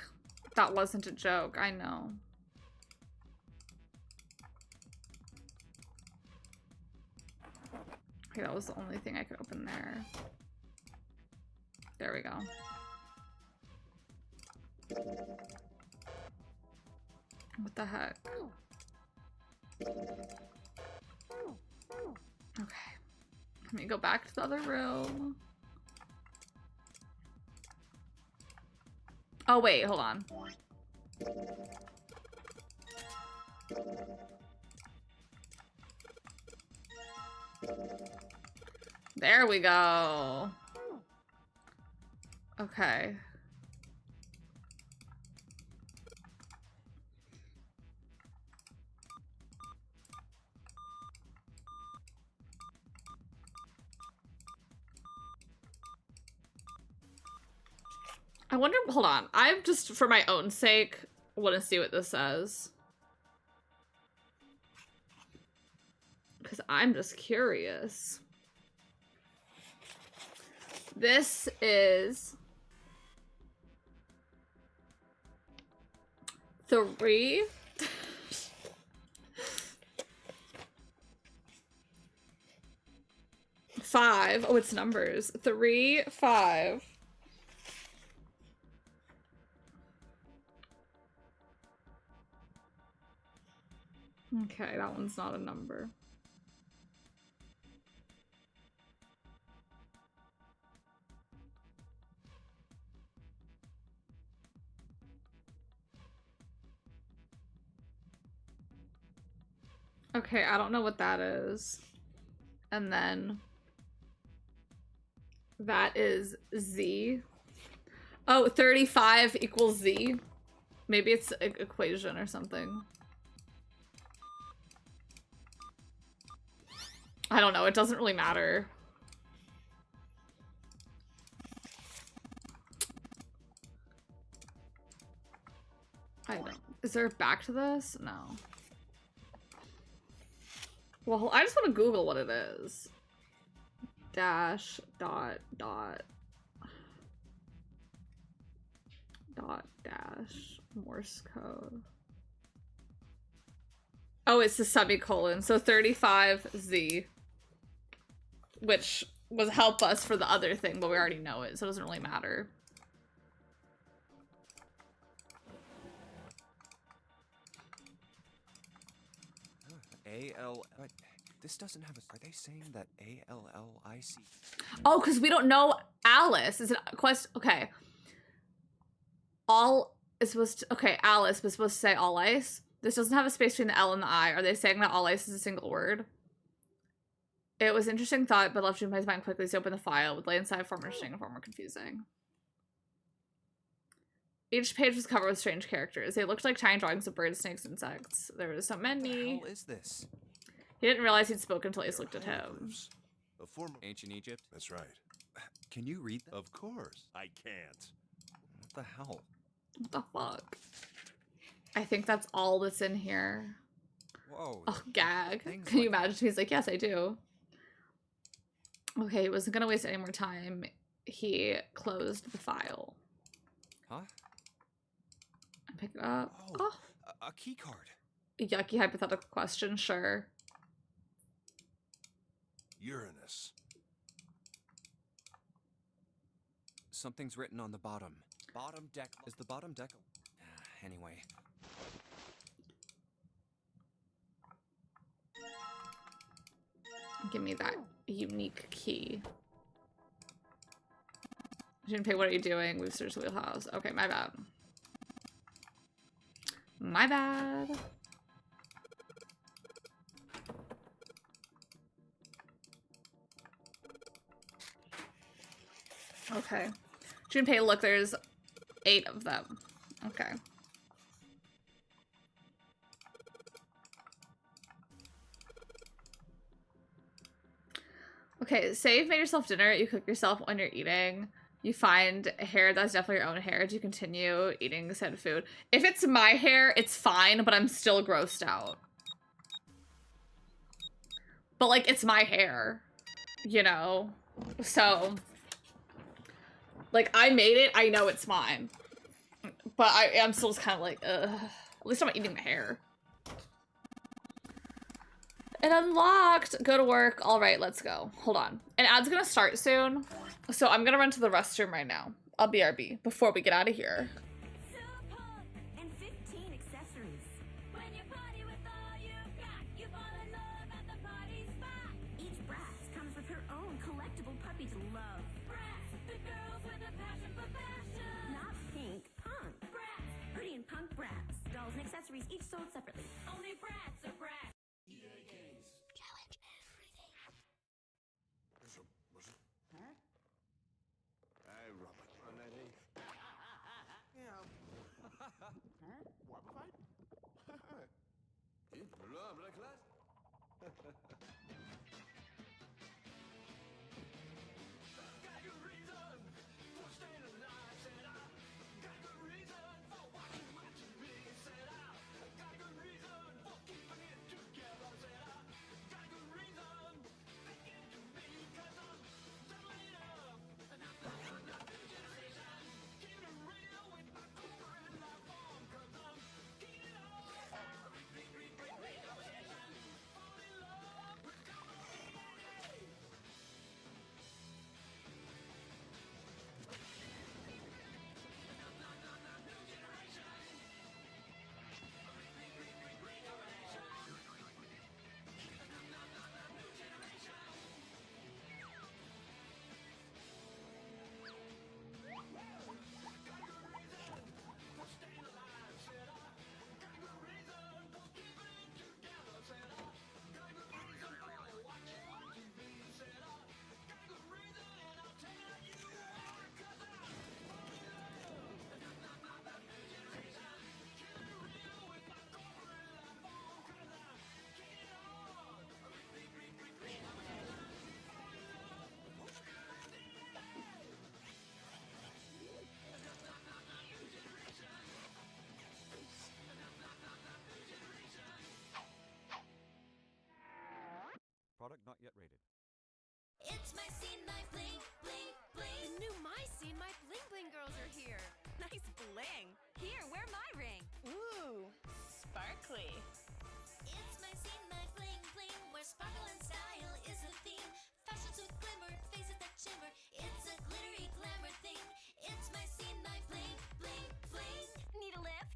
That wasn't a joke, I know. Okay, that was the only thing I could open there. There we go. What the heck? Okay. Let me go back to the other room. Oh, wait, hold on. There we go. Okay. I wonder, hold on. I'm just, for my own sake, want to see what this says. Because I'm just curious. This is 3. 5. Oh, it's numbers. 3, 5. Okay, that one's not a number. Okay, I don't know what that is. And then that is Z. Oh, 35 equals Z. Maybe it's an equation or something. I don't know, it doesn't really matter. I don't. Is there a back to this? No. Well, I just want to Google what it is. Dash, dot, dot. Dot, dash, Morse code. Oh, it's the semicolon. So 35Z. Which would help us for the other thing, but we already know it, so it doesn't really matter. What? This doesn't have a... Are they saying that A-L-L-I-C? Oh, because we don't know Alice. Is it a quest? Okay. All is supposed to... Okay, Alice was supposed to say all ice. This doesn't have a space between the L and the I. Are they saying that all ice is a single word? It was interesting thought, but left Junpei's mind quickly to open the file. Would lay inside far more interesting and far more confusing. Each page was covered with strange characters. They looked like tiny drawings of birds, snakes, insects. There was so many. What the hell is this? He didn't realize he'd spoken until he just looked at him. A former Ancient Egypt? That's right. Can you read that? Of course. I can't. What the hell? What the fuck? I think that's all that's in here. Whoa. Oh, gag. Can you imagine? He's like, yes, I do. Okay, he wasn't gonna waste any more time. He closed the file. Huh? And pick it up. Oh, a key card. Yucky hypothetical question, sure. Uranus. Something's written on the bottom. Bottom deck. Is the bottom deck... Anyway. Give me that unique key. Junpei, what are you doing? We've searched the wheelhouse. Okay, my bad. My bad. Okay. Junpei, look, there's 8 of them. Okay. Okay, say you've made yourself dinner, you cook yourself when you're eating. You find hair that's definitely your own hair. Do you continue eating said food? If it's my hair, it's fine, but I'm still grossed out. But like, it's my hair, you know? So, like, I made it, I know it's mine. But I'm still just kind of like, ugh. At least I'm not eating the hair. It unlocked. Go to work. All right, let's go. Hold on. An ad's gonna start soon. So I'm gonna run to the restroom right now. I'll BRB before we get out of here. And 15 accessories. When you party with all you've got, you fall in love at the party spot. Each Bratz comes with her own collectible puppy to love. Bratz, the girls with a passion for fashion. Not pink, punk. Bratz, pretty and punk Bratz. Dolls and accessories each sold separately. Only Bratz are Bratz. Challenge everything. Hey, Robert. Yeah. What fight? Product not yet rated. It's my scene, my bling, bling, bling. The new My Scene, My Bling Bling girls are here. Nice bling. Here, wear my ring. Ooh, sparkly. It's my scene, my bling, bling. Where sparkle and style is the theme. Fashions with glimmer, faces that shimmer. It's a glittery glamour thing. It's my scene, my bling, bling, bling. Need a lift?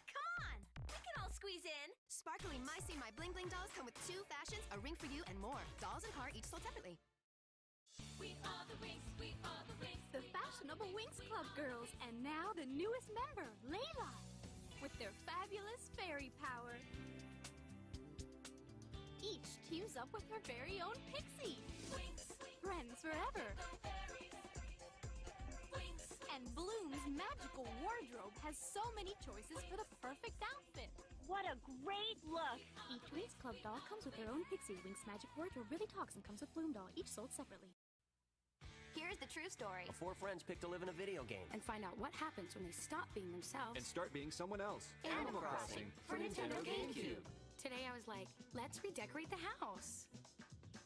Come on, we can all squeeze in. Sparkly My Scene, My Bling Bling dolls come with 2 fashions, a ring for you, and more. Dolls and car each sold separately. We are the wings, we are the wings. The fashionable Winx Club girls, and now the newest member, Layla, with their fabulous fairy power. Each teams up with her very own pixie. Wings, Friends forever. wings. And Bloom's magical wardrobe has so many choices for the perfect outfit. What a great look! Each Winx Club doll comes with their own pixie. Winx magic wardrobe really talks and comes with Bloom doll, each sold separately. Here's the true story. 4 friends pick to live in a video game. And find out what happens when they stop being themselves. And start being someone else. Animal Crossing for Nintendo GameCube. Today I was like, let's redecorate the house.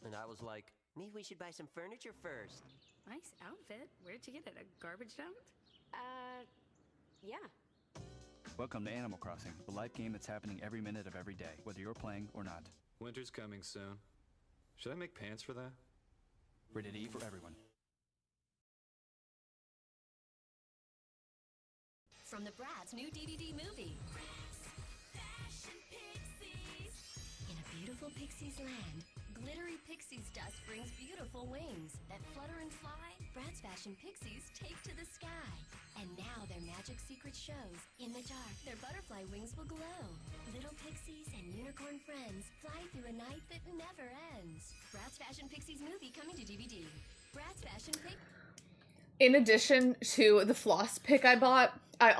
And I was like, maybe we should buy some furniture first. Nice outfit. Where'd you get it? A garbage dump? Yeah. Welcome to Animal Crossing, the live game that's happening every minute of every day, whether you're playing or not. Winter's coming soon. Should I make pants for that? Rated E for everyone. From the Bratz new DVD movie. Fashion pixies. In a beautiful Pixie's land, glittery Pixie's dust brings beautiful wings that flutter and fly. Bratz fashion pixies take to the sky. And now their magic secret shows. In the dark, their butterfly wings will glow. Little pixies and unicorn friends fly through a night that never ends. Bratz fashion pixies movie coming to DVD. Bratz fashion pixies. In addition to the floss pick I bought, I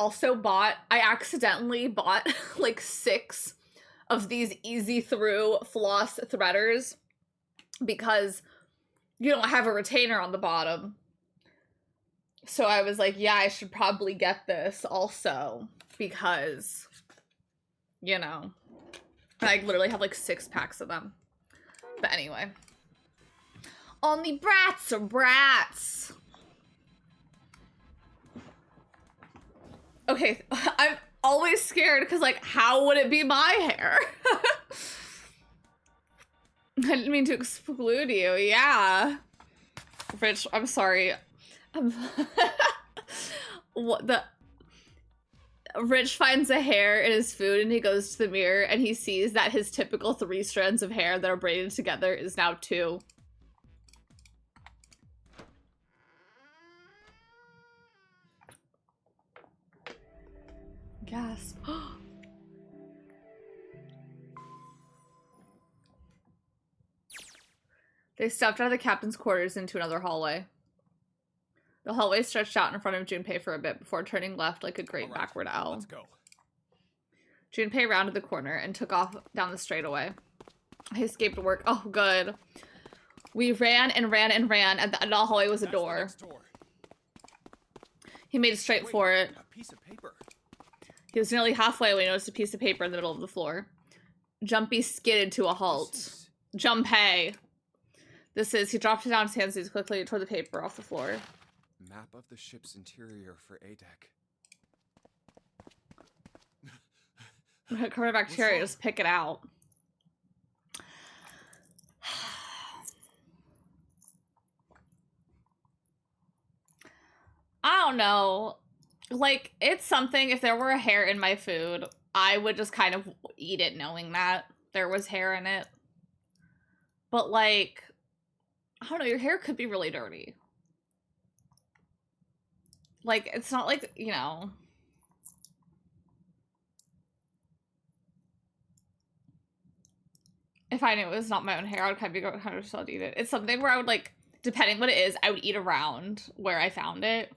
accidentally bought like 6 of these easy through floss threaders because you don't have a retainer on the bottom. So I was like, yeah, I should probably get this also because, you know, I literally have like 6 packs of them. But anyway. Only brats are brats. Okay, I'm always scared because, like, how would it be my hair? I didn't mean to exclude you. Yeah. Rich, I'm sorry. What the... Rich finds a hair in his food and he goes to the mirror and he sees that his typical 3 strands of hair that are braided together is now 2. Gasp. They stepped out of the captain's quarters into another hallway. The hallway stretched out in front of Junpei for a bit before turning left like a great backward owl. Let's go. Junpei rounded the corner and took off down the straightaway. I escaped work. Oh, good. We ran and ran and ran. At the end of the hallway was a door. He made straight for it. A piece of paper. He was nearly halfway when he noticed a piece of paper in the middle of the floor. Jumpy skidded to a halt. Junpei. He dropped it down his hands quickly toward the paper off the floor. Map of the ship's interior for A-Deck. Covered in bacteria, just pick it out. I don't know. Like, it's something, if there were a hair in my food, I would just kind of eat it knowing that there was hair in it. But, like, I don't know, your hair could be really dirty. Like, it's not like, you know... If I knew it was not my own hair, I would kind of still eat it. It's something where I would, like, depending what it is, I would eat around where I found it.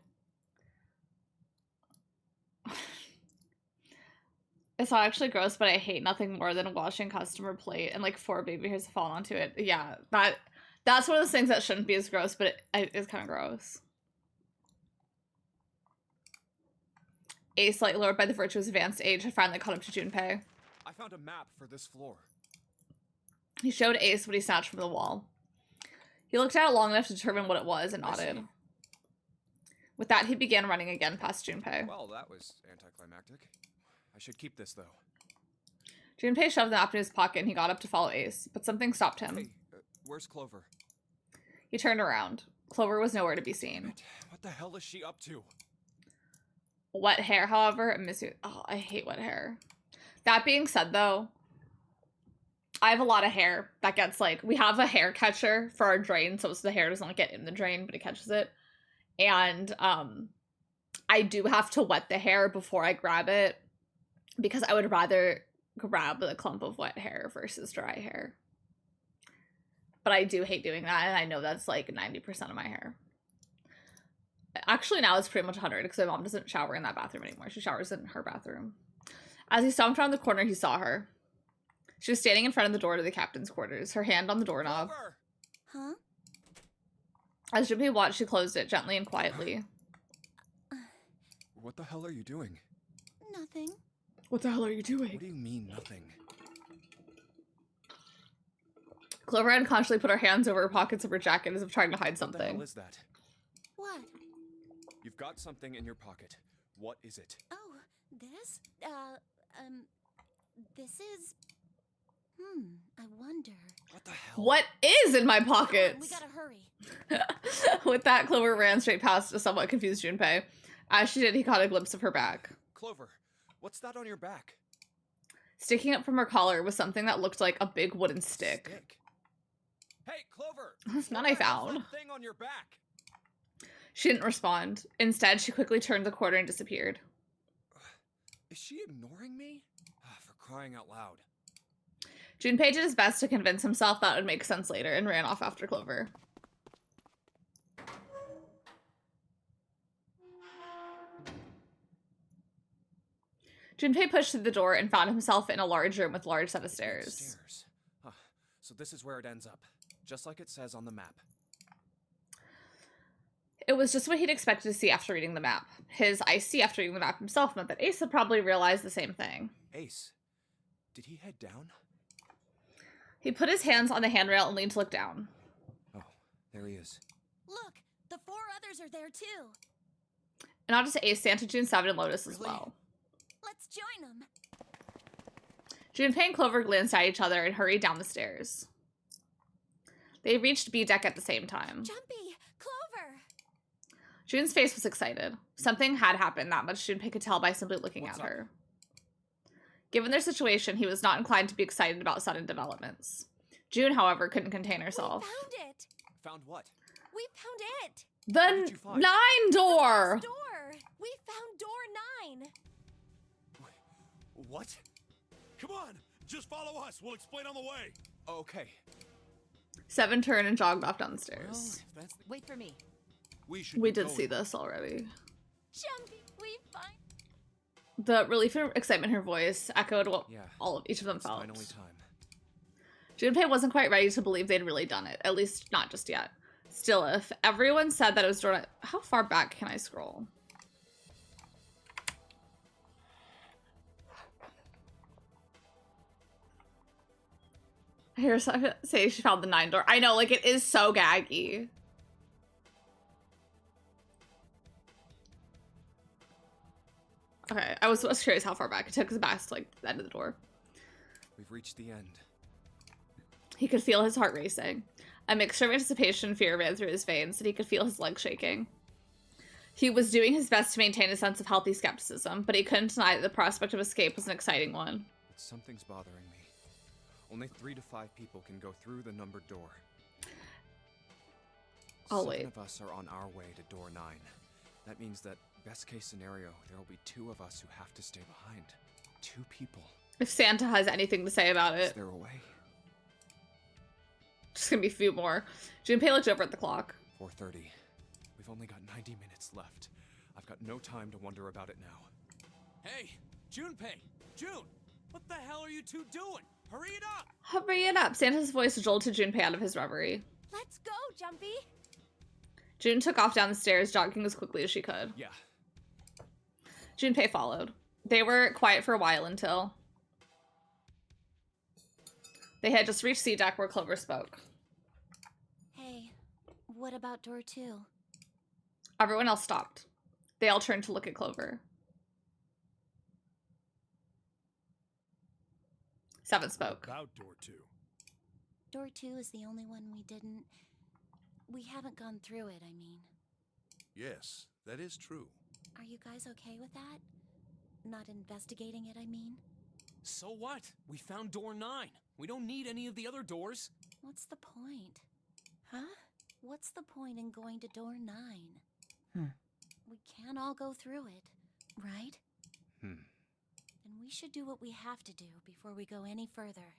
It's not actually gross, but I hate nothing more than washing customer plate and, like, 4 baby hairs fall onto it. Yeah, that's one of those things that shouldn't be as gross, but it is kind of gross. Ace, slightly lowered by the virtue's advanced age, had finally caught up to Junpei. I found a map for this floor. He showed Ace what he snatched from the wall. He looked at it long enough to determine what it was and nodded. With that, he began running again past Junpei. Well, that was anticlimactic. I should keep this, though. Junpei shoved the map in his pocket and he got up to follow Ace, but something stopped him. Hey, where's Clover? He turned around. Clover was nowhere to be seen. What the hell is she up to? Wet hair, however, I miss you. Oh, I hate wet hair. That being said, though, I have a lot of hair that gets, like, we have a hair catcher for our drain, so the hair doesn't get in the drain, but it catches it. And I do have to wet the hair before I grab it because I would rather grab the clump of wet hair versus dry hair. But I do hate doing that, and I know that's like 90% of my hair. Actually, now it's pretty much 100 because my mom doesn't shower in that bathroom anymore. She showers in her bathroom. As he stomped around the corner, he saw her. She was standing in front of the door to the captain's quarters, her hand on the doorknob. Huh? As Junpei watched, she closed it gently and quietly. What the hell are you doing? Nothing. What the hell are you doing? What do you mean, nothing? Clover unconsciously put her hands over her pockets of her jacket as if trying to hide something. What the hell is that? What? You've got something in your pocket. What is it? Oh, this? This is... I wonder... What the hell? What is in my pockets? We gotta hurry. With that, Clover ran straight past a somewhat confused Junpei. As she did, he caught a glimpse of her back. Clover, what's that on your back? Sticking up from her collar was something that looked like a big wooden stick. Hey, Clover! That's not I found. That thing on your back? She didn't respond. Instead, she quickly turned the corner and disappeared. Is she ignoring me? For crying out loud. Junpei did his best to convince himself that would make sense later and ran off after Clover. Junpei pushed through the door and found himself in a large room with a large set of stairs. Huh. So this is where it ends up, just like it says on the map. It was just what he'd expected to see after reading the map. His I see after reading the map himself meant that Ace had probably realized the same thing. Ace, did he head down? He put his hands on the handrail and leaned to look down. Oh, there he is. Look, the 4 others are there too. And not just Ace, Santa, June, 7, and Lotus as well. Let's join them. Junpei and Clover glanced at each other and hurried down the stairs. They reached B deck at the same time. Jumpy, Clover. June's face was excited. Something had happened, that much Junpei could tell by simply looking at her. Given their situation, he was not inclined to be excited about sudden developments. June, however, couldn't contain herself. We found it. Found what? We found it. The 9 door. Door. We found door 9. What? Come on, just follow us. We'll explain on the way. Okay. 7 turned and jogged off down the stairs. Wait for me. We did see this already. Jumpy, we find. The relief and excitement in her voice echoed what each of them felt. Finally time. Junpei wasn't quite ready to believe they'd really done it, at least not just yet. Still, if everyone said that it was door... How far back can I scroll? Here's say she found the 9 door. I know, like, it is so gaggy. Okay, I was curious how far back. It took us back to, like, the end of the door. We've reached the end. He could feel his heart racing. A mixture of anticipation and fear ran through his veins, and he could feel his legs shaking. He was doing his best to maintain a sense of healthy skepticism, but he couldn't deny that the prospect of escape was an exciting one. Something's bothering me. Only 3 to 5 people can go through the numbered door. I'll wait. 7 of us are on our way to door 9. That means that, best case scenario, there will be 2 of us who have to stay behind. 2 people. If Santa has anything to say about it. Is there a way? Just gonna be a few more. Junpei looked over at the clock. 4:30. We've only got 90 minutes left. I've got no time to wonder about it now. Hey, Junpei! June! What the hell are you 2 doing? Hurry it up! Hurry it up! Santa's voice jolted Junpei out of his reverie. Let's go, Jumpy. June took off down the stairs, jogging as quickly as she could. Yeah. Junpei followed. They were quiet for a while until... They had just reached C deck where Clover spoke. Hey, what about door 2? Everyone else stopped. They all turned to look at Clover. 7 spoke. About door 2. Door 2 is the only one we didn't... We haven't gone through it, I mean. Yes, that is true. Are you guys okay with that? Not investigating it, I mean? So what? We found door 9. We don't need any of the other doors. What's the point? Huh? What's the point in going to door 9? We can't all go through it, right? And we should do what we have to do before we go any further.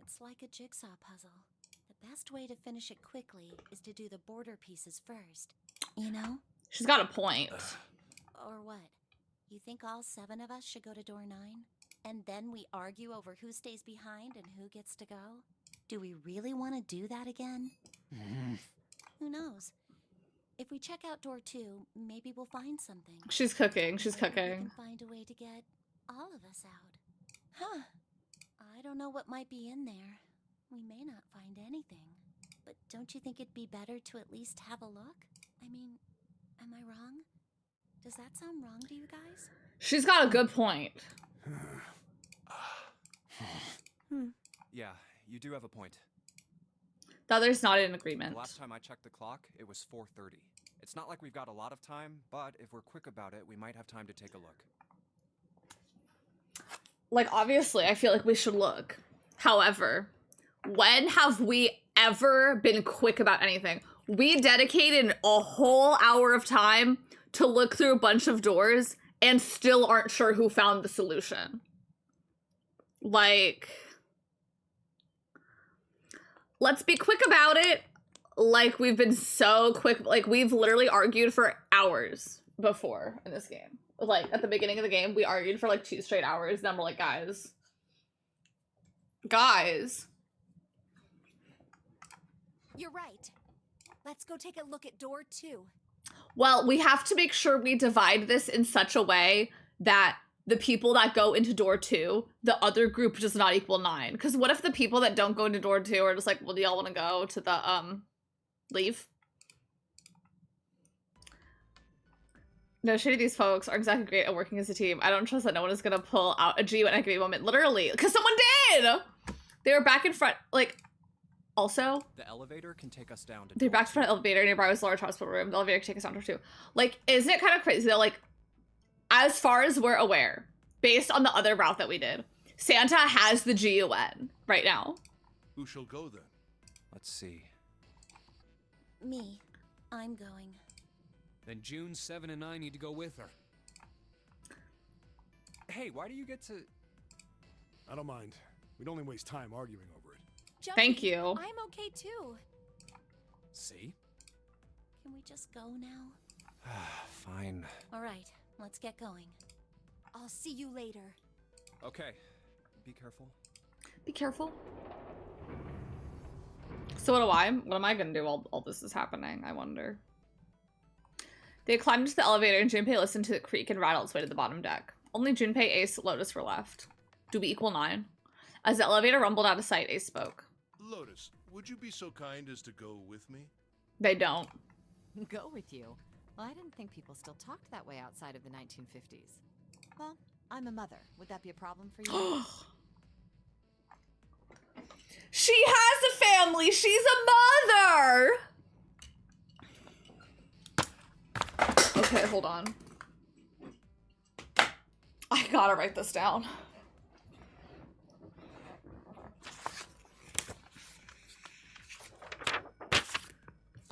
It's like a jigsaw puzzle. The best way to finish it quickly is to do the border pieces first. You know? She's got a point. Or what? You think all 7 of us should go to door 9? And then we argue over who stays behind and who gets to go? Do we really want to do that again? Who knows? If we check out door 2, maybe we'll find something. She's cooking. She's Maybe cooking. we can find a way to get all of us out. Huh. I don't know what might be in there. We may not find anything. But don't you think it'd be better to at least have a look? I mean, am I wrong? Does that sound wrong to you guys? She's got a good point. Yeah, you do have a point. The others nodded in agreement. The last time I checked the clock, it was 4:30. It's not like we've got a lot of time, but if we're quick about it, we might have time to take a look. Like, obviously, I feel like we should look. However, when have we ever been quick about anything? We dedicated a whole hour of time to look through a bunch of doors and still aren't sure who found the solution. Like, let's be quick about it. Like, we've been so quick. Like, we've literally argued for hours before in this game. Like, at the beginning of the game, we argued for like 2 straight hours. Then we're like, guys. You're right. Let's go take a look at door 2. Well, we have to make sure we divide this in such a way that the people that go into door 2, the other group does not equal 9. Because what if the people that don't go into door 2 are just like, well, do y'all want to go to the, leave? No, shady, these folks are exactly great at working as a team. I don't trust that no one is going to pull out a G at a given moment. Literally. Because someone did! They were back in front, like, also. The elevator can take us down to They're back to front elevator nearby was a large hospital room. The elevator can take us down to 2. Like, isn't it kind of crazy that, like, as far as we're aware, based on the other route that we did, Santa has the GUN right now. Who shall go then? Let's see. Me. I'm going. Then June, 7, and I need to go with her. Hey, why do you get to... I don't mind. We'd only waste time arguing over it. Jumpy, Thank you. I'm okay too. See? Can we just go now? Fine. All right, let's get going. I'll see you later. Okay. Be careful. Be careful. So what am I gonna do while all this is happening, I wonder? They climbed into the elevator and Junpei listened to the creak and rattle its way to the bottom deck. Only Junpei, Ace, Lotus were left. Do we equal 9? As the elevator rumbled out of sight, Ace spoke. Lotus, would you be so kind as to go with me? They don't. Go with you? Well, I didn't think people still talked that way outside of the 1950s. Well, I'm a mother. Would that be a problem for you? She has a family! She's a mother! Okay, hold on. I gotta write this down.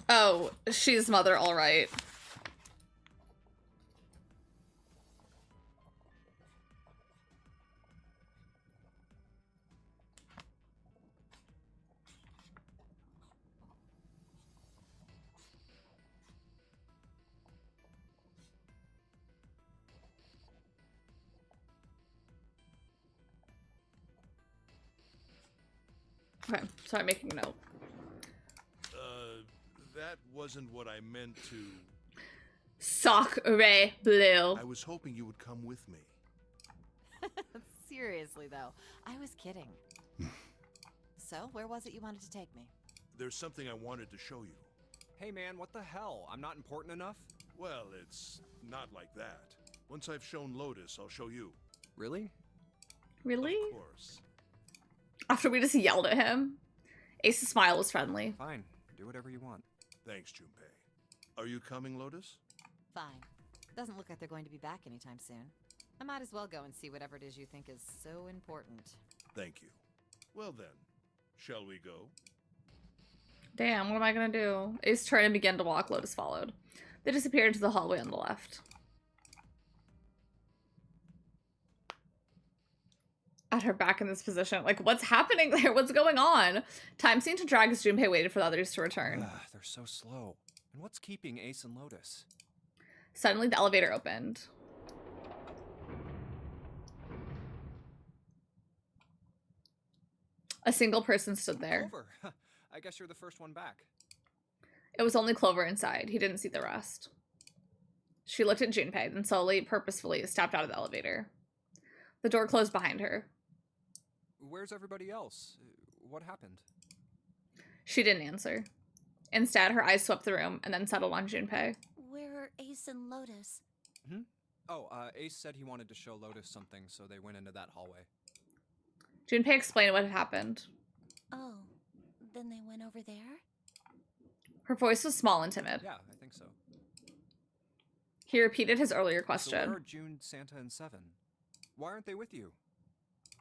Oh, she's mother, all right. Okay, so I'm making a note. That wasn't what I meant to... Sacre bleu. I was hoping you would come with me. Seriously, though, I was kidding. So, where was it you wanted to take me? There's something I wanted to show you. Hey man, what the hell? I'm not important enough? Well, it's not like that. Once I've shown Lotus, I'll show you. Really? Really? Of course. After we just yelled at him, Ace's smile was friendly. Fine. Do whatever you want. Thanks, Junpei. Are you coming, Lotus? Fine. Doesn't look like they're going to be back anytime soon. I might as well go and see whatever it is you think is so important. Thank you. Well then, shall we go? Damn, what am I gonna do? Ace turned and began to walk. Lotus followed. They disappeared into the hallway on the left. At her back in this position. Like, what's happening there? What's going on? Time seemed to drag as Junpei waited for the others to return. They're so slow. And what's keeping Ace and Lotus? Suddenly, the elevator opened. A single person stood there. Clover. I guess you're the first one back. It was only Clover inside. He didn't see the rest. She looked at Junpei, then slowly, purposefully stepped out of the elevator. The door closed behind her. Where's everybody else? What happened? She didn't answer. Instead, her eyes swept the room and then settled on Junpei. Where are Ace and Lotus? Oh, Ace said he wanted to show Lotus something, so they went into that hallway. Junpei explained what had happened. Oh, then they went over there? Her voice was small and timid. Yeah, I think so. He repeated his earlier question. So where are June, Santa, and Seven? Why aren't they with you?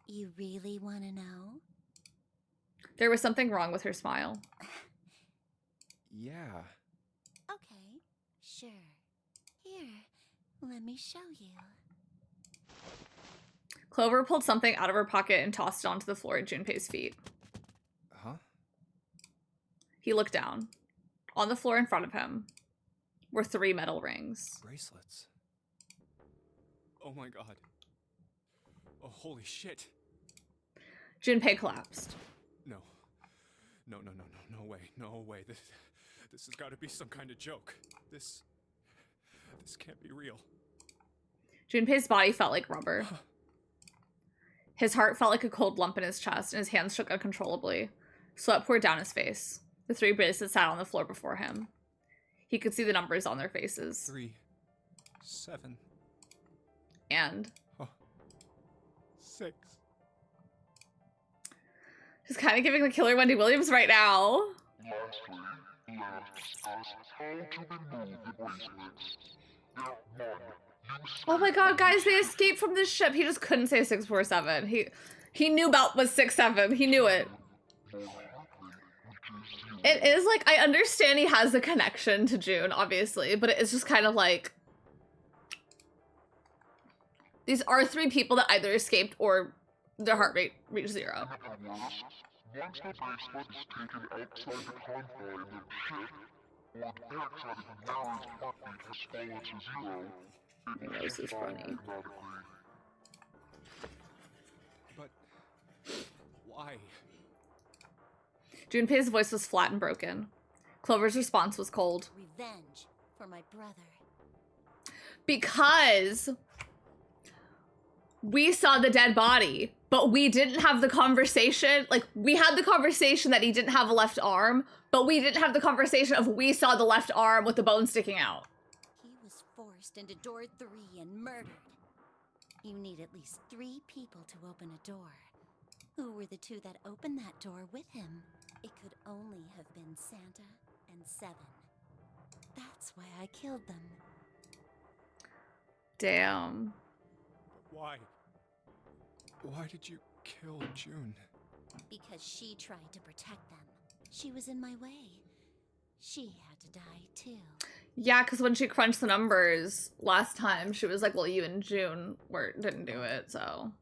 You really want to know? There was something wrong with her smile. Yeah. Okay, sure. Here, let me show you. Clover pulled something out of her pocket and tossed it onto the floor at Junpei's feet. Huh? He looked down. On the floor in front of him were 3 metal rings. Bracelets. Oh my god. Oh, holy shit. Junpei collapsed. No. No way. This has got to be some kind of joke. This can't be real. Junpei's body felt like rubber. His heart felt like a cold lump in his chest, and his hands shook uncontrollably. Sweat poured down his face. The 3 bracelets sat on the floor before him. He could see the numbers on their faces. 3, 7, and 6. Just kind of giving the killer Wendy Williams right now. Lastly, let us discuss how to remove the bracelets. Now, 1. Oh my god, guys, they escaped from this ship. He just couldn't say 647. He knew about was 67. He knew it. It is like, I understand he has a connection to June, obviously, but it's just kind of like, these are 3 people that either escaped or their heart rate reached 0. Once the bracelet is taken outside the confine of the ship, or the backside of the mirror's heartbeat has fallen to 0, it will This is shut down funny. automatically. But why? Junpei's voice was flat and broken. Clover's response was cold. Revenge for my brother. Because we saw the dead body, but we didn't have the conversation. Like, we had the conversation that he didn't have a left arm, but we didn't have the conversation of we saw the left arm with the bone sticking out. He was forced into door 3 and murdered. You need at least 3 people to open a door. Who were the 2 that opened that door with him? It could only have been Santa and 7. That's why I killed them. Damn. Why? Why did you kill June? Because she tried to protect them. She was in my way. She had to die too. Yeah, because when she crunched the numbers last time, she was like, well, you and June didn't do it, so.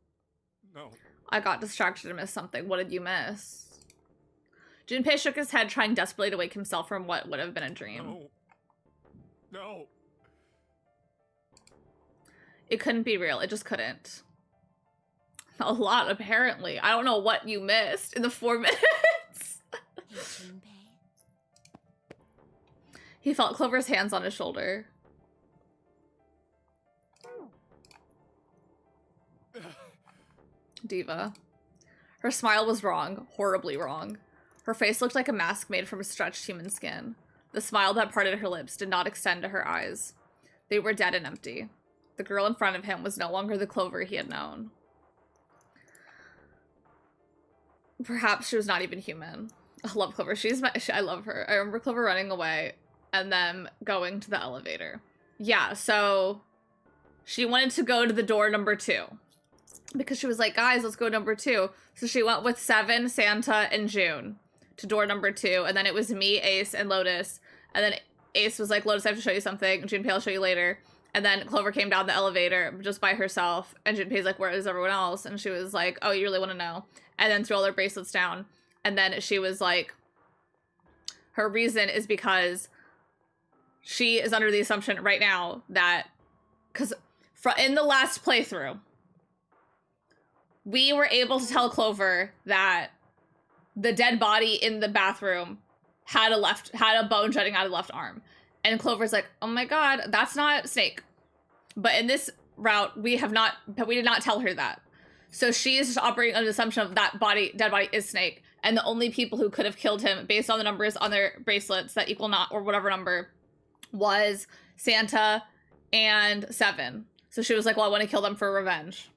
No. I got distracted and missed something. What did you miss? Junpei shook his head, trying desperately to wake himself from what would have been a dream. No. No. It couldn't be real. It just couldn't. A lot, apparently. I don't know what you missed in the 4 minutes. Hey, Junpei. He felt Clover's hands on his shoulder. Diva. Her smile was wrong. Horribly wrong. Her face looked like a mask made from stretched human skin. The smile that parted her lips did not extend to her eyes. They were dead and empty. The girl in front of him was no longer the Clover he had known. Perhaps she was not even human. I love Clover. I love her. I remember Clover running away and then going to the elevator. Yeah, so she wanted to go to the door number 2 because she was like, guys, let's go number 2. So she went with 7, Santa, and June to door number 2. And then it was me, Ace, and Lotus. And then Ace was like, Lotus, I have to show you something. Junpei, I'll show you later. And then Clover came down the elevator just by herself. And Junpei's like, where is everyone else? And she was like, oh, you really want to know? And then threw all their bracelets down. And then she was like, her reason is because she is under the assumption right now that, because in the last playthrough, we were able to tell Clover that the dead body in the bathroom had a bone jutting out of the left arm. And Clover's like, oh my god, that's not Snake. But in this route, we did not tell her that. So she is just operating under the assumption of that dead body is Snake. And the only people who could have killed him based on the numbers on their bracelets that equal not, or whatever number, was Santa and 7. So she was like, well, I want to kill them for revenge.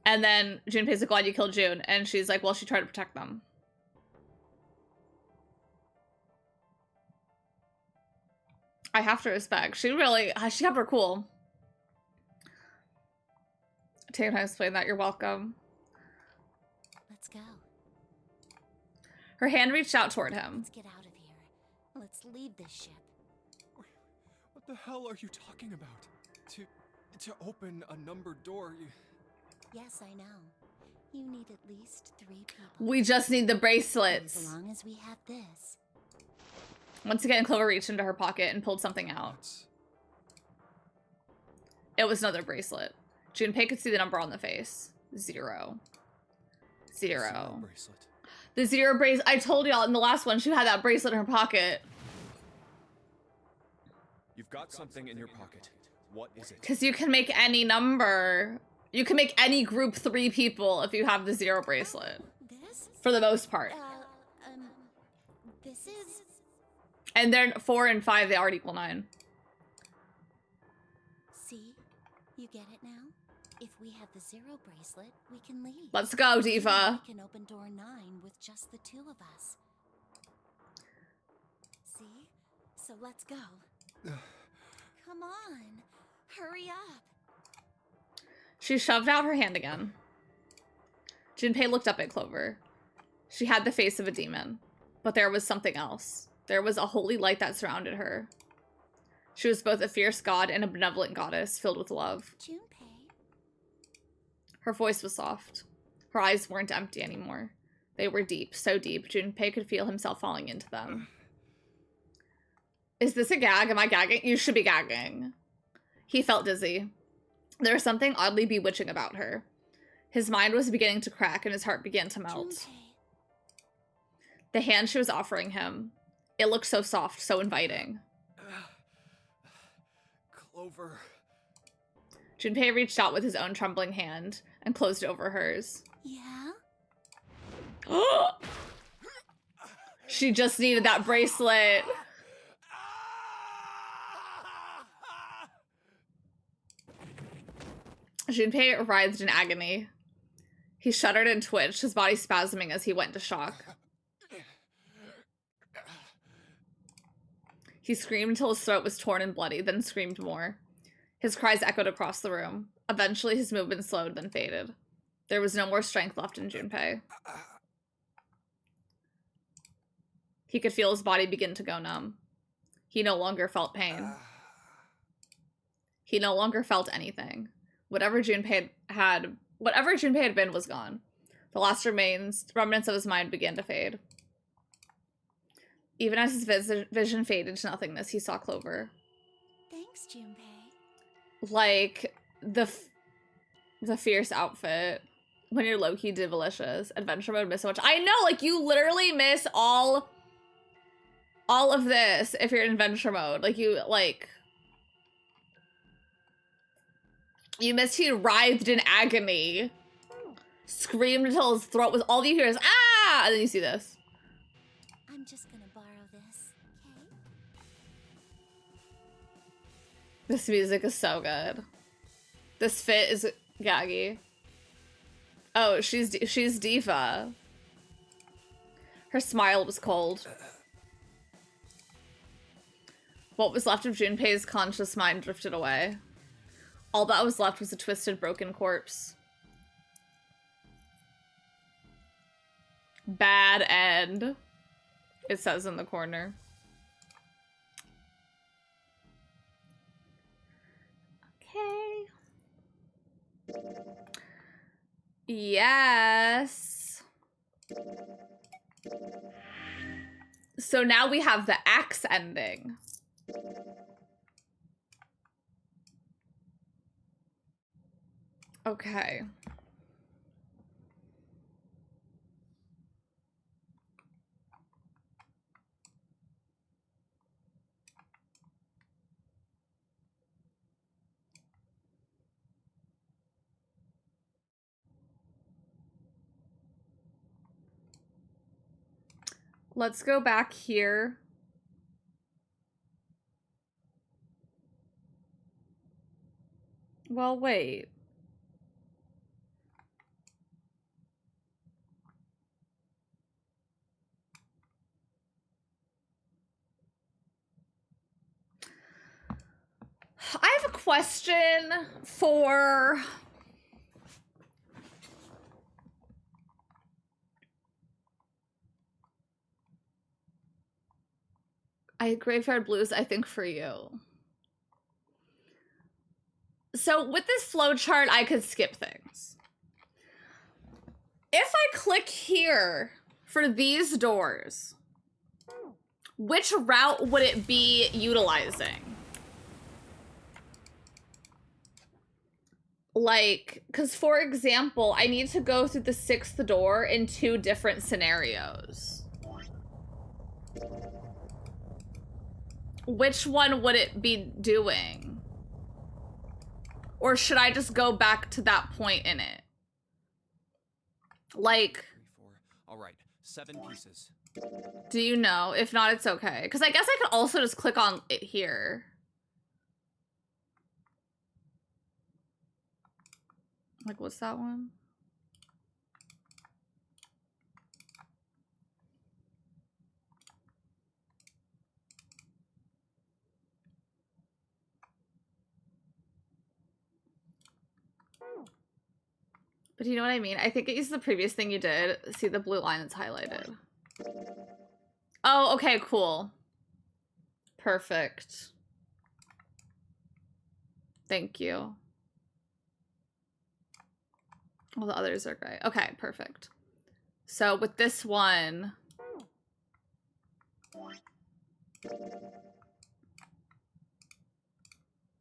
And then Junpei's like, glad you killed June. And she's like, well, she tried to protect them. I have to respect. She kept her cool. Take time to explain that. You're welcome. Let's go. Her hand reached out toward him. Let's get out of here. Let's leave this ship. What the hell are you talking about? To open a numbered door, Yes, I know. You need at least 3 people. We just need the bracelets. As long as we have this. Once again, Clover reached into her pocket and pulled something out. It was another bracelet. Junpei could see the number on the face. 0. Zero. Bracelet. The zero bracelet. I told y'all in the last one she had that bracelet in her pocket. You've got something in your pocket. What is it? Because you can make any number. You can make any group 3 people if you have the zero bracelet. This? For the most part. This is... And then 4 and 5, they already equal 9. See? You get it now? If we have the zero bracelet, we can leave. Let's go, Diva. We can open door 9 with just the 2 of us. See? So let's go. Come on. Hurry up. She shoved out her hand again. Junpei looked up at Clover. She had the face of a demon, but there was something else. There was a holy light that surrounded her. She was both a fierce god and a benevolent goddess filled with love. Junpei. Her voice was soft. Her eyes weren't empty anymore. They were deep, so deep, Junpei could feel himself falling into them. Is this a gag? Am I gagging? You should be gagging. He felt dizzy. There was something oddly bewitching about her. His mind was beginning to crack and his heart began to melt. Junpei. The hand she was offering him, it looked so soft, so inviting. Clover. Junpei reached out with his own trembling hand and closed it over hers. Yeah? She just needed that bracelet. Junpei writhed in agony. He shuddered and twitched, his body spasming as he went into shock. He screamed until his throat was torn and bloody, then screamed more. His cries echoed across the room. Eventually, his movement slowed, then faded. There was no more strength left in Junpei. He could feel his body begin to go numb. He no longer felt pain. He no longer felt anything. Whatever Junpei had been was gone. The last remnants of his mind began to fade. Even as his vision faded to nothingness, he saw Clover. Thanks, Junpei. Like, the fierce outfit. When you're low-key divalicious. Adventure mode, miss so much. I know, like, you literally miss all of this if you're in adventure mode. Like, you missed he writhed in agony. Screamed until his throat was, all you hear is, ah! And then you see this. I'm just gonna borrow this, okay? This music is so good. This fit is gaggy. Oh, she's Diva. Her smile was cold. What was left of Junpei's conscious mind drifted away. All that was left was a twisted, broken corpse. Bad end, it says in the corner. Okay. Yes. So now we have the axe ending. Okay. Let's go back here. Well, wait. I have a question for... Graveyard Blues, I think for you. So with this flowchart, I could skip things. If I click here for these doors, which route would it be utilizing? Like, because for example, I need to go through the 6th door in 2 different scenarios. Which one would it be doing? Or should I just go back to that point in it? Like... 3, 4. All right, 7 pieces. Do you know? If not, it's okay. Because I guess I could also just click on it here. Like, what's that one? But you know what I mean? I think it uses the previous thing you did. See the blue line that's highlighted. Oh, okay, cool. Perfect. Thank you. All the others are great. Okay, perfect. So with this one...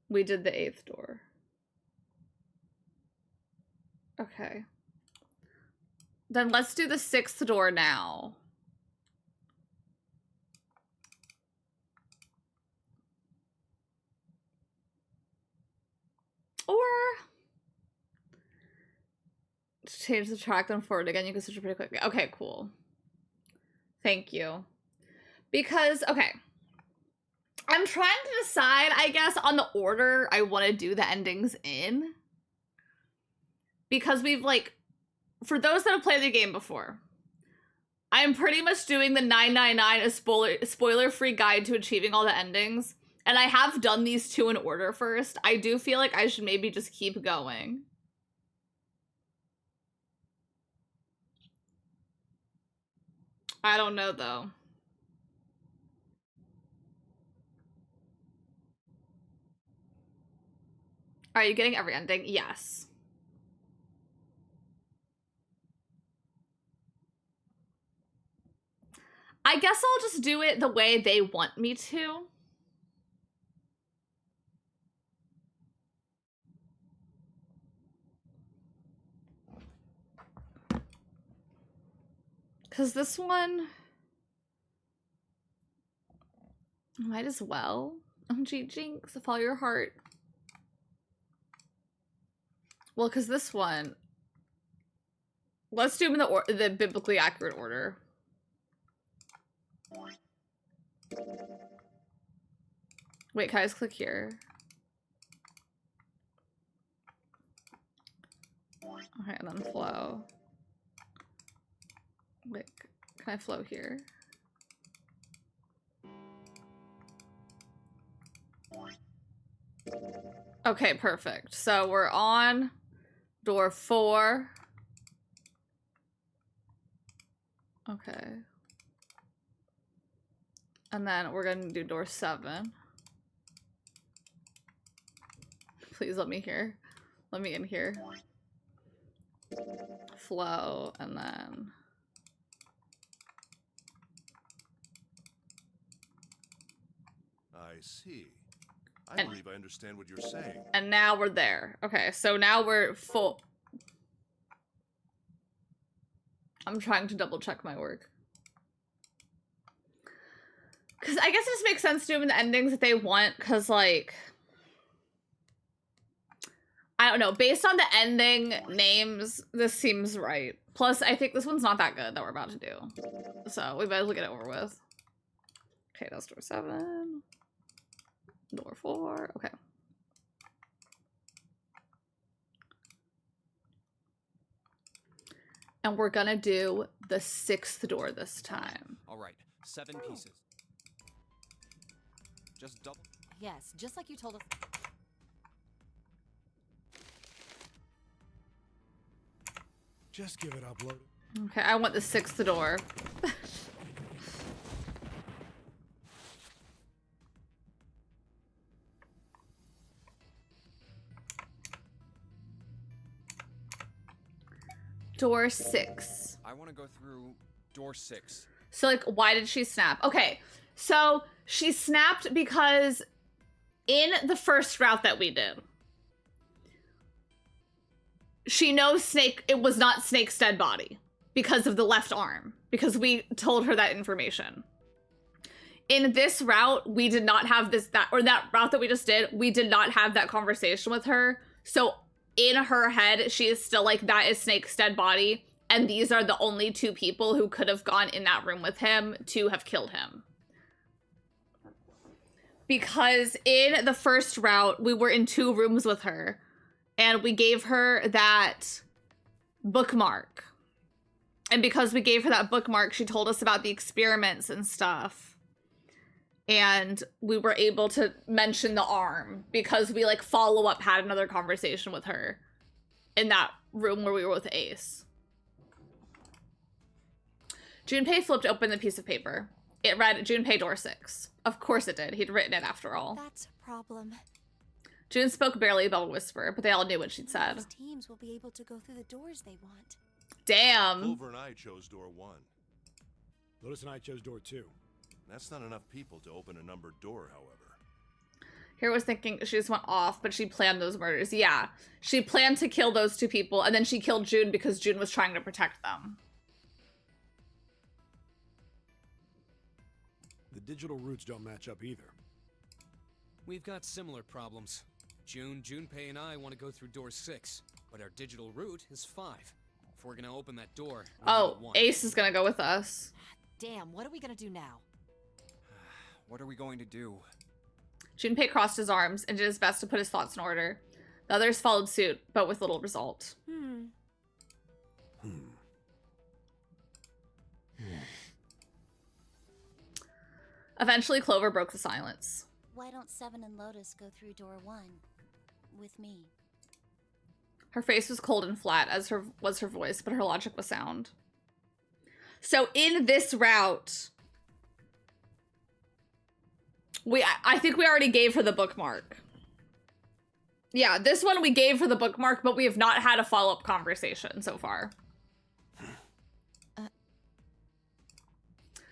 we did the 8th door. Okay. Then let's do the 6th door now. Or... change the track, then forward again. You can switch it pretty quickly. Okay, cool. Thank you. Because, okay. I'm trying to decide, I guess, on the order I want to do the endings in. Because we've, like, for those that have played the game before, I'm pretty much doing the 999 a spoiler-free guide to achieving all the endings. And I have done these 2 in order first. I do feel like I should maybe just keep going. I don't know, though. Are you getting every ending? Yes. I guess I'll just do it the way they want me to. Because this one... might as well. Oh, gee, Jinx, follow your heart. Well, because this one... let's do them in the biblically accurate order. Wait, can I just click here? Okay, and then flow. Wait, can I flow here? Okay, perfect. So we're on door 4. Okay. And then we're gonna do door 7. Please let me hear. Let me in here. Flow, and then... I see. I believe I understand what you're saying. And now we're there. Okay, so now we're full. I'm trying to double check my work. Because I guess it just makes sense to do them in the endings that they want, because, like... I don't know. Based on the ending names, this seems right. Plus, I think this one's not that good that we're about to do. So, we better get it over with. Okay, that's door 7. Door 4. Okay. And we're gonna do the 6th door this time. All right, 7 pieces. Just double. Yes, just like you told us. Just give it upload. Okay, I want the 6th door. Door 6. I want to go through door 6. So, like, why did she snap? Okay, so she snapped because in the first route that we did, she knows Snake, it was not Snake's dead body because of the left arm, because we told her that information. In this route, we did not have that route that we just did, we did not have that conversation with her. So in her head, she is still like, that is Snake's dead body, and these are the only two people who could have gone in that room with him to have killed him. Because in the first route, we were in 2 rooms with her, and we gave her that bookmark. And because we gave her that bookmark, she told us about the experiments and stuff. And we were able to mention the arm because we like follow up had another conversation with her in that room where we were with Ace. Junpei flipped open the piece of paper. It read Junpei door 6. Of course it did. He'd written it after all. That's a problem. June spoke barely above a whisper, but they all knew what she'd said. Those teams will be able to go through the doors they want. Damn. Clover and I chose door 1. Lotus and I chose door 2. That's not enough people to open a numbered door, however. Here was thinking she just went off, but she planned those murders. Yeah, she planned to kill those 2 people, and then she killed June because June was trying to protect them. The digital routes don't match up either. We've got similar problems. Junpei and I want to go through door 6, but our digital route is 5. If we're gonna open that door, oh, Ace is gonna go with us. Damn, what are we gonna do now? What are we going to do? Junpei crossed his arms and did his best to put his thoughts in order. The others followed suit, but with little result. Eventually, Clover broke the silence. Why don't Seven and Lotus go through door 1 with me? Her face was cold and flat, as was her voice, but her logic was sound. So in this route, I think we already gave her the bookmark. Yeah, this one we gave her the bookmark, but we have not had a follow-up conversation so far.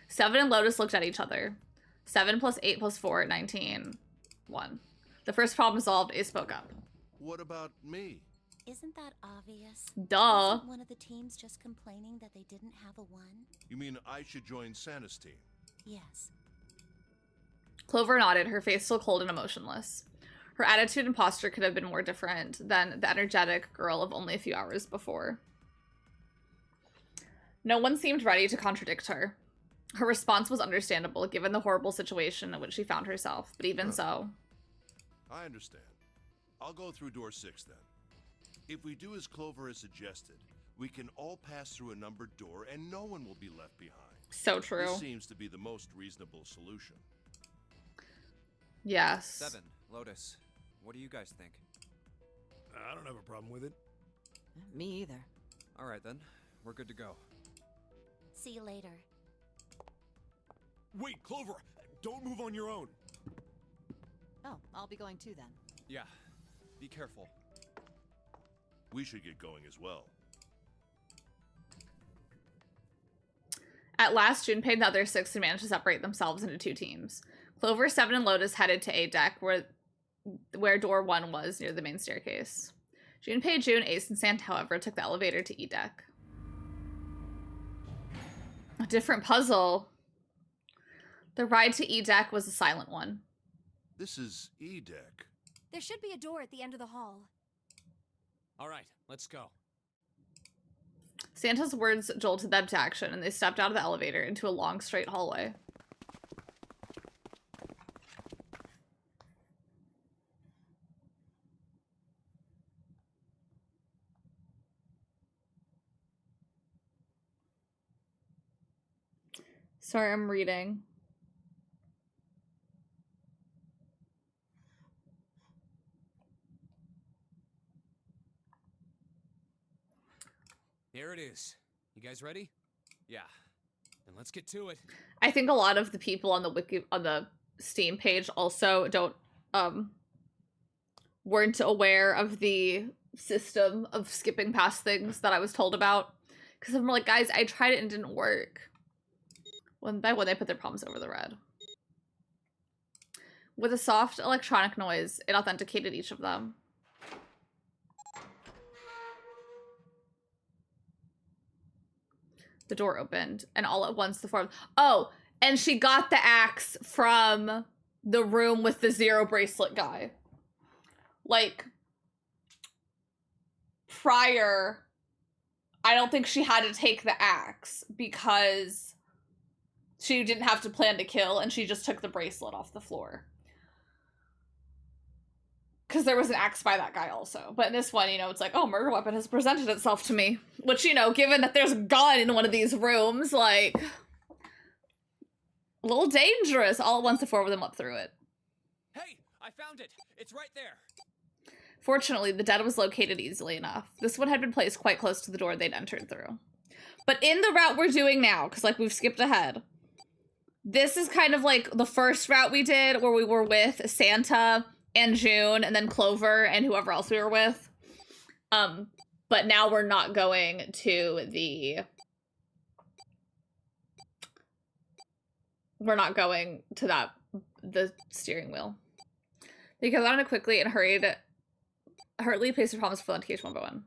Seven and Lotus looked at each other. 7 + 8 + 4, 19. 1. The first problem solved, Ace spoke up. What about me? Isn't that obvious? Duh. Wasn't one of the teams just complaining that they didn't have a 1? You mean I should join Santa's team? Yes. Clover nodded, her face still cold and emotionless. Her attitude and posture could have been more different than the energetic girl of only a few hours before. No one seemed ready to contradict her. Her response was understandable, given the horrible situation in which she found herself, but even so. I understand. I'll go through door 6 then. If we do as Clover has suggested, we can all pass through a numbered door and no one will be left behind. So true. This seems to be the most reasonable solution. Yes. 7, Lotus, what do you guys think? I don't have a problem with it. Me either. All right then, we're good to go. See you later. Wait, Clover! Don't move on your own! Oh, I'll be going too then. Yeah, be careful. We should get going as well. At last, Junpei and the other 6 had managed to separate themselves into 2 teams. Clover, 7, and Lotus headed to A deck, where door 1 was, near the main staircase. Junpei, June, Ace, and Santa, however, took the elevator to E deck. A different puzzle. The ride to E deck was a silent one. This is E deck. There should be a door at the end of the hall. All right, let's go. Santa's words jolted them to action, and they stepped out of the elevator into a long, straight hallway. Sorry, I'm reading. Here it is. You guys ready? Yeah. Then let's get to it. I think a lot of the people on the Steam page also weren't aware of the system of skipping past things that I was told about. Because I'm like, guys, I tried it and it didn't work. When they put their palms over the red. With a soft electronic noise, it authenticated each of them. The door opened, and all at once the form... Oh, and she got the axe from the room with the zero bracelet guy. Like, prior, I don't think she had to take the axe because she didn't have to plan to kill, and she just took the bracelet off the floor. Because there was an axe by that guy also. But in this one, you know, it's like, oh, murder weapon has presented itself to me. Which, you know, given that there's a gun in one of these rooms, like, a little dangerous. All at once, the four of them went through it. Hey, I found it. It's right there. Fortunately, the dead was located easily enough. This one had been placed quite close to the door they'd entered through. But in the route we're doing now, because, like, we've skipped ahead, this is kind of like the first route we did where we were with Santa and June and then Clover and whoever else we were with. But now we're not going to the... We're not going to the steering wheel. They got on it quickly and hurriedly placed a promise for authentication one by one.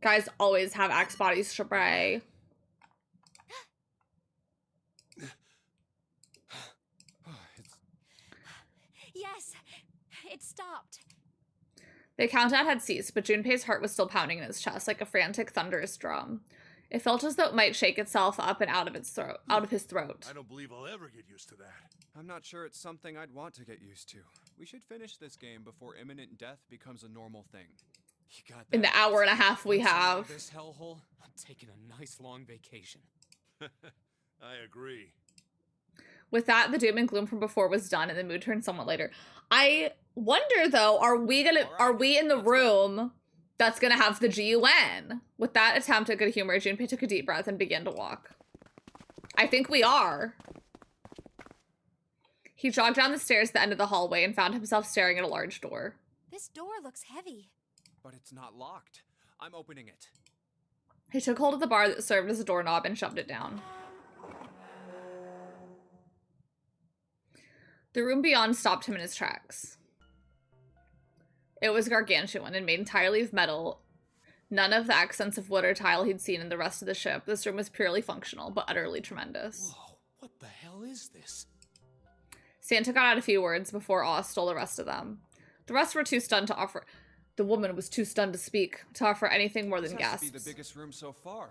Guys always have axe body spray. Yes, it stopped. The countdown had ceased, but Junpei's heart was still pounding in his chest like a frantic, thunderous drum. It felt as though it might shake itself up and out of his throat. I don't believe I'll ever get used to that. I'm not sure it's something I'd want to get used to. We should finish this game before imminent death becomes a normal thing. You got that? In the hour and a half we Once I'm out have. of this hellhole, I'm taking a nice long vacation. I agree. With that, the doom and gloom from before was done, and the mood turned somewhat later. I wonder, though, are we in the room that's gonna have the GUN? With that attempt at good humor, Junpei took a deep breath and began to walk. I think we are. He jogged down the stairs to the end of the hallway and found himself staring at a large door. This door looks heavy. But it's not locked. I'm opening it. He took hold of the bar that served as a doorknob and shoved it down. The room beyond stopped him in his tracks. It was gargantuan and made entirely of metal. None of the accents of wood or tile he'd seen in the rest of the ship. This room was purely functional, but utterly tremendous. Whoa, what the hell is this? Santa got out a few words before awe stole the rest of them. The rest were too stunned to offer... The woman was too stunned to speak, to offer anything more than This has gasps. to be the biggest room so far.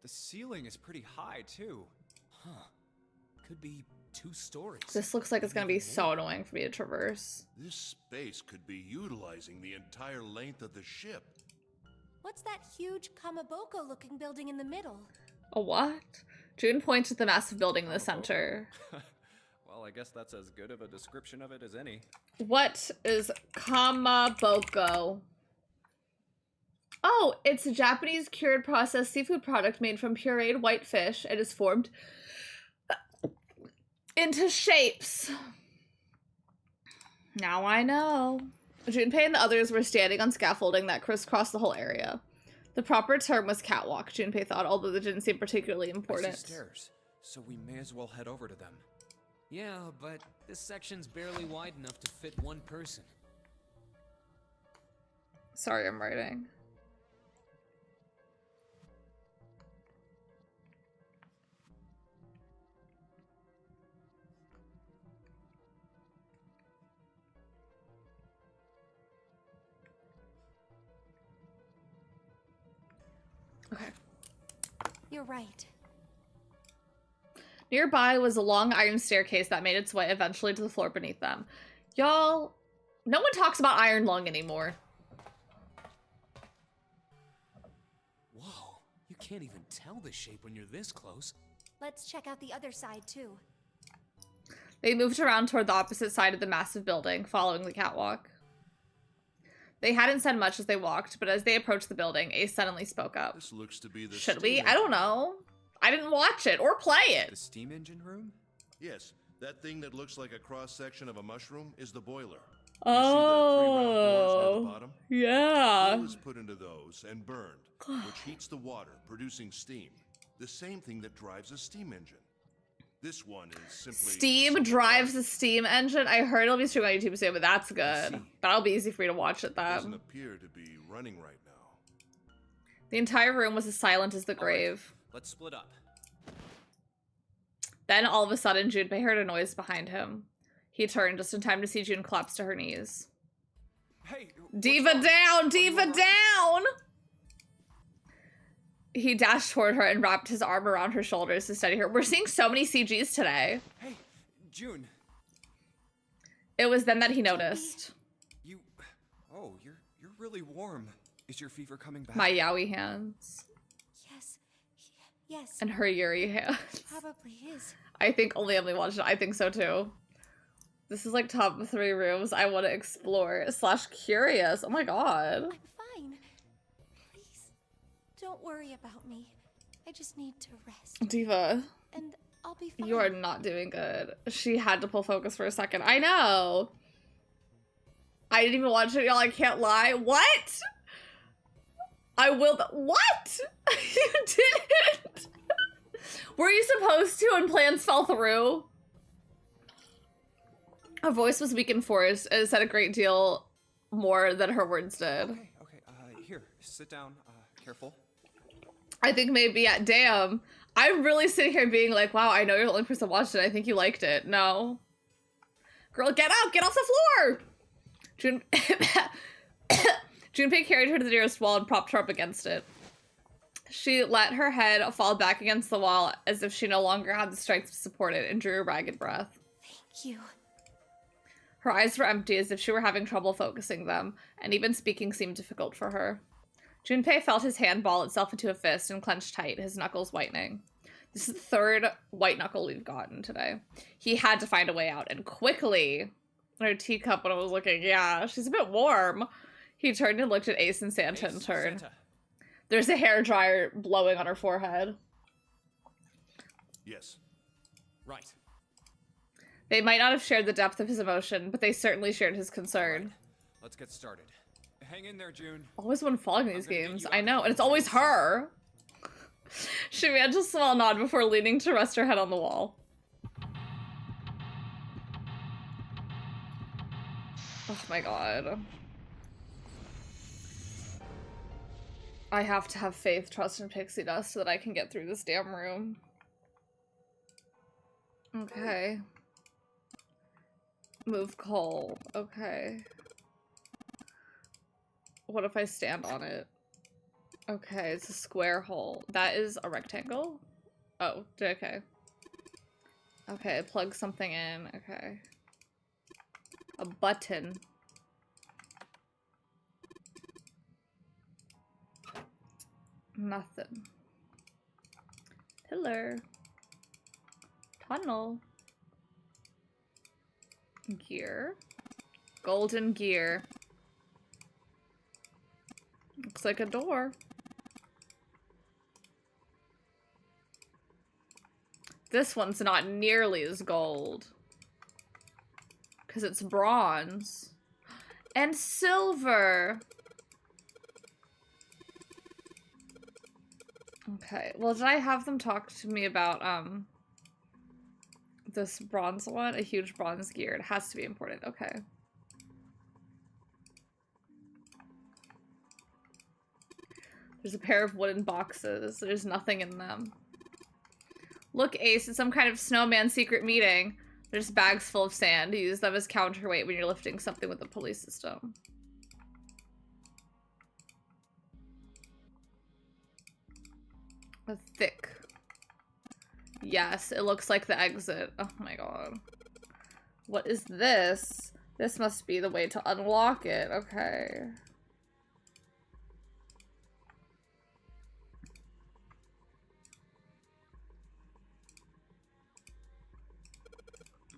The ceiling is pretty high, too. Huh. Could be 2 stories. This looks like it's gonna be so annoying for me to traverse. This space could be utilizing the entire length of the ship. What's that huge Kamaboko-looking building in the middle? A what? June points at the massive building in the center. Well, I guess that's as good of a description of it as any. What is Kamaboko? Oh, it's a Japanese cured processed seafood product made from pureed white fish. It is formed into shapes. Now I know. Junpei and the others were standing on scaffolding that crisscrossed the whole area. The proper term was catwalk, Junpei thought, although that didn't seem particularly important. I see stairs, so we may as well head over to them. Yeah, but this section's barely wide enough to fit one person. Sorry, I'm writing. Okay. You're right. Nearby was a long iron staircase that made its way eventually to the floor beneath them. Y'all, no one talks about Iron Lung anymore. Whoa, you can't even tell the shape when you're this close. Let's check out the other side, too. They moved around toward the opposite side of the massive building, following the catwalk. They hadn't said much as they walked, but as they approached the building, Ace suddenly spoke up. This looks to be the Should we? steam I don't engine. know. I didn't watch it or play it. The steam engine room? Yes, that thing that looks like a cross-section of a mushroom is the boiler. Oh, yeah. Fuel is put into those and burned, which heats the water, producing steam. The same thing that drives a steam engine. This one is simply... Steam drives the steam engine? I heard it'll be streamed on YouTube soon, but that's good. That'll be easy for you to watch it then. Doesn't appear to be running right now. The entire room was as silent as the grave. Let's split up. Then, all of a sudden, Junpei heard a noise behind him. He turned just in time to see June collapse to her knees. Hey, Diva down! Diva down! He dashed toward her and wrapped his arm around her shoulders to steady her. We're seeing so many CGs today. Hey, June. It was then that he noticed. Oh, you're really warm. Is your fever coming back? My yaoi hands. Yes. Yes. And her Yuri hands. Probably is. I think only Emily watched it. I think so too. This is like top 3 rooms I want to explore / curious. Oh my god. I'm fine. Please, don't worry about me. I just need to rest. Diva. And I'll be fine. You are not doing good. She had to pull focus for a second. I know. I didn't even watch it, y'all. I can't lie. What? I will. What? You didn't. Were you supposed to and plans fell through? Her voice was weak and forced. It said a great deal more than her words did. Okay, here, sit down, careful. I think maybe, yeah, damn. I'm really sitting here being like, wow, I know you're the only person who watched it. I think you liked it. No. Girl, get up! Get off the floor! Junpei carried her to the nearest wall and propped her up against it. She let her head fall back against the wall as if she no longer had the strength to support it and drew a ragged breath. Thank you. Her eyes were empty as if she were having trouble focusing them, and even speaking seemed difficult for her. Junpei felt his hand ball itself into a fist and clenched tight, his knuckles whitening. This is the 3rd white knuckle we've gotten today. He had to find a way out, and quickly. Her teacup when I was looking, yeah, she's a bit warm. He turned and looked at Ace and Santa in turn. There's a hairdryer blowing on her forehead. Yes. Right. They might not have shared the depth of his emotion, but they certainly shared his concern. Right. Let's get started. Hang in there, June. Always one falling in these games. I know, and it's always her. She managed a small nod before leaning to rest her head on the wall. Oh my god. I have to have faith, trust, and pixie dust so that I can get through this damn room. Okay. Move coal. Okay. What if I stand on it? Okay, it's a square hole. That is a rectangle? Oh, okay. Okay, plug something in. Okay. A button. Nothing. Pillar. Tunnel. Gear. Golden gear. Looks like a door. This one's not nearly as gold. Because it's bronze. And silver! Okay, well, did I have them talk to me about, this bronze one? A huge bronze gear. It has to be important. Okay. There's a pair of wooden boxes. There's nothing in them. Look, Ace, it's some kind of snowman secret meeting. There's bags full of sand. You use them as counterweight when you're lifting something with the police system. A thick. Yes, it looks like the exit. Oh my god. What is this? This must be the way to unlock it. Okay.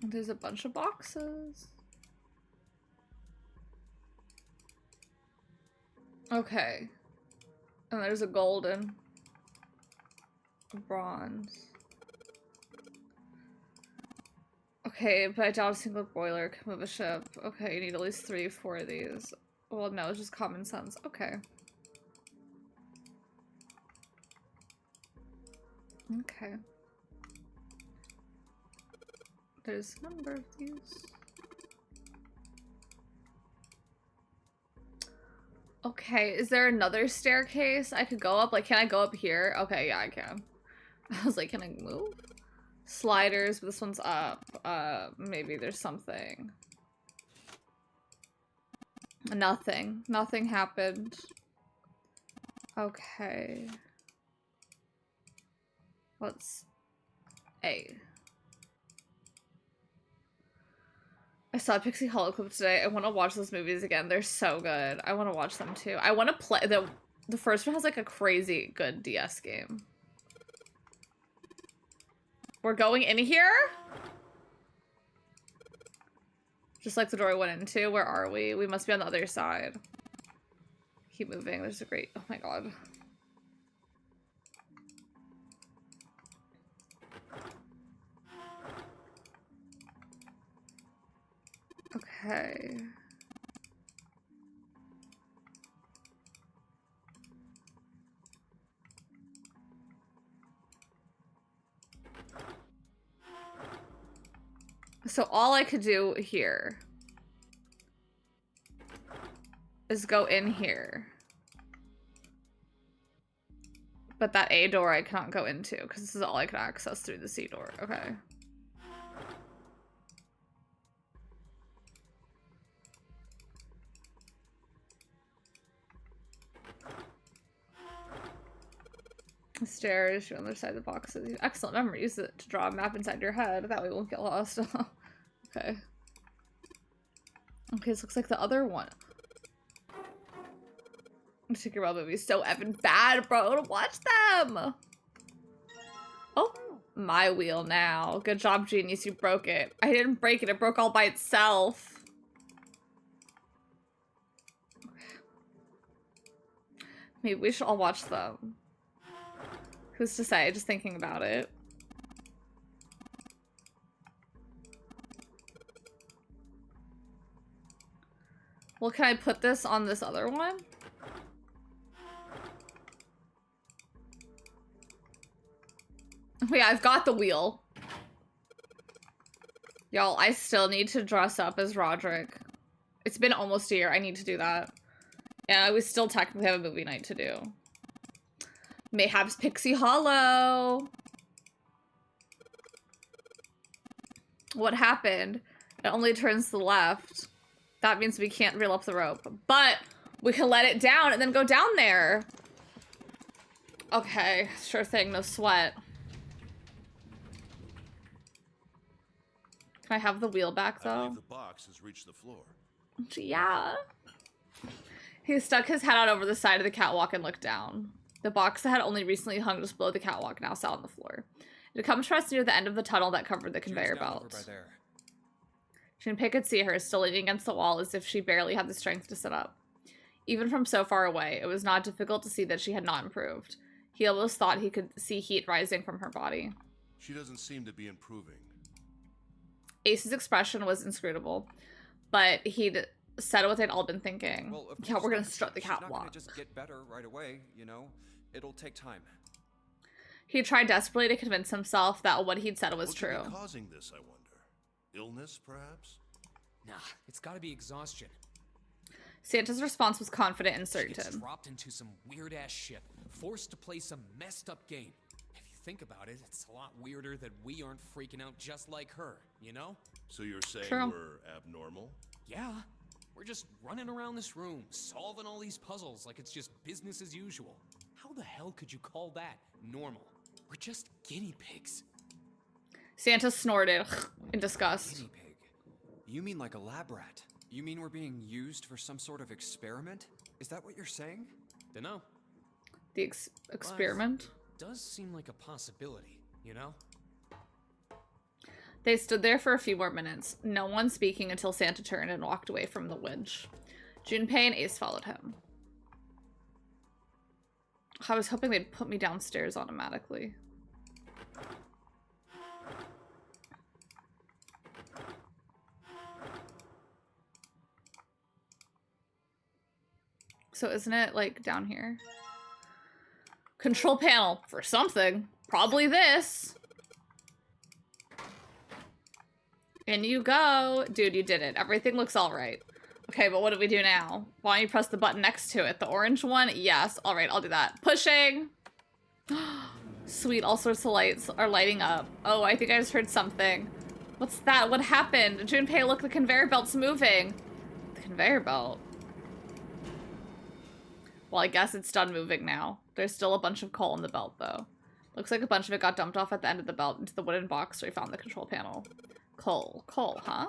There's a bunch of boxes. Okay. And there's a golden. A bronze. Okay, but I doubt a single boiler can move a ship. Okay, you need at least 3 or 4 of these. Well, no, it's just common sense. Okay. Okay. There's a number of these. Okay, is there another staircase I could go up? Like, can I go up here? Okay, yeah, I can. I was like, can I move? Sliders, but this one's up. Maybe there's something. Nothing. Nothing happened. Okay. Let's... A. I saw Pixie Hollow clip today. I want to watch those movies again. They're so good. I want to watch them too. I want to play... The first one has like a crazy good DS game. We're going in here? Just like the door we went into. Where are we? We must be on the other side. Keep moving. There's a great... Oh my god. Okay. So all I could do here is go in here. But that A door I cannot go into because this is all I can access through the C door. Okay. The stairs, you're on the other side of the boxes. Excellent memory. Use it to draw a map inside your head. That way we won't get lost. Okay. Okay, this looks like the other one. Tinker Bell movies so effing bad, bro. I want to watch them. Oh, my wheel now. Good job, genius. You broke it. I didn't break it. It broke all by itself. Maybe we should all watch them. Who's to say? Just thinking about it. Well, can I put this on this other one? Oh yeah, I've got the wheel. Y'all, I still need to dress up as Roderick. It's been almost a year. I need to do that. And we still technically have a movie night to do. Mayhaps Pixie Hollow. What happened? It only turns to the left. That means we can't reel up the rope. But we can let it down and then go down there. Okay, sure thing, no sweat. Can I have the wheel back though? I believe the box has reached the floor. Yeah. He stuck his head out over the side of the catwalk and looked down. The box that had only recently hung just below the catwalk now sat on the floor. It had come to rest near the end of the tunnel that covered the conveyor belt. Junpei could see her, still leaning against the wall as if she barely had the strength to sit up. Even from so far away, it was not difficult to see that she had not improved. He almost thought he could see heat rising from her body. She doesn't seem to be improving. Ace's expression was inscrutable, but he'd said what they'd all been thinking. Well, yeah, we're gonna strut the she's not catwalk. gonna just get better right away, you know? It'll take time. He tried desperately to convince himself that what he'd said was true. What could be causing this, I wonder? Illness, perhaps? Nah, it's gotta be exhaustion. Santa's response was confident and She gets certain. dropped into some weird-ass ship, forced to play some messed-up game. If you think about it, it's a lot weirder that we aren't freaking out just like her, you know? So you're saying True. we're abnormal? Yeah. We're just running around this room, solving all these puzzles like it's just business as usual. How the hell could you call that normal? We're just guinea pigs. Santa snorted in disgust. Guinea pig? You mean like a lab rat? You mean we're being used for some sort of experiment? Is that what you're saying? Dunno. The experiment? Does seem like a possibility, you know? They stood there for a few more minutes, no one speaking until Santa turned and walked away from the winch. Junpei and Ace followed him. I was hoping they'd put me downstairs automatically. So isn't it like down here? Control panel for something. Probably this. In you go. Dude, you did it. Everything looks all right. Okay, but what do we do now? Why don't you press the button next to it? The orange one? Yes. All right, I'll do that. Pushing. Sweet, all sorts of lights are lighting up. Oh, I think I just heard something. What's that? What happened? Junpei, look, the conveyor belt's moving. The conveyor belt? Well, I guess it's done moving now. There's still a bunch of coal in the belt, though. Looks like a bunch of it got dumped off at the end of the belt into the wooden box where we found the control panel. Coal. Coal, huh?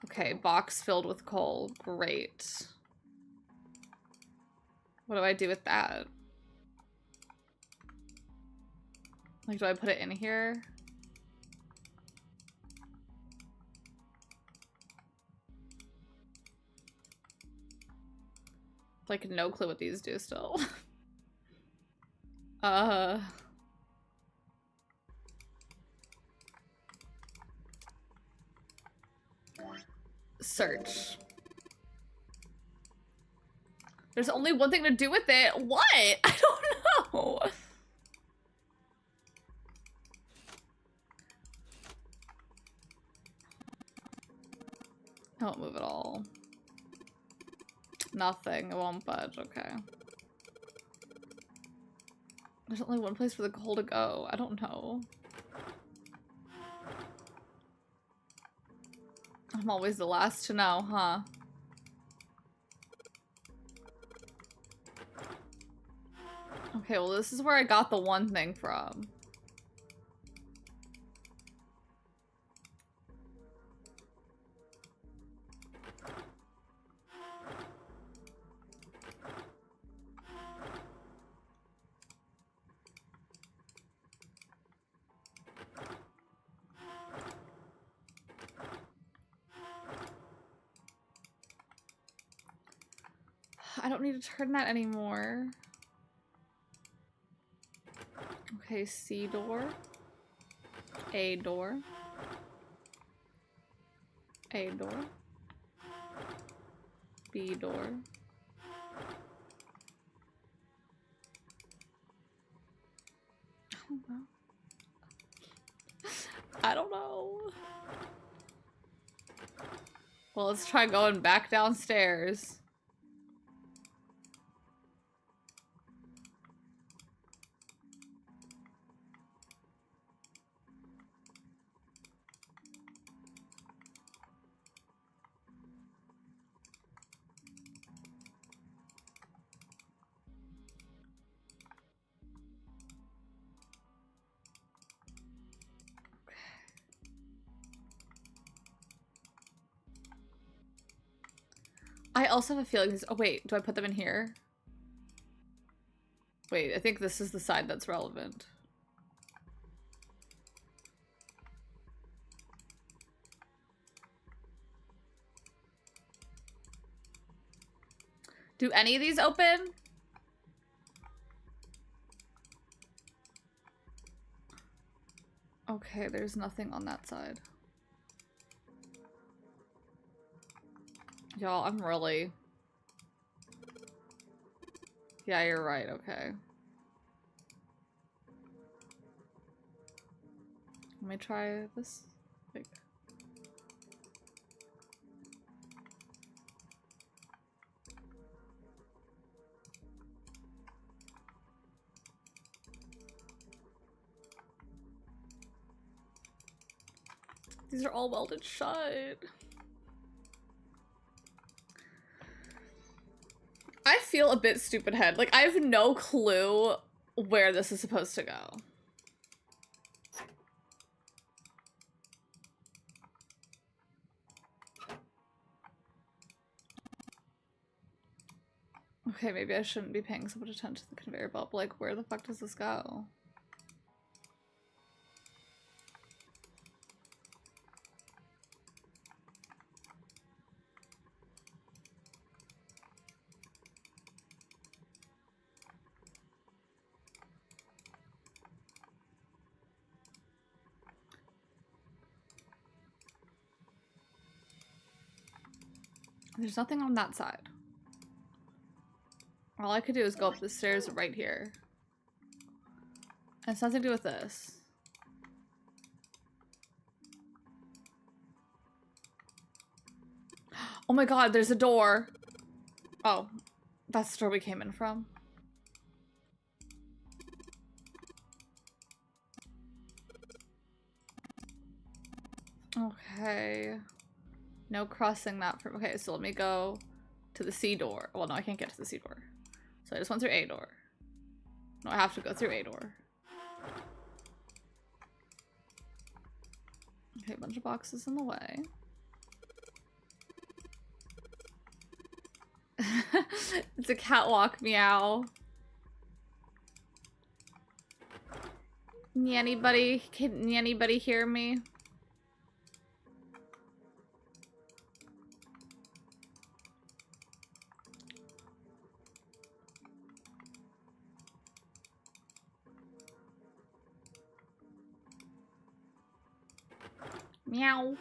Okay, box filled with coal. Great. What do I do with that? Like, do I put it in here? Like, no clue what these do still. Search. There's only one thing to do with it. What? I don't know. Don't move at all. Nothing. It won't budge. Okay. There's only one place for the coal to go. I don't know. I'm always the last to know, huh? Okay, well, this is where I got the one thing from. I don't need to turn that anymore. Okay, C door. A door. A door. B door. I don't know. I don't know. Well, let's try going back downstairs. I also have a feeling this— oh wait, do I put them in here? Wait, I think this is the side that's relevant. Do any of these open? Okay, there's nothing on that side. Y'all, I'm really... yeah, you're right, okay. Let me try this. Like... these are all welded shut. I feel a bit stupid head. Like, I have no clue where this is supposed to go. Okay, maybe I shouldn't be paying so much attention to the conveyor belt, but like, where the fuck does this go? There's nothing on that side. All I could do is go up the stairs right here. And it's nothing to do with this. Oh my god, there's a door. Oh, that's the door we came in from. Okay. No crossing that from. Okay, so let me go to the C door. Well, no, I can't get to the C door. So I just went through A door. No, I have to go through A door. Okay, a bunch of boxes in the way. It's a catwalk, meow. Can anybody hear me? Meow.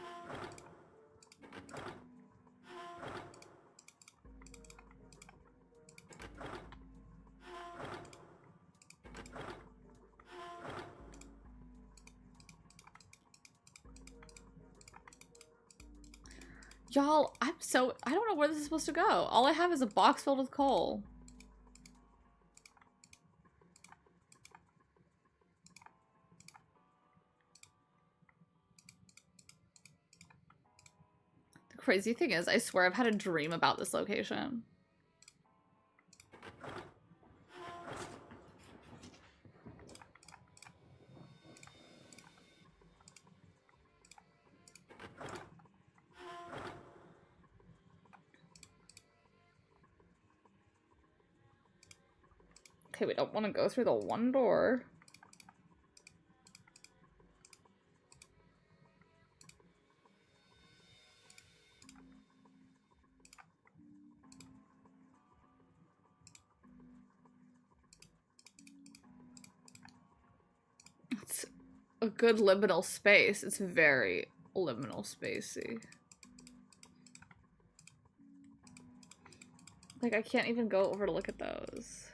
Y'all, I don't know where this is supposed to go. All I have is a box filled with coal. The crazy thing is, I swear I've had a dream about this location. Okay, we don't want to go through the one door. It's a good liminal space. It's very liminal spacey. Like, I can't even go over to look at those.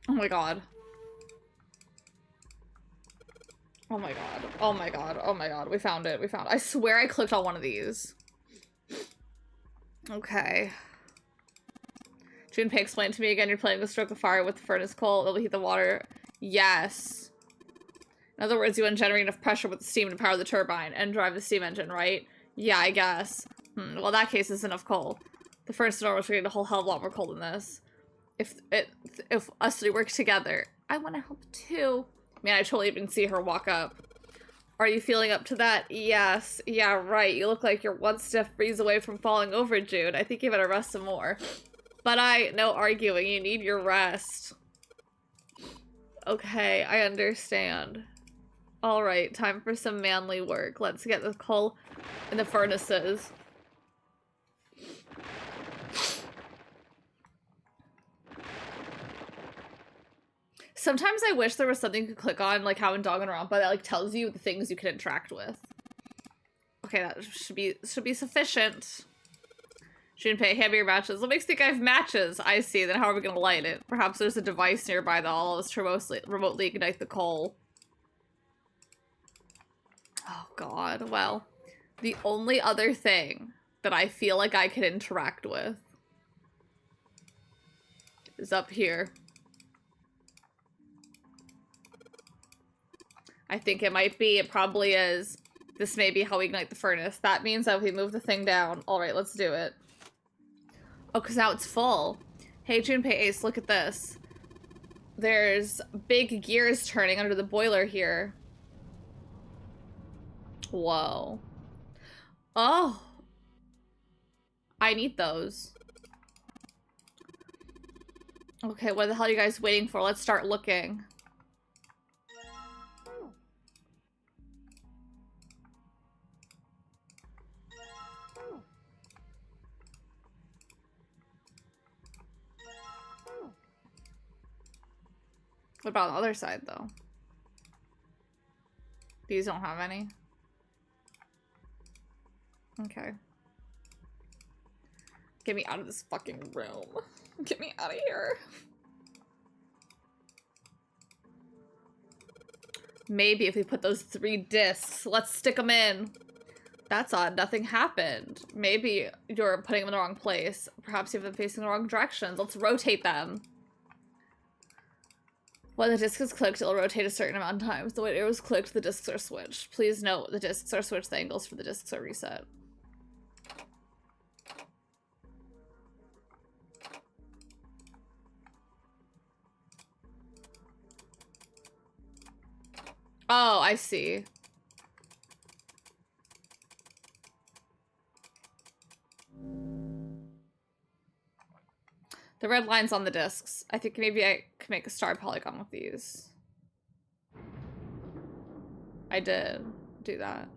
Oh my god. Oh my god. Oh my god. Oh my god. We found it. We found it. I swear I clicked on one of these. Okay. Junpei, explain to me again. You're playing with stroke of fire with the furnace coal. It'll heat the water. Yes. In other words, you want to generate enough pressure with the steam to power the turbine and drive the steam engine, right? Yeah, I guess. Well, in that case, it's enough coal. The furnace door was creating a whole hell of a lot more coal than this. If us three work together, I want to help too. Man, I totally didn't see her walk up. Are you feeling up to that? Yes. Yeah, right. You look like you're one stiff breeze away from falling over, Jude. I think you better rest some more. But no arguing. You need your rest. Okay, I understand. Alright, time for some manly work. Let's get the coal in the furnaces. Sometimes I wish there was something you could click on, like how in Danganronpa, that like tells you the things you can interact with. Okay, that should be sufficient. Junpei, hand me your matches. What makes you think I have matches? I see. Then how are we gonna light it? Perhaps there's a device nearby that allows us to remotely ignite the coal. Oh god. Well, the only other thing that I feel like I can interact with is up here. I think it might be. It probably is. This may be how we ignite the furnace. That means that if we move the thing down. Alright, let's do it. Oh, because now it's full. Hey, Junpei Ace, look at this. There's big gears turning under the boiler here. Whoa. Oh. I need those. Okay, what the hell are you guys waiting for? Let's start looking. What about on the other side, though? These don't have any. Okay. Get me out of this fucking room. Get me out of here. Maybe if we put those 3 discs, let's stick them in. That's odd. Nothing happened. Maybe you're putting them in the wrong place. Perhaps you have them facing the wrong directions. Let's rotate them. When the disc is clicked, it'll rotate a certain amount of times. The way it was clicked, the discs are switched. Please note, the discs are switched, the angles for the discs are reset. Oh, I see. The red line's on the discs. I think maybe I could make a star polygon with these. I did do that.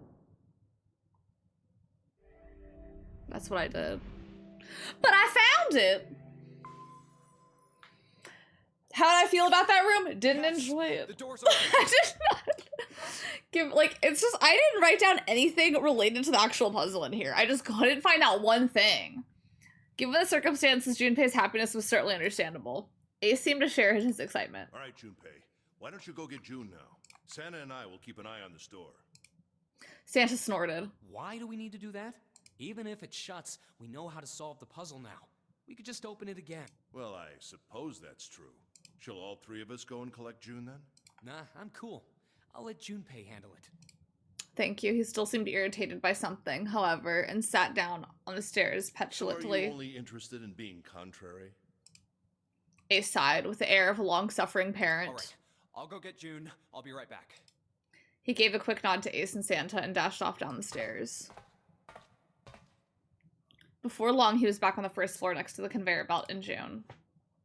That's what I did. But I found it! How did I feel about that room? Didn't enjoy it. The door's open. I did not give, like, it's just, I didn't write down anything related to the actual puzzle in here. I just couldn't find out one thing. Given the circumstances, Junpei's happiness was certainly understandable. Ace seemed to share his excitement. All right, Junpei. Why don't you go get June now? Santa and I will keep an eye on the store. Santa snorted. Why do we need to do that? Even if it shuts, we know how to solve the puzzle now. We could just open it again. Well, I suppose that's true. Shall all 3 of us go and collect June then? Nah, I'm cool. I'll let Junpei handle it. Thank you. He still seemed irritated by something, however, and sat down on the stairs petulantly. So are you only interested in being contrary? Ace sighed with the air of a long-suffering parent. All right, I'll go get June. I'll be right back. He gave a quick nod to Ace and Santa and dashed off down the stairs. Before long, he was back on the first floor next to the conveyor belt in June.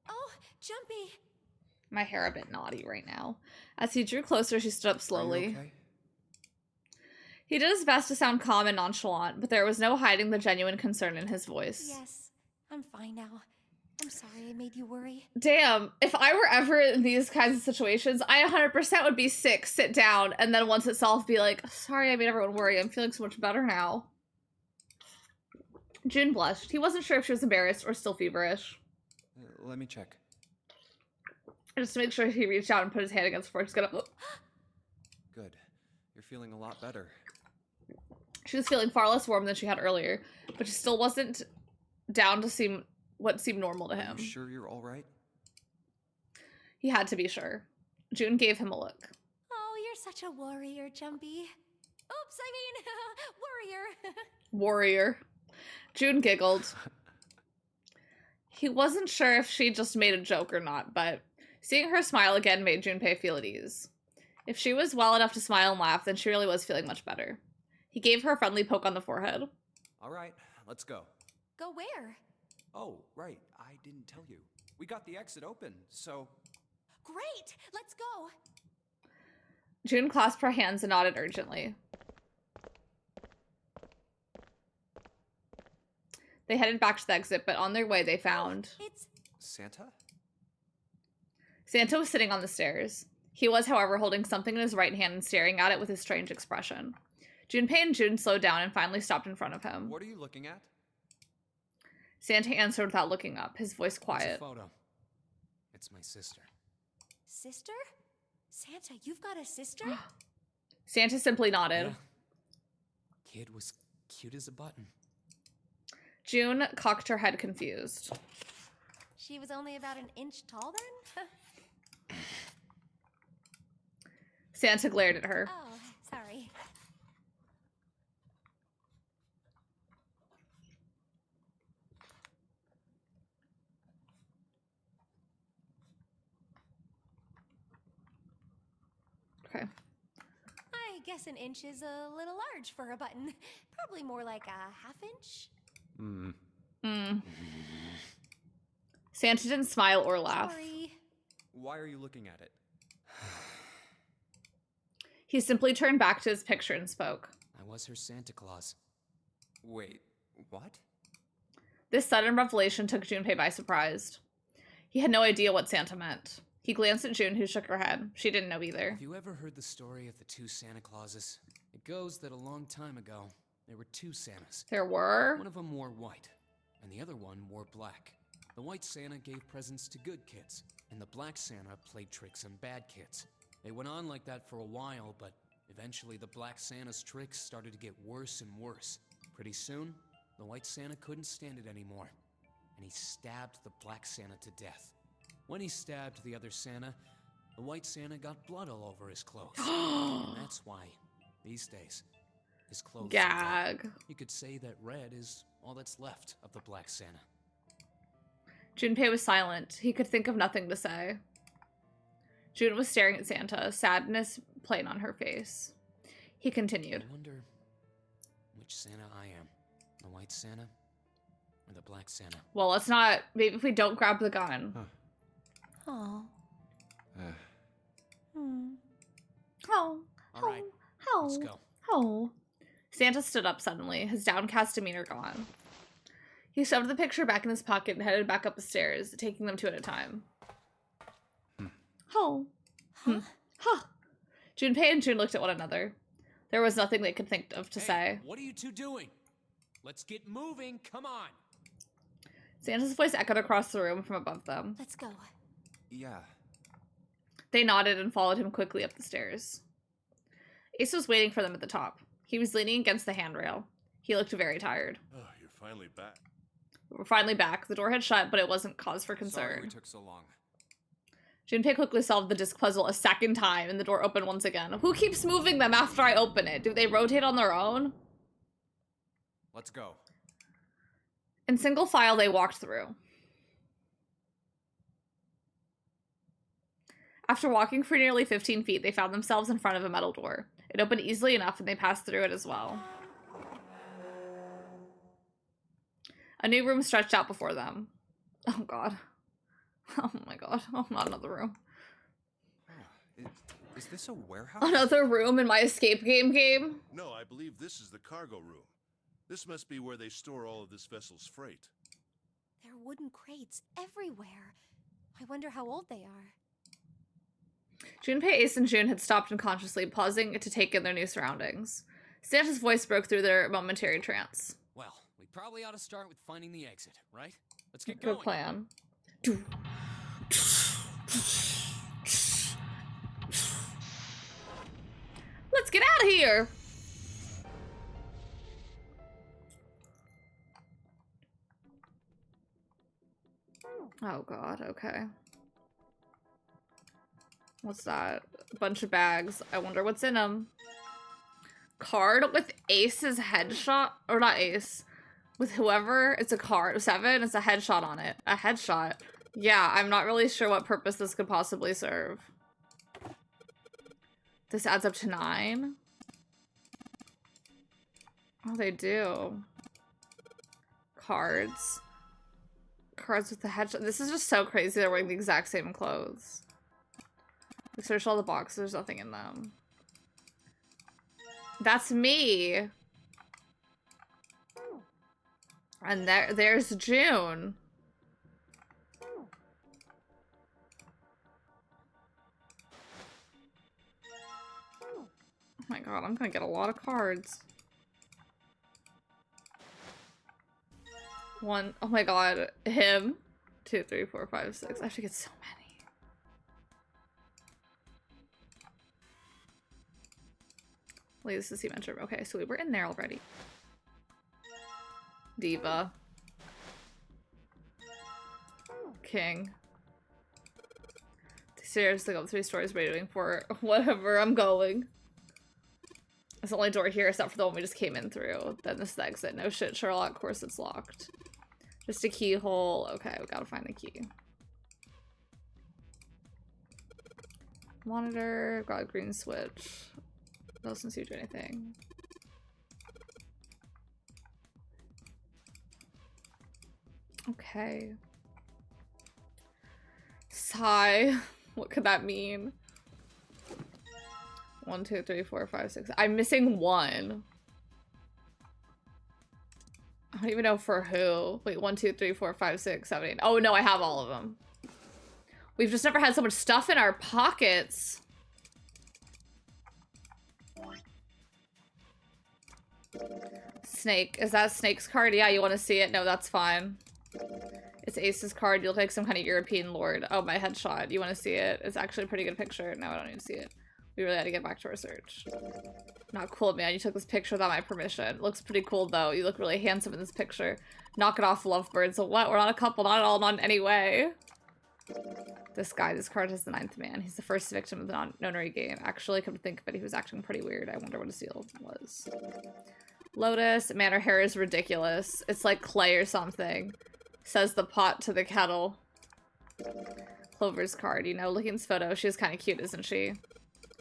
Oh, Jumpy. My hair a bit naughty right now. As he drew closer, she stood up slowly. Are you okay? He did his best to sound calm and nonchalant, but there was no hiding the genuine concern in his voice. Yes, I'm fine now. I'm sorry I made you worry. Damn, if I were ever in these kinds of situations, I 100% would be sick, sit down, and then once itself be like, sorry I made everyone worry, I'm feeling so much better now. June blushed. He wasn't sure if she was embarrassed or still feverish. Let me check. Just to make sure, he reached out and put his hand against her forehead. He's gonna... Good. You're feeling a lot better. She was feeling far less warm than she had earlier, but she still wasn't down to seem what seemed normal to him. Are you sure you're all right? He had to be sure. June gave him a look. Oh, you're such a warrior, Jumpy. Oops, I mean, warrior. Warrior. June giggled. He wasn't sure if she just made a joke or not, but seeing her smile again made Junpei feel at ease. If she was well enough to smile and laugh, then she really was feeling much better. He gave her a friendly poke on the forehead. All right, let's go. Go where? Oh, right, I didn't tell you. We got the exit open, so... Great! Let's go! June clasped her hands and nodded urgently. They headed back to the exit, but on their way they found... It's... Santa? Santa was sitting on the stairs. He was, however, holding something in his right hand and staring at it with a strange expression. Junpei and June slowed down and finally stopped in front of him. What are you looking at? Santa answered without looking up, his voice quiet. It's a photo. It's my sister. Sister? Santa, you've got a sister? Santa simply nodded. Yeah. Kid was cute as a button. June cocked her head confused. She was only about an inch tall then? Santa glared at her. Oh, sorry. Okay. I guess an inch is a little large for a button. Probably more like a half inch. Santa didn't smile or laugh. Sorry. Why are you looking at it? He simply turned back to his picture and spoke. I was her Santa Claus. Wait, what? This sudden revelation took Junpei by surprise. He had no idea what Santa meant. He glanced at June, who shook her head. She didn't know either. Have you ever heard the story of the two Santa Clauses? It goes that a long time ago, there were two Santas. There were? One of them wore white, and the other one wore black. The white Santa gave presents to good kids, and the black Santa played tricks on bad kids. They went on like that for a while, but eventually the black Santa's tricks started to get worse and worse. Pretty soon, the white Santa couldn't stand it anymore, and he stabbed the black Santa to death. When he stabbed the other Santa, the white Santa got blood all over his clothes. And that's why, these days, his clothes are red. You could say that red is all that's left of the black Santa. Junpei was silent. He could think of nothing to say. June was staring at Santa, sadness plain on her face. He continued. I wonder which Santa I am. The white Santa or the black Santa? Well, let's not... Maybe if we don't grab the gun. Oh. Oh. All right, let's go. Oh. Santa stood up suddenly, his downcast demeanor gone. He shoved the picture back in his pocket and headed back up the stairs, taking them two at a time. Oh. Huh. Junpei and June looked at one another. There was nothing they could think of to say. What are you two doing? Let's get moving, come on. Santa's voice echoed across the room from above them. Let's go. Yeah. They nodded and followed him quickly up the stairs. Ace was waiting for them at the top. He was leaning against the handrail. He looked very tired. Oh, you're finally back. We're finally back. The door had shut, but it wasn't cause for concern. Sorry we took so long. Junpei quickly solved the disc puzzle a second time, and the door opened once again. Who keeps moving them after I open it? Do they rotate on their own? Let's go. In single file, they walked through. After walking for nearly 15 feet, they found themselves in front of a metal door. It opened easily enough, and they passed through it as well. A new room stretched out before them. Oh, God. Oh, my God. Oh, not another room. Is this a warehouse? Another room in my escape game? No, I believe this is the cargo room. This must be where they store all of this vessel's freight. There are wooden crates everywhere. I wonder how old they are. Junpei, Ace, and June had stopped unconsciously, pausing to take in their new surroundings. Santa's voice broke through their momentary trance. Well, we probably ought to start with finding the exit, right? Let's get going. Good plan. Let's get out of here! Oh, God, okay. What's that? A bunch of bags. I wonder what's in them. Card with Ace's headshot? Or not Ace. With whoever. It's a card. 7. It's a headshot on it. A headshot. Yeah, I'm not really sure what purpose this could possibly serve. This adds up to 9. Oh, they do. Cards. Cards with the headshot. This is just so crazy. They're wearing the exact same clothes. We searched all the boxes. There's nothing in them. That's me. And there's June. Oh my God, I'm gonna get a lot of cards. Oh my God, him. 2, 3, 4, 5, 6. I have to get so many. Wait, this is the cement room. Okay, so we were in there already. Diva. King. Seriously, go up 3 stories waiting for whatever I'm going. It's the only door here except for the one we just came in through. Then this is the exit. No shit, Sherlock. Of course it's locked. Just a keyhole. Okay, we gotta find the key. Monitor. Got a green switch. Doesn't seem to do anything. Okay. Sigh. What could that mean? 1, 2, 3, 4, 5, 6. I'm missing 1. I don't even know for who. Wait, 1, 2, 3, 4, 5, 6, 7, 8. Oh no, I have all of them. We've just never had so much stuff in our pockets. Snake. Is that Snake's card? Yeah, you want to see it? No, that's fine. It's Ace's card. You look like some kind of European lord. Oh, my headshot. You want to see it? It's actually a pretty good picture. No, I don't need to see it. We really had to get back to our search. Not cool, man. You took this picture without my permission. Looks pretty cool, though. You look really handsome in this picture. Knock it off, lovebirds. So what? We're not a couple. Not at all. Not in any way. This guy. This card has the 9th man. He's the first victim of the nonary game. Actually, come to think of it, he was acting pretty weird. I wonder what his deal was. Lotus. Man, her hair is ridiculous. It's like clay or something. Says the pot to the kettle. Clover's card. You know, looking at this photo, she's kind of cute, isn't she?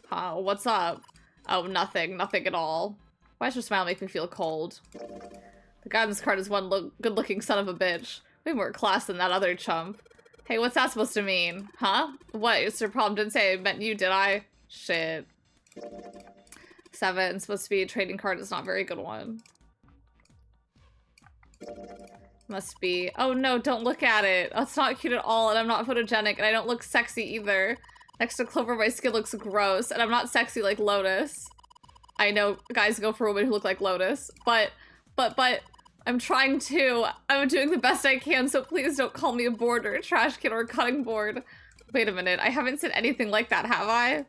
Huh? What's up? Oh, nothing. Nothing at all. Why does her smile make me feel cold? The guy on this card is one good-looking son of a bitch. Way more class than that other chump. Hey, what's that supposed to mean? Huh? What? It's your problem. Didn't say I meant you, did I? Shit. 7. Supposed to be a trading card. It's not a very good one. Must be. Oh no, don't look at it. That's not cute at all, and I'm not photogenic, and I don't look sexy either. Next to Clover, my skin looks gross, and I'm not sexy like Lotus. I know guys go for women who look like Lotus, but I'm trying to. I'm doing the best I can, so please don't call me a board or a trash can or a cutting board. Wait a minute, I haven't said anything like that, have I?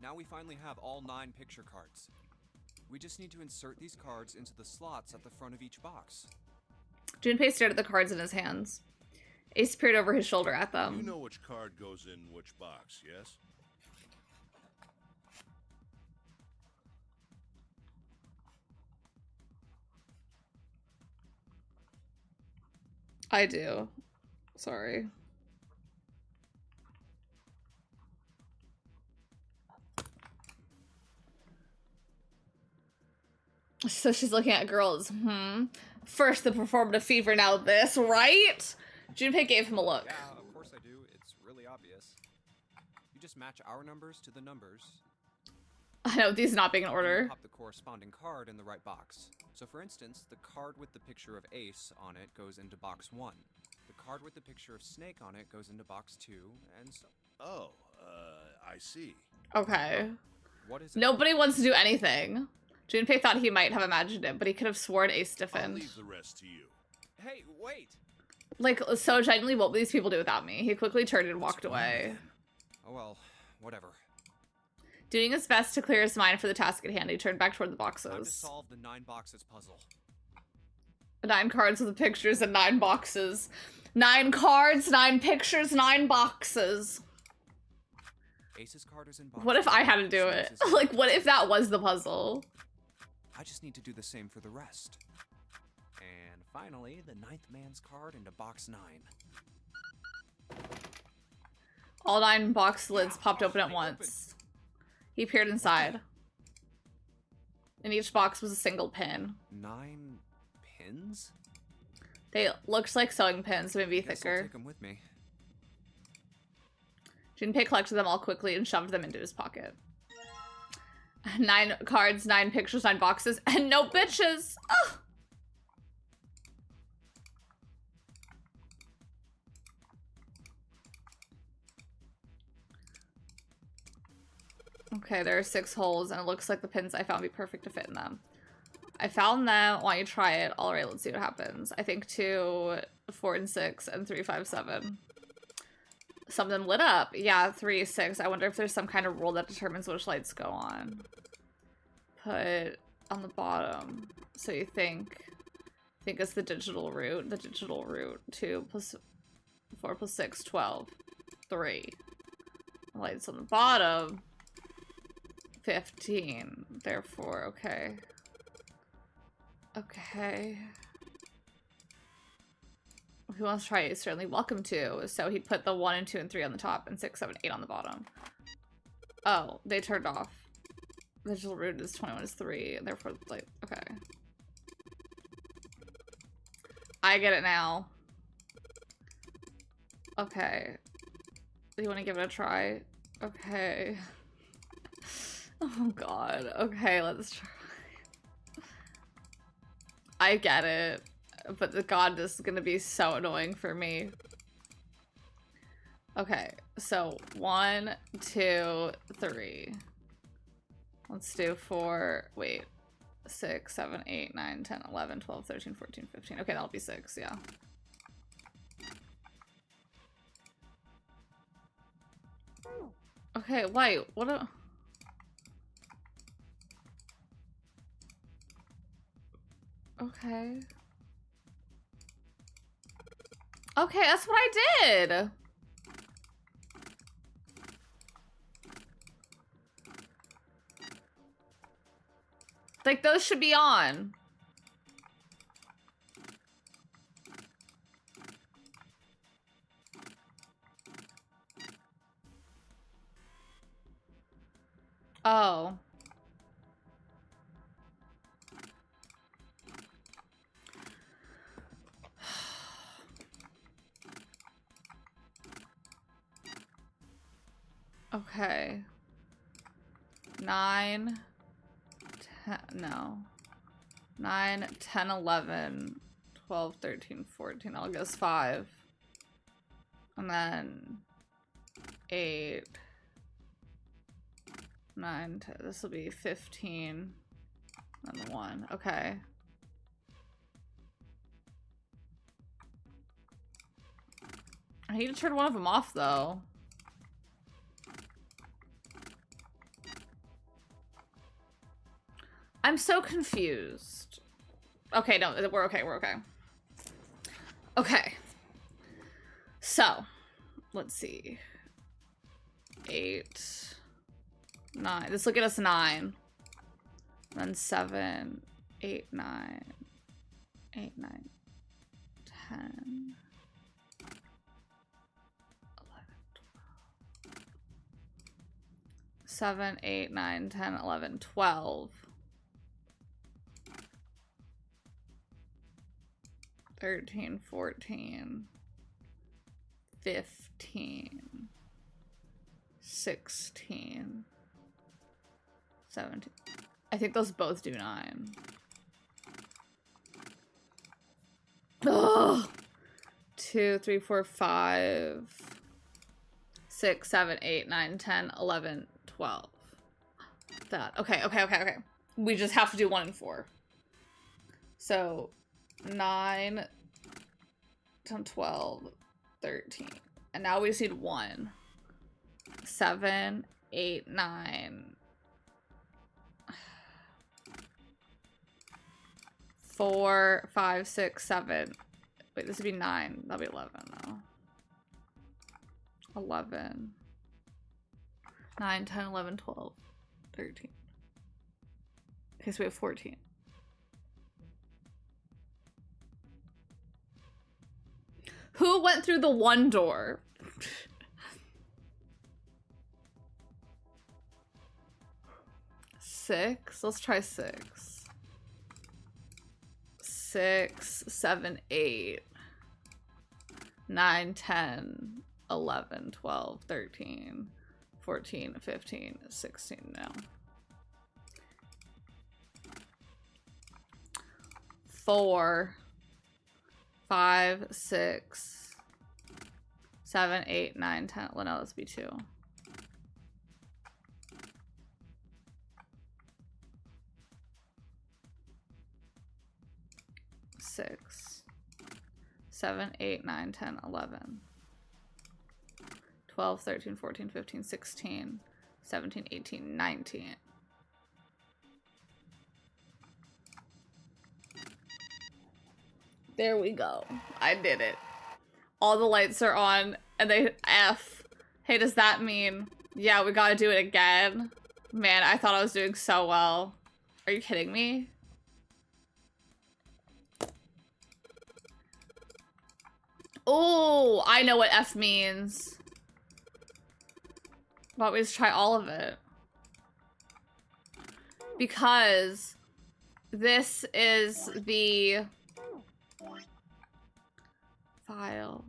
Now we finally have all 9 picture cards. We just need to insert these cards into the slots at the front of each box. Junpei stared at the cards in his hands. Ace peered over his shoulder at them. You know which card goes in which box, yes? I do. Sorry. So she's looking at girls. First the performative fever, now this, right? Junpei gave him a look. Yeah, of course I do. It's really obvious. You just match our numbers to the numbers. I know, these not being in order. Pop the corresponding card in the right box. So for instance, the card with the picture of Ace on it goes into box 1. The card with the picture of Snake on it goes into box 2, and so... Oh, I see. Okay. What is it? Nobody wants to do anything. Junpei thought he might have imagined it, but he could have sworn Ace I'll stiffened. leave the rest to you. Hey, wait! Like, so genuinely, what will these people do without me? He quickly turned and walked away. Oh well, whatever. Doing his best to clear his mind for the task at hand, he turned back toward the Time to boxes. solve the 9 boxes puzzle. 9 cards with the pictures and 9 boxes. 9 cards, 9 pictures, 9 boxes. Ace's card is in box. What if I had to do it? Like, what if that was the puzzle? I just need to do the same for the rest. And finally, the 9th man's card into box 9. All 9 box lids popped open at once. He peered inside. In each box was a single pin. 9 pins? They looked like sewing pins, maybe Guess I'll thicker. take them with me. Junpei collected them all quickly and shoved them into his pocket. 9 cards, 9 pictures, 9 boxes, and no bitches! Ugh. Okay, there are 6 holes, and it looks like the pins I found would be perfect to fit in them. I found them. Why don't you try it? Alright, let's see what happens. I think 2, 4, and 6, and 3, 5, 7. Some of them lit up. Yeah, 3, 6. I wonder if there's some kind of rule that determines which lights go on. Put on the bottom. So you think it's the digital root. The digital root. 2 plus 4 plus 6, 12. 3. Lights on the bottom. 15. Therefore, okay. Okay. Who wants to try it is certainly welcome to. So he put the 1 and 2 and 3 on the top and 6, 7, 8 on the bottom. Oh, they turned off. The digital root is 21 is 3, and therefore, like, okay. I get it now. Okay. Do you want to give it a try? Okay. Oh god. Okay, let's try. I get it. but the god is gonna be so annoying for me. Okay, so 1, 2, 3. Let's do 4, wait, 6, 7, 8, 9, 10, 11, 12, 13, 14, 15. Okay, that'll be 6, yeah. Okay, wait, what a... Okay. Okay, that's what I did! Like, those should be on. Oh. Okay. 9, 10, no. 9, 10, 11, 12, 13, 14. I'll guess 5. And then 8, 9, 10. This will be 15. And 1. Okay. I need to turn one of them off, though. I'm so confused. Okay, no, we're okay, we're okay. Okay. So, let's see. 8, 9. This will get us 9. Then 7, 8, 9. 8, 9, 10. 7, 8, 9, 10, 11, 12. 13, 14, 15, 16, 17. I think those both do 9. Ugh. 2, 3, 4, 5, 6, 7, 8, 9, 10, 11, 12. That. Okay, okay, okay, okay. We just have to do 1 and 4. So 9, 10, 12, 13. And now we just need 1. 7, 8, 9. 4, 5, 6, 7. Wait, this would be 9. That'll be 11 though. 11. 9, 10, 11, 12, 13. Okay, so we have 14. Who went through the 1 door? Six? Let's try 6. 6, 7, 8. 9, 10, 11, 12, 13, 14, 15, 16, no. 4, 5, 6, 7, 8, 9, 10. Well, no, let's be 2. 6, 7, 8, 9, 10, 11. 12, 13, 14, 15, 16, 17, 18, 19. There we go. I did it. All the lights are on and they F. Hey, does that mean, yeah, we gotta do it again? Man, I thought I was doing so well. Are you kidding me? Oh, I know what F means. Why don't we just try all of it? Because this is the file.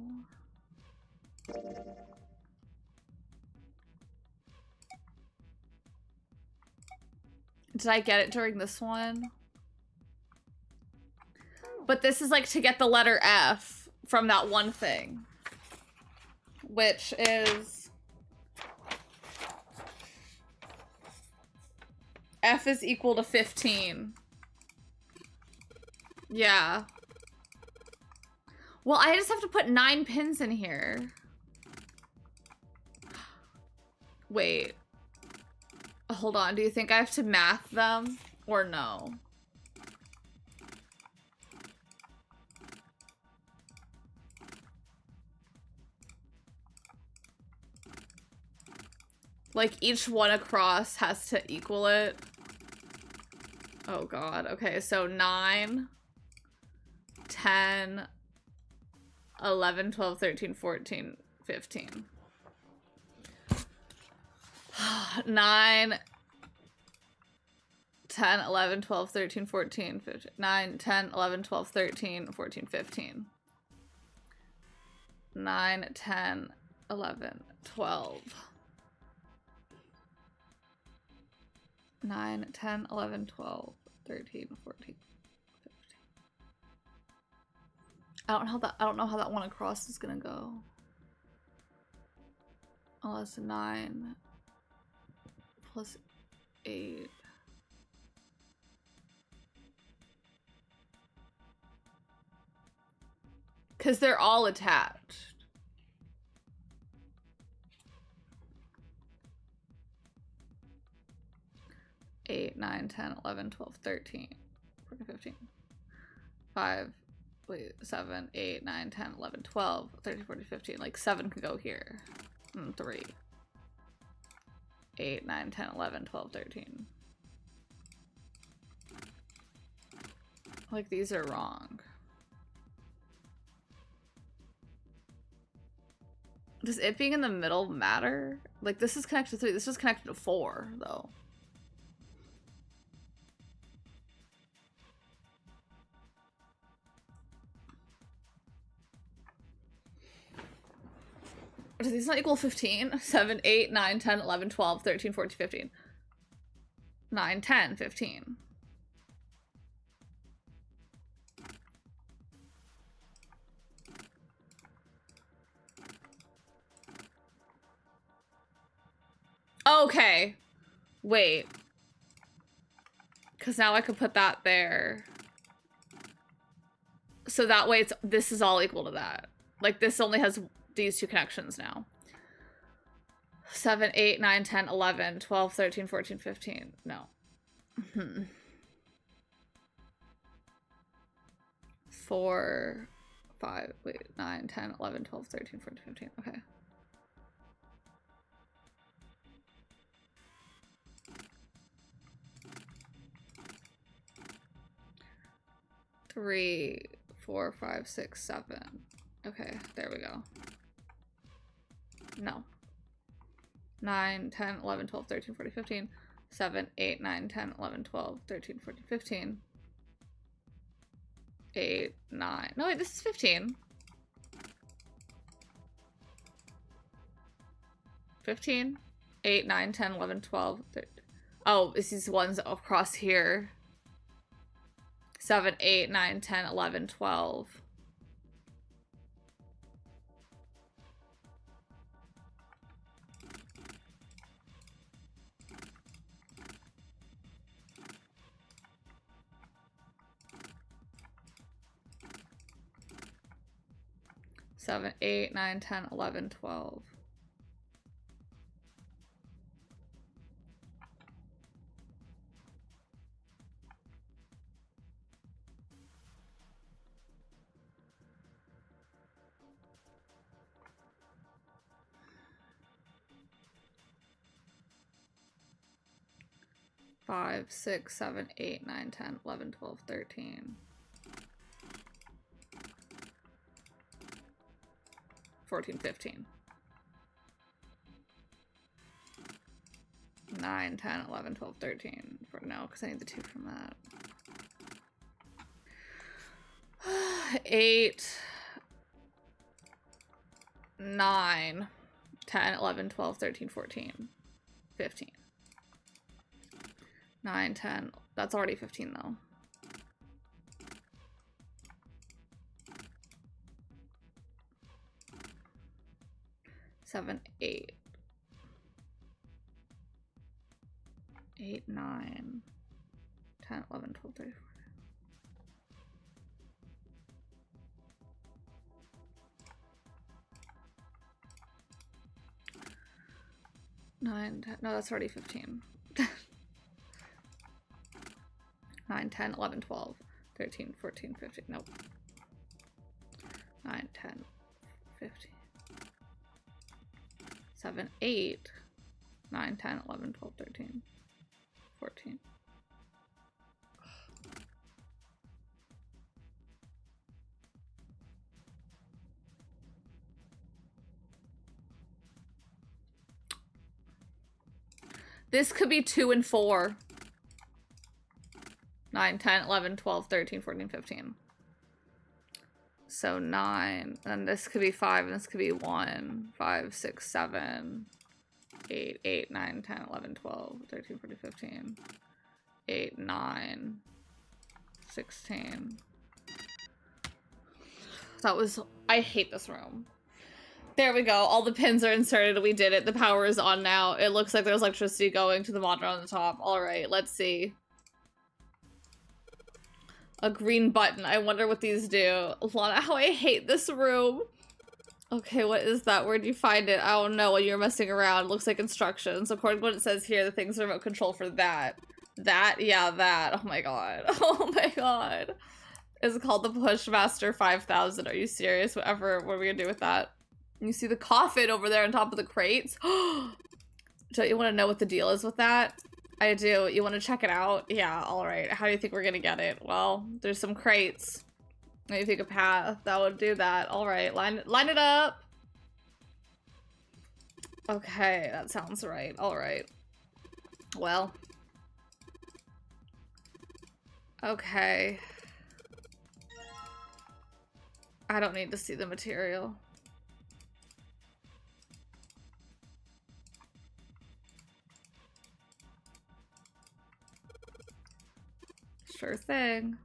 Did I get it during this one? But this is like to get the letter F from that one thing. Which is... F is equal to 15. Yeah. Well, I just have to put 9 pins in here. Wait. Hold on. Do you think I have to math them? Or no? Like, each one across has to equal it. Oh, God. Okay, so 9, 10, 11, 12, 13, 14, 15. 9, 10, 11, 12, 13, 14, 15. 9, 10, 11, 12, 13, 14, 15. 9, 10, 11, 12. 9, 10, 11, 12, 13, 14, 15. I don't know how that one across is gonna go. Unless 9 plus 8. Because they're all attached. Eight, 9, 10, 11, 12, 13, 14, 15. 5, wait, 7, 8, 9, 10, 11, 12, 13, 14, 15. Like 7 could go here. 3. 8, 9, 10, 11, 12, 13. Like these are wrong. Does it being in the middle matter? Like this is connected to 3. This is connected to 4 though. Does these not equal 15? 7, 8, 9, 10, 11, 12, 13, 14, 15. 9, 10, 15. Okay. Wait. Because now I could put that there. So that way this is all equal to that. Like this only has these 2 connections now. 7, 8, 9, 10, 11, 12, 13, 14, 15. No. 4, 5, wait, 9, 10, 11, 12, 13, 14, 15. Okay. Three, 4, 5, 6, 7. Okay, there we go. No. 9, 10, 11, 12, 13, 14, 15. 7, 8, 9, 10, 11, 12, 13, 14, 15. 8, 9. No, wait, this is 15. 15. 8, 9, 10, 11, 12, 13. Oh, it's these ones across here. 7, 8, 9, 10, 11, 12. Seven, 8, 9, 10, 11, 12. Five, 6, 7, 8, 9, 10, 11, 12, 13. 14, 15. 9, 10, 11, 12, 13. No, because I need the 2 from that. 8, 9, 10, 11, 12, 13, 14, 15. 9, 10. That's already 15 though. 7, 8. 8, 9, 10, 11, 12, 13, 9, 10, no, that's already 15. 9, 10, 11, 12, 13, 14, 15, nope. 9, 10, 15. 7, 8, 9, 10, 11, 12, 13, 14. This could be 2 and 4. 9, 10, 11, 12, 13, 14, 15. So 9, and this could be 5, and this could be 1, 5, 6, 7, 8, 8, 9, 10, 11, 12, 13, 14, 15, 8, 9, 16. That was, I hate this room. There we go. All the pins are inserted. We did it. The power is on now. It looks like there's electricity going to the monitor on the top. All right, let's see. A green button. I wonder what these do. Lana, how I hate this room. Okay, what is that? Where'd you find it? I don't know. When you're messing around, it looks like instructions. According to what it says here, the thing's remote control for that. That? Yeah, that. Oh my god. Oh my god. It's called the Pushmaster 5000. Are you serious? Whatever. What are we gonna do with that? You see the coffin over there on top of the crates? Don't you want to know what the deal is with that? I do. You want to check it out? Yeah, alright. How do you think we're gonna get it? Well, there's some crates. Maybe pick a path that would do that. Alright, line it up. Okay, that sounds right. Alright. Well. Okay. I don't need to see the material. Sure thing.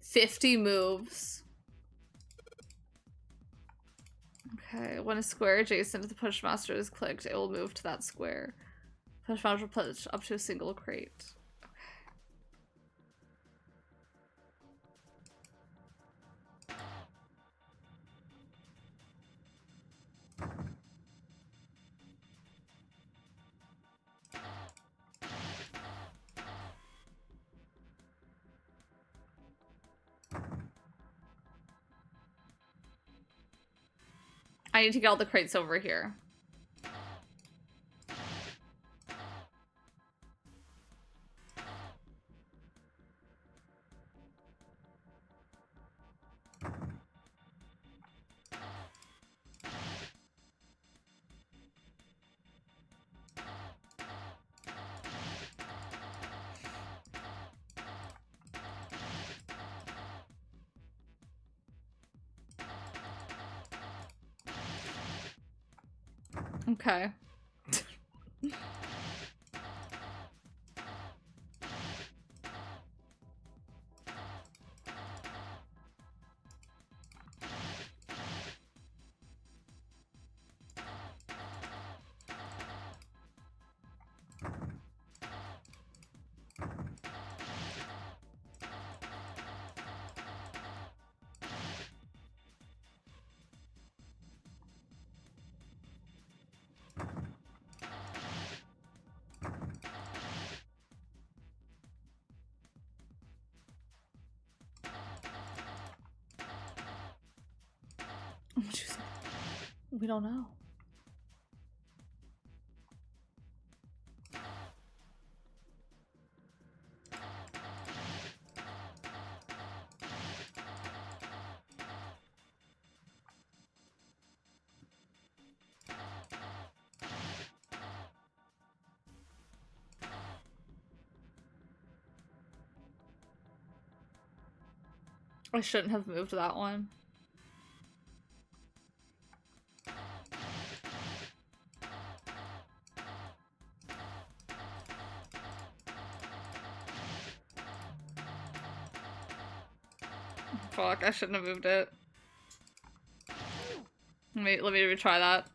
50 moves. Okay, when a square adjacent to the Pushmaster is clicked, it will move to that square. Pushmaster will push up to a single crate. I need to get all the crates over here. Okay. We don't know. I shouldn't have moved that one. Fuck, I shouldn't have moved it. Let me retry that.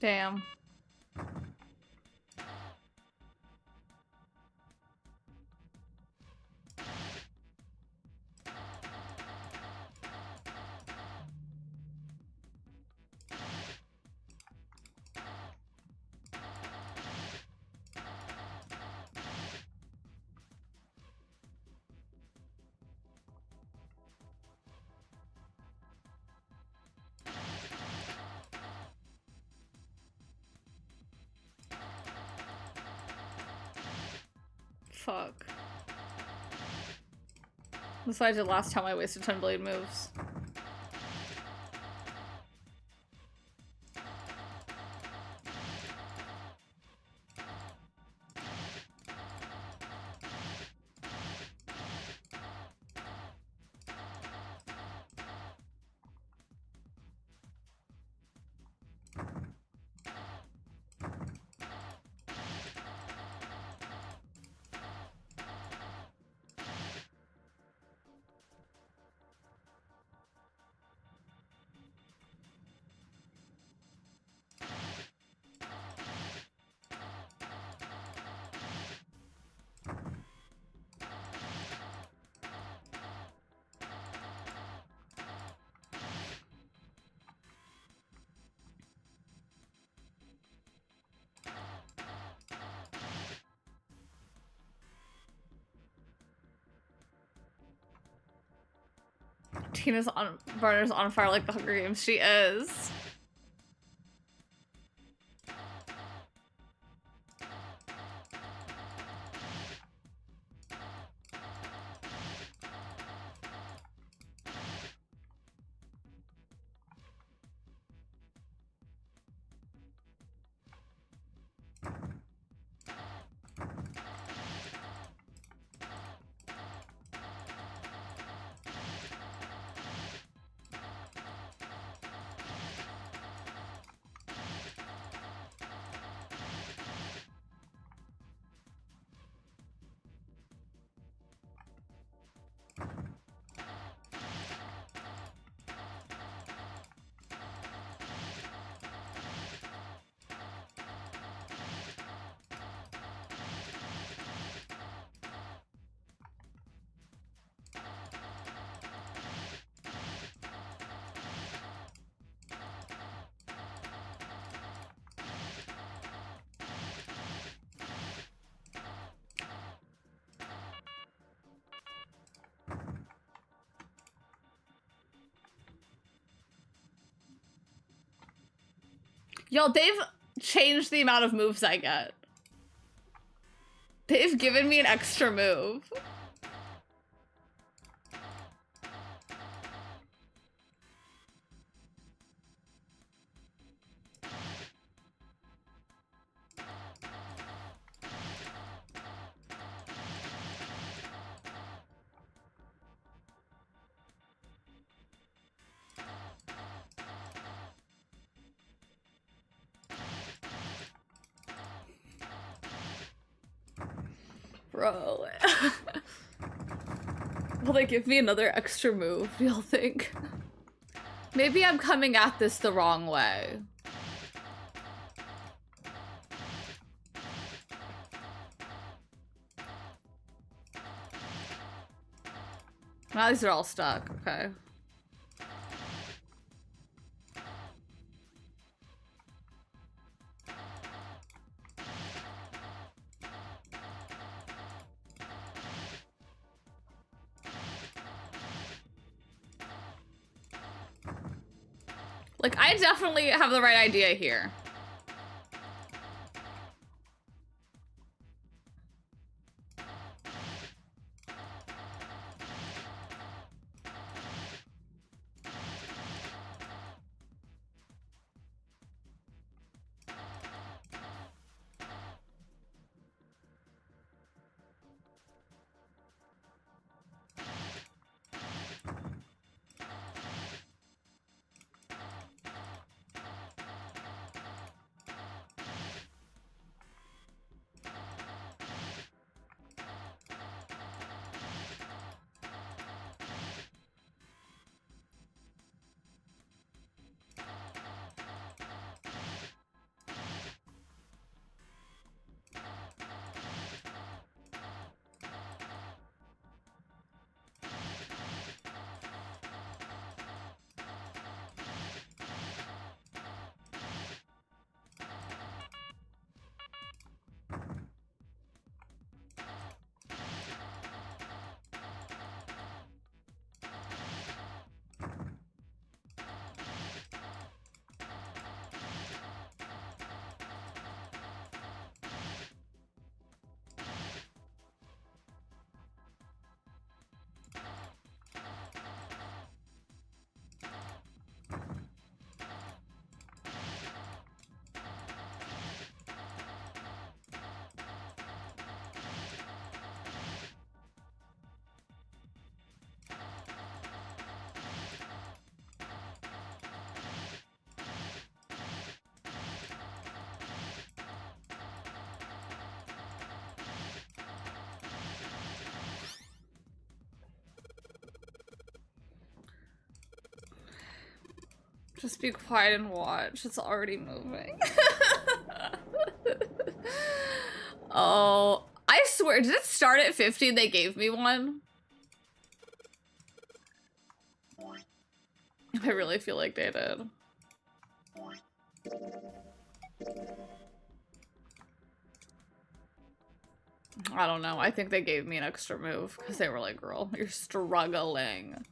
Damn. Fuck. That's what I did last time I wasted 10 blade moves. Tina's on burner's on fire like the Hunger Games. She is. Yo, they've changed the amount of moves I get. They've given me an extra move. Bro. Will they give me another extra move, do y'all think? Maybe I'm coming at this the wrong way. Now these are all stuck, okay. Like, I definitely have the right idea here. Just be quiet and watch. It's already moving. Oh, I swear, did it start at 50 and they gave me one? I really feel like they did. I don't know. I think they gave me an extra move because they were like, girl, you're struggling.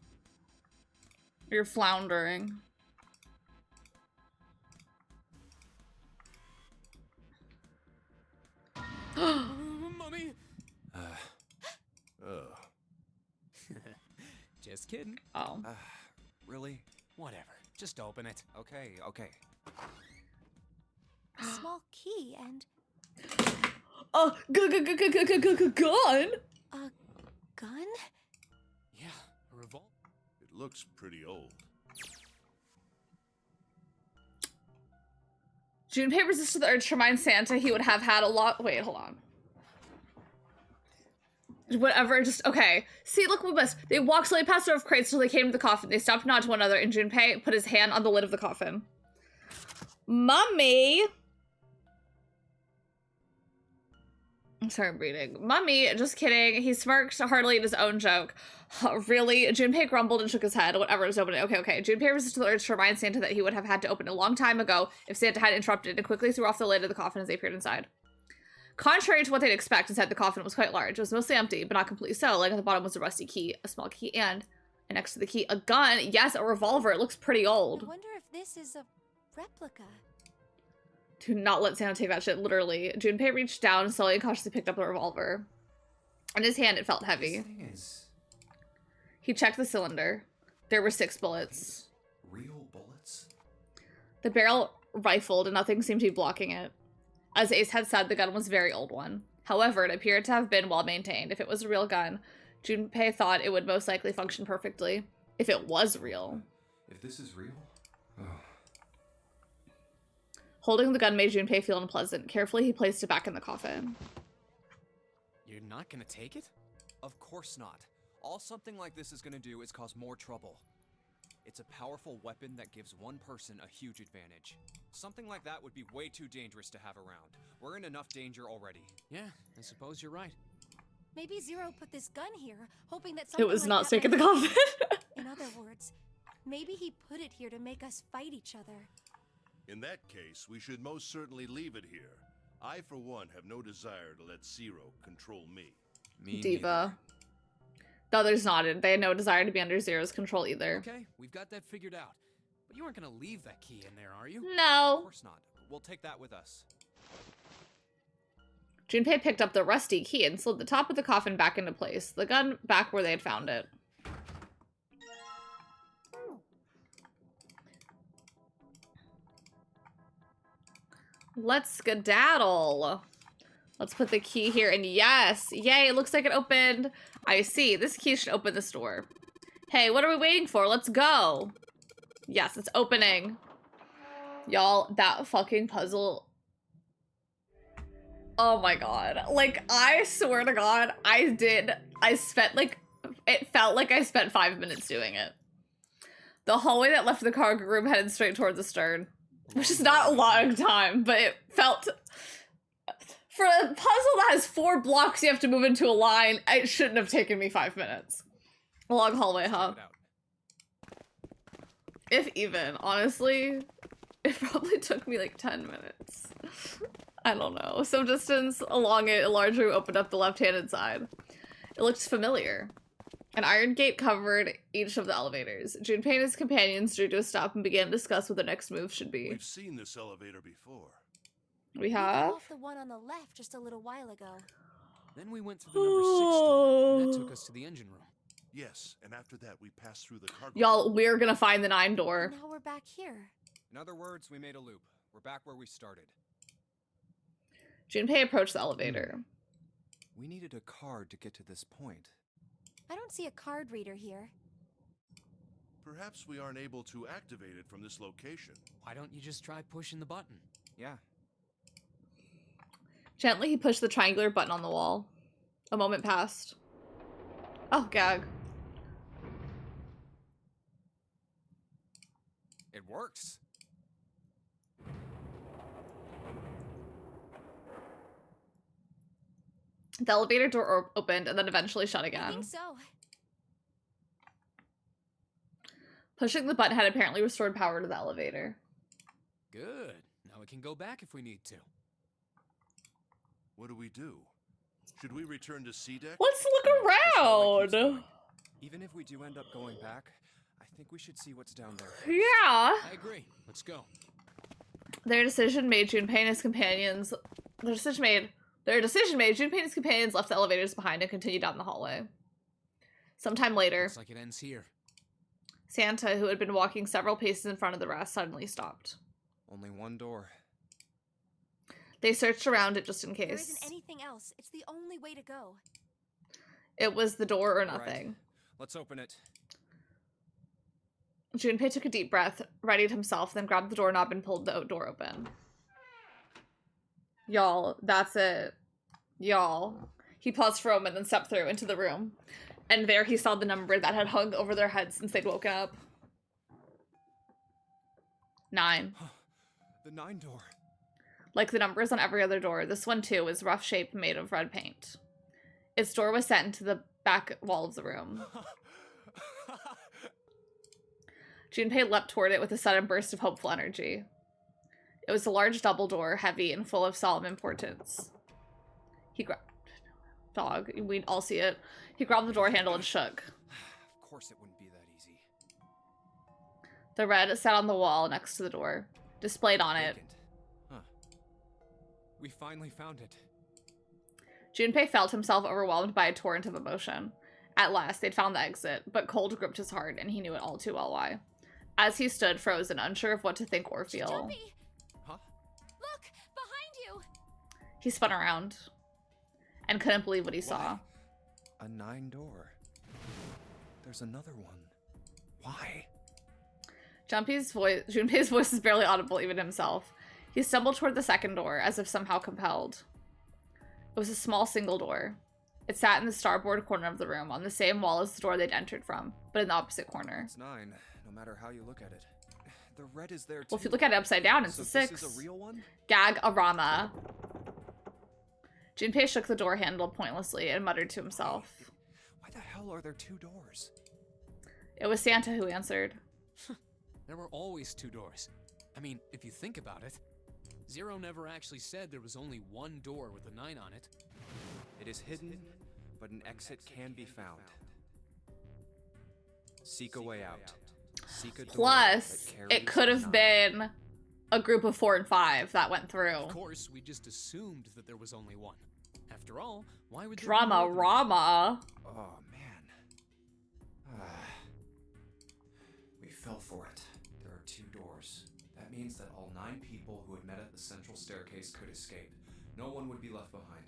You're floundering. Mommy! Just kidding. Oh. Really? Whatever. Just open it. Okay, okay. A small key and Oh, gun? a gun? Yeah, a revolver. It looks pretty old. Junpei resisted the urge to remind Santa he would have had a lot. Wait, hold on. Whatever, just okay. See, look, we must. They walked slowly past the row of crates until they came to the coffin. They stopped, nodded to one another, and Junpei put his hand on the lid of the coffin. Mummy! I'm sorry, I'm reading. Mummy, just kidding. He smirked heartily at his own joke. Really? Junpei grumbled and shook his head. Whatever, just open it. Okay. Junpei resisted the urge to remind Santa that he would have had to open it a long time ago if Santa had interrupted, and quickly threw off the lid of the coffin as they peered inside. Contrary to what they'd expect, inside the coffin was quite large. It was mostly empty, but not completely so. Like at the bottom was a rusty key, a small key, and next to the key, a gun. Yes, a revolver. It looks pretty old. I wonder if this is a replica. Do not let Santa take that shit literally. Junpei reached down, slowly and cautiously picked up the revolver. In his hand, it felt heavy. This thing is He checked the cylinder. There were 6 bullets. real bullets? The barrel rifled, and nothing seemed to be blocking it. As Ace had said, the gun was a very old one. However, it appeared to have been well maintained. If it was a real gun, Junpei thought it would most likely function perfectly. If it was real. If this is real? Oh. Holding the gun made Junpei feel unpleasant. Carefully, he placed it back in the coffin. You're not gonna take it? Of course not. All something like this is gonna do is cause more trouble. It's a powerful weapon that gives one person a huge advantage. Something like that would be way too dangerous to have around. We're in enough danger already. Yeah, I suppose you're right. Maybe Zero put this gun here, hoping that It something was like not that safe in the might happen. coffin. In other words, maybe he put it here to make us fight each other. In that case, we should most certainly leave it here. I, for one, have no desire to let Zero control me. Diva. The others nodded. They had no desire to be under Zero's control either. Okay, we've got that figured out. But you aren't gonna leave that key in there, are you? No. Of course not. We'll take that with us. Junpei picked up the rusty key and slid the top of the coffin back into place, the gun back where they had found it. Let's skedaddle. Let's put the key here, and yes! Yay, it looks like it opened. I see. This key should open this door. Hey, what are we waiting for? Let's go. Yes, it's opening. Y'all, that fucking puzzle. Oh my god. Like, I swear to god, it felt like I spent 5 minutes doing it. The hallway that left the cargo room headed straight towards the stern. Which is not a long time, but it felt... For a puzzle that has 4 blocks you have to move into a line, it shouldn't have taken me 5 minutes. A long hallway, huh? If even, honestly, it probably took me like 10 minutes. I don't know. Some distance along it, a large room opened up the left-handed side. It looked familiar. An iron gate covered each of the elevators. Junpei and his companions drew to a stop and began to discuss what the next move should be. We've seen this elevator before. We got have? off the one on the left just a little while ago. Then we went through the number 6 door, and that took us to the engine room. Yes, and after that we passed through the cargo. Y'all, we're gonna find the 9 door. Now we're back here. In other words, we made a loop. We're back where we started. Junpei approached the elevator. We needed a card to get to this point. I don't see a card reader here. Perhaps we aren't able to activate it from this location. Why don't you just try pushing the button? Yeah. Gently, he pushed the triangular button on the wall. A moment passed. Oh, gag. It works. The elevator door opened and then eventually shut I again. think so. Pushing the button had apparently restored power to the elevator. Good. Now we can go back if we need to. What do we do? Should we return to C deck? Let's look around. Even if we do end up going back, I think we should see what's down there. Yeah. I agree. Let's go. Their decision made, Junpei and his companions left the elevators behind and continued down the hallway. Sometime later, Looks like it ends here. Santa, who had been walking several paces in front of the rest, suddenly stopped. Only one door. They searched around it just in There case. isn't anything else. It's the only way to go. It was the door or All nothing. right. Let's open it. Junpei took a deep breath, readied himself, then grabbed the doorknob and pulled the door open. Y'all, that's it. Y'all. He paused for a moment and stepped through into the room. And there he saw the number that had hung over their heads since they'd woken up. 9. The 9 door. Like the numbers on every other door, this one too was rough shaped, made of red paint. Its door was set into the back wall of the room. Junpei leapt toward it with a sudden burst of hopeful energy. It was a large double door, heavy and full of solemn importance. He grabbed... Dog, we'd all see it. He grabbed the door handle and shook. Of course it wouldn't be that easy. The red sat on the wall next to the door, displayed on it. Huh. We finally found it. Junpei felt himself overwhelmed by a torrent of emotion. At last, they'd found the exit, but cold gripped his heart, and he knew it all too well why. As he stood frozen, unsure of what to think or feel, Jumpy! Huh? Look! Behind you! he spun around and couldn't believe what he saw. A 9 door. There's another one. Why? Junpei's voice is barely audible even to himself. He stumbled toward the second door, as if somehow compelled. It was a small single door. It sat in the starboard corner of the room, on the same wall as the door they'd entered from, but in the opposite corner. It's 9, no matter how you look at it. The red is there too. Well, if you look at it upside down, it's so a 6. This is a real one? Gag-a-rama. Junpei shook the door handle pointlessly and muttered to himself. Why the hell are there 2 doors? It was Santa who answered. There were always 2 doors. I mean, if you think about it. Zero never actually said there was only one door with a 9 on it. It is hidden, but an exit can be found. Seek a way out. Seek a door Plus, that carries it could have been a group of 4 and 5 that went through. Of course, we just assumed that there was only one. After all, why would there be Drama, more than- Rama. Oh, man. We fell for it. There are 2 doors. That means that all 9 people who had met at the central staircase could escape. No one would be left behind.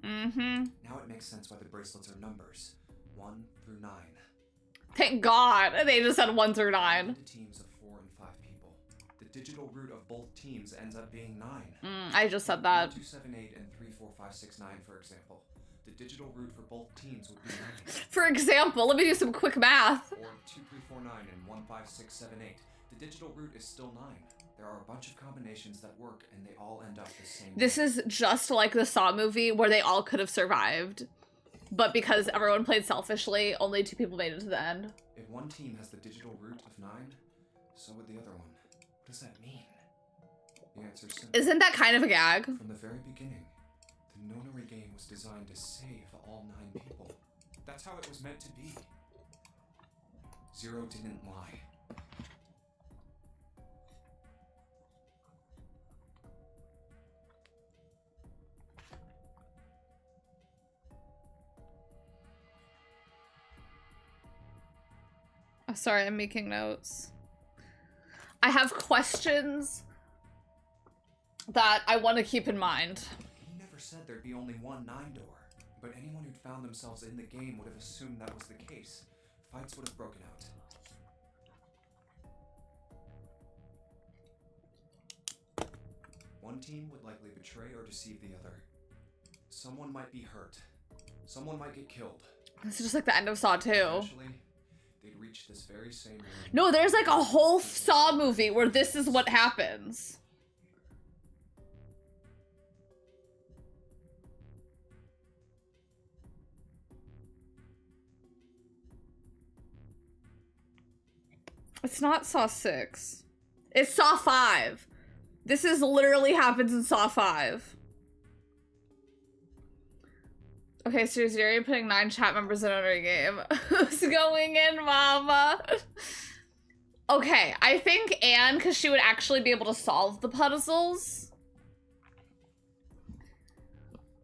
Mm-hmm. Now it makes sense why the bracelets are numbers. 1 through 9. Thank God they just said 1 through 9. Into teams of 4 and 5 people. The digital root of both teams ends up being 9. I just said that. 2, 7, 8, and 3, 4, 5, 6, 9, for example. The digital root for both teams would be 9. For example, let me do some quick math. Or 2, 3, 4, 9, and 1, 5, 6, 7, 8. The digital root is still 9. There are a bunch of combinations that work, and they all end up the same. This is just like the Saw movie where they all could have survived. But because everyone played selfishly, only 2 people made it to the end. If one team has the digital root of 9, so would the other one. What does that mean? The answer's simple. Isn't that kind of a gag? From the very beginning, the nonary game was designed to save all 9 people. That's how it was meant to be. Zero didn't lie. Oh, sorry, I'm making notes. I have questions that I want to keep in mind. He never said there'd be only one 9 door, but anyone who'd found themselves in the game would have assumed that was the case. Fights would have broken out. One team would likely betray or deceive the other. Someone might be hurt. Someone might get killed. This is just like the end of Saw 2. Eventually, they'd reach this very same room. No, there's like a whole Saw movie where this is what happens. It's not Saw 6. It's Saw 5. This is literally happens in Saw 5. Okay, so you're putting 9 chat members in our game. Who's going in, mama? Okay, I think Anne, because she would actually be able to solve the puzzles.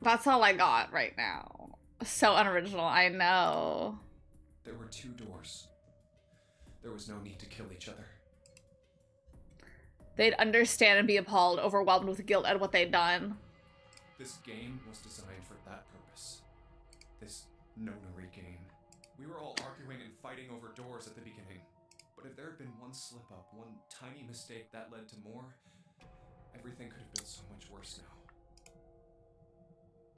That's all I got right now. So unoriginal, I know. There were 2 doors. There was no need to kill each other. They'd understand and be appalled, overwhelmed with guilt at what they'd done. This game was designed for that purpose. This nonary game. We were all arguing and fighting over doors at the beginning. But if there had been one slip-up, one tiny mistake that led to more, everything could have been so much worse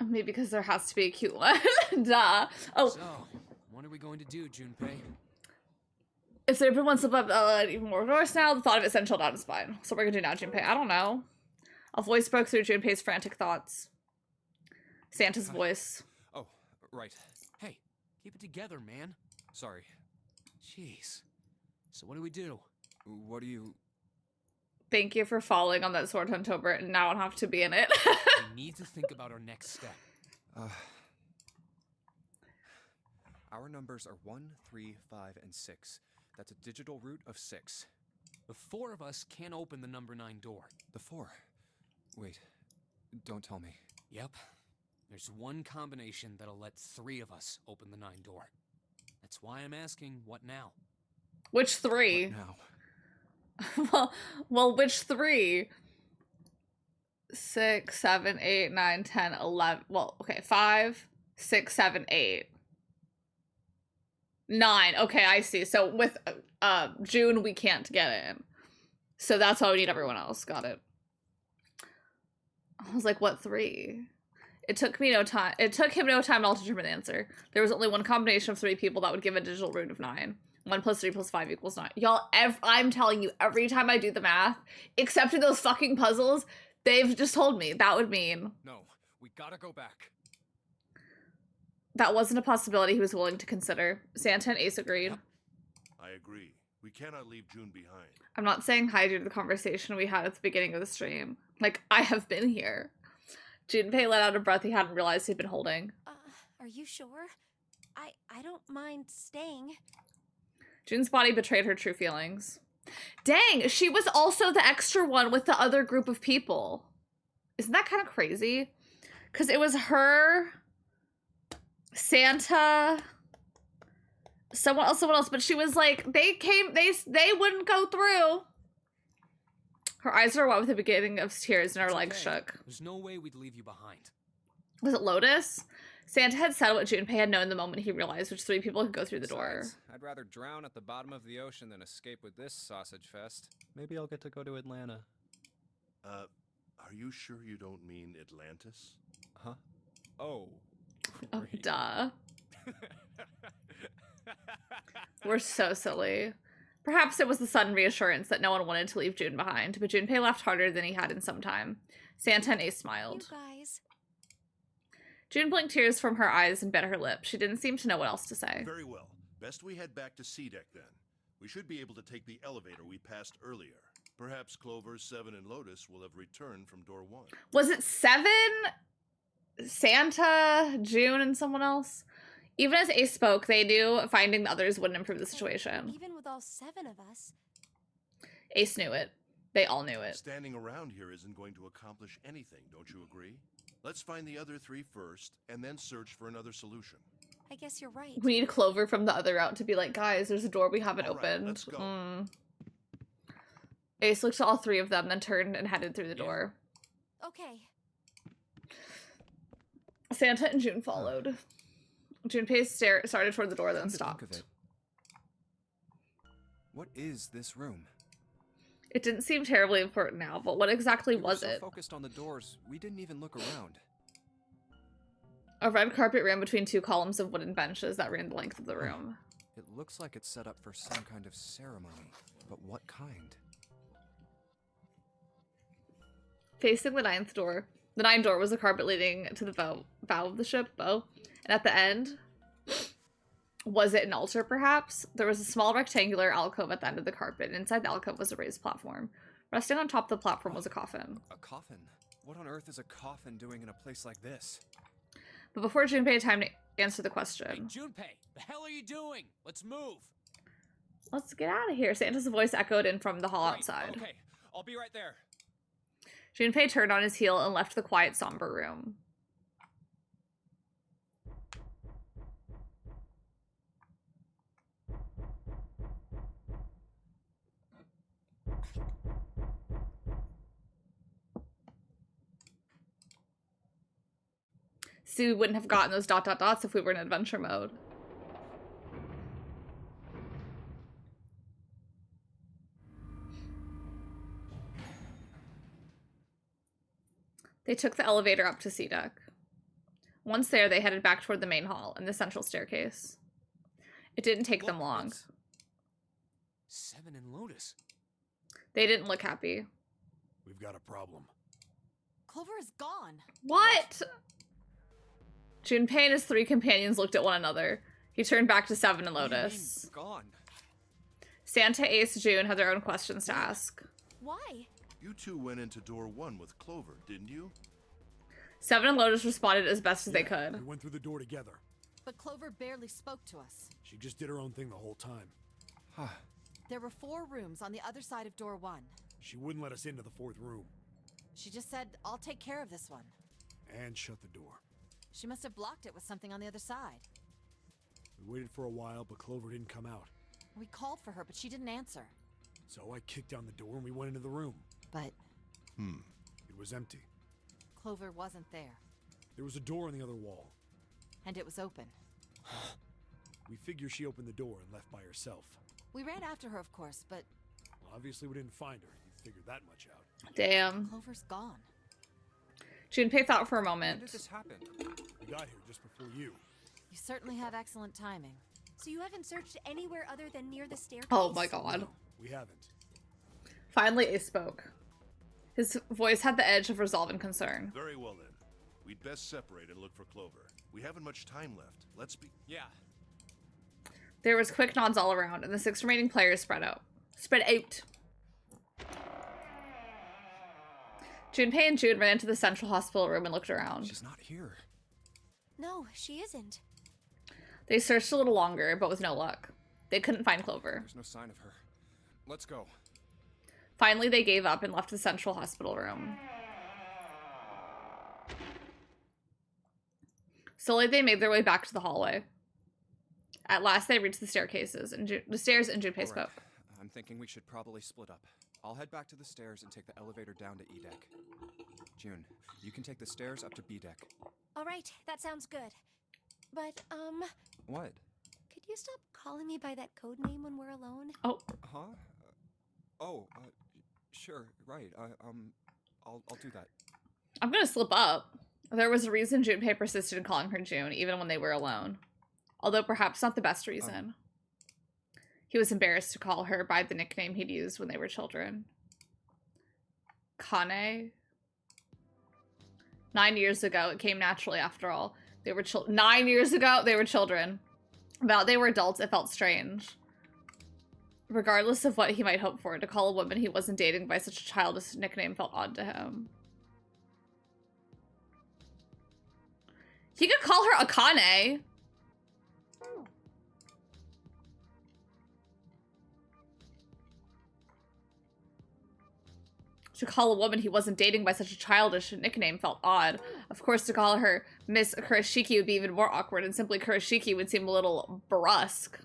now. Maybe because there has to be a cute one. Duh. Oh. So, what are we going to do, Junpei? If there had been one slip-up, even more worse now, the thought of it sent chill down his spine. So what we're gonna do now, Junpei? I don't know. A voice broke through Junpei's frantic thoughts. Santa's voice. Oh, right. Hey, keep it together, man. Sorry. Jeez. So what do we do? What do you... Thank you for falling on that sword on Tobert, and now I don't have to be in it. We need to think about our next step. Our numbers are 1, 3, 5, and 6. That's a digital root of 6. The 4 of us can't open the number 9 door. The 4? Wait, don't tell me. Yep. There's one combination that'll let 3 of us open the 9 door. That's why I'm asking, what now? Which 3? What well, now? which 3? 6, 7, 8, 9, 10, 11. Well, okay, 5, 6, 7, 8. 9. Okay, I see. So with June, we can't get in. So that's why we need everyone else. Got it. I was like, what 3? It took me no time. It took him no time at all to determine the answer. There was only one combination of 3 people that would give a digital root of 9. 1 plus 3 plus 5 equals 9. Y'all, I'm telling you, every time I do the math, except in those fucking puzzles, they've just told me that would mean No, we gotta go back. that wasn't a possibility he was willing to consider. Santa and Ace agreed. I agree. We cannot leave June behind. I'm not saying hi due to the conversation we had at the beginning of the stream. Like, I have been here. Junpei let out a breath he hadn't realized he'd been holding. Are you sure? I don't mind staying. June's body betrayed her true feelings. Dang, she was also the extra one with the other group of people. Isn't that kind of crazy? Because it was her, Santa, someone else, but she was like, they wouldn't go through. Her eyes were wet with the beginning of tears and her legs shook. There's no way we'd leave you behind. Was it Lotus? Santa had said what Junpei had known the moment he realized which 3 people could go through the door. Besides, I'd rather drown at the bottom of the ocean than escape with this sausage fest. Maybe I'll get to go to Atlanta. Are you sure you don't mean Atlantis? Huh? Oh. Oh, duh. We're so silly. Perhaps it was the sudden reassurance that no one wanted to leave June behind, but Junpei laughed harder than he had in some time. Santa and Ace smiled. You guys. June blinked tears from her eyes and bit her lip. She didn't seem to know what else to say. Very well. Best we head back to C deck then. We should be able to take the elevator we passed earlier. Perhaps Clover, 7, and Lotus will have returned from door 1. Was it 7? Santa, June, and someone else? Even as Ace spoke, they knew finding the others wouldn't improve the situation. Even with all 7 of us. Ace knew it. They all knew it. Standing around here isn't going to accomplish anything, don't you agree? Let's find the other 3 first, and then search for another solution. I guess you're right. We need Clover from the other route to be like, guys, there's a door we haven't opened. Let's go. Ace looked at all 3 of them, then turned and headed through the door. Okay. Santa and June followed. Junpei started toward the door, then stopped. What is this room? It didn't seem terribly important now, but what exactly was it? Focused on the doors, we didn't even look around. A red carpet ran between 2 columns of wooden benches that ran the length of the room. It looks like it's set up for some kind of ceremony, but what kind? Facing the 9th door, the 9th door was a carpet leading to the bow of the ship, and at the end, was it an altar perhaps? There was a small rectangular alcove at the end of the carpet, and inside the alcove was a raised platform. Resting on top of the platform was a coffin. A coffin? What on earth is a coffin doing in a place like this? But before Junpei had time to answer the question. Hey, Junpei, the hell are you doing? Let's move. Let's get out of here. Santa's voice echoed in from the hall outside. Okay, I'll be right there. Junpei turned on his heel and left the quiet, somber room. See, we wouldn't have gotten those ... if we were in adventure mode. They took the elevator up to C deck. Once there, they headed back toward the main hall and the central staircase. It didn't take them long. 7 and Lotus. They didn't look happy. We've got a problem. Clover is gone. What? Junpei and his 3 companions looked at one another. He turned back to 7 and Lotus. Gone. Santa, Ace, June had their own questions to ask. Why? You 2 went into door 1 with Clover, didn't you? 7 and Lotus responded as best as they could. We went through the door together. But Clover barely spoke to us. She just did her own thing the whole time. There were 4 rooms on the other side of door 1. She wouldn't let us into the 4th room. She just said, I'll take care of this one. And shut the door. She must have blocked it with something on the other side. We waited for a while, but Clover didn't come out. We called for her, but she didn't answer. So I kicked down the door and we went into the room. But... It was empty. Clover wasn't there. There was a door on the other wall. And it was open. We figure she opened the door and left by herself. We ran after her, of course, but... Well, obviously we didn't find her. You figured that much out. Damn. Clover's gone. Junpei thought for a When moment. did this happen? We got here just before you. You certainly have excellent timing. So you haven't searched anywhere other than near the staircase? Oh my god. We haven't. Finally, Ace spoke. His voice had the edge of resolve and concern. Very well then. We'd best separate and look for Clover. We haven't much time left. Let's be. Yeah. There was quick nods all around, and the 6 remaining players spread out. Junpei and June ran into the central hospital room and looked around. She's not here. No, she isn't. They searched a little longer, but with no luck. They couldn't find Clover. There's no sign of her. Let's go. Finally, they gave up and left the central hospital room. Slowly, they made their way back to the hallway. At last, they reached the staircases and the stairs, and Junpei spoke. I'm thinking we should probably split up. I'll head back to the stairs and take the elevator down to E deck. June, you can take the stairs up to B deck. All right, that sounds good. But, What? could you stop calling me by that code name when we're alone? Oh. Huh? Sure, right. I'll do that. I'm gonna slip up. There was a reason Junpei persisted in calling her June, even when they were alone. Although perhaps not the best reason. He was embarrassed to call her by the nickname he'd used when they were children. Kane? 9 years ago, it came naturally after all. They were 9 years ago, they were children. About they were adults, it felt strange. Regardless of what he might hope for, to call a woman he wasn't dating by such a childish nickname felt odd to him. He could call her Akane. To call a woman he wasn't dating by such a childish nickname felt odd. Of course, to call her Miss Kurashiki would be even more awkward, and simply Kurashiki would seem a little brusque.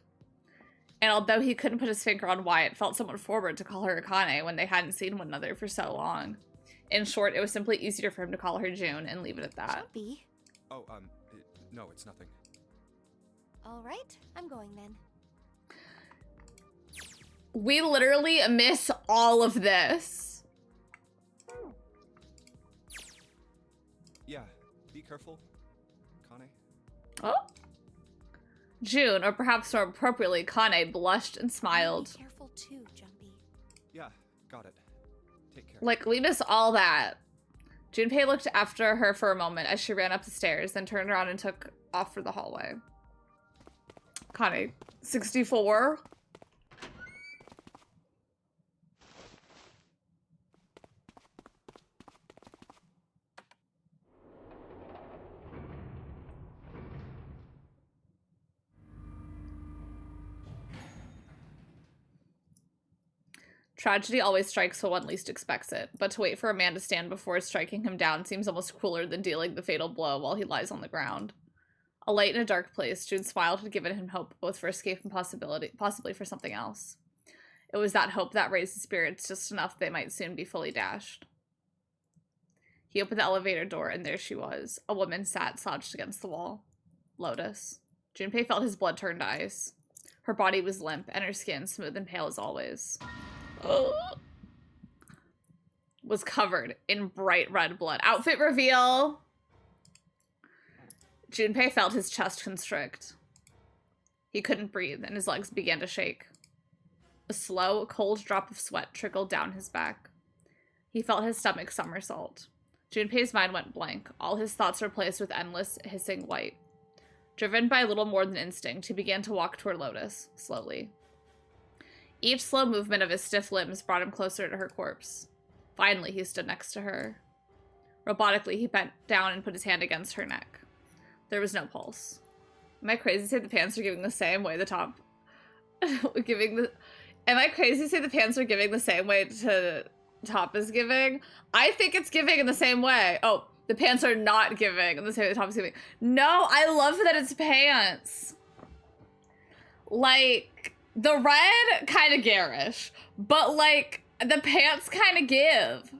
And although he couldn't put his finger on why, it felt somewhat forward to call her Akane when they hadn't seen one another for so long. In short, it was simply easier for him to call her June and leave it at that. Be. Oh, no, it's nothing. All right, I'm going then. We literally miss all of this. Yeah, be careful, Kane. Oh? June, or perhaps more appropriately, Kane, blushed and smiled. Be careful too, Jumpy. Yeah, got it. Take care. Like, we miss all that. Junpei looked after her for a moment as she ran up the stairs, then turned around and took off for the hallway. Kane, 64? Tragedy always strikes when one least expects it, but to wait for a man to stand before striking him down seems almost crueler than dealing the fatal blow while he lies on the ground. A light in a dark place, June's smile had given him hope both for escape and possibly for something else. It was that hope that raised his spirits just enough they might soon be fully dashed. He opened the elevator door, and there she was. A woman sat slouched against the wall. Lotus. Junpei felt his blood turn to ice. Her body was limp, and her skin, smooth and pale as always, was covered in bright red blood. Outfit reveal! Junpei felt his chest constrict. He couldn't breathe, and his legs began to shake. A slow, cold drop of sweat trickled down his back. He felt his stomach somersault. Junpei's mind went blank, all his thoughts replaced with endless, hissing white. Driven by little more than instinct, he began to walk toward Lotus, slowly. Each slow movement of his stiff limbs brought him closer to her corpse. Finally, he stood next to her. Robotically, he bent down and put his hand against her neck. There was no pulse. Am I crazy to say the pants are giving the same way the top... Am I crazy to say the pants are giving the same way to top is giving? I think it's giving in the same way. Oh, the pants are not giving in the same way the top is giving. No, I love that it's pants. Like, the red kind of garish, but like, the pants kind of give.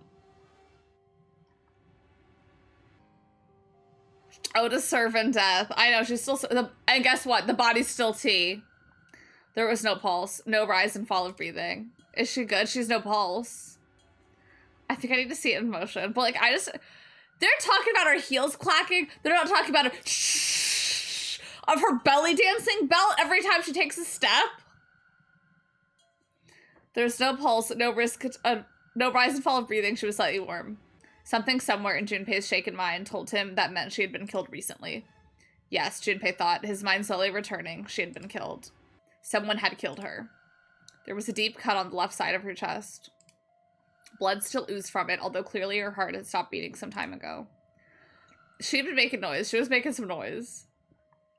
Oh, to serve in death. I know, she's still... And guess what? The body's still T. There was no pulse. No rise and fall of breathing. Is she good? She's no pulse. I think I need to see it in motion. But, like, They're talking about her heels clacking. They're not talking about a shh of her belly dancing belt every time she takes a step. There's no pulse, no risk, no rise and fall of breathing. She was slightly warm. Something somewhere in Junpei's shaken mind told him that meant she had been killed recently. Yes, Junpei thought, his mind slowly returning. She had been killed. Someone had killed her. There was a deep cut on the left side of her chest. Blood still oozed from it, although clearly her heart had stopped beating some time ago. She had been making noise. She was making some noise.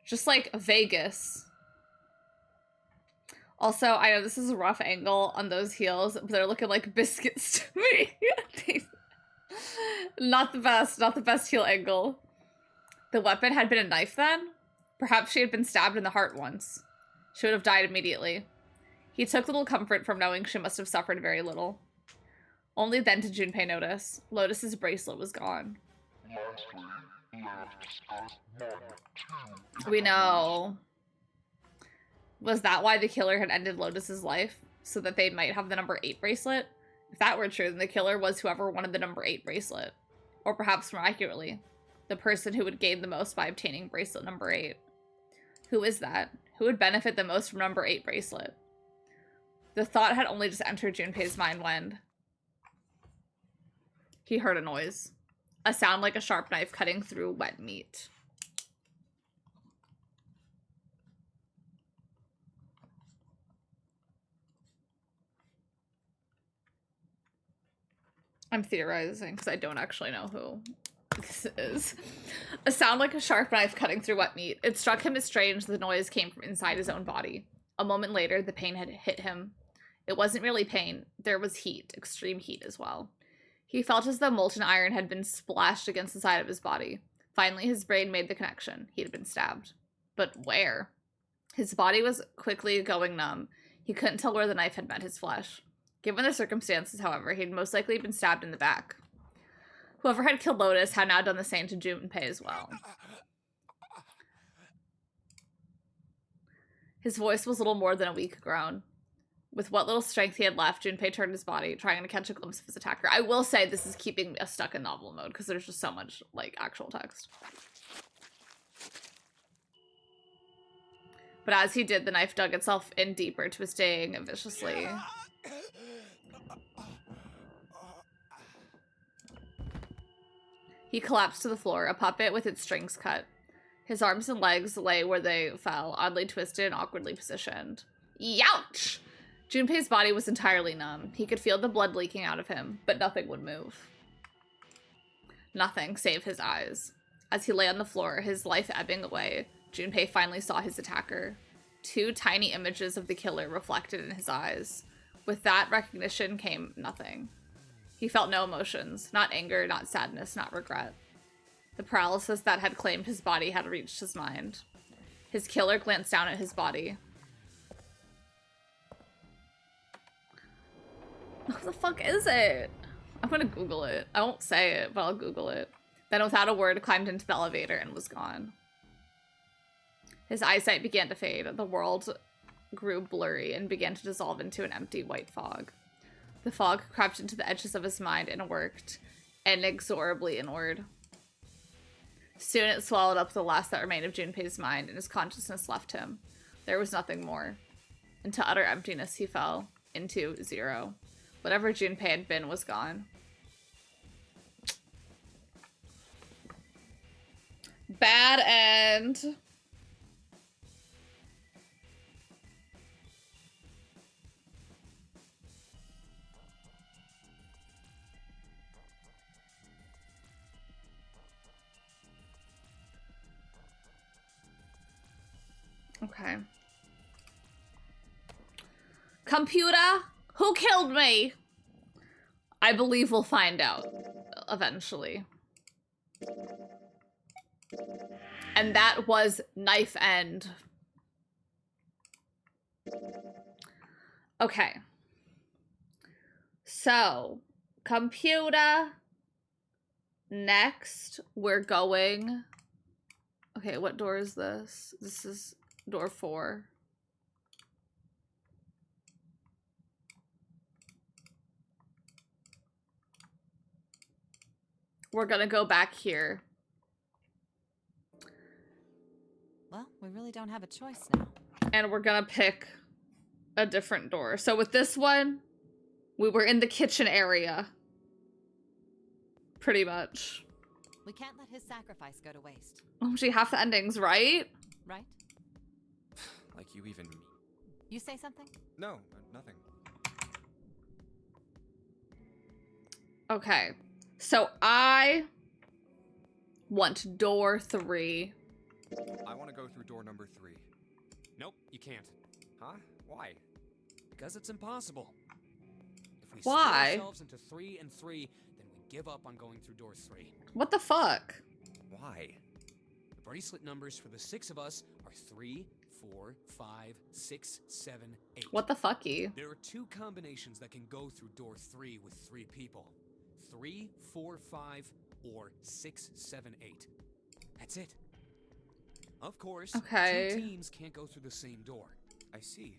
Just like Vegas. Also, I know this is a rough angle on those heels, but they're looking like biscuits to me. Not the best heel angle. The weapon had been a knife then? Perhaps she had been stabbed in the heart once. She would have died immediately. He took little comfort from knowing she must have suffered very little. Only then did Junpei notice. Lotus's bracelet was gone. We know. Was that why the killer had ended Lotus's life? So that they might have the number 8 bracelet? If that were true, then the killer was whoever wanted the number 8 bracelet. Or perhaps more accurately, the person who would gain the most by obtaining bracelet number 8. Who is that? Who would benefit the most from number 8 bracelet? The thought had only just entered Junpei's mind when he heard a noise. A sound like a sharp knife cutting through wet meat. I'm theorizing because I don't actually know who this is. A sound like a sharp knife cutting through wet meat. It struck him as strange the noise came from inside his own body. A moment later, the pain had hit him. It wasn't really pain. There was heat, extreme heat as well. He felt as though molten iron had been splashed against the side of his body. Finally, his brain made the connection. He had been stabbed. But where? His body was quickly going numb. He couldn't tell where the knife had met his flesh. Given the circumstances, however, he had most likely been stabbed in the back. Whoever had killed Lotus had now done the same to Junpei as well. His voice was little more than a weak groan. With what little strength he had left, Junpei turned his body, trying to catch a glimpse of his attacker. I will say this is keeping us stuck in novel mode, because there's just so much, like, actual text. But as he did, the knife dug itself in deeper, twisting viciously. He collapsed to the floor, a puppet with its strings cut. His arms and legs lay where they fell, oddly twisted and awkwardly positioned. Youch! Junpei's body was entirely numb. He could feel the blood leaking out of him, but nothing would move. Nothing, save his eyes. As he lay on the floor, his life ebbing away, Junpei finally saw his attacker. 2 tiny images of the killer reflected in his eyes. With that recognition came nothing. He felt no emotions, not anger, not sadness, not regret. The paralysis that had claimed his body had reached his mind. His killer glanced down at his body. What the fuck is it? I'm gonna Google it. I won't say it, but I'll Google it. Then without a word, climbed into the elevator and was gone. His eyesight began to fade. The world grew blurry and began to dissolve into an empty white fog. The fog crept into the edges of his mind and worked inexorably inward. Soon it swallowed up the last that remained of Junpei's mind, and his consciousness left him. There was nothing more. Into utter emptiness he fell. Into zero. Whatever Junpei had been was gone. Bad end. Okay. Computer, who killed me? I believe we'll find out eventually. And that was knife end. Okay. So, computer. Next, we're going... Okay, what door is this? This is door 4. we're gonna go back here. Well, we really don't have a choice now. And we're gonna pick a different door. So with this one, we were in the kitchen area. Pretty much. We can't let his sacrifice go to waste. Oh, gee, half the endings, right? Right? Like you even... You say something? No, nothing. Okay. So I want door 3. I want to go through door number 3. Nope, you can't. Huh? Why? Because it's impossible. If we Why? split ourselves into 3 and 3, then we give up on going through door 3. What the fuck? Why? The bracelet numbers for the 6 of us are 3, 4, 5, 6, 7, 8. What the fucky? There are 2 combinations that can go through door 3 with 3 people. 3, 4, 5, or 6, 7, 8. That's it. Of course, Okay. 2 teams can't go through the same door. I see.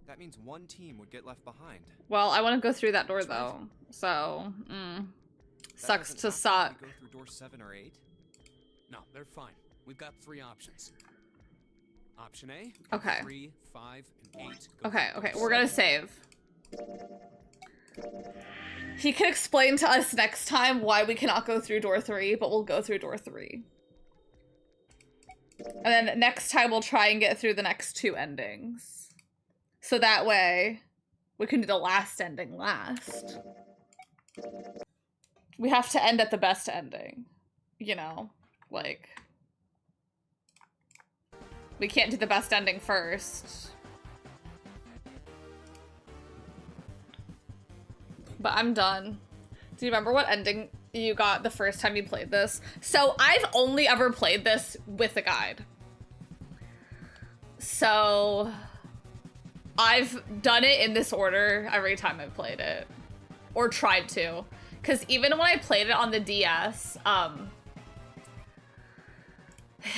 That means one team would get left behind. Well, I want to go through that door though. So, sucks to suck. Go through door 7 or 8? No, they're fine. We've got 3 options. Option A, Okay. 3, 5, and 8. Go Okay, through okay, door we're gonna 7. save. He can explain to us next time why we cannot go through door 3, but we'll go through door 3. And then next time we'll try and get through the next 2 endings. So that way we can do the last ending last. We have to end at the best ending. You know, like... We can't do the best ending first. But I'm done. Do you remember what ending you got the first time you played this? So I've only ever played this with a guide. So I've done it in this order every time I've played it. Or tried to. Because even when I played it on the DS,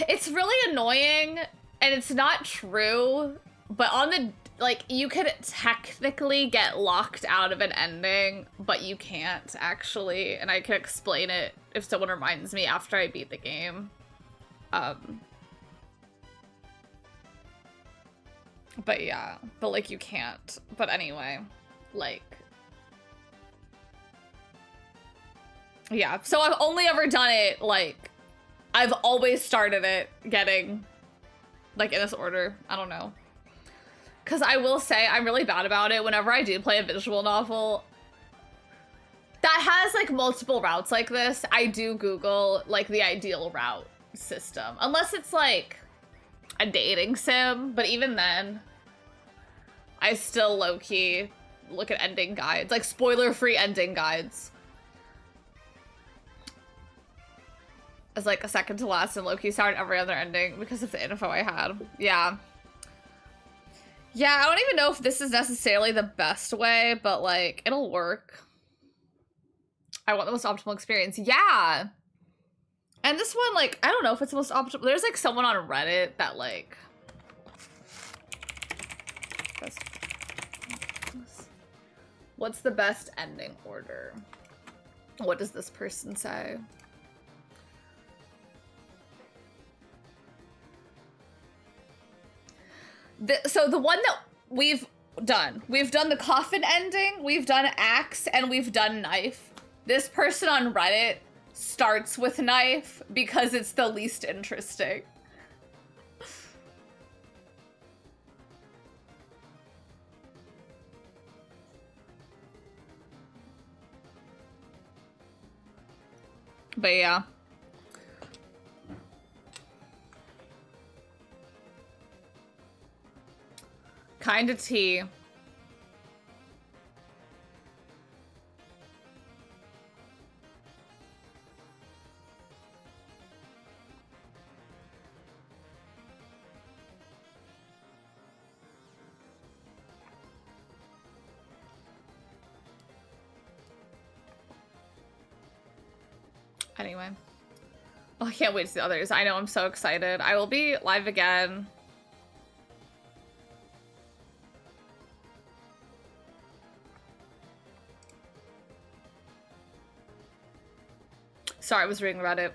it's really annoying, and it's not true, but on the, like, you could technically get locked out of an ending, but you can't, actually, and I can explain it if someone reminds me after I beat the game. But yeah, but, like, you can't. But anyway, like... Yeah, so I've only ever done it, like... I've always started it getting, like, in this order. I don't know. Because I will say, I'm really bad about it. Whenever I do play a visual novel that has, like, multiple routes like this, I do Google, like, the ideal route system. Unless it's, like, a dating sim. But even then, I still low-key look at ending guides. Like, spoiler-free ending guides. As like a second to last and low-key started every other ending because of the info I had. Yeah. Yeah, I don't even know if this is necessarily the best way, but like, it'll work. I want the most optimal experience. Yeah! And this one, like, I don't know if it's the most optimal. There's like someone on Reddit that like... What's the best ending order? What does this person say? So the one that we've done the coffin ending, we've done axe, and we've done knife. This person on Reddit starts with knife because it's the least interesting. But yeah. Kinda tea. Anyway. Oh, I can't wait to see the others. I know, I'm so excited. I will be live again. Sorry, I was reading about it.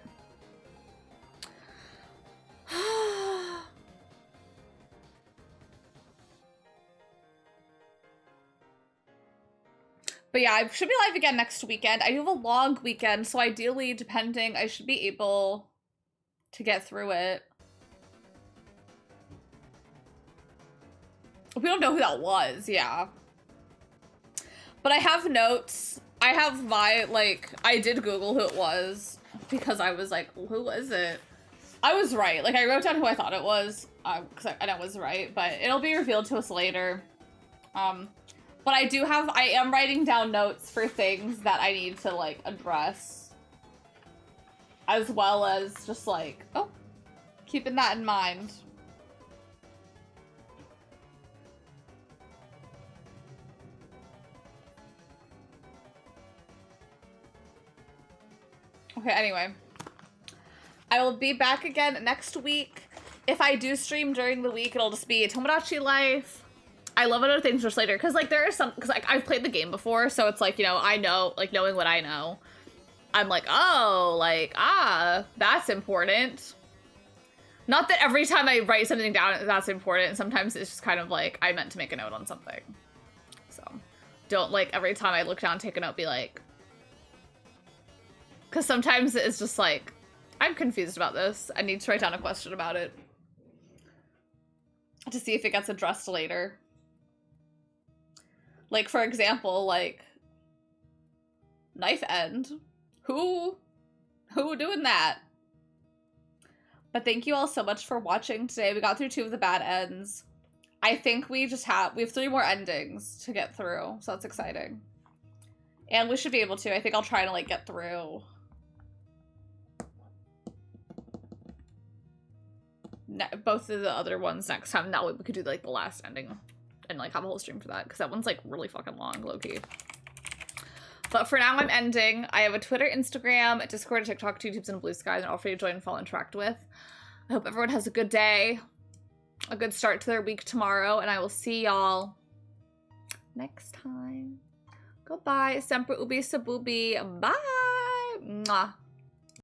But yeah, I should be live again next weekend. I do have a long weekend, so ideally, depending, I should be able to get through it. We don't know who that was, yeah. But I have notes. I have my, like, I did Google who it was because I was like, who was it? I was right. Like, I wrote down who I thought it was because I know it was right, but it'll be revealed to us later. But I am writing down notes for things that I need to, like, address. As well as just, like, oh, keeping that in mind. Okay, anyway. I will be back again next week. If I do stream during the week, it'll just be Tomodachi Life. I love other things just later. Because, like, there are some... Because, like, I've played the game before, so it's like, you know, I know... Like, knowing what I know, I'm like, oh, like, that's important. Not that every time I write something down, that's important. Sometimes it's just kind of like, I meant to make a note on something. So, don't, like, every time I look down, take a note, be like... Because sometimes it's just like, I'm confused about this. I need to write down a question about it. To see if it gets addressed later. Like, for example, like... Knife end. Who doing that? But thank you all so much for watching today. We got through 2 of the bad ends. I think we have 3 more endings to get through. So that's exciting. And we should be able to. I think I'll try to, like, get through... both of the other ones next time. That way we could do like the last ending and like have a whole stream for that, because that one's like really fucking long, low-key. But for now, I'm ending. I have a Twitter, Instagram, Discord, TikTok, YouTubes, and Blue Skies, and all for you to join, follow, and interact with. I hope everyone has a good day, a good start to their week tomorrow, and I will see y'all next time. Goodbye. Sempre ubi sabubi. Bye. Mwah.